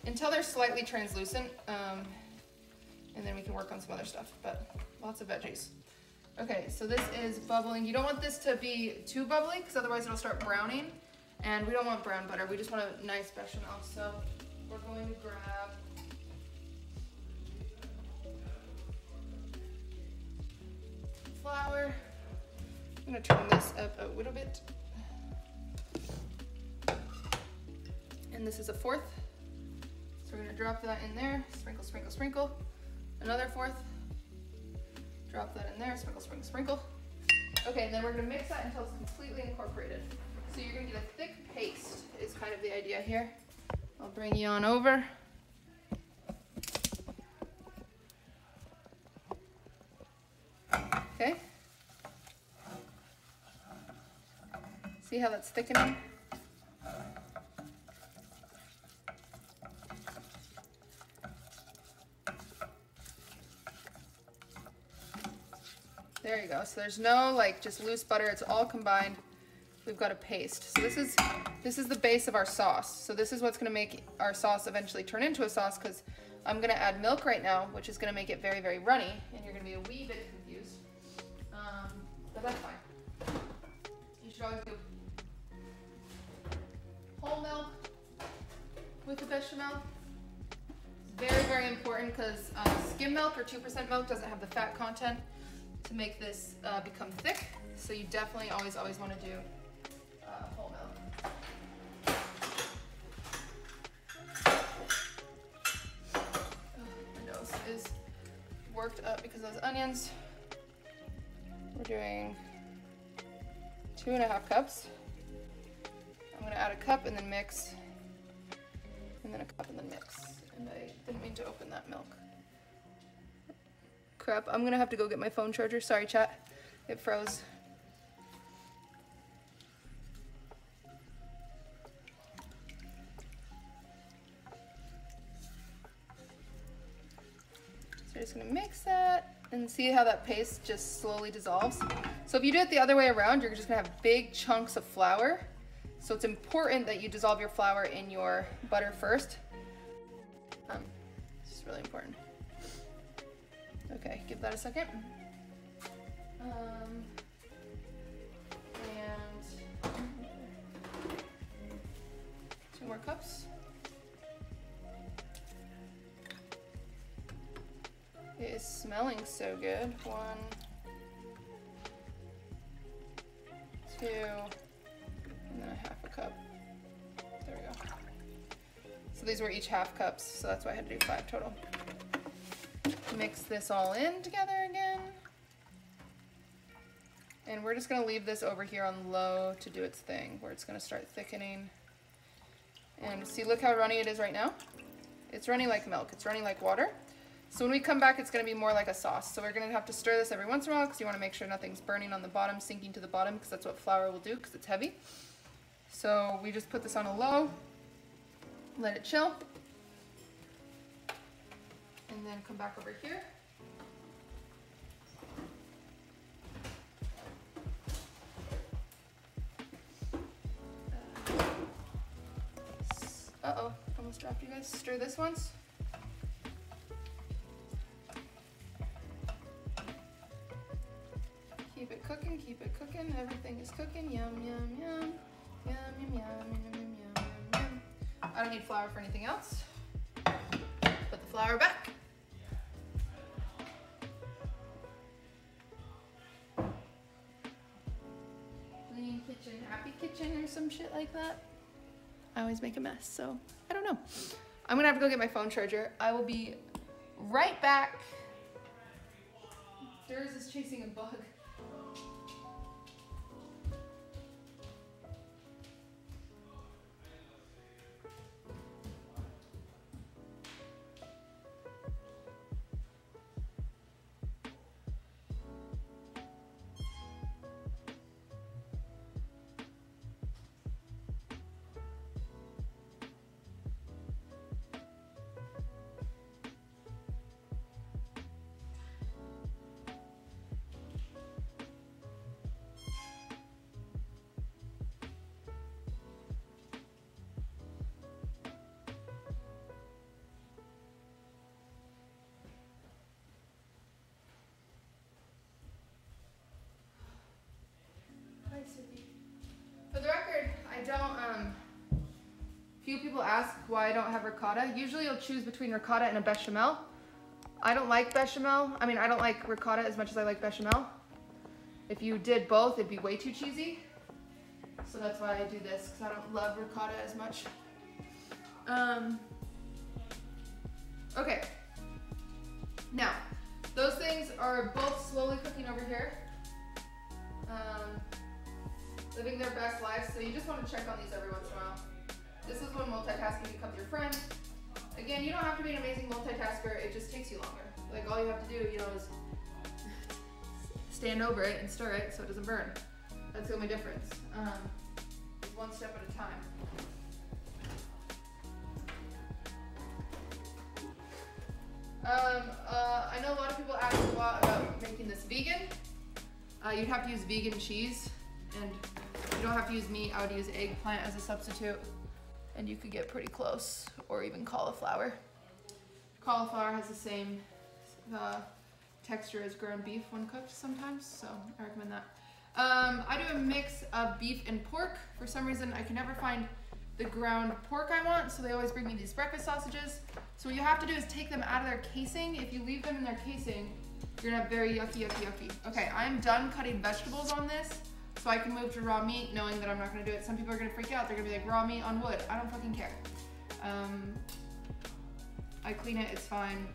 until they're slightly translucent. And then we can work on some other stuff, but lots of veggies. Okay, so this is bubbling. You don't want this to be too bubbly because otherwise it'll start browning. And we don't want brown butter. We just want a nice bechamel. So we're going to grab flour. I'm gonna turn this up a little bit. And this is a 1/4. So we're gonna drop that in there. Sprinkle, sprinkle, sprinkle. Another 1/4. Drop that in there. Sprinkle, sprinkle, sprinkle. Okay, and then we're gonna mix that until it's completely incorporated. So you're gonna get a thick paste is kind of the idea here. I'll bring you on over. Okay. See how that's thickening? There you go. So there's no like just loose butter. It's all combined. We've got a paste. So this is the base of our sauce. So this is what's going to make our sauce eventually turn into a sauce, because I'm going to add milk right now, which is going to make it very, very runny, and you're going to be a wee bit confused. But that's fine. You should always do whole milk with the bechamel. It's very, very important because skim milk or 2% milk doesn't have the fat content to make this become thick. So you definitely always want to do whole milk. My nose is worked up because of those onions. We're doing 2.5 cups. I'm gonna add a cup and then mix, and then a cup and then mix. And I didn't mean to open that milk. Crap, I'm gonna have to go get my phone charger. Sorry, chat. It froze. So we're just gonna mix that and see how that paste just slowly dissolves. So if you do it the other way around, you're just gonna have big chunks of flour. So it's important that you dissolve your flour in your butter first. It's just really important. Okay, give that a second. And 2 more cups. It is smelling so good. 1, 2, and then a 1/2 cup. There we go. So these were each 1/2 cups, so that's why I had to do 5 total. Mix this all in together again. And we're just gonna leave this over here on low to do its thing, where it's gonna start thickening. And see, look how runny it is right now? It's running like milk, it's running like water. So when we come back, it's gonna be more like a sauce. So we're gonna have to stir this every once in a while because you wanna make sure nothing's burning on the bottom, sinking to the bottom, because that's what flour will do, because it's heavy. So we just put this on a low, let it chill. And then come back over here. Uh-oh, almost dropped you guys. Stir this once. Keep it cooking, keep it cooking. Everything is cooking. Yum, yum, yum. Yum, yum, yum, yum, yum, yum, yum. I don't need flour for anything else. Put the flour back. Clean kitchen, happy kitchen, or some shit like that. I always make a mess, so I don't know. I'm gonna have to go get my phone charger. I will be right back. Durs is chasing a bug. ask why I don't have ricotta. Usually you'll choose between ricotta and a bechamel. I don't like bechamel. I mean, I don't like ricotta as much as I like bechamel. If you did both, it'd be way too cheesy. So that's why I do this, because I don't love ricotta as much. Okay. Now, those things are both slowly cooking over here. Living their best lives, so you just want to check on these every once in a while. This is when multitasking becomes your friend. Again, you don't have to be an amazing multitasker, it just takes you longer. Like all you have to do, you know, is stand over it and stir it so it doesn't burn. That's the only difference. It's one step at a time. I know a lot of people ask a lot about making this vegan. You'd have to use vegan cheese, and you don't have to use meat. I would use eggplant as a substitute, and you could get pretty close, or even cauliflower. Cauliflower has the same texture as ground beef when cooked sometimes, so I recommend that. I do a mix of beef and pork. For some reason, I can never find the ground pork I want, so they always bring me these breakfast sausages. So what you have to do is take them out of their casing. If you leave them in their casing, you're gonna have very yucky, yucky, yucky. Okay, I'm done cutting vegetables on this, so I can move to raw meat knowing that I'm not gonna do it. Some people are gonna freak out. They're gonna be like, raw meat on wood. I don't fucking care. I clean it, it's fine.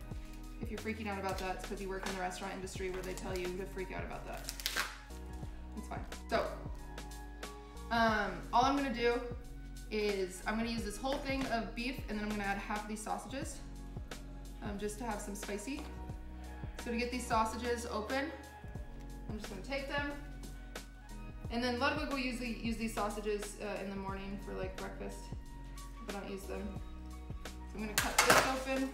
If you're freaking out about that, it's because you work in the restaurant industry where they tell you to freak out about that. It's fine. So, all I'm gonna do is I'm gonna use this whole thing of beef, and then I'm gonna add half of these sausages, just to have some spicy. So to get these sausages open, I'm just gonna take them, and then a lot of people usually use these sausages in the morning for like breakfast, but I don't use them. So I'm gonna cut this open,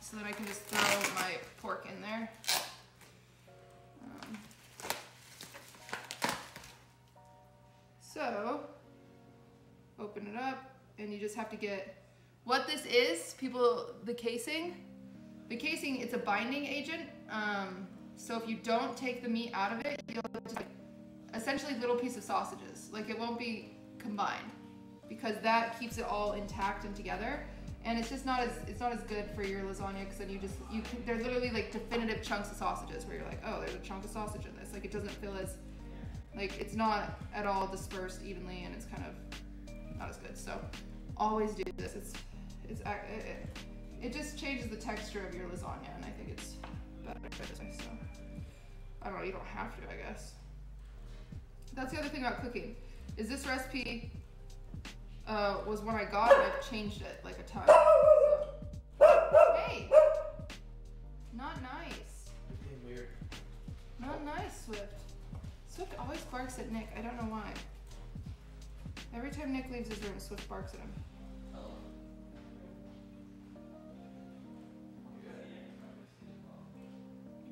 so that I can just throw my pork in there. So, open it up, and you just have to get, what this is, the casing, it's a binding agent. So if you don't take the meat out of it, you'll just like, essentially little piece of sausages. Like it won't be combined, because that keeps it all intact and together. And it's just not as good for your lasagna, because then they're literally like definitive chunks of sausages where you're like, oh, there's a chunk of sausage in this. Like it doesn't feel as, like it's not at all dispersed evenly, and it's kind of not as good. So always do this. It just changes the texture of your lasagna, and I think it's better this way. So I don't know, you don't have to, I guess. That's the other thing about cooking, is this recipe was one I got, and I've changed it like a ton. So. Hey! Not nice. Weird. Not nice, Swift. Swift always barks at Nick. I don't know why. Every time Nick leaves his room, Swift barks at him.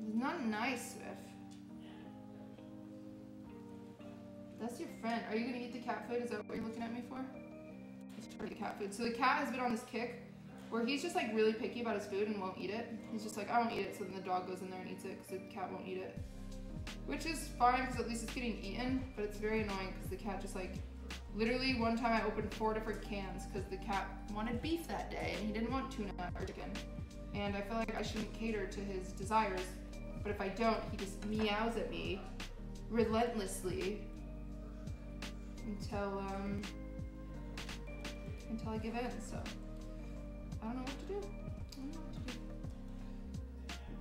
It's not nice, Swift. That's your friend. Are you gonna eat the cat food? Is that what you're looking at me for? It's for the cat food. So the cat has been on this kick where he's just like really picky about his food and won't eat it. He's just like, I won't eat it. So then the dog goes in there and eats it because the cat won't eat it. Which is fine, because at least it's getting eaten, but it's very annoying because the cat just like, literally one time I opened 4 different cans because the cat wanted beef that day and he didn't want tuna or chicken. And I feel like I shouldn't cater to his desires, but if I don't, he just meows at me relentlessly until I give in. So I don't know what to do.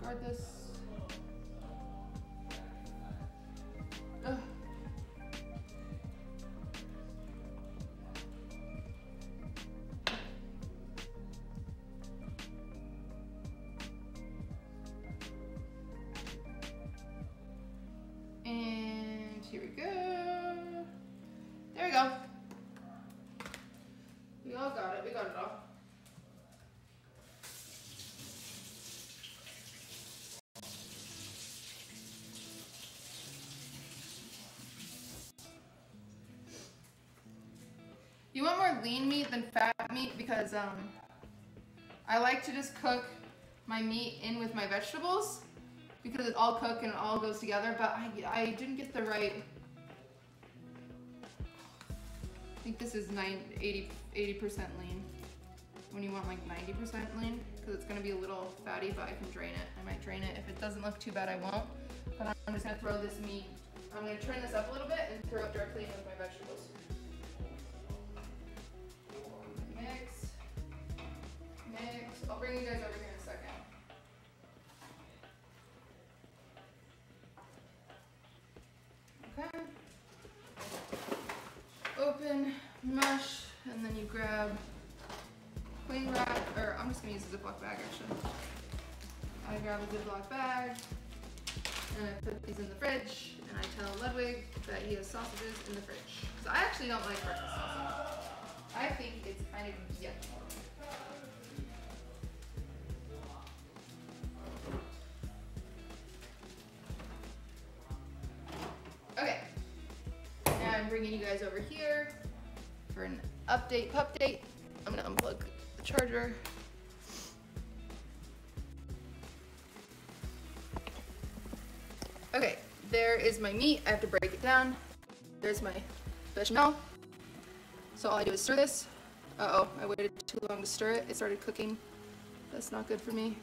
Regardless. Ugh. And here we go. There we go. We all got it. We got it all. You want more lean meat than fat meat, because I like to just cook my meat in with my vegetables because it's all cooked and it all goes together, but I didn't get the right I think this is 80% lean. When you want like 90% lean, because it's gonna be a little fatty, but I can drain it. I might drain it. If it doesn't look too bad, I won't. But I'm just gonna throw this meat. I'm gonna turn this up a little bit and throw it directly in with my vegetables. Mix. Mix. I'll bring you guys over here in a second. Okay. Open, mush, and then you grab cling wrap, or I'm just gonna use a Ziploc bag actually. I grab a Ziploc bag, and I put these in the fridge, and I tell Ludwig that he has sausages in the fridge. Because I actually don't like breakfast sausage. I think it's kind of yucky. Okay, now I'm bringing you guys over here for an update. I'm gonna unplug the charger. Okay, there is my meat. I have to break it down. There's my bechamel. So all I do is stir this. Uh-oh, I waited too long to stir it. It started cooking. That's not good for me.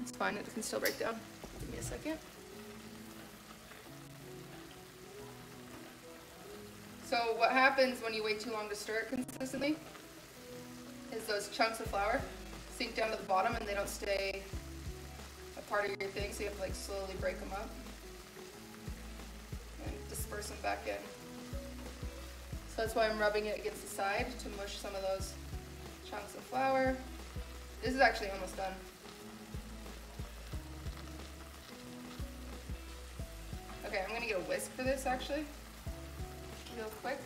It's fine, it can still break down. Give me a second. So what happens when you wait too long to stir it consistently is those chunks of flour sink down to the bottom and they don't stay a part of your thing, so you have to like slowly break them up and disperse them back in. So that's why I'm rubbing it against the side to mush some of those chunks of flour. This is actually almost done. Okay, I'm gonna get a whisk for this actually. Real quick.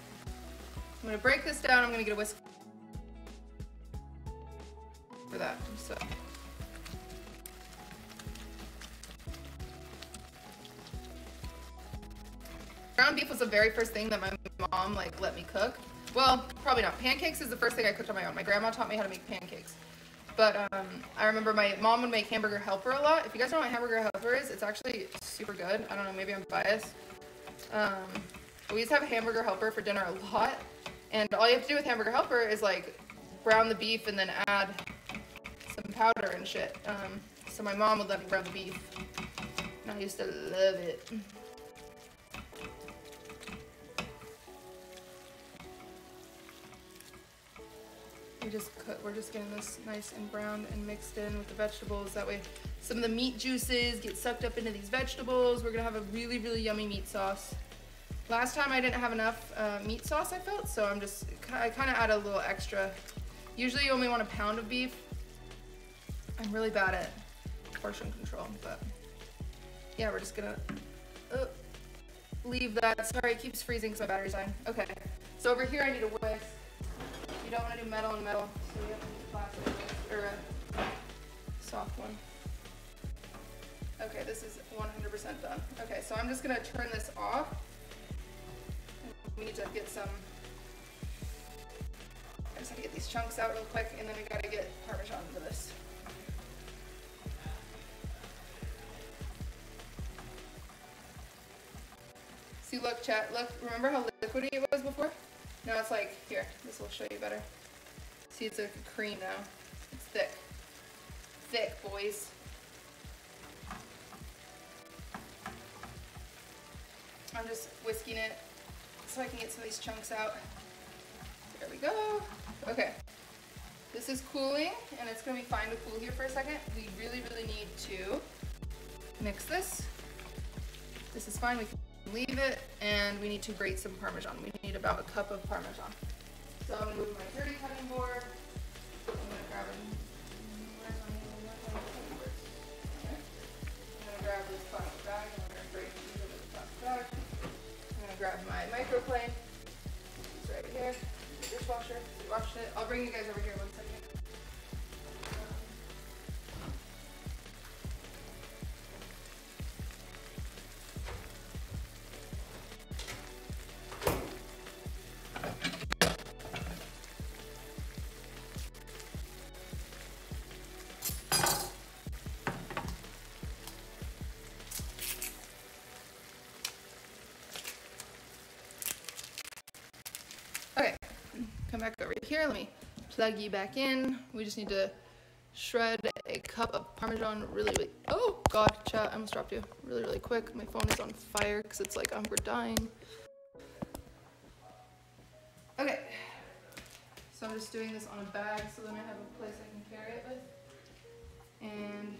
I'm gonna break this down. I'm gonna get a whisk for that. So ground beef was the very first thing that my mom like let me cook. Well, probably not. Pancakes is the first thing I cooked on my own. My grandma taught me how to make pancakes. But I remember my mom would make hamburger helper a lot. If you guys know what hamburger helper is, it's actually super good. I don't know, maybe I'm biased. We used to have a hamburger helper for dinner a lot, and all you have to do with hamburger helper is like brown the beef and then add some powder and shit. So my mom would let me brown the beef, and I used to love it. We're just getting this nice and browned and mixed in with the vegetables. That way some of the meat juices get sucked up into these vegetables. We're gonna have a really, really yummy meat sauce. Last time I didn't have enough meat sauce, I felt, so I kind of add a little extra. Usually you only want a pound of beef. I'm really bad at portion control, but yeah, we're just gonna leave that. Sorry, it keeps freezing because my battery's dying. Okay, so over here I need a whisk. You don't want to do metal and metal, so we have to use plastic or a soft one. Okay, this is 100% done. Okay, so I'm just gonna turn this off. We need to get some, I just have to get these chunks out real quick, and then we gotta get Parmesan into this. See, look, chat, look, remember how liquidy it was before? Now it's like, here, this will show you better. See, it's like a cream now. It's thick. Thick, boys. I'm just whisking it so I can get some of these chunks out. There we go. Okay. This is cooling, and it's gonna be fine to cool here for a second. We really, really need to mix this. This is fine, we can leave it, and we need to grate some Parmesan. We need about a cup of Parmesan. So I'm gonna move my 30 cutting board. I'm gonna grab where's my cutting board? Okay. I'm gonna grab this plastic bag, and we're gonna grate these over the plastic bag. I'm gonna grab my microplane. It's right here. The dishwasher. We washed it. I'll bring you guys over here one second. come back over here. Let me plug you back in. We just need to shred a cup of Parmesan really, oh God, chat, I almost dropped you. Really quick. My phone is on fire because it's like, we're dying. Okay. So I'm just doing this on a bag so then I have a place I can carry it with. And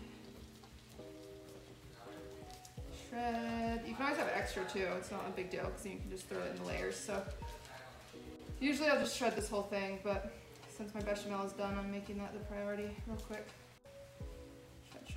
shred. You can always have extra too. It's not a big deal because you can just throw it in the layers. So usually I'll just shred this whole thing, but since my bechamel is done, I'm making that the priority real quick. Shred.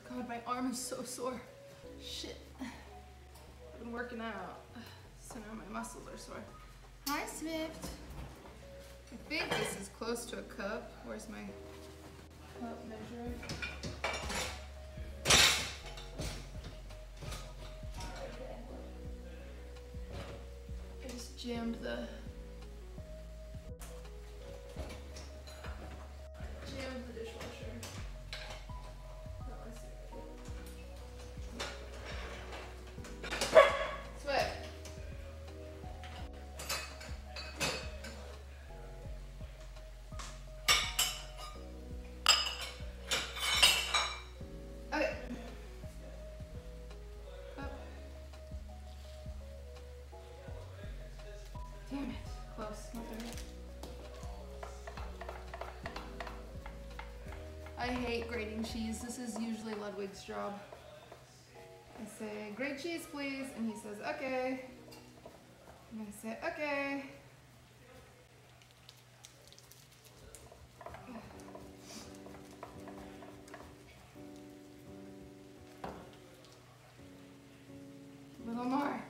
God, my arm is so sore. Shit. I've been working out, so now my muscles are sore. Hi, Swift. I think this is close to a cup. Where's my cup measuring? I just jammed the dishwasher. Sweat. Okay. Up. Damn it. Close. Not there yet. I hate grating cheese. This is usually Ludwig's job. I say, grate cheese, please. And he says, okay. And I say, okay. A little more.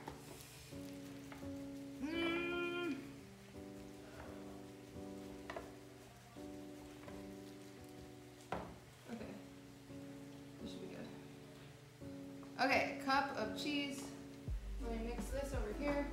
Okay. This should be good. Okay, cup of cheese. Let me mix this over here.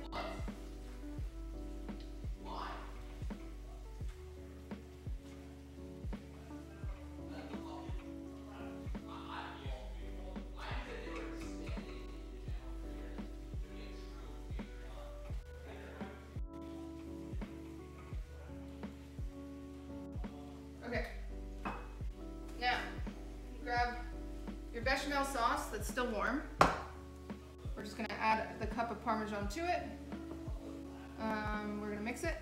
Okay. Now, grab your bechamel sauce that's still warm. We're just gonna add the cup of Parmesan to it. We're gonna mix it.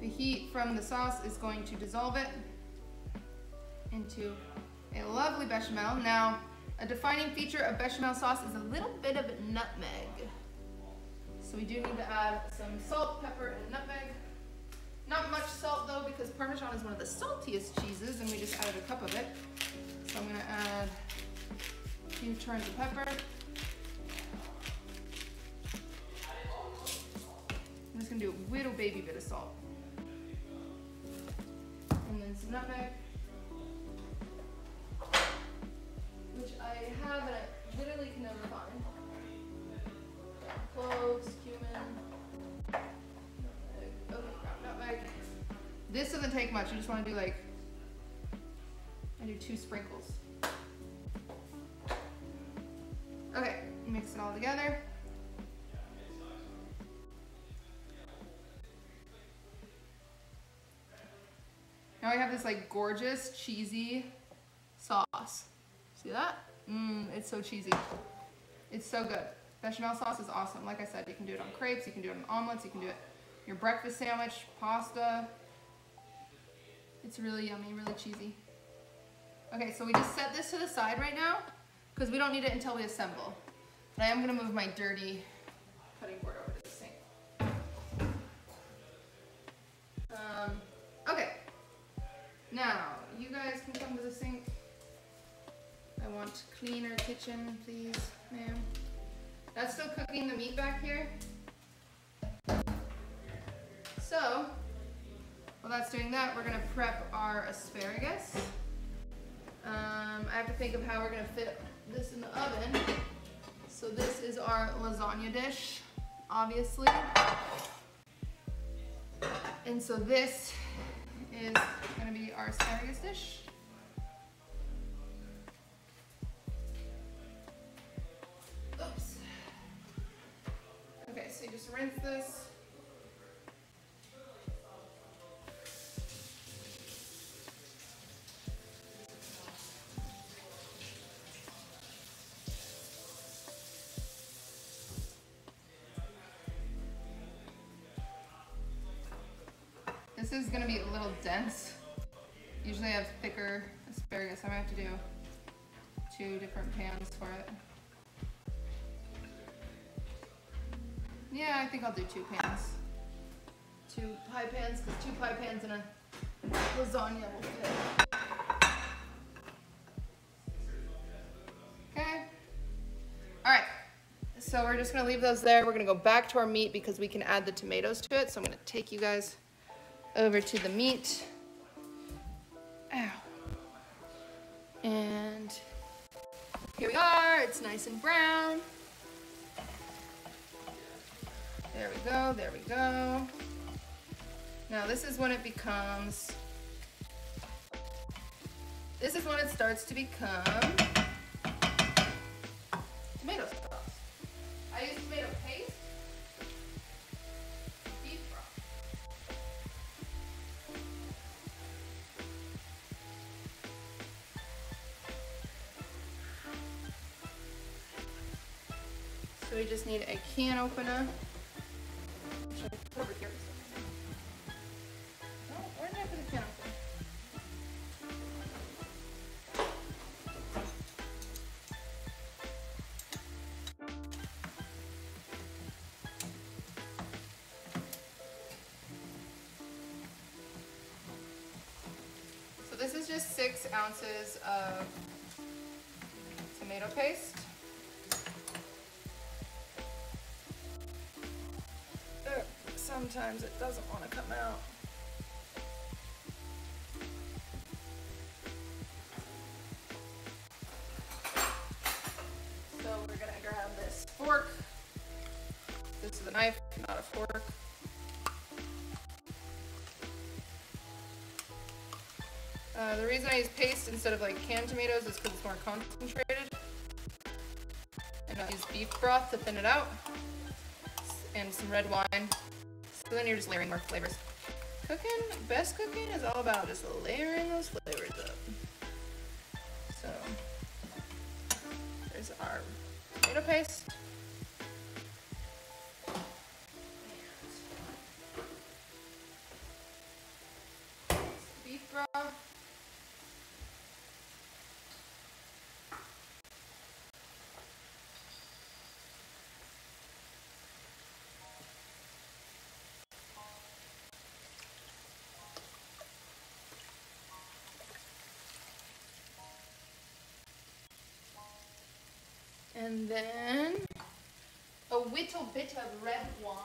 The heat from the sauce is going to dissolve it into a lovely bechamel. Now, a defining feature of bechamel sauce is a little bit of nutmeg. So we do need to add some salt, pepper, and nutmeg. Not much salt though, because Parmesan is one of the saltiest cheeses and we just added a cup of it. So I'm gonna add a few turns of pepper. I'm just gonna do a little baby bit of salt. And then some nutmeg. Which I have and I literally can never find. Cloves, cumin. Nutmeg. This doesn't take much. You just want to do like, I do 2 sprinkles. Okay, mix it all together. Now I have this like gorgeous cheesy sauce. See that? It's so cheesy. It's so good. Bechamel sauce is awesome. Like I said, you can do it on crepes, you can do it on omelets, you can do it in your breakfast sandwich, pasta. It's really yummy, really cheesy. Okay, so we just set this to the side right now because we don't need it until we assemble. But I am gonna move my dirty cutting board over to the sink. Okay. Now, you guys can come to the sink. I want cleaner kitchen, please, ma'am. That's still cooking the meat back here. So, while that's doing that, we're gonna prep our asparagus. I have to think of how we're gonna fit this in the oven. So this is our lasagna dish, obviously. And so this is gonna be our asparagus dish. Oops. Okay, so you just rinse this. This is gonna be a little dense. Usually I have thicker asparagus. I might have to do 2 different pans for it. Yeah, I think I'll do 2 pans. 2 pie pans, because 2 pie pans in a lasagna will fit. Okay. Alright. So we're just gonna leave those there. We're gonna go back to our meat because we can add the tomatoes to it. So I'm gonna take you guys over to the meat. Ow. And here we are. It's nice and brown. There we go, there we go. Now this is when it becomes, this is when it starts to become tomato sauce. I use tomato paste, beef broth. So we just need a can opener. Over here. Oh, where did I put the can opener? So this is just 6 ounces of tomato paste. Sometimes it doesn't want to come out. So we're gonna grab this fork. This is a knife, not a fork. The reason I use paste instead of like canned tomatoes is because it's more concentrated. And I use beef broth to thin it out. And some red wine. So then you're just layering more flavors. Best cooking is all about just layering those flavors up. So, there's our tomato paste. And beef broth. And then a little bit of red wine.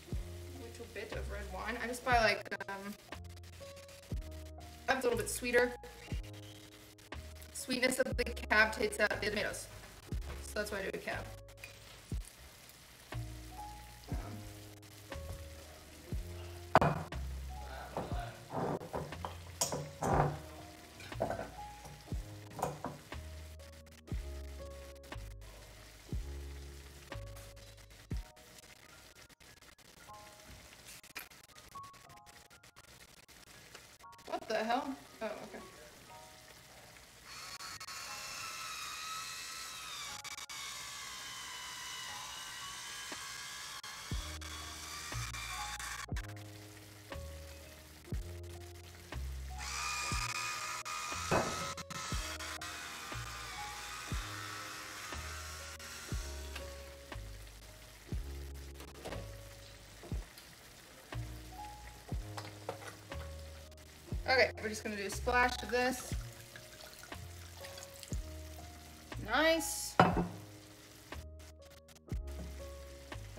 A little bit of red wine. I just buy like, it's a little bit sweeter. Sweetness of the cab takes out the tomatoes. So that's why I do a cab. What the hell? Oh, okay. Okay, we're just gonna do a splash of this. Nice. And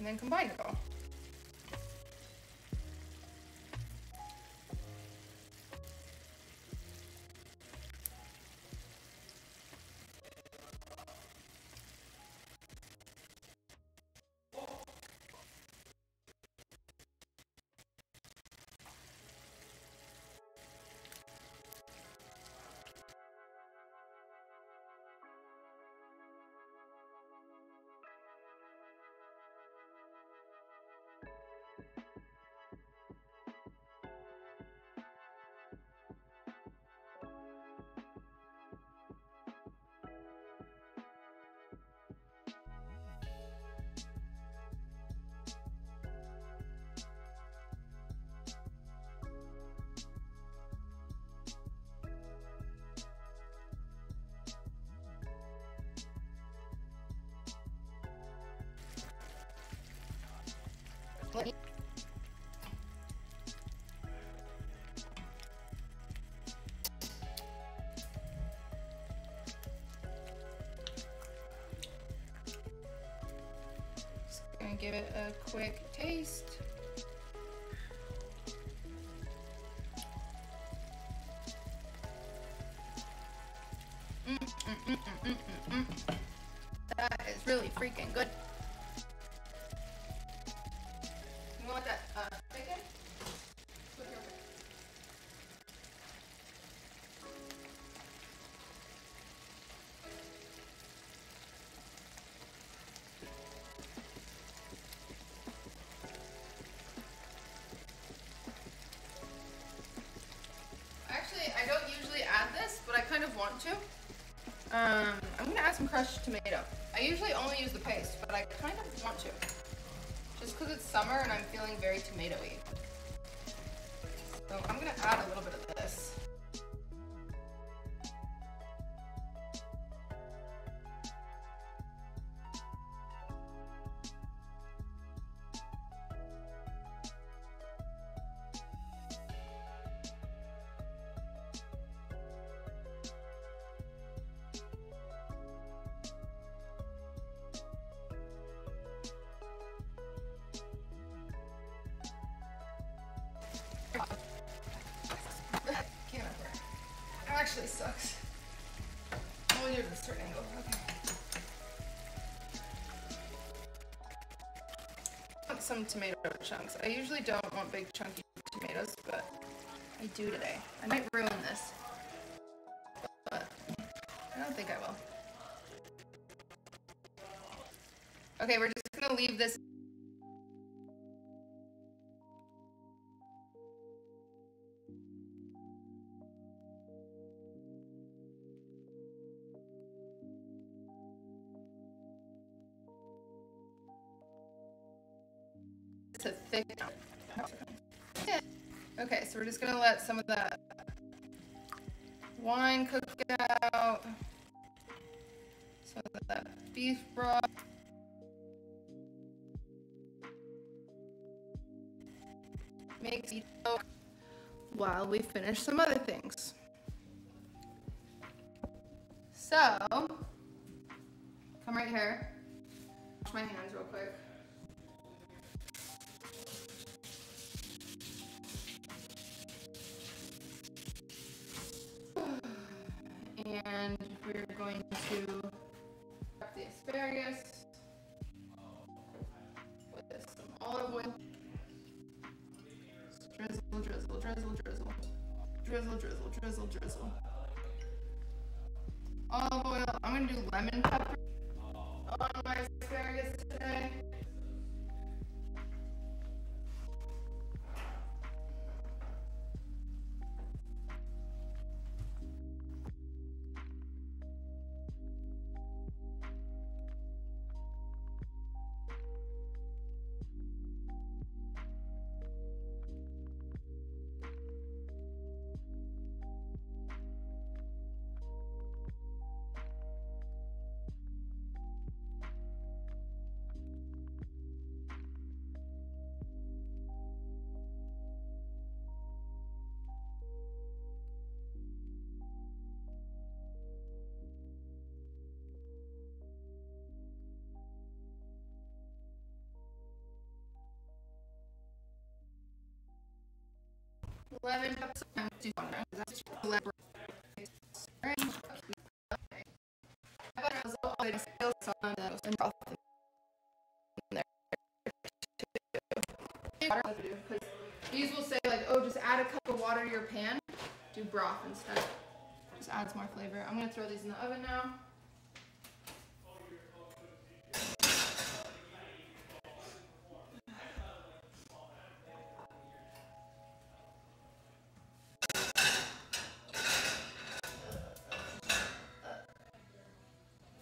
then combine it all. Just gonna give it a quick taste. That is really freaking good. You want that bacon? Put your Actually, I don't usually add this, but I kind of want to. I'm gonna add some crushed tomato. I usually only use the paste, but I kind of want to. Just because it's summer and I'm feeling very tomatoey. So I'm gonna add a little bit of this. Can't open it. It actually sucks. I'll do it at a certain angle. Okay. I want some tomato chunks. I usually don't want big chunky tomatoes, but I do today. I might ruin this, but I don't think I will. Okay, we're just gonna leave this. It's a thick. Okay, so we're just gonna let some of that wine cook out. Some of that beef broth. Makes it while we finish some other things. So, come right here. Wash my hands real quick. And we're going to prep the asparagus with some olive oil. Drizzle, drizzle, drizzle, drizzle. Drizzle, drizzle, drizzle, drizzle. Olive oil. I'm going to do lemon pepper on my asparagus today. 11 cups of lemon. These will say like, oh, just add a cup of water to your pan. Do broth instead. Just adds more flavor. I'm gonna throw these in the oven now.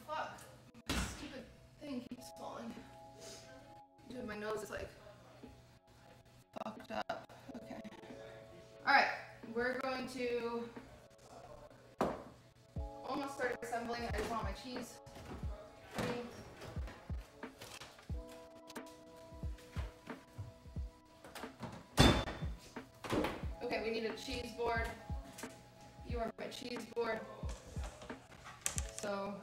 Fuck. This stupid thing keeps falling. Dude, my nose is like fucked up. Okay. Alright, we're going to almost start assembling. I just want my cheese ready. Okay, we need a cheese board. You are my cheese board. So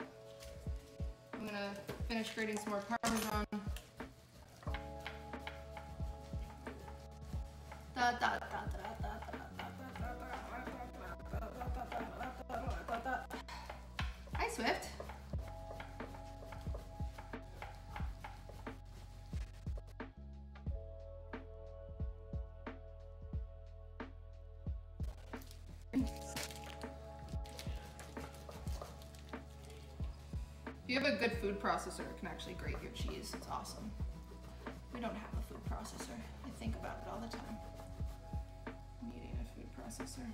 I'm gonna finish grating some more Parmesan. Hi, Swift. If you have a good food processor, it can actually grate your cheese. It's awesome. We don't have a food processor. I think about it all the time. Needing a food processor.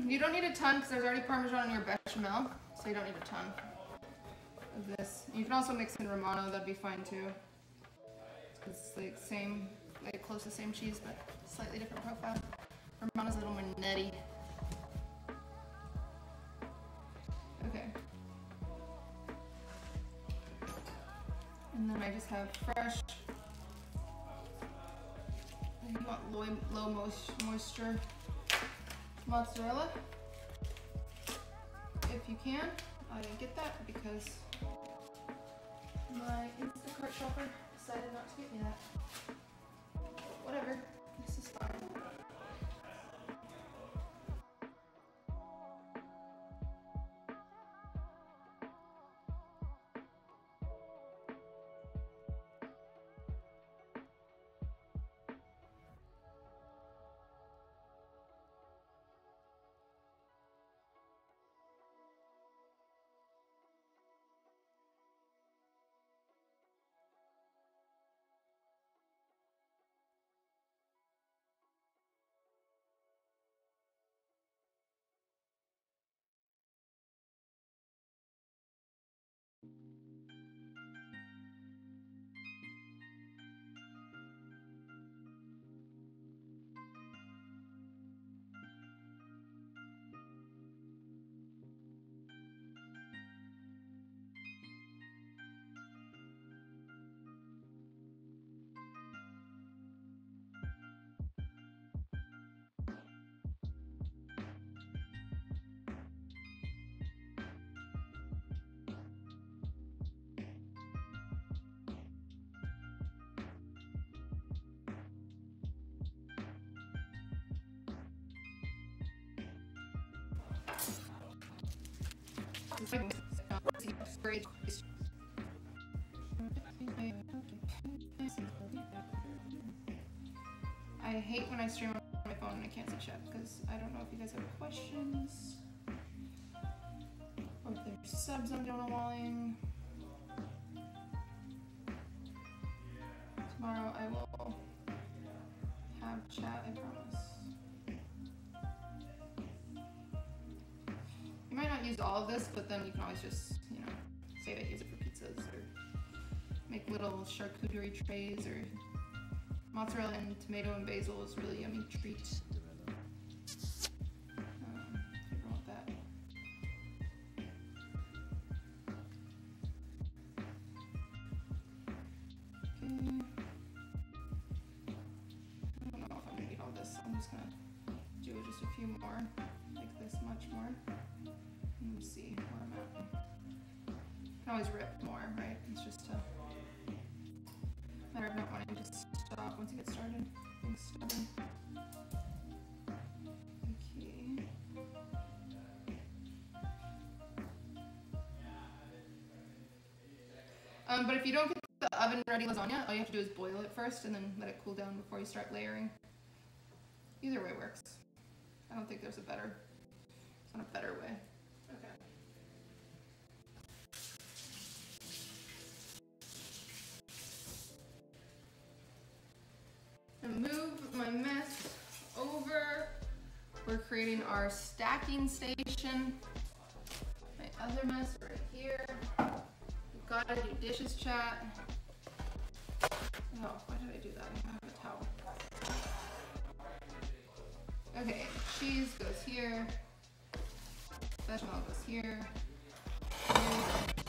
You don't need a ton because there's already Parmesan in your bechamel, so you don't need a ton of this. You can also mix in Romano, that'd be fine too. It's like same, like close to the same cheese, but slightly different profile. Romano's a little more nutty. Okay. And then I just have fresh. You want low moisture mozzarella. If you can, I didn't get that because my Instacart shopper decided not to get me that. Whatever, this is fine. I hate when I stream on my phone and I can't see chat because I don't know if you guys have questions or if there's subs I'm doing walling. Tomorrow I will have chat, I promise. You might not use all of this, but then you can always just, you know, say that use it for pizzas or make little charcuterie trays or mozzarella and tomato and basil is a really yummy treat. If you ever want that. Okay. I don't know if I'm gonna eat all this. I'm just gonna do just a few much more. Let me see where I'm at. You can always rip more, right? It's just a matter of not wanting to stop once you get started. Being stubborn. Okay. But if you don't get the oven ready lasagna, all you have to do is boil it first and then let it cool down before you start layering. Either way works. I don't think there's a better, it's not a better way. Okay. And move my mess over. We're creating our stacking station. My other mess right here. We've got to do dishes, chat. Oh, why did I do that? I have a towel. Okay, cheese goes here. Bechamel goes here.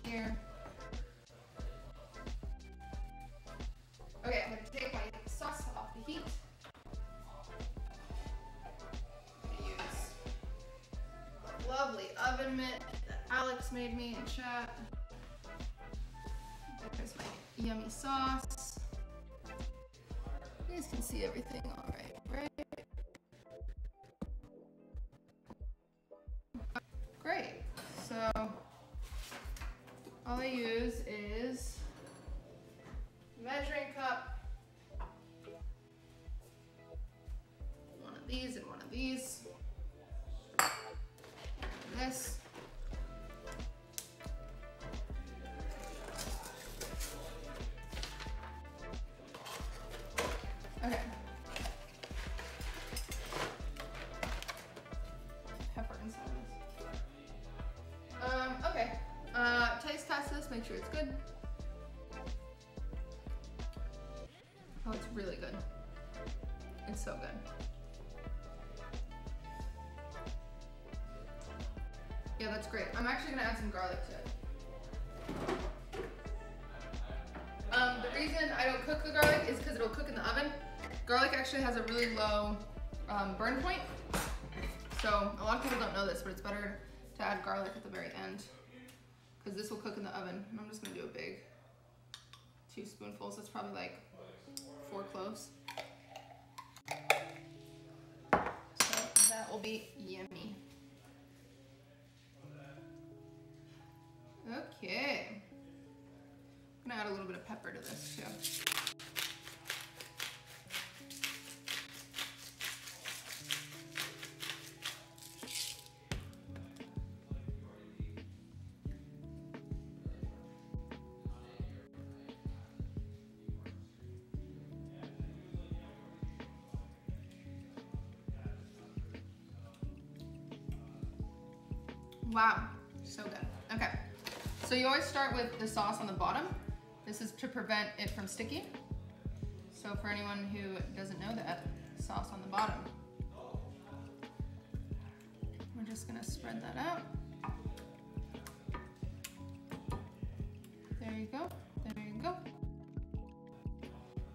Here. Okay, I'm gonna take my sauce off the heat. I'm gonna use the lovely oven mitt that Alex made me in chat. There's my yummy sauce. You guys can see everything all right, right? Great. So all I use is measuring cup, one of these and one of these, and this. Okay. Pepper inside this. Okay. Taste test this, make sure it's good. Oh, it's really good. It's so good. Yeah, that's great. I'm actually gonna add some garlic to it. The reason I don't cook the garlic is because it'll cook in the oven. Garlic actually has a really low burn point. So a lot of people don't know this, but it's better to add garlic at the very end because this will cook in the oven. And I'm just gonna do a big 2 spoonfuls. That's probably like 4 cloves. So that will be yummy. Okay. I'm gonna add a little bit of pepper to this too. Wow, so good. Okay, so you always start with the sauce on the bottom. This is to prevent it from sticking. So for anyone who doesn't know that, sauce on the bottom. We're just gonna spread that out. There you go, there you go.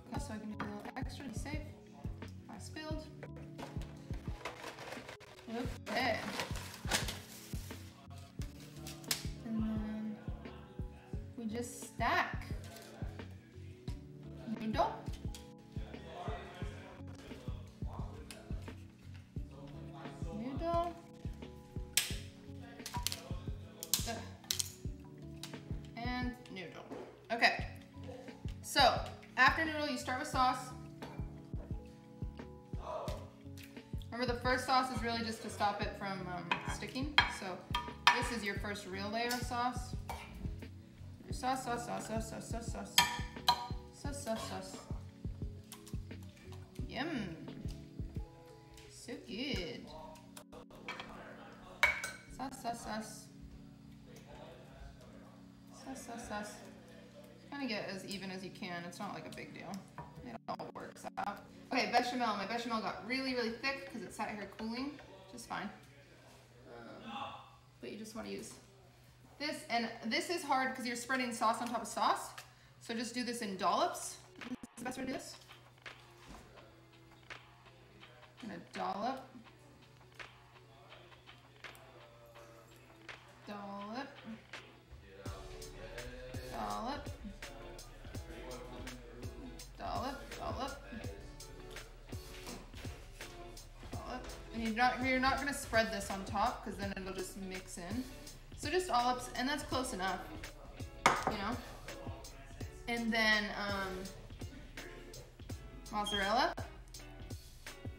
Okay, so I can do a little extra to be safe. I spilled. Okay. And then we just stack. Noodle. Noodle. And noodle. Okay. So after noodle, you start with sauce. Remember, the first sauce is really just to stop it from sticking. So this is your first real layer of sauce. Your sauce, sauce, sauce, sauce, sauce, sauce, sauce. Sauce, sauce, sauce. Yum. So good. Sauce, sauce, sauce. Sauce, sauce, sauce. Kind of get as even as you can. It's not like a big deal. It all works out. Okay, bechamel. My bechamel got really, really thick because it sat here cooling, which is fine. But you just want to use this. And this is hard because you're spreading sauce on top of sauce. So just do this in dollops. This is the best way to do this. I'm gonna dollop. Dollop. Dollop. Dollop. Dollop. Dollop. And you're not gonna spread this on top because then it'll just mix in. So just dollops, and that's close enough, you know. And then mozzarella.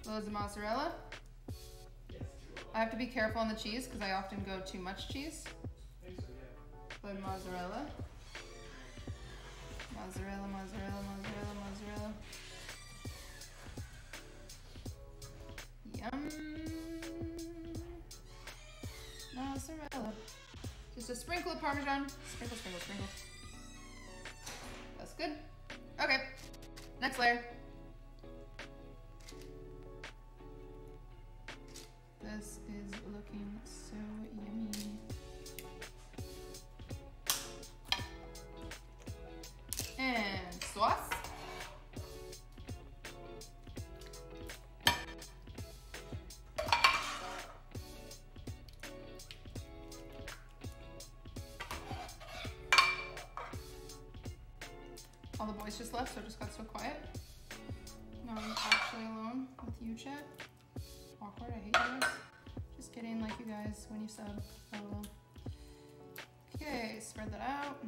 Loads of mozzarella. I have to be careful on the cheese because I often go too much cheese. But mozzarella. Mozzarella, mozzarella, mozzarella, mozzarella. Yum. Mozzarella. Just a sprinkle of Parmesan. Sprinkle, sprinkle, sprinkle. That's good. Okay. Next layer. This is looking so yummy. And sauce. All the boys just left, so it just got so quiet. Now I'm actually alone with you, chat. Awkward, I hate you guys. Just kidding, like you guys when you sub. Oh well. Okay, spread that out.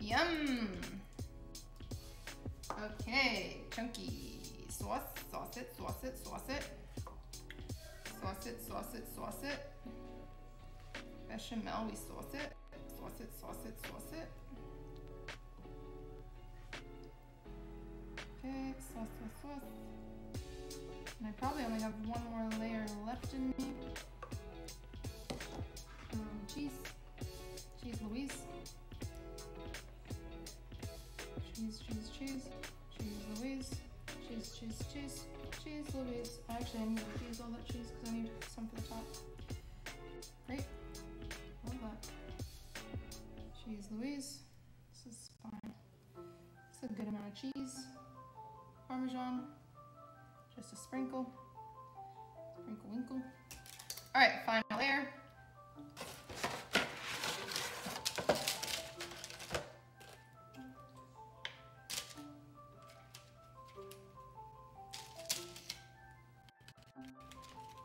Yum! Okay, chunky. Sauce, sauce it, sauce it, sauce it. Sauce it, sauce it, sauce it. Bechamel, we sauce it. Sauce it, sauce it, sauce it. Okay, sauce, sauce, sauce. And I probably only have one more layer left in me. Cheese. Cheese Louise. Cheese, cheese, cheese. Cheese Louise. Cheese, cheese, cheese. Cheese Louise. Actually, I need to use all that cheese because I need some for the top. Great. Love that. Cheese Louise. This is fine. It's a good amount of cheese. Parmesan. Just a sprinkle. Sprinkle winkle. Alright, final layer.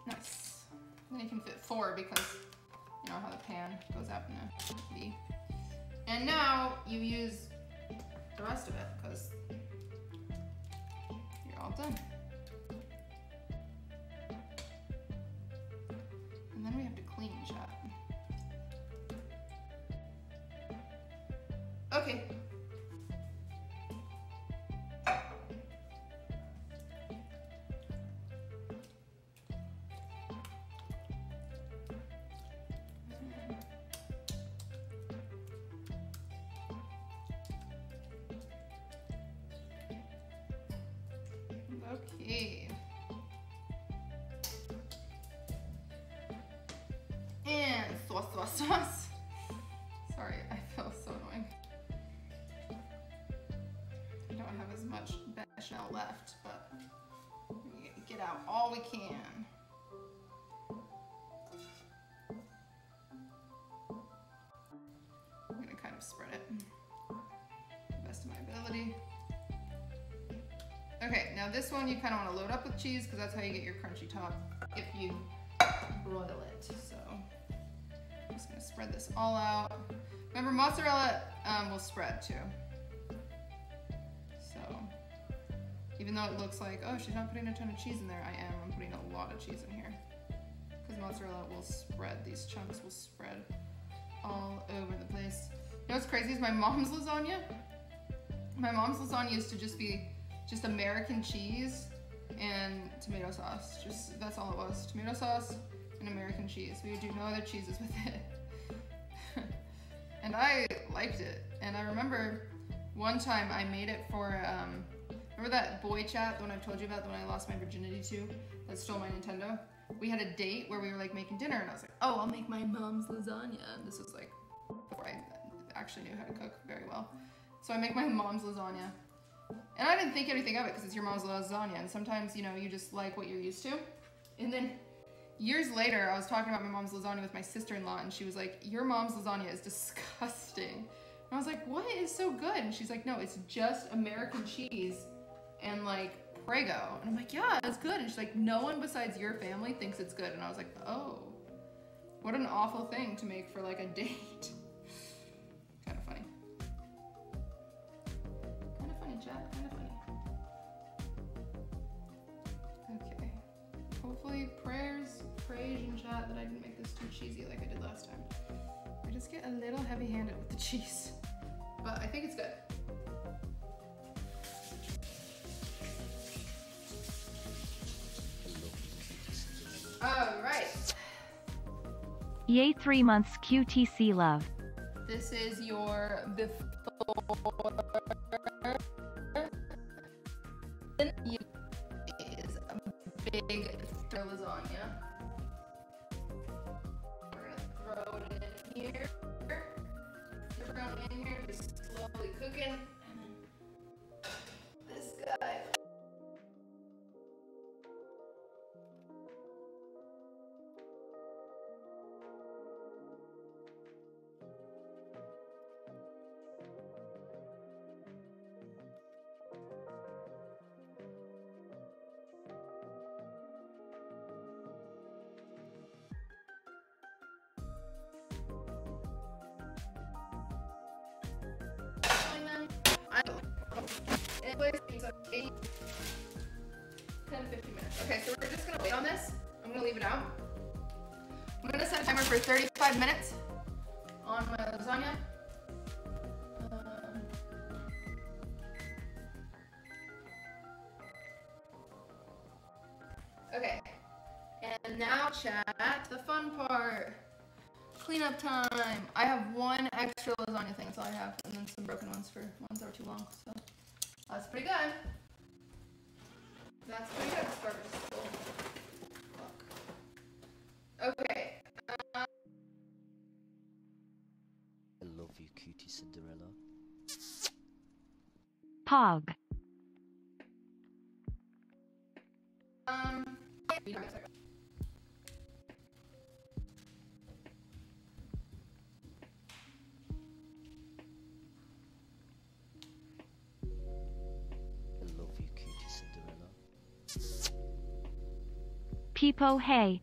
Nice. Then you can fit 4 because you know how the pan goes out in a V. And now you use the rest of it because you're all done. And then we have to clean, chat. Okay. Okay. And sauce, sauce, sauce. Sorry, I feel so annoying. I don't have as much bechamel left, but we get out all we can. I'm gonna kind of spread it to the best of my ability. Okay, now this one you kind of want to load up with cheese because that's how you get your crunchy top if you broil it. So I'm just going to spread this all out. Remember, mozzarella will spread too. So even though it looks like, oh, she's not putting a ton of cheese in there, I am. I'm putting a lot of cheese in here because mozzarella will spread. These chunks will spread all over the place. You know what's crazy is my mom's lasagna. My mom's lasagna used to just be just American cheese and tomato sauce. Just, that's all it was. Tomato sauce and American cheese. We would do no other cheeses with it. And I liked it. And I remember one time I made it for, remember that boy chat, the one I've told you about, the one I lost my virginity to, that stole my Nintendo? We had a date where we were like making dinner and I was like, oh, I'll make my mom's lasagna. And this was like before I actually knew how to cook very well. So I make my mom's lasagna. And I didn't think anything of it because it's your mom's lasagna. And sometimes, you know, you just like what you're used to. And then years later, I was talking about my mom's lasagna with my sister-in-law, and she was like, your mom's lasagna is disgusting. And I was like, what is so good? And she's like, no, it's just American cheese and like Prego. And I'm like, yeah, it's good. And she's like, no one besides your family thinks it's good. And I was like, oh, what an awful thing to make for like a date. Kind of funny. Kind of funny, chat. Kind of funny. Okay. Hopefully praise in chat that I didn't make this too cheesy like I did last time. I just get a little heavy-handed with the cheese. But I think it's good. Alright. Yay 3 months QTC love. This is your before. You is a big lasagna. We're gonna throw it in here. Throw it in here, just slowly cooking. This guy. Anyways, it's like 10 to 15 minutes. Okay, so we're just gonna wait on this. I'm gonna leave it out. I'm gonna set a timer for 35 minutes on my lasagna. Okay, and now chat, the fun part. Cleanup time. I have one extra lasagna thing, that's all I have, and then some broken ones for ones that were too long, so that's pretty good. That's pretty good as far as okay. I love you, QTCinderella. Pog. Peepo hey.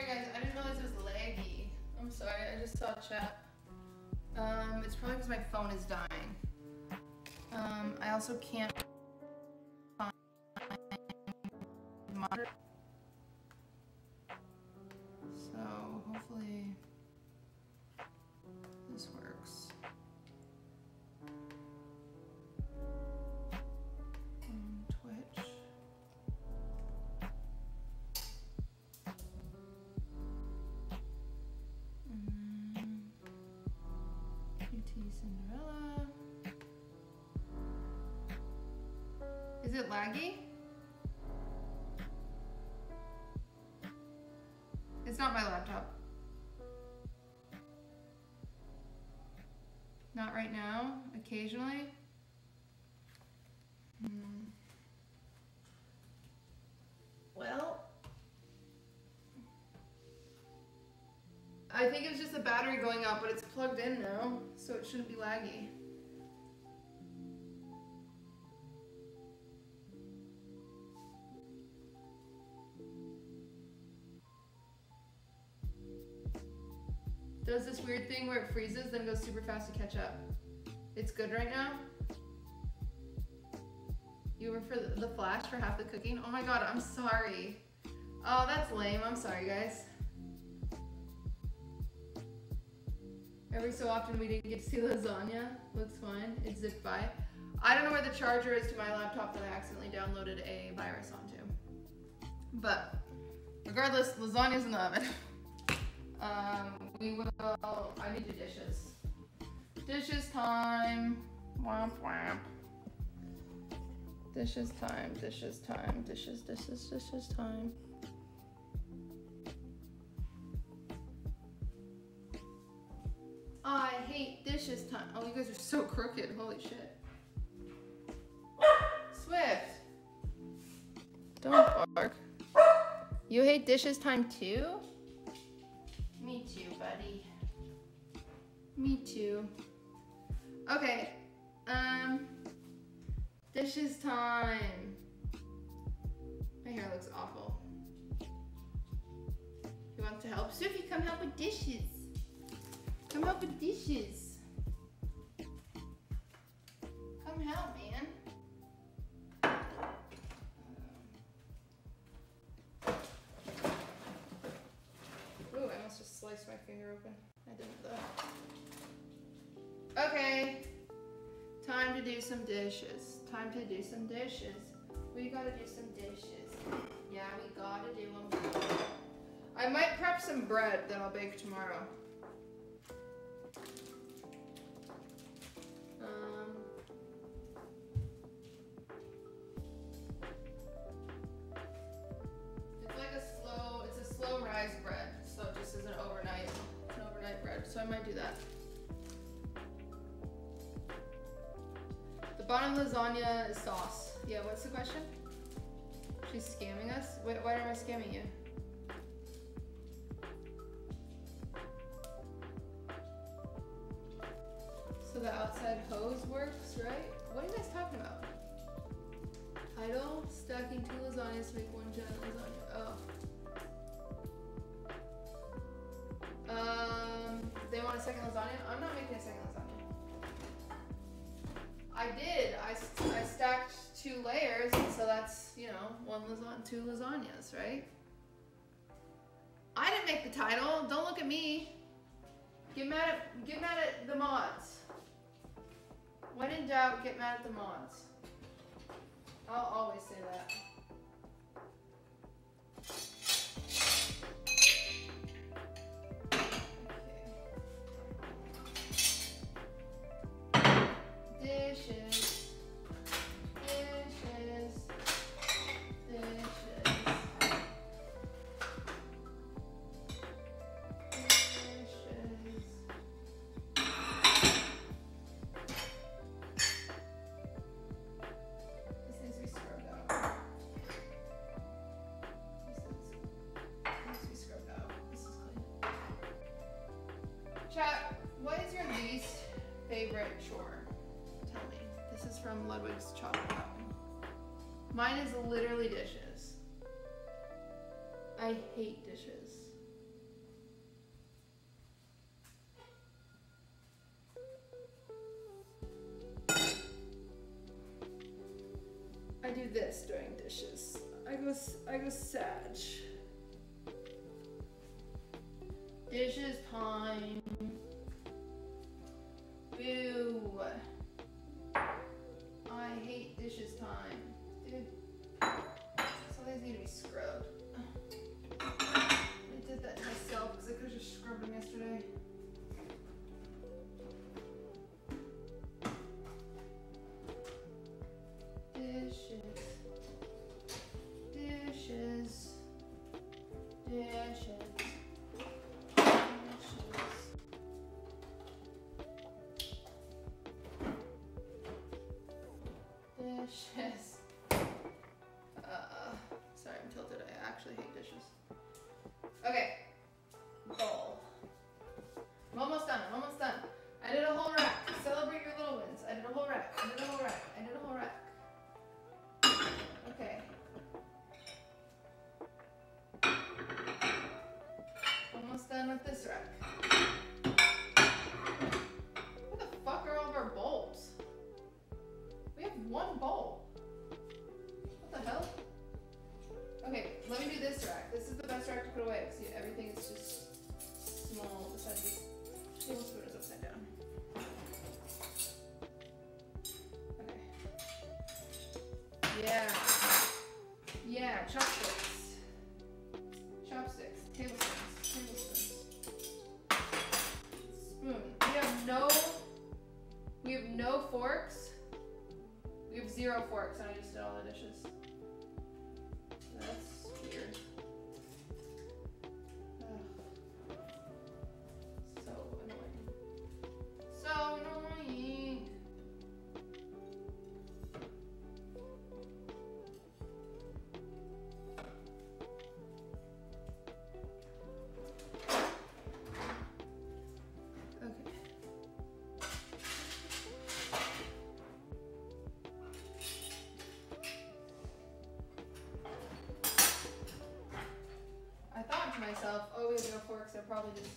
sorry guys, I didn't realize it was laggy. I'm sorry, I just saw chat. It's probably because my phone is dying. I also can't find monitor. So hopefully this works. Twitch. QTCinderella. Is it laggy? It's not my laptop. Not right now, occasionally. Well, I think it's just the battery going out, but it's plugged in now, so it shouldn't be laggy. Does this weird thing where it freezes, then goes super fast to catch up. It's good right now? You were for the flash for half the cooking? Oh my god, I'm sorry. Oh, that's lame. I'm sorry, guys. Every so often we didn't get to see lasagna. Looks fine. It zipped by. I don't know where the charger is to my laptop that I accidentally downloaded a virus onto. But regardless, lasagna's in the oven. We will, I need to do dishes. Dishes time. Womp womp. Dishes time, dishes time, dishes time. I hate dishes time. Oh, you guys are so crooked. Holy shit. Swift. Don't bark. You hate dishes time too? Me too, buddy. Me too. Okay. Dishes time. My hair looks awful. You want to help? Sophie, come help with dishes. Come help with dishes. Come help, man. Ooh, I must just sliced my finger open. I didn't though. Okay. Time to do some dishes. Time to do some dishes. We gotta do some dishes. Yeah, we gotta do them. I might prep some bread that I'll bake tomorrow. It's a slow rise bread, so it just is an overnight bread. So I might do that. The bottom lasagna is sauce. Yeah, what's the question? She's scamming us? Wait, why am I scamming you? So the outside hose works, right? What are you guys talking about? Title, stacking 2 lasagnas to make 1 giant lasagna. Oh. They want a second lasagna? I'm not making a second lasagna. I did. I stacked 2 layers, so that's, you know, 2 lasagnas, right? I didn't make the title. Don't look at me. Get mad at the mods. When in doubt, get mad at the mods. I'll always say that. Dishes. Dishes. Dishes. Dishes. This needs to be scrubbed out. This needs to be scrubbed out. This is clean. Chat, what is your least favorite chore? Tell me. This is from Ludwig's Chocolate Fountain. Mine is literally dishes. I hate dishes. Dishes time. Boo. I hate dishes time. Dude, some of these need to be scrubbed. I did that myself because I could have just scrubbed them yesterday. Dishes. Dishes. Dishes. Dishes. Sorry, I'm tilted. I actually hate dishes. Okay. Bowl. I'm almost done. I'm almost done. I did a whole rack. Celebrate your little wins. I did a whole rack. I did a whole rack. I did a whole rack. Okay. Almost done with this rack. What the fuck are all of our bowls? We have one bowl. What the hell? Okay, let me do this rack. This is the best rack to put away because everything is just small besides this tablespoon is upside down. Okay. Yeah. Yeah, chopsticks. Chopsticks. Tablespoons. Tablespoons. Spoon. We have no forks. We have 0 forks and I just did all the dishes. That's weird. Ugh. So annoying. So annoying. Okay. I thought to myself, oh, we have no forks, they're probably just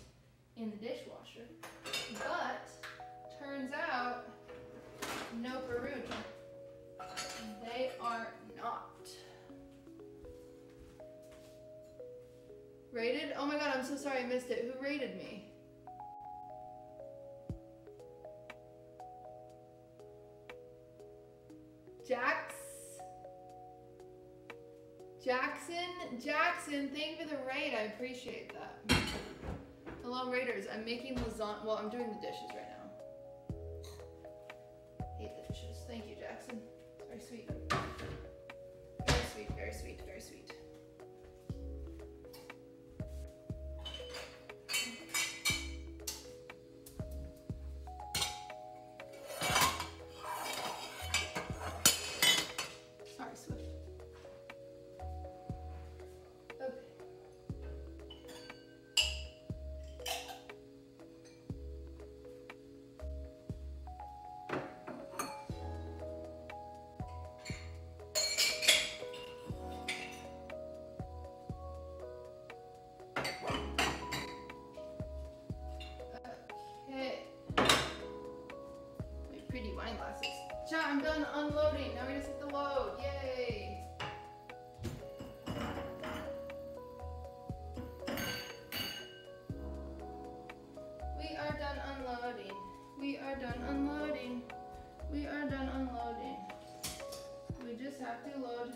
in the dishwasher. But turns out, no Peruvian. They are not. Rated? Oh my god, I'm so sorry I missed it. Who rated me? Jackson, thank you for the raid. I appreciate that. Hello, raiders. I'm making lasagna. Well, I'm doing the dishes right now. Hate the dishes. Thank you, Jackson. It's very sweet. Very sweet, very sweet, very sweet. Chat, I'm done unloading. Now we just hit the load. Yay! We are done unloading. We are done unloading. We are done unloading. We just have to load.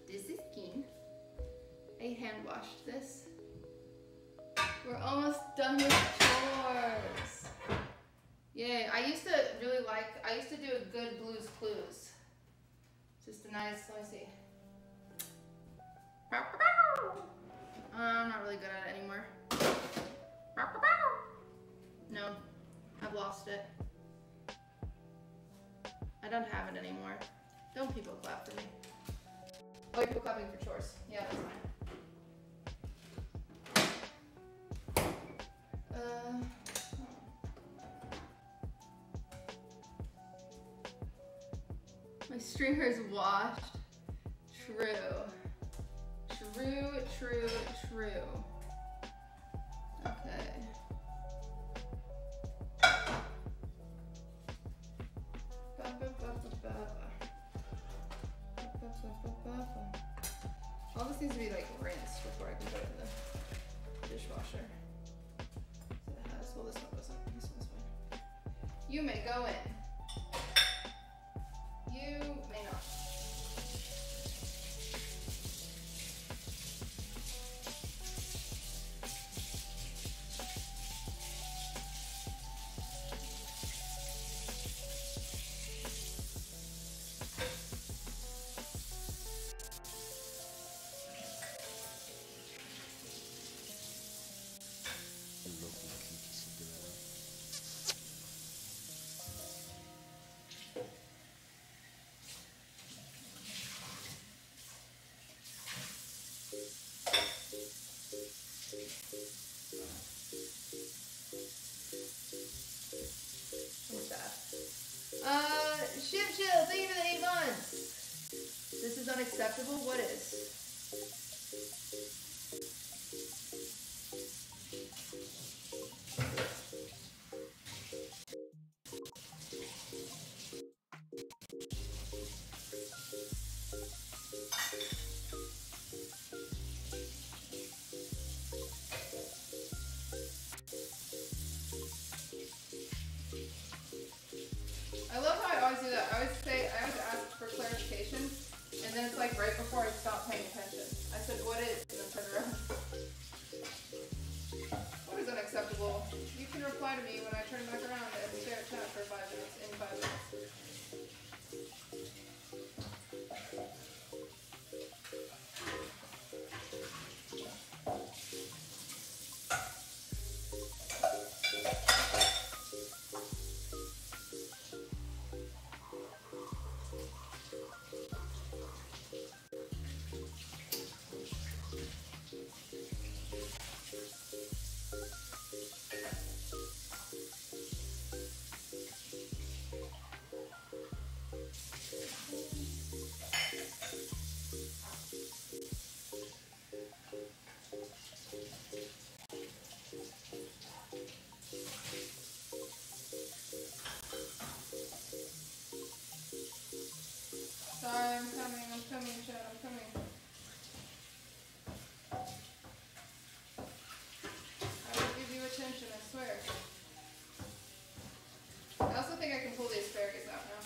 This is clean. I hand washed this. We're almost done with chores. Yay, I used to do a good Blue's Clues. Just a nice, let me see. I'm not really good at it anymore. No, I've lost it. I don't have it anymore. Don't people clap for me. Oh, people clapping for chores. Yeah, that's fine. My streamer's washed. True. True, true, true. Okay. All this needs to be like rinsed before I can put it in the dishwasher. So it has, well, this one doesn't. This one's fine. You may go in. You may not. I love you, QTCinderella. What's that? Ship Chill, thank you for the 8 months. This is unacceptable. What is? I love how I always do that. I always ask for clarification, and then it's like right before I stop paying attention. I said, what is? And then turn around. What is unacceptable? You can reply to me when I turn back around and stare at chat for 5 minutes in 5 minutes. Sorry, I'm coming, chat, I'm coming. I will give you attention, I swear. I also think I can pull the asparagus out now.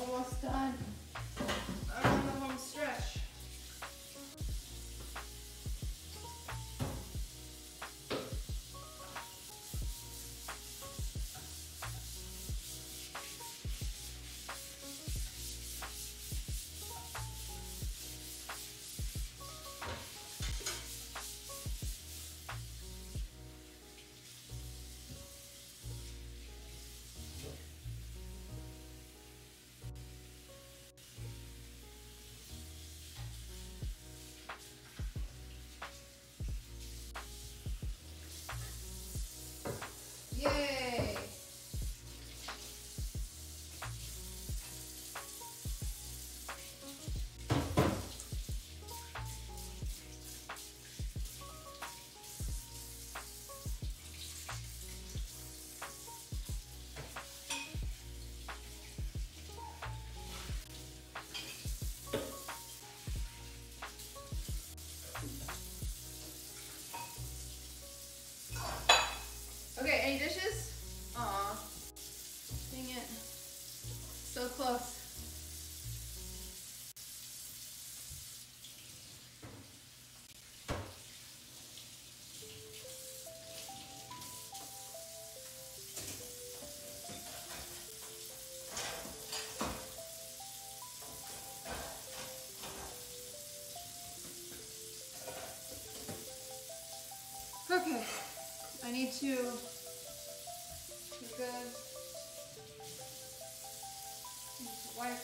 Almost done. I'm on the home stretch. Yay! Okay, any dishes? Aw. Dang it. So close. Okay. I need to. You're good. Wipe.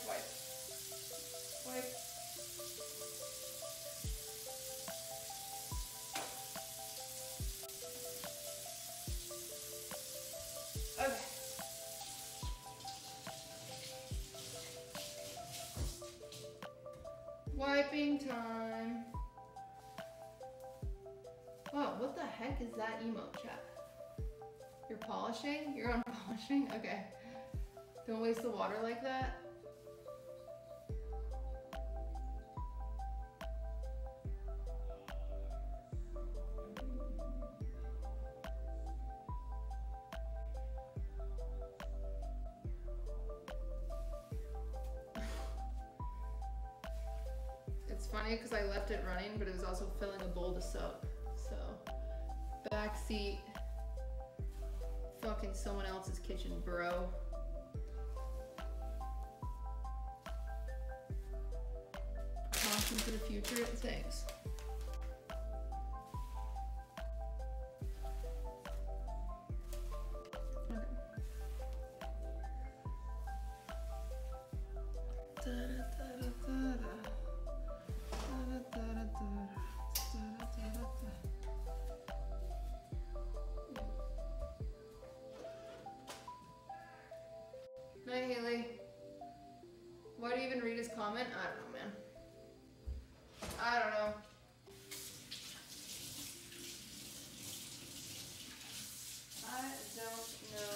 Okay. emote, chat? You're polishing? You're on polishing? Okay. Don't waste the water like that. It's funny because I left it running, but it was also filling a bowl of soap. So, backseat, fucking someone else's kitchen, bro. Caution for the future, thanks. Night, Haley. Why do you even read his comment? I don't know, man. I don't know. I don't know.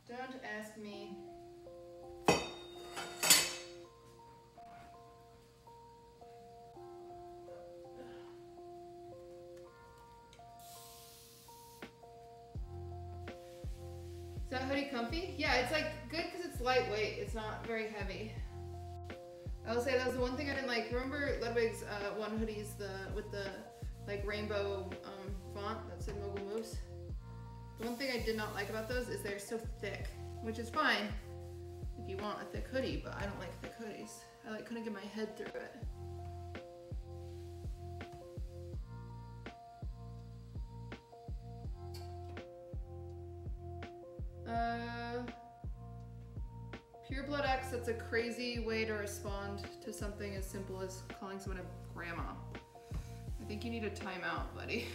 Don't ask me. Is that hoodie comfy? Yeah, it's like good because it's lightweight. It's not very heavy. I will say that was the one thing I didn't like. Remember Ludwig's one hoodies with the like rainbow font that said Mogul Moves? The one thing I did not like about those is they're so thick, which is fine if you want a thick hoodie, but I don't like thick hoodies. I like couldn't get my head through it. Pure Blood X, that's a crazy way to respond to something as simple as calling someone a grandma. I think you need a timeout, buddy.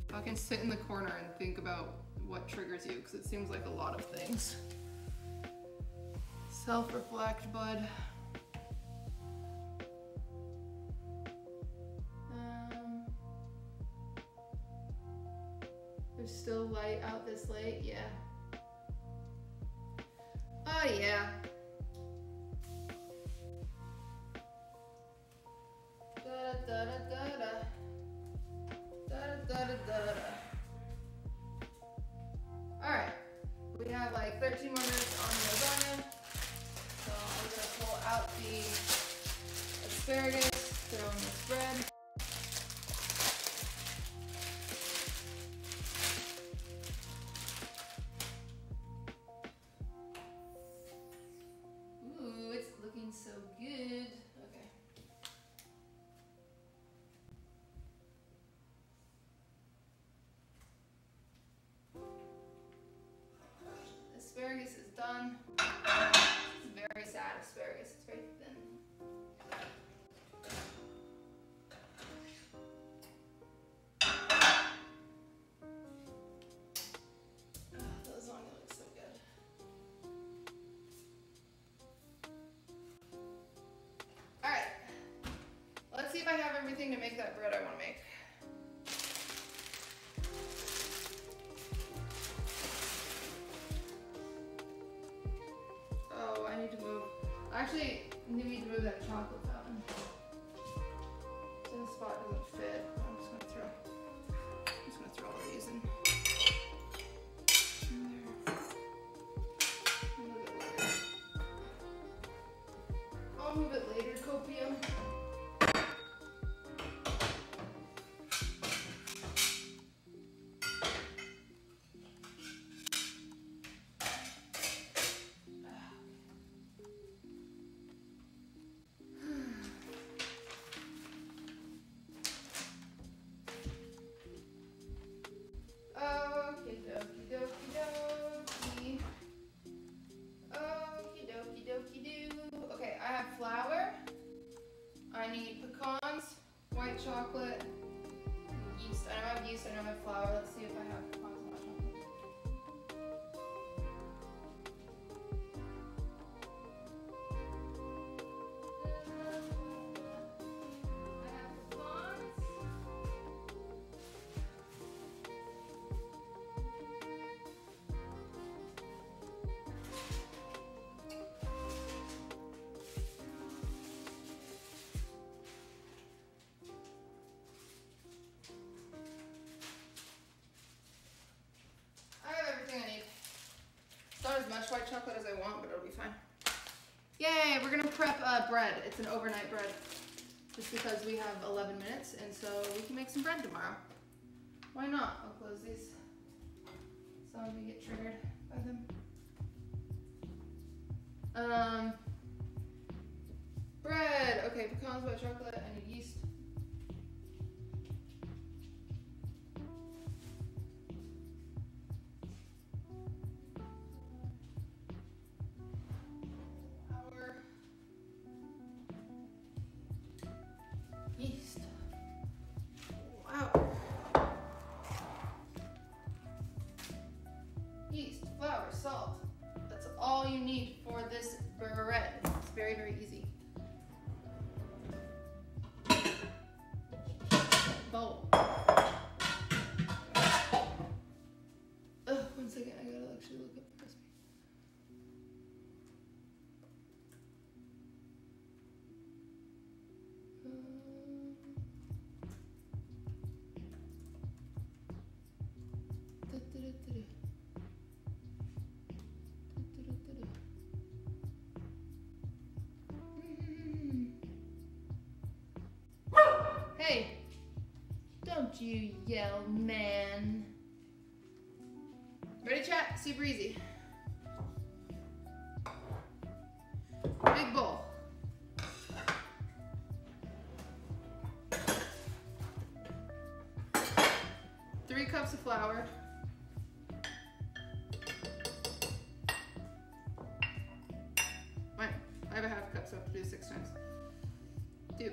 Fucking sit in the corner and think about what triggers you, because it seems like a lot of things. Self-reflect, bud. There's still light out this late, yeah. Oh yeah. Da da da da da. Da da da da da. Alright. We have like 13 more minutes on the lasagna. So I'm gonna pull out the asparagus, throw in this bread. So good. Okay. Asparagus is done. It's very sad asparagus. It's very thin. The lasagna looks so good. Alright, let's see if I have everything to make that bread I want to make. Oh, I need to move. Actually, I need to move that chocolate fountain. So the spot doesn't fit. I'm just gonna throw all these in. I'll move it later, Copium. Okie dokie dokie dokie. Okie dokie dokie doo. Okay, I have flour. I need pecans, white chocolate, yeast. I know I have yeast, I know I have flour. Let's see if I have pecans and white chocolate. I have pecans. we're gonna prep bread. It's an overnight bread. Just because we have 11 minutes, and so we can make some bread tomorrow. Why not? I'll close these so we get triggered by them. Bread. Okay, pecans, white chocolate. I need yeast. Yeast. Wow. Yeast, flour, salt. That's all you need for this bread. It's very, very easy. Bowl. One second. I gotta actually look up the recipe. Hey, don't you yell, man. Ready, chat? Super easy. Big bowl. Three cups of flour. Wait, I have a half cup, so I have to do 6 times. 2.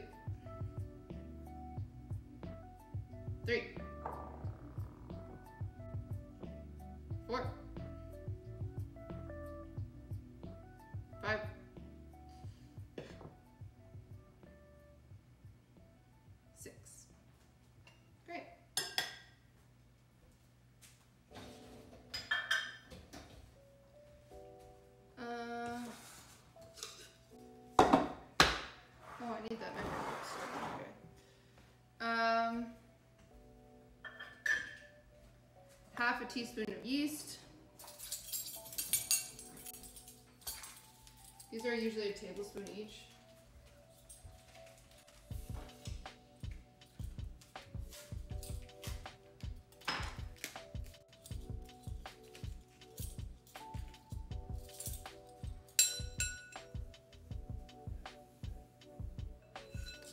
3. 4. 5. 6. Great. Oh, I need that measuring cup. Half a teaspoon of yeast. These are usually a tablespoon each.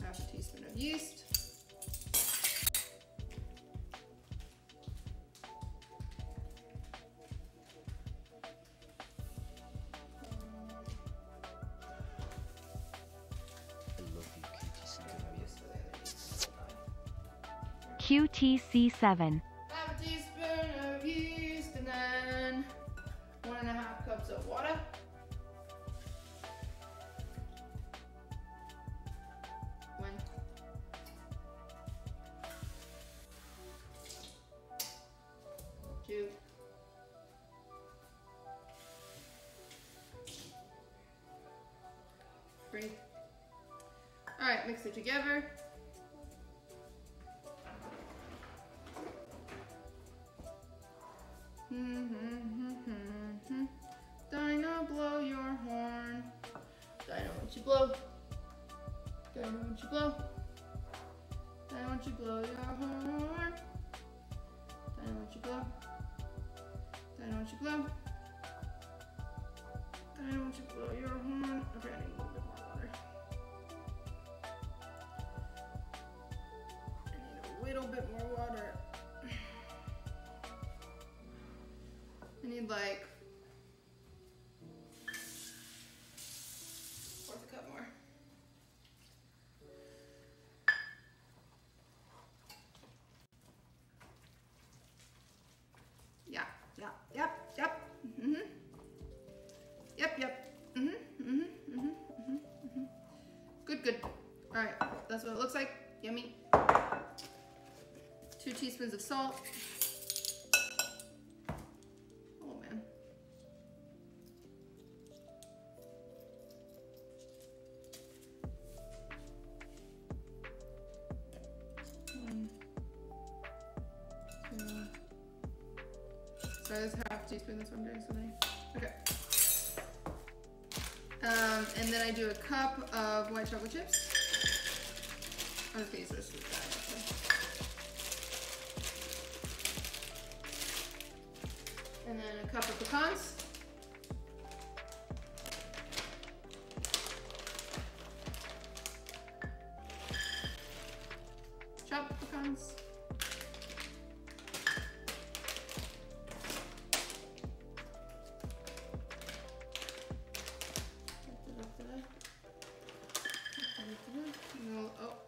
Half a teaspoon of yeast. QTC7. Half a teaspoon of yeast, and then 1.5 cups of water. One. 2. 3. All right, mix it together. Dinah, blow your horn. Dinah, won't you blow? Dinah, won't you blow? Dinah, won't you blow your horn? Dinah, won't you blow? Dinah, won't you blow? Dinah, won't you blow your horn? Okay, I need a little bit more water. I need a little bit more water. I need like 1/4 cup more. Yeah, yep. Good. All right, that's what it looks like. Yummy. 2 teaspoons of salt. Oh man. 1, 2. Sorry, that's half a teaspoon. That's what I'm doing so many. Okay. And then I do a cup of white chocolate chips. I'm just gonna use this with that, actually. And then a cup of pecans. Chopped pecans.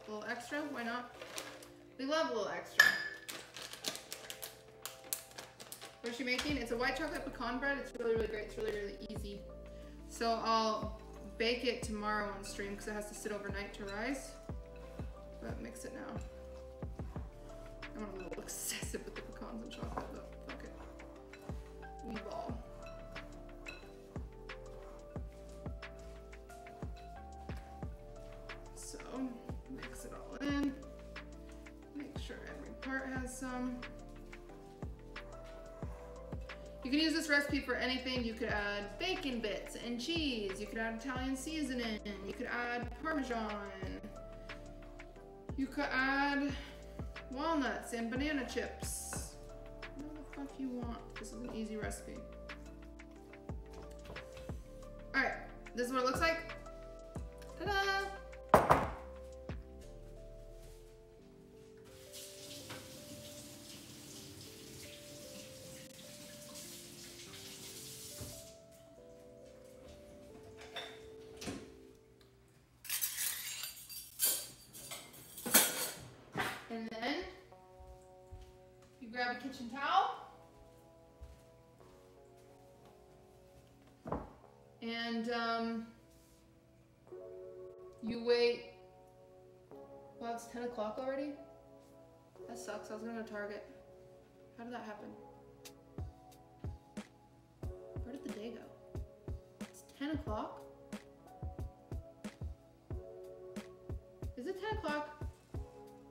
A little extra, why not? We love a little extra. What is she making? It's a white chocolate pecan bread. It's really, really great. It's really, really easy. So I'll bake it tomorrow on stream because it has to sit overnight to rise. But mix it now. I'm a little excessive with the pecans and chocolate, but fuck it. We ball. So mix it all in. Make sure every part has some. You can use this recipe for anything. You could add bacon bits and cheese. You could add Italian seasoning. You could add Parmesan. You could add walnuts and banana chips. Whatever the fuck you want. This is an easy recipe. Alright, this is what it looks like. Ta-da! And then you grab a kitchen towel and you wait. Wow, it's 10 o'clock already? That sucks. I was going to Target. How did that happen? Where did the day go? It's 10 o'clock? Is it 10 o'clock?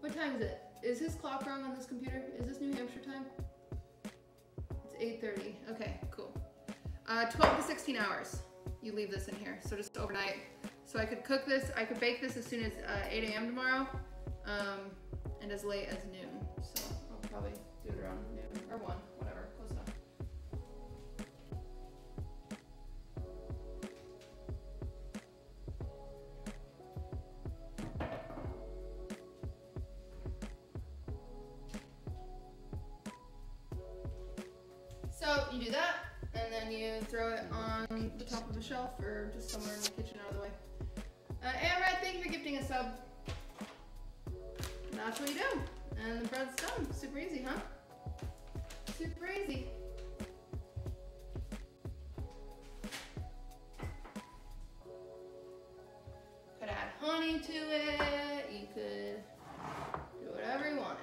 What time is it? Is his clock wrong on this computer? Is this New Hampshire time? It's 8:30. Okay, cool. 12 to 16 hours. You leave this in here, so just overnight. So I could cook this, I could bake this as soon as 8 a.m. tomorrow, and as late as noon. So I'll probably do it around noon, or 1, whatever, close enough. So you do that, and then you throw it on the top of a shelf or just somewhere in the kitchen out of the way. Amrit, thank you for gifting a sub. And that's what you do. And the bread's done. Super easy, huh? Super easy. Could add honey to it. You could do whatever you wanted.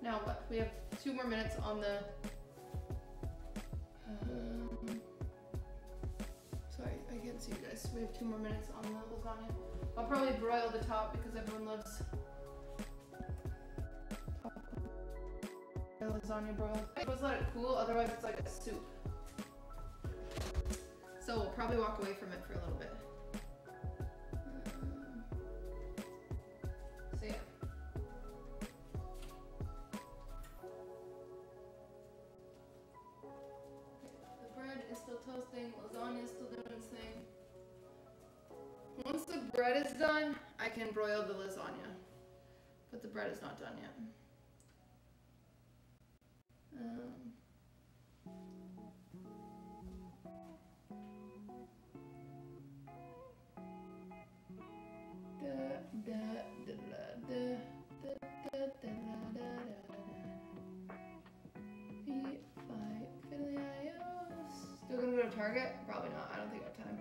Now what? We have 2 more minutes on the... sorry, I can't see you guys. We have 2 more minutes on the lasagna. I'll probably broil the top because everyone loves lasagna broiled. Just let it cool, otherwise it's like a soup. So we'll probably walk away from it for a little bit. So yeah. The bread is still toasting, lasagna is still doing its thing. Once the bread is done, I can broil the lasagna. But the bread is not done yet. Still gonna go to Target? Probably not. I don't think I have time.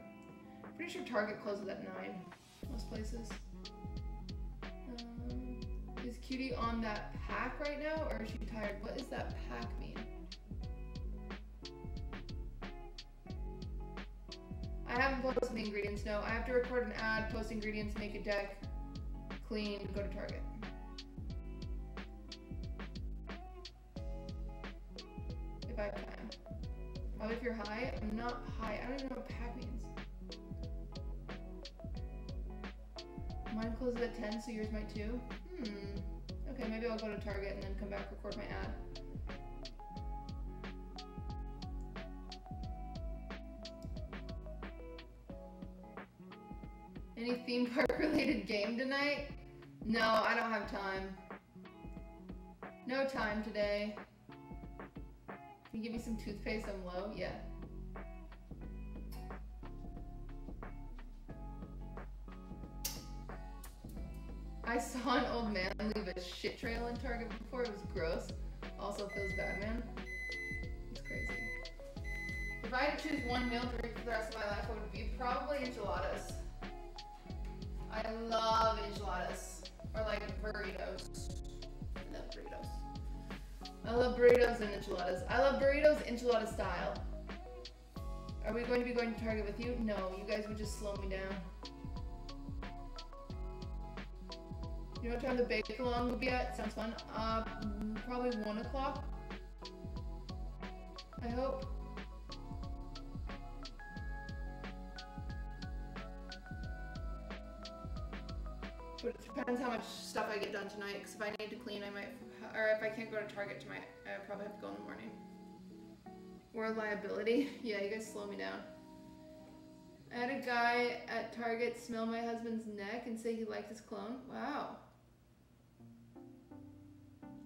Pretty sure Target closes at 9. Most places. Cutie on that pack right now, or is she tired? What does that pack mean? I haven't posted the ingredients, no. I have to record an ad, post ingredients, make a deck, clean, go to Target. If I have time. Probably if you're high. I'm not high. I don't even know what pack means. Mine closes at 10, so yours might too? Okay, maybe I'll go to Target and then come back, record my ad. Any theme park related game tonight? No, I don't have time. No time today. Can you give me some toothpaste? I'm low? Yeah. I saw an old man leave a shit trail in Target before. It was gross. Also feels bad, man. It's crazy. If I had to choose one meal to eat for the rest of my life, it would be probably enchiladas. I love enchiladas. Or like burritos. I love burritos. I love burritos and enchiladas. I love burritos enchilada style. Are we going to be going to Target with you? No, you guys would just slow me down. You know what time the bake along will be at? Sounds fun. Probably 1 o'clock. I hope. But it depends how much stuff I get done tonight, because if I need to clean, I might, or if I can't go to Target tonight, I probably have to go in the morning. Or liability. Yeah, you guys slow me down. I had a guy at Target smell my husband's neck and say he liked his cologne. Wow.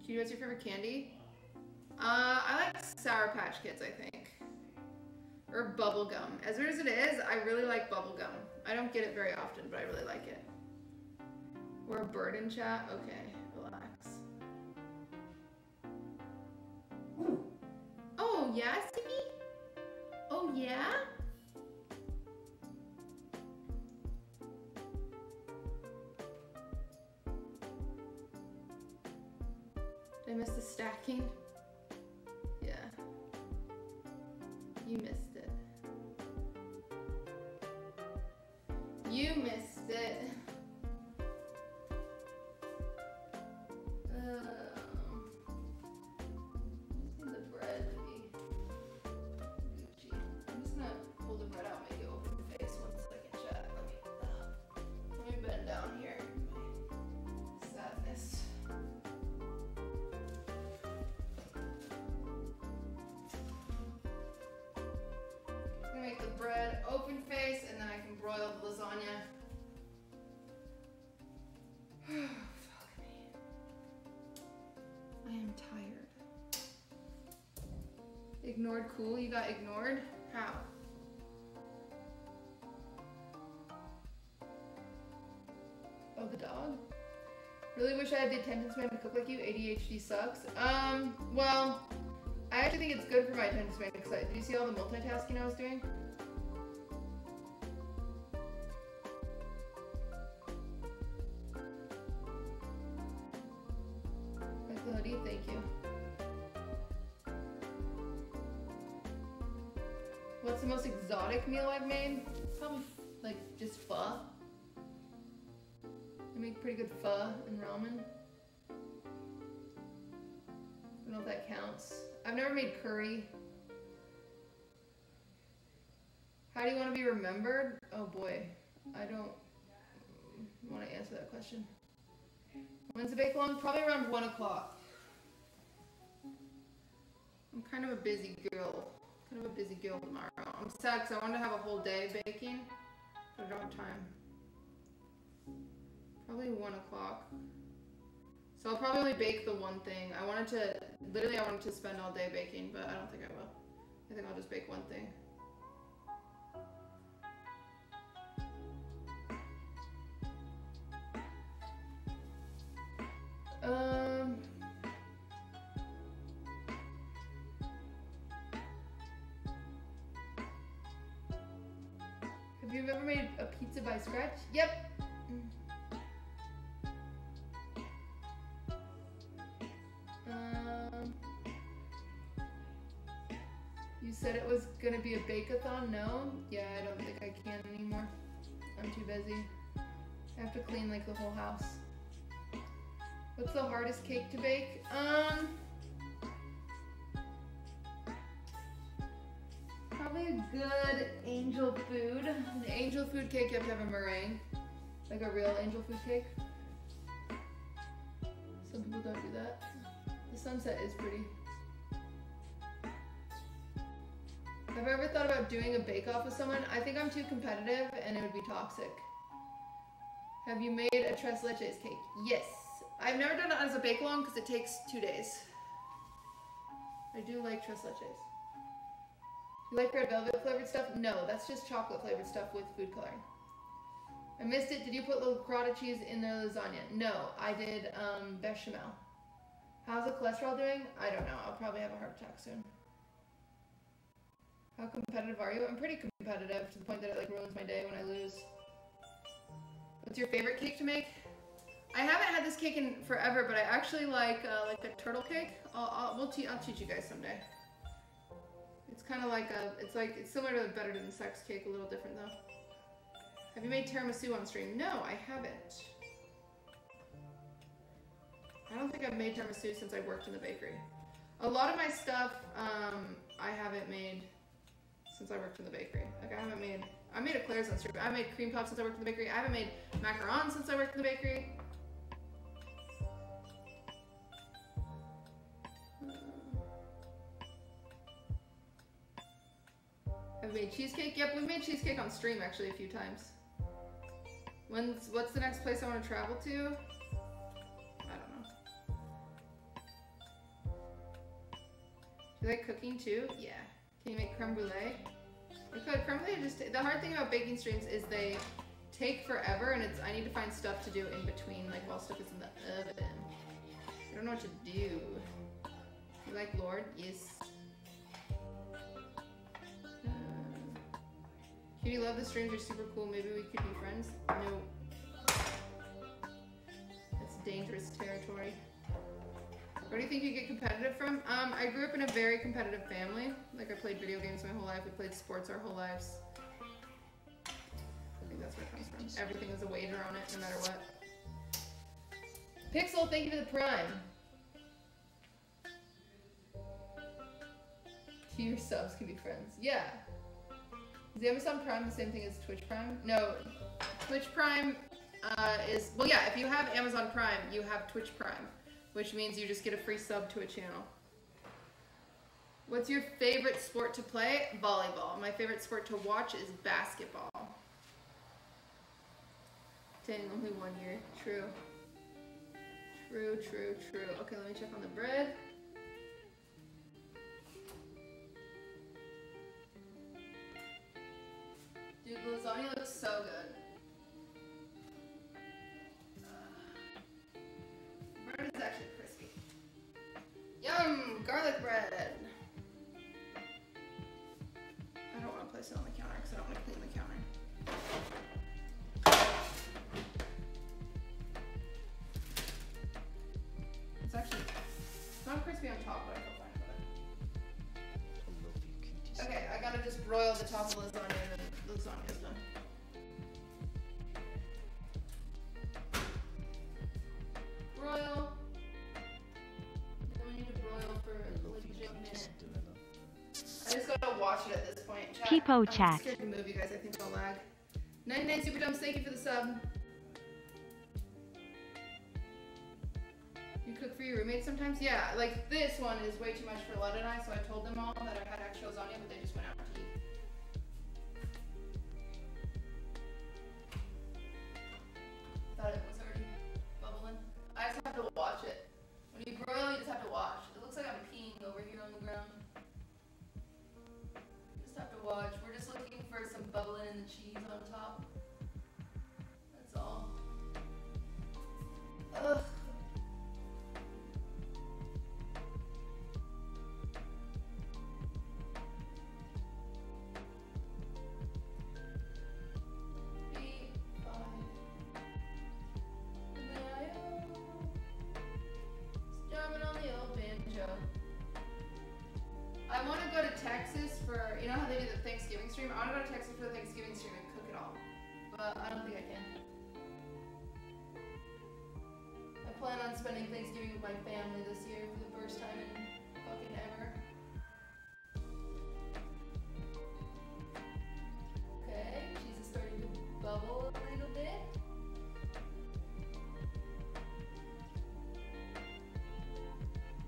Cutie, what's your favorite candy? I like Sour Patch Kids, I think. Or bubble gum. As weird as it is, I really like bubble gum. I don't get it very often, but I really like it. Or a bird in chat? Okay, relax. Oh, yeah, Stevie? Oh, yeah? Did I miss the stacking? Yeah. You missed it. You missed it. The bread to be Gucci. I'm just gonna pull the bread out, make it open face 1 second, chat. Let me bend down here. Sadness. I'm gonna make the bread open face, and then I can broil the lasagna. Fuck me. I am tired. Ignored, cool. You got ignored? How? Oh, the dog? Really wish I had the attention span to cook like you. ADHD sucks. Well, I actually think it's good for my attention span because did you see all the multitasking I was doing? Like the hoodie, thank you. What's the most exotic meal I've made? Probably like just pho. I make pretty good pho and ramen. I don't know if that counts. I've never made curry. How do you want to be remembered? Oh boy, I don't want to answer that question. When's the bake along? Probably around 1 o'clock. I'm kind of a busy girl. Kind of a busy girl tomorrow. I'm sad because I wanted to have a whole day baking, but I don't have time. Probably 1 o'clock. So I'll probably only bake the one thing. I wanted to spend all day baking, but I don't think I will. I think I'll just bake one thing. Have you ever made a pizza by scratch? Yep. said it was gonna be a bake-a-thon. No? Yeah, I don't think I can anymore. I'm too busy. I have to clean like the whole house. What's the hardest cake to bake? Probably a good angel food. An angel food cake, you have to have a meringue. Like a real angel food cake. Some people don't do that. The sunset is pretty. Have I ever thought about doing a bake-off with someone? I think I'm too competitive and it would be toxic. Have you made a tres leches cake? Yes. I've never done it as a bake-along because it takes 2 days. I do like tres leches. You like red velvet flavored stuff? No, that's just chocolate flavored stuff with food coloring. I missed it. Did you put little cottage cheese in the lasagna? No, I did bechamel. How's the cholesterol doing? I don't know. I'll probably have a heart attack soon. How competitive are you? I'm pretty competitive to the point that it like ruins my day when I lose. What's your favorite cake to make? I haven't had this cake in forever, but I actually like a turtle cake. I'll teach you guys someday. It's kind of like it's similar to the Better Than Sex cake, a little different though. Have you made tiramisu on stream? No, I haven't. I don't think I've made tiramisu since I worked in the bakery. A lot of my stuff I haven't made since I worked in the bakery. Like I made eclairs on stream. I made cream puffs since I worked in the bakery. I haven't made macarons since I worked in the bakery. Have we made cheesecake? Yep, we've made cheesecake on stream actually a few times. What's the next place I want to travel to? I don't know. Do you like cooking too? Yeah. Can you make creme brulee? Creme brulee the hard thing about baking streams is they take forever and I need to find stuff to do in between, like while stuff is in the oven. I don't know what to do. You like Lord? Yes. Cutie, love the streams, you're super cool. Maybe we could be friends? No. That's dangerous territory. Where do you think you get competitive from? I grew up in a very competitive family. Like I played video games my whole life. We played sports our whole lives. I think that's where it comes from. Everything is a wager on it, no matter what. Pixel, thank you for the prime. Tier subs can be friends. Yeah. Is the Amazon Prime the same thing as Twitch Prime? No. Twitch Prime is... Well, yeah, if you have Amazon Prime, you have Twitch Prime, which means you just get a free sub to a channel. What's your favorite sport to play? Volleyball. My favorite sport to watch is basketball. Dang, only 1 year. True. True, true, true. Okay, let me check on the bread. Dude, lasagna looks so good. Bread is actually crispy. Yum! Garlic bread! I don't want to place it on the counter because I don't want to clean the counter. It's actually not crispy on top, but I feel fine with it. Okay, I gotta just broil the top of the lasagna and then the lasagna is done. Broil. Then we need to broil for a legit minute. I just gotta watch it at this point. Peepo chat. I'm scared to move, you guys. I think I'll lag. 99 Super Dumps, thank you for the sub. You cook for your roommates sometimes? Yeah, like this one is way too much for Lud and I, so I told them all that I had extra lasagna, but they just went out to eat. Thought it was already bubbling. I just have to watch it. When you broil, you just have to watch. It looks like I'm peeing over here on the ground. Just have to watch. We're just looking for some bubbling in the cheese on top. That's all. Ugh. I want to go to Texas for want to text her for the Thanksgiving stream and cook it all, but I don't think I can. I plan on spending Thanksgiving with my family this year for the first time in fucking ever. Okay, cheese is starting to bubble a little bit.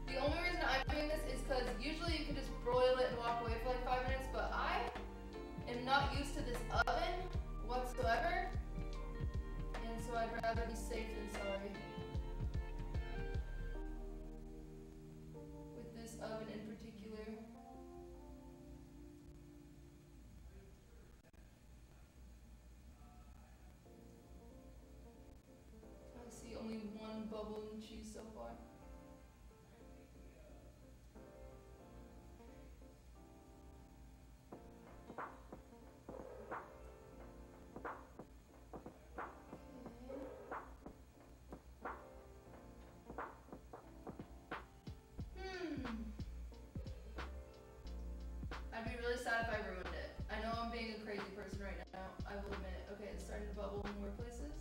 The only reason I'm doing this is because usually you can just broil it and walk away for like 5 minutes, but I am not used to this oven whatsoever, and so I'd rather be safe than sorry. With this oven in particular. I see only one bubble in the cheese so far. I'd be really sad if I ruined it. I know I'm being a crazy person right now. I will admit it. Okay, it's starting to bubble in more places.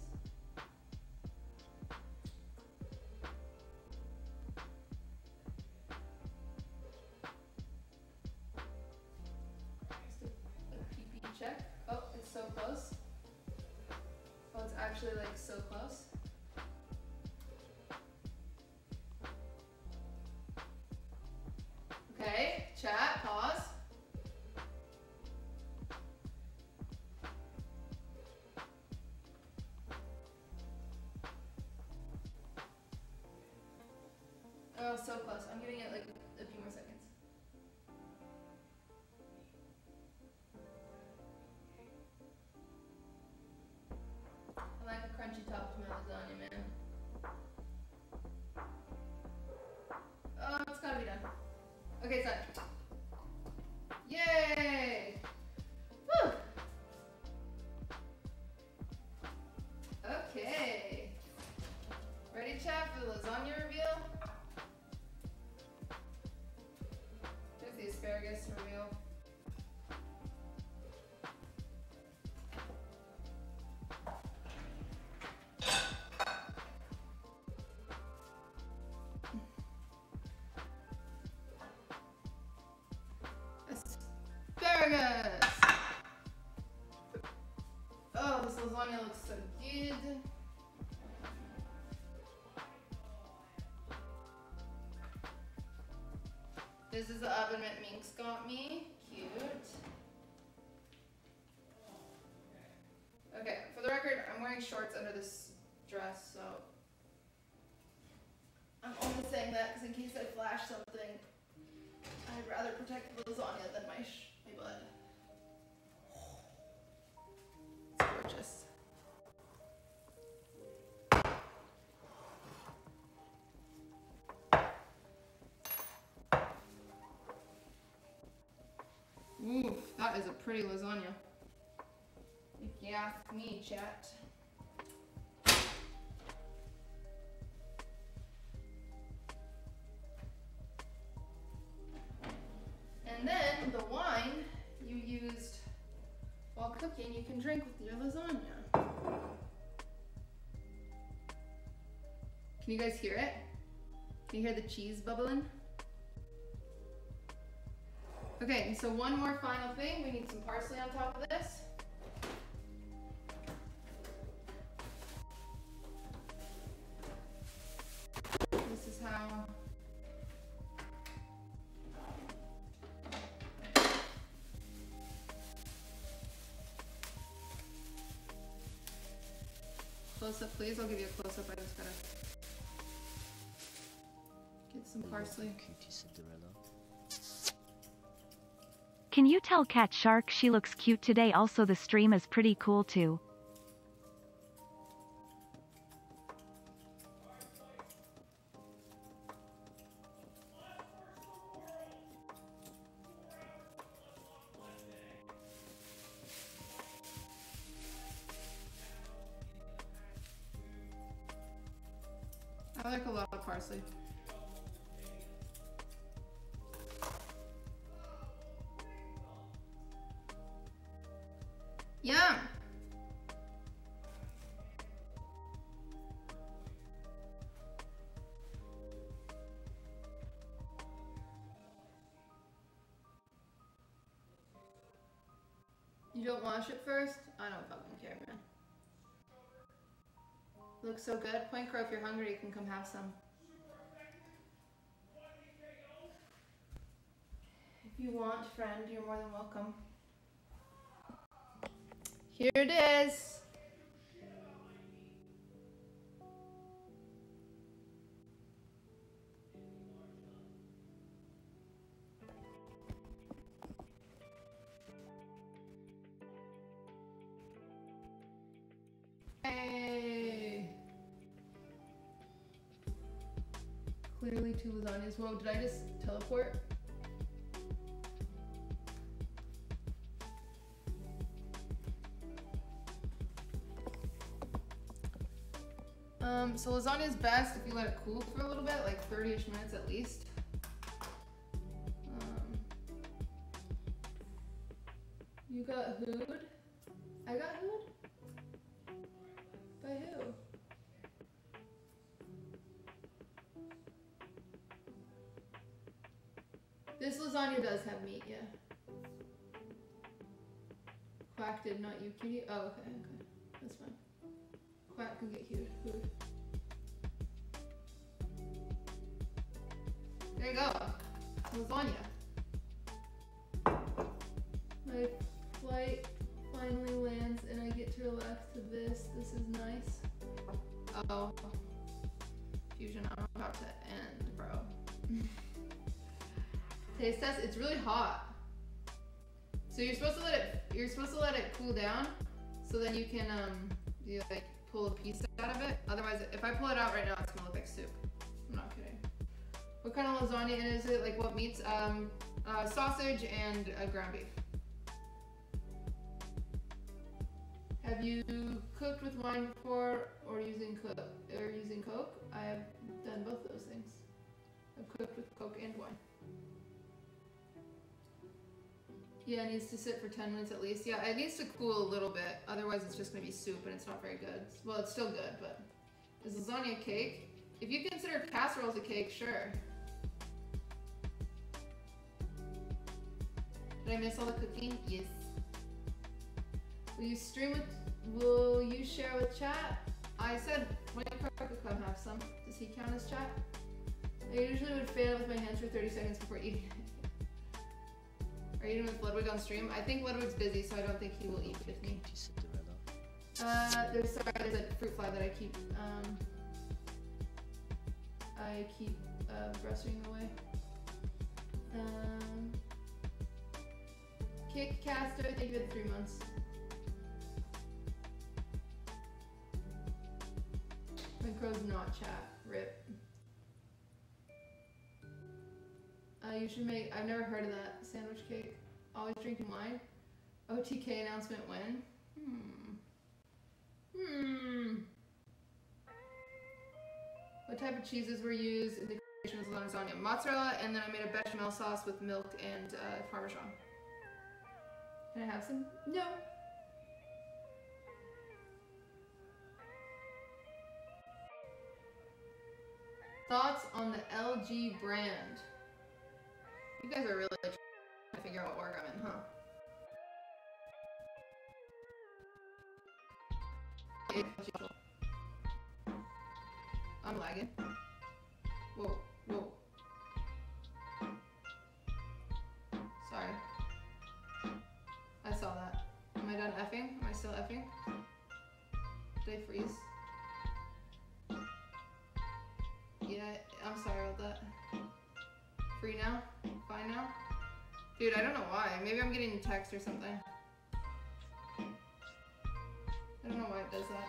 Just a pee check. Oh, it's so close. Oh, it's actually like so close. Okay, chat, pause. Oh, so close. I'm giving it like a few more seconds. I like a crunchy top to my lasagna, man. Oh, it's gotta be done. Okay, it's done. Yay! Woo! Okay. Ready, chat, for the lasagna reveal? There's the asparagus reveal. Asparagus! Oh, this lasagna looks so good. This is the oven that Minx got me. Cute. Okay, for the record, I'm wearing shorts under this dress, so I'm only saying that because in case I flash something, I'd rather protect the lasagna than my butt. It's gorgeous. Ooh, that is a pretty lasagna. If you ask me, chat. And then the wine you used while cooking, you can drink with your lasagna. Can you guys hear it? Can you hear the cheese bubbling? Okay, so one more final thing. We need some parsley on top of this. This is how close up, please. I'll give you a close up. I just gotta get some parsley. QTCinderella. Can you tell Cat Shark she looks cute today? Also, the stream is pretty cool too. I like a lot of parsley. Yum! You don't wash it first? I don't fucking care, man. Looks so good. Point Crow, if you're hungry, you can come have some. If you want, friend, you're more than welcome. Here it is. Hey. Clearly 2 lasagnas. Whoa, did I just teleport? So lasagna is best if you let it cool for a little bit, like 30-ish minutes at least. You got hooed? I got hooed? By who? This lasagna does have meat, yeah. Quack did, not you, cutie. Oh, okay, okay. That's fine. Quack can get hooed. There you go. Lasagna. My flight finally lands and I get to relax to this. This is nice. Oh. Fusion, I'm about to end, bro. Taste test, it's really hot. So you're supposed to let it cool down so then you can you like pull a piece out of it. Otherwise, if I pull it out right now, it's gonna look like soup. I'm not kidding. What kind of lasagna is it? Like what meats? Sausage and ground beef. Have you cooked with wine before or using Coke? I have done both those things. I've cooked with Coke and wine. Yeah, it needs to sit for 10 minutes at least. Yeah, it needs to cool a little bit. Otherwise, it's just gonna be soup and it's not very good. Well, it's still good, but is lasagna a cake? If you consider casseroles a cake, sure. Did I miss all the cooking? Yes. Will you share with chat? I said when Crow could come have some. Does he count as chat? I usually would fan with my hands for 30 seconds before eating it. Are you eating with Ludwig on stream? I think Ludwig's busy, so I don't think he will eat with me. There's a fruit fly that I keep brushing away. Kick Caster, thank you for the 3 months. When Crow's not chat, rip. You should make, I've never heard of that sandwich cake. Always drinking wine. OTK announcement when? What type of cheeses were used in the creation of lasagna? Mozzarella, and then I made a bechamel sauce with milk and Parmesan. Can I have some? No. Thoughts on the LG brand? You guys are really trying to figure out what org I'm in, huh? I'm lagging. Whoa, whoa. Sorry. I saw that. Am I done effing? Am I still effing? Did I freeze? Yeah, I'm sorry about that. Free now? Fine now? Dude, I don't know why. Maybe I'm getting a text or something. I don't know why it does that.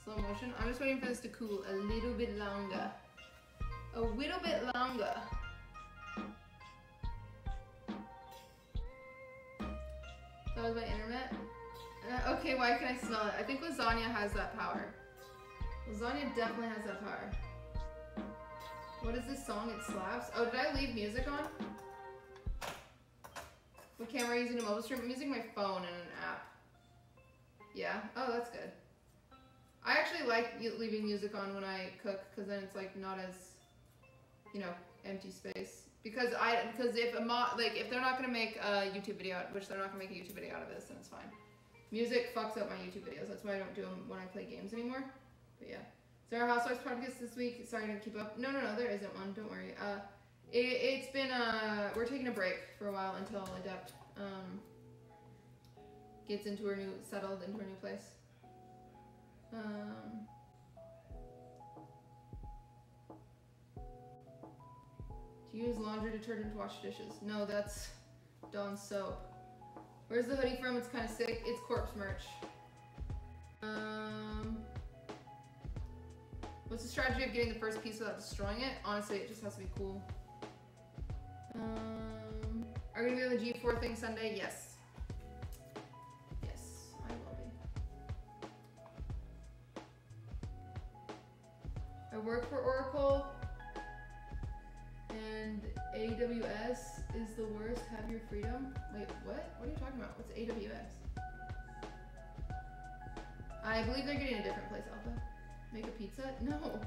Slow motion. I'm just waiting for this to cool a little bit longer. A little bit longer. That was my internet. Okay, why can I smell it? I think lasagna has that power. Lasagna definitely has that power. What is this song? It slaps. Oh, did I leave music on? What camera are you using to mobile stream? I'm using my phone and an app. Yeah? Oh, that's good. I actually like leaving music on when I cook, because then it's like not as, you know, empty space. Because if they're not gonna make a YouTube video, which they're not gonna make a YouTube video out of this, then it's fine. Music fucks up my YouTube videos. That's why I don't do them when I play games anymore. But yeah. Is there a Housewives podcast this week? Sorry, I didn't keep up. No, there isn't one. Don't worry. It's been we're taking a break for a while until Adept gets settled into her new place. Do you use laundry detergent to wash dishes? No, that's Dawn's soap. Where's the hoodie from? It's kind of sick. It's corpse merch. What's the strategy of getting the first piece without destroying it? Honestly, it just has to be cool. Are you gonna be on the G4 thing Sunday? Yes. Yes, I will be. I work for Oracle, and AWS is the worst. Have your freedom. Wait, what? What are you talking about? What's AWS? I believe they're getting a different place, Alpha. Make a pizza? No.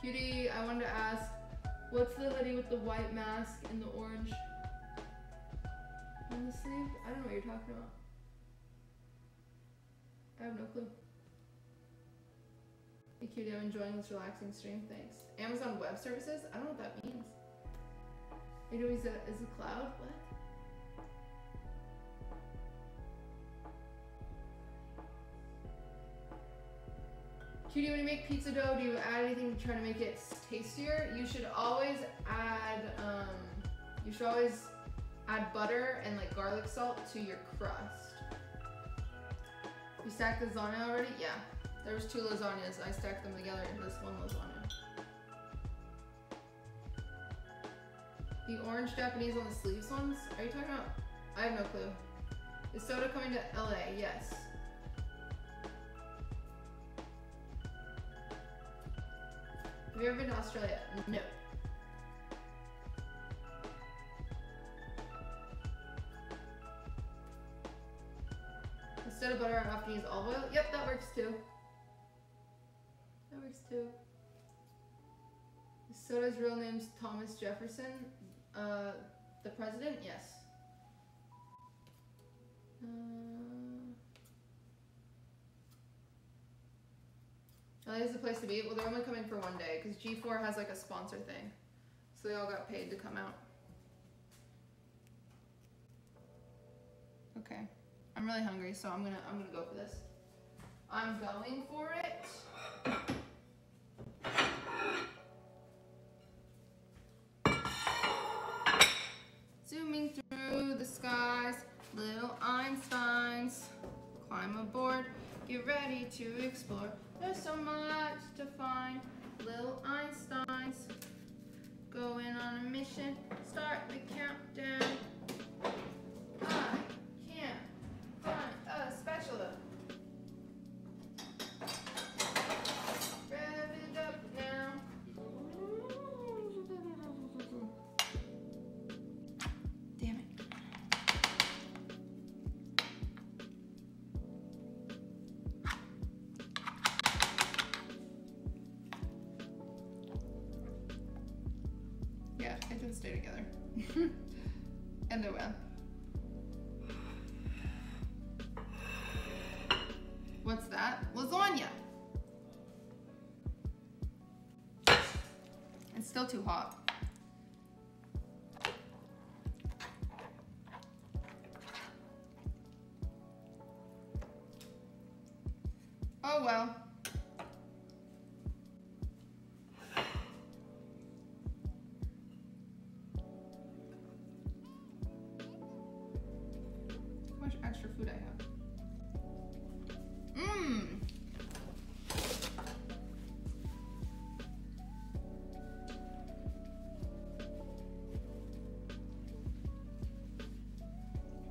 Cutie, I wanted to ask, what's the hoodie with the white mask and the orange on the sleeve? I don't know what you're talking about. I have no clue. Hey Cutie, I'm enjoying this relaxing stream, thanks. Amazon Web Services? I don't know what that means. AWS is a cloud? What? Cutie, when you make pizza dough, do you add anything to try to make it tastier? You should always add butter and like garlic salt to your crust. You stacked lasagna already? Yeah. There was 2 lasagnas. I stacked them together into this one lasagna. The orange Japanese on the sleeves ones? Are you talking about? I have no clue. Is soda coming to LA? Yes. Have you ever been to Australia? No. Instead of butter, I have to use olive oil. Yep, that works too. That works too. Is soda's real name's Thomas Jefferson? The president? Yes. LA is the place to be. Well, they're only coming for one day because G4 has like a sponsor thing, so they all got paid to come out. Okay, I'm really hungry, so I'm gonna go for this. I'm going for it. Zooming through the skies, little Einsteins. Climb aboard, get ready to explore. There's so much to find, little Einsteins. Going on a mission, start the countdown. I can't find a spatula. Rev it up now. Damn it. Yeah, it didn't stay together. And they will. What's that? Lasagna! It's still too hot. Oh well. How much extra food I have.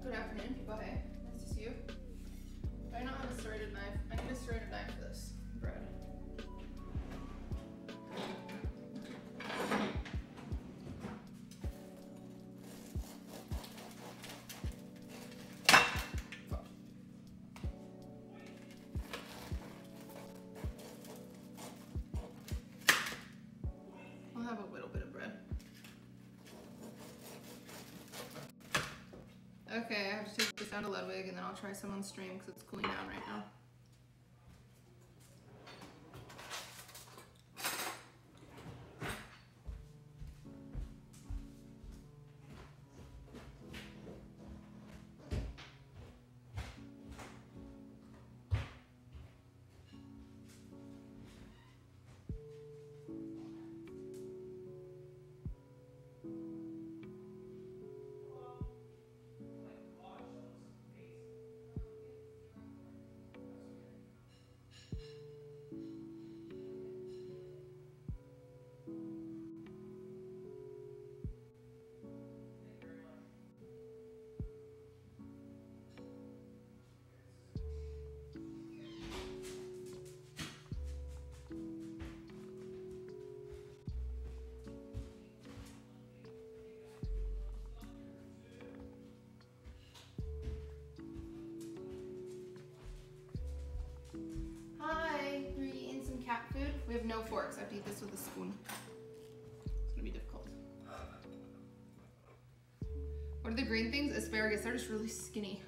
Good afternoon, people. Hey, nice to see you. Do I not have a serrated knife? I need a serrated knife for this. down to Ludwig, and then I'll try some on stream because it's cooling down right now. Cat food. We have no forks. I have to eat this with a spoon. It's gonna be difficult. What are the green things? Asparagus. They're just really skinny.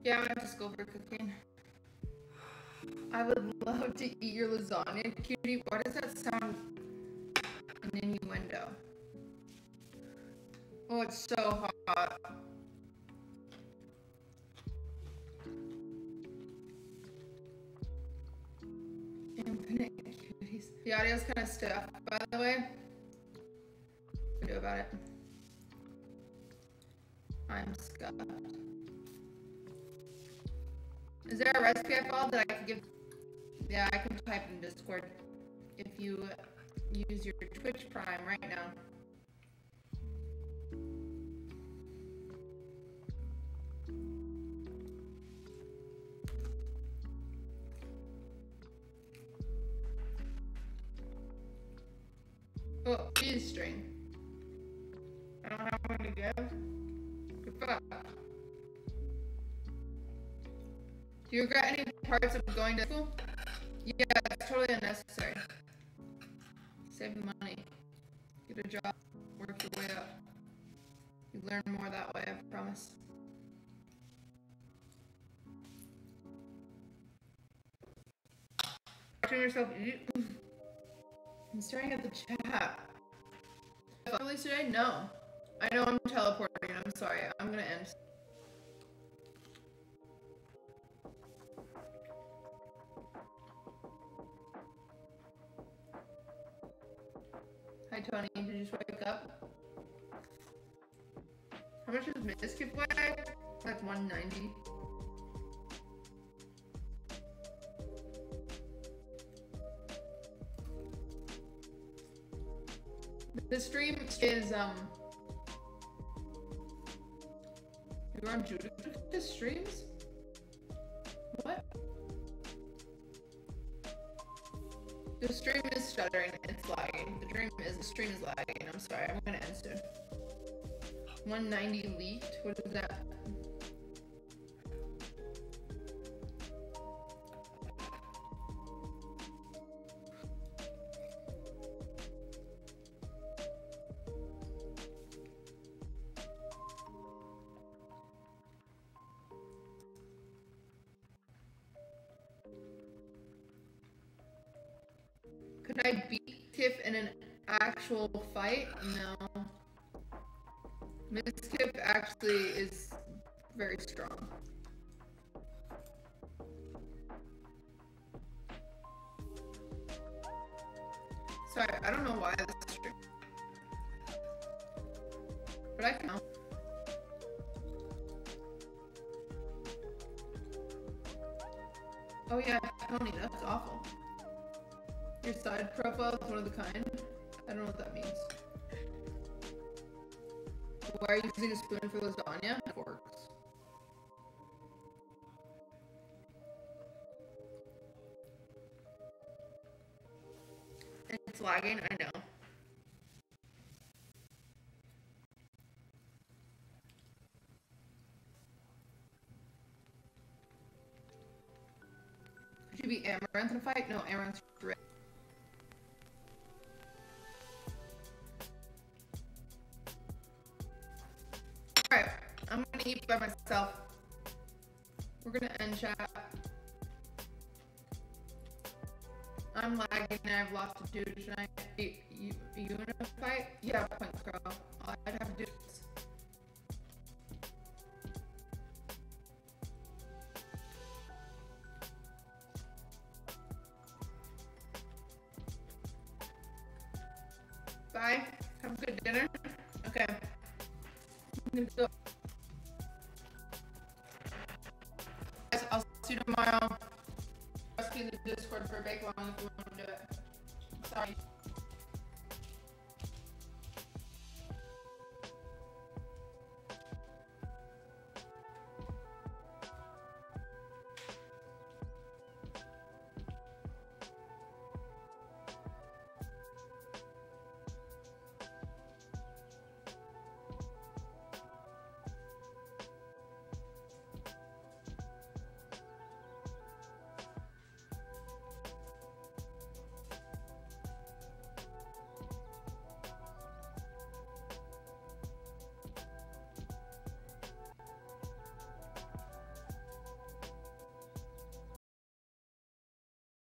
Yeah, I might just go for cooking. I would love to eat your lasagna, cutie. Why does that sound an innuendo? Oh, it's so hot. Infinite cuties. The audio's kind of stiff, by the way. What to do about it? I'm scuffed. Is there a recipe I followed that I could give? Yeah, I can type in Discord if you use your Twitch Prime right now. Oh, cheese string. I don't have one to give. Good fuck. Do you regret any parts of going to school? Yeah, it's totally unnecessary. Save money. Get a job. Work your way up. You learn more that way, I promise. Watching yourself eat? I'm staring at the chat. Release today? No. I know I'm teleporting. I'm sorry. I'm gonna end. Hi Tony, did you just wake up? How much does Miskip weigh? Like 190. The stream is you're on Judith's streams? What? The stream is stuttering, it's lagging. The stream is lagging, I'm sorry, I'm gonna end soon. 190 leaked, what is that? Could I beat Tiff in an actual fight? No. Miss Tiff actually is very strong. Sorry, I don't know why this is true. But I can know. Oh yeah, Tony, that's awful. Your side profile is one of the kind? I don't know what that means. Why are you using a spoon for lasagna? Forks. It's lagging, I know. Could you be Amaranth in a fight? No, Amaranth's red. Alright, I'm gonna eat by myself. We're gonna end chat. I'm lagging and I have lots to do. Should I be you in a fight? Yeah, points, girl. All I'd have to do is... Bye. Have a good dinner. Okay. I'm gonna go. Guys, I'll see you tomorrow. Rescue the Discord for a bake long if you want to do it. Sorry.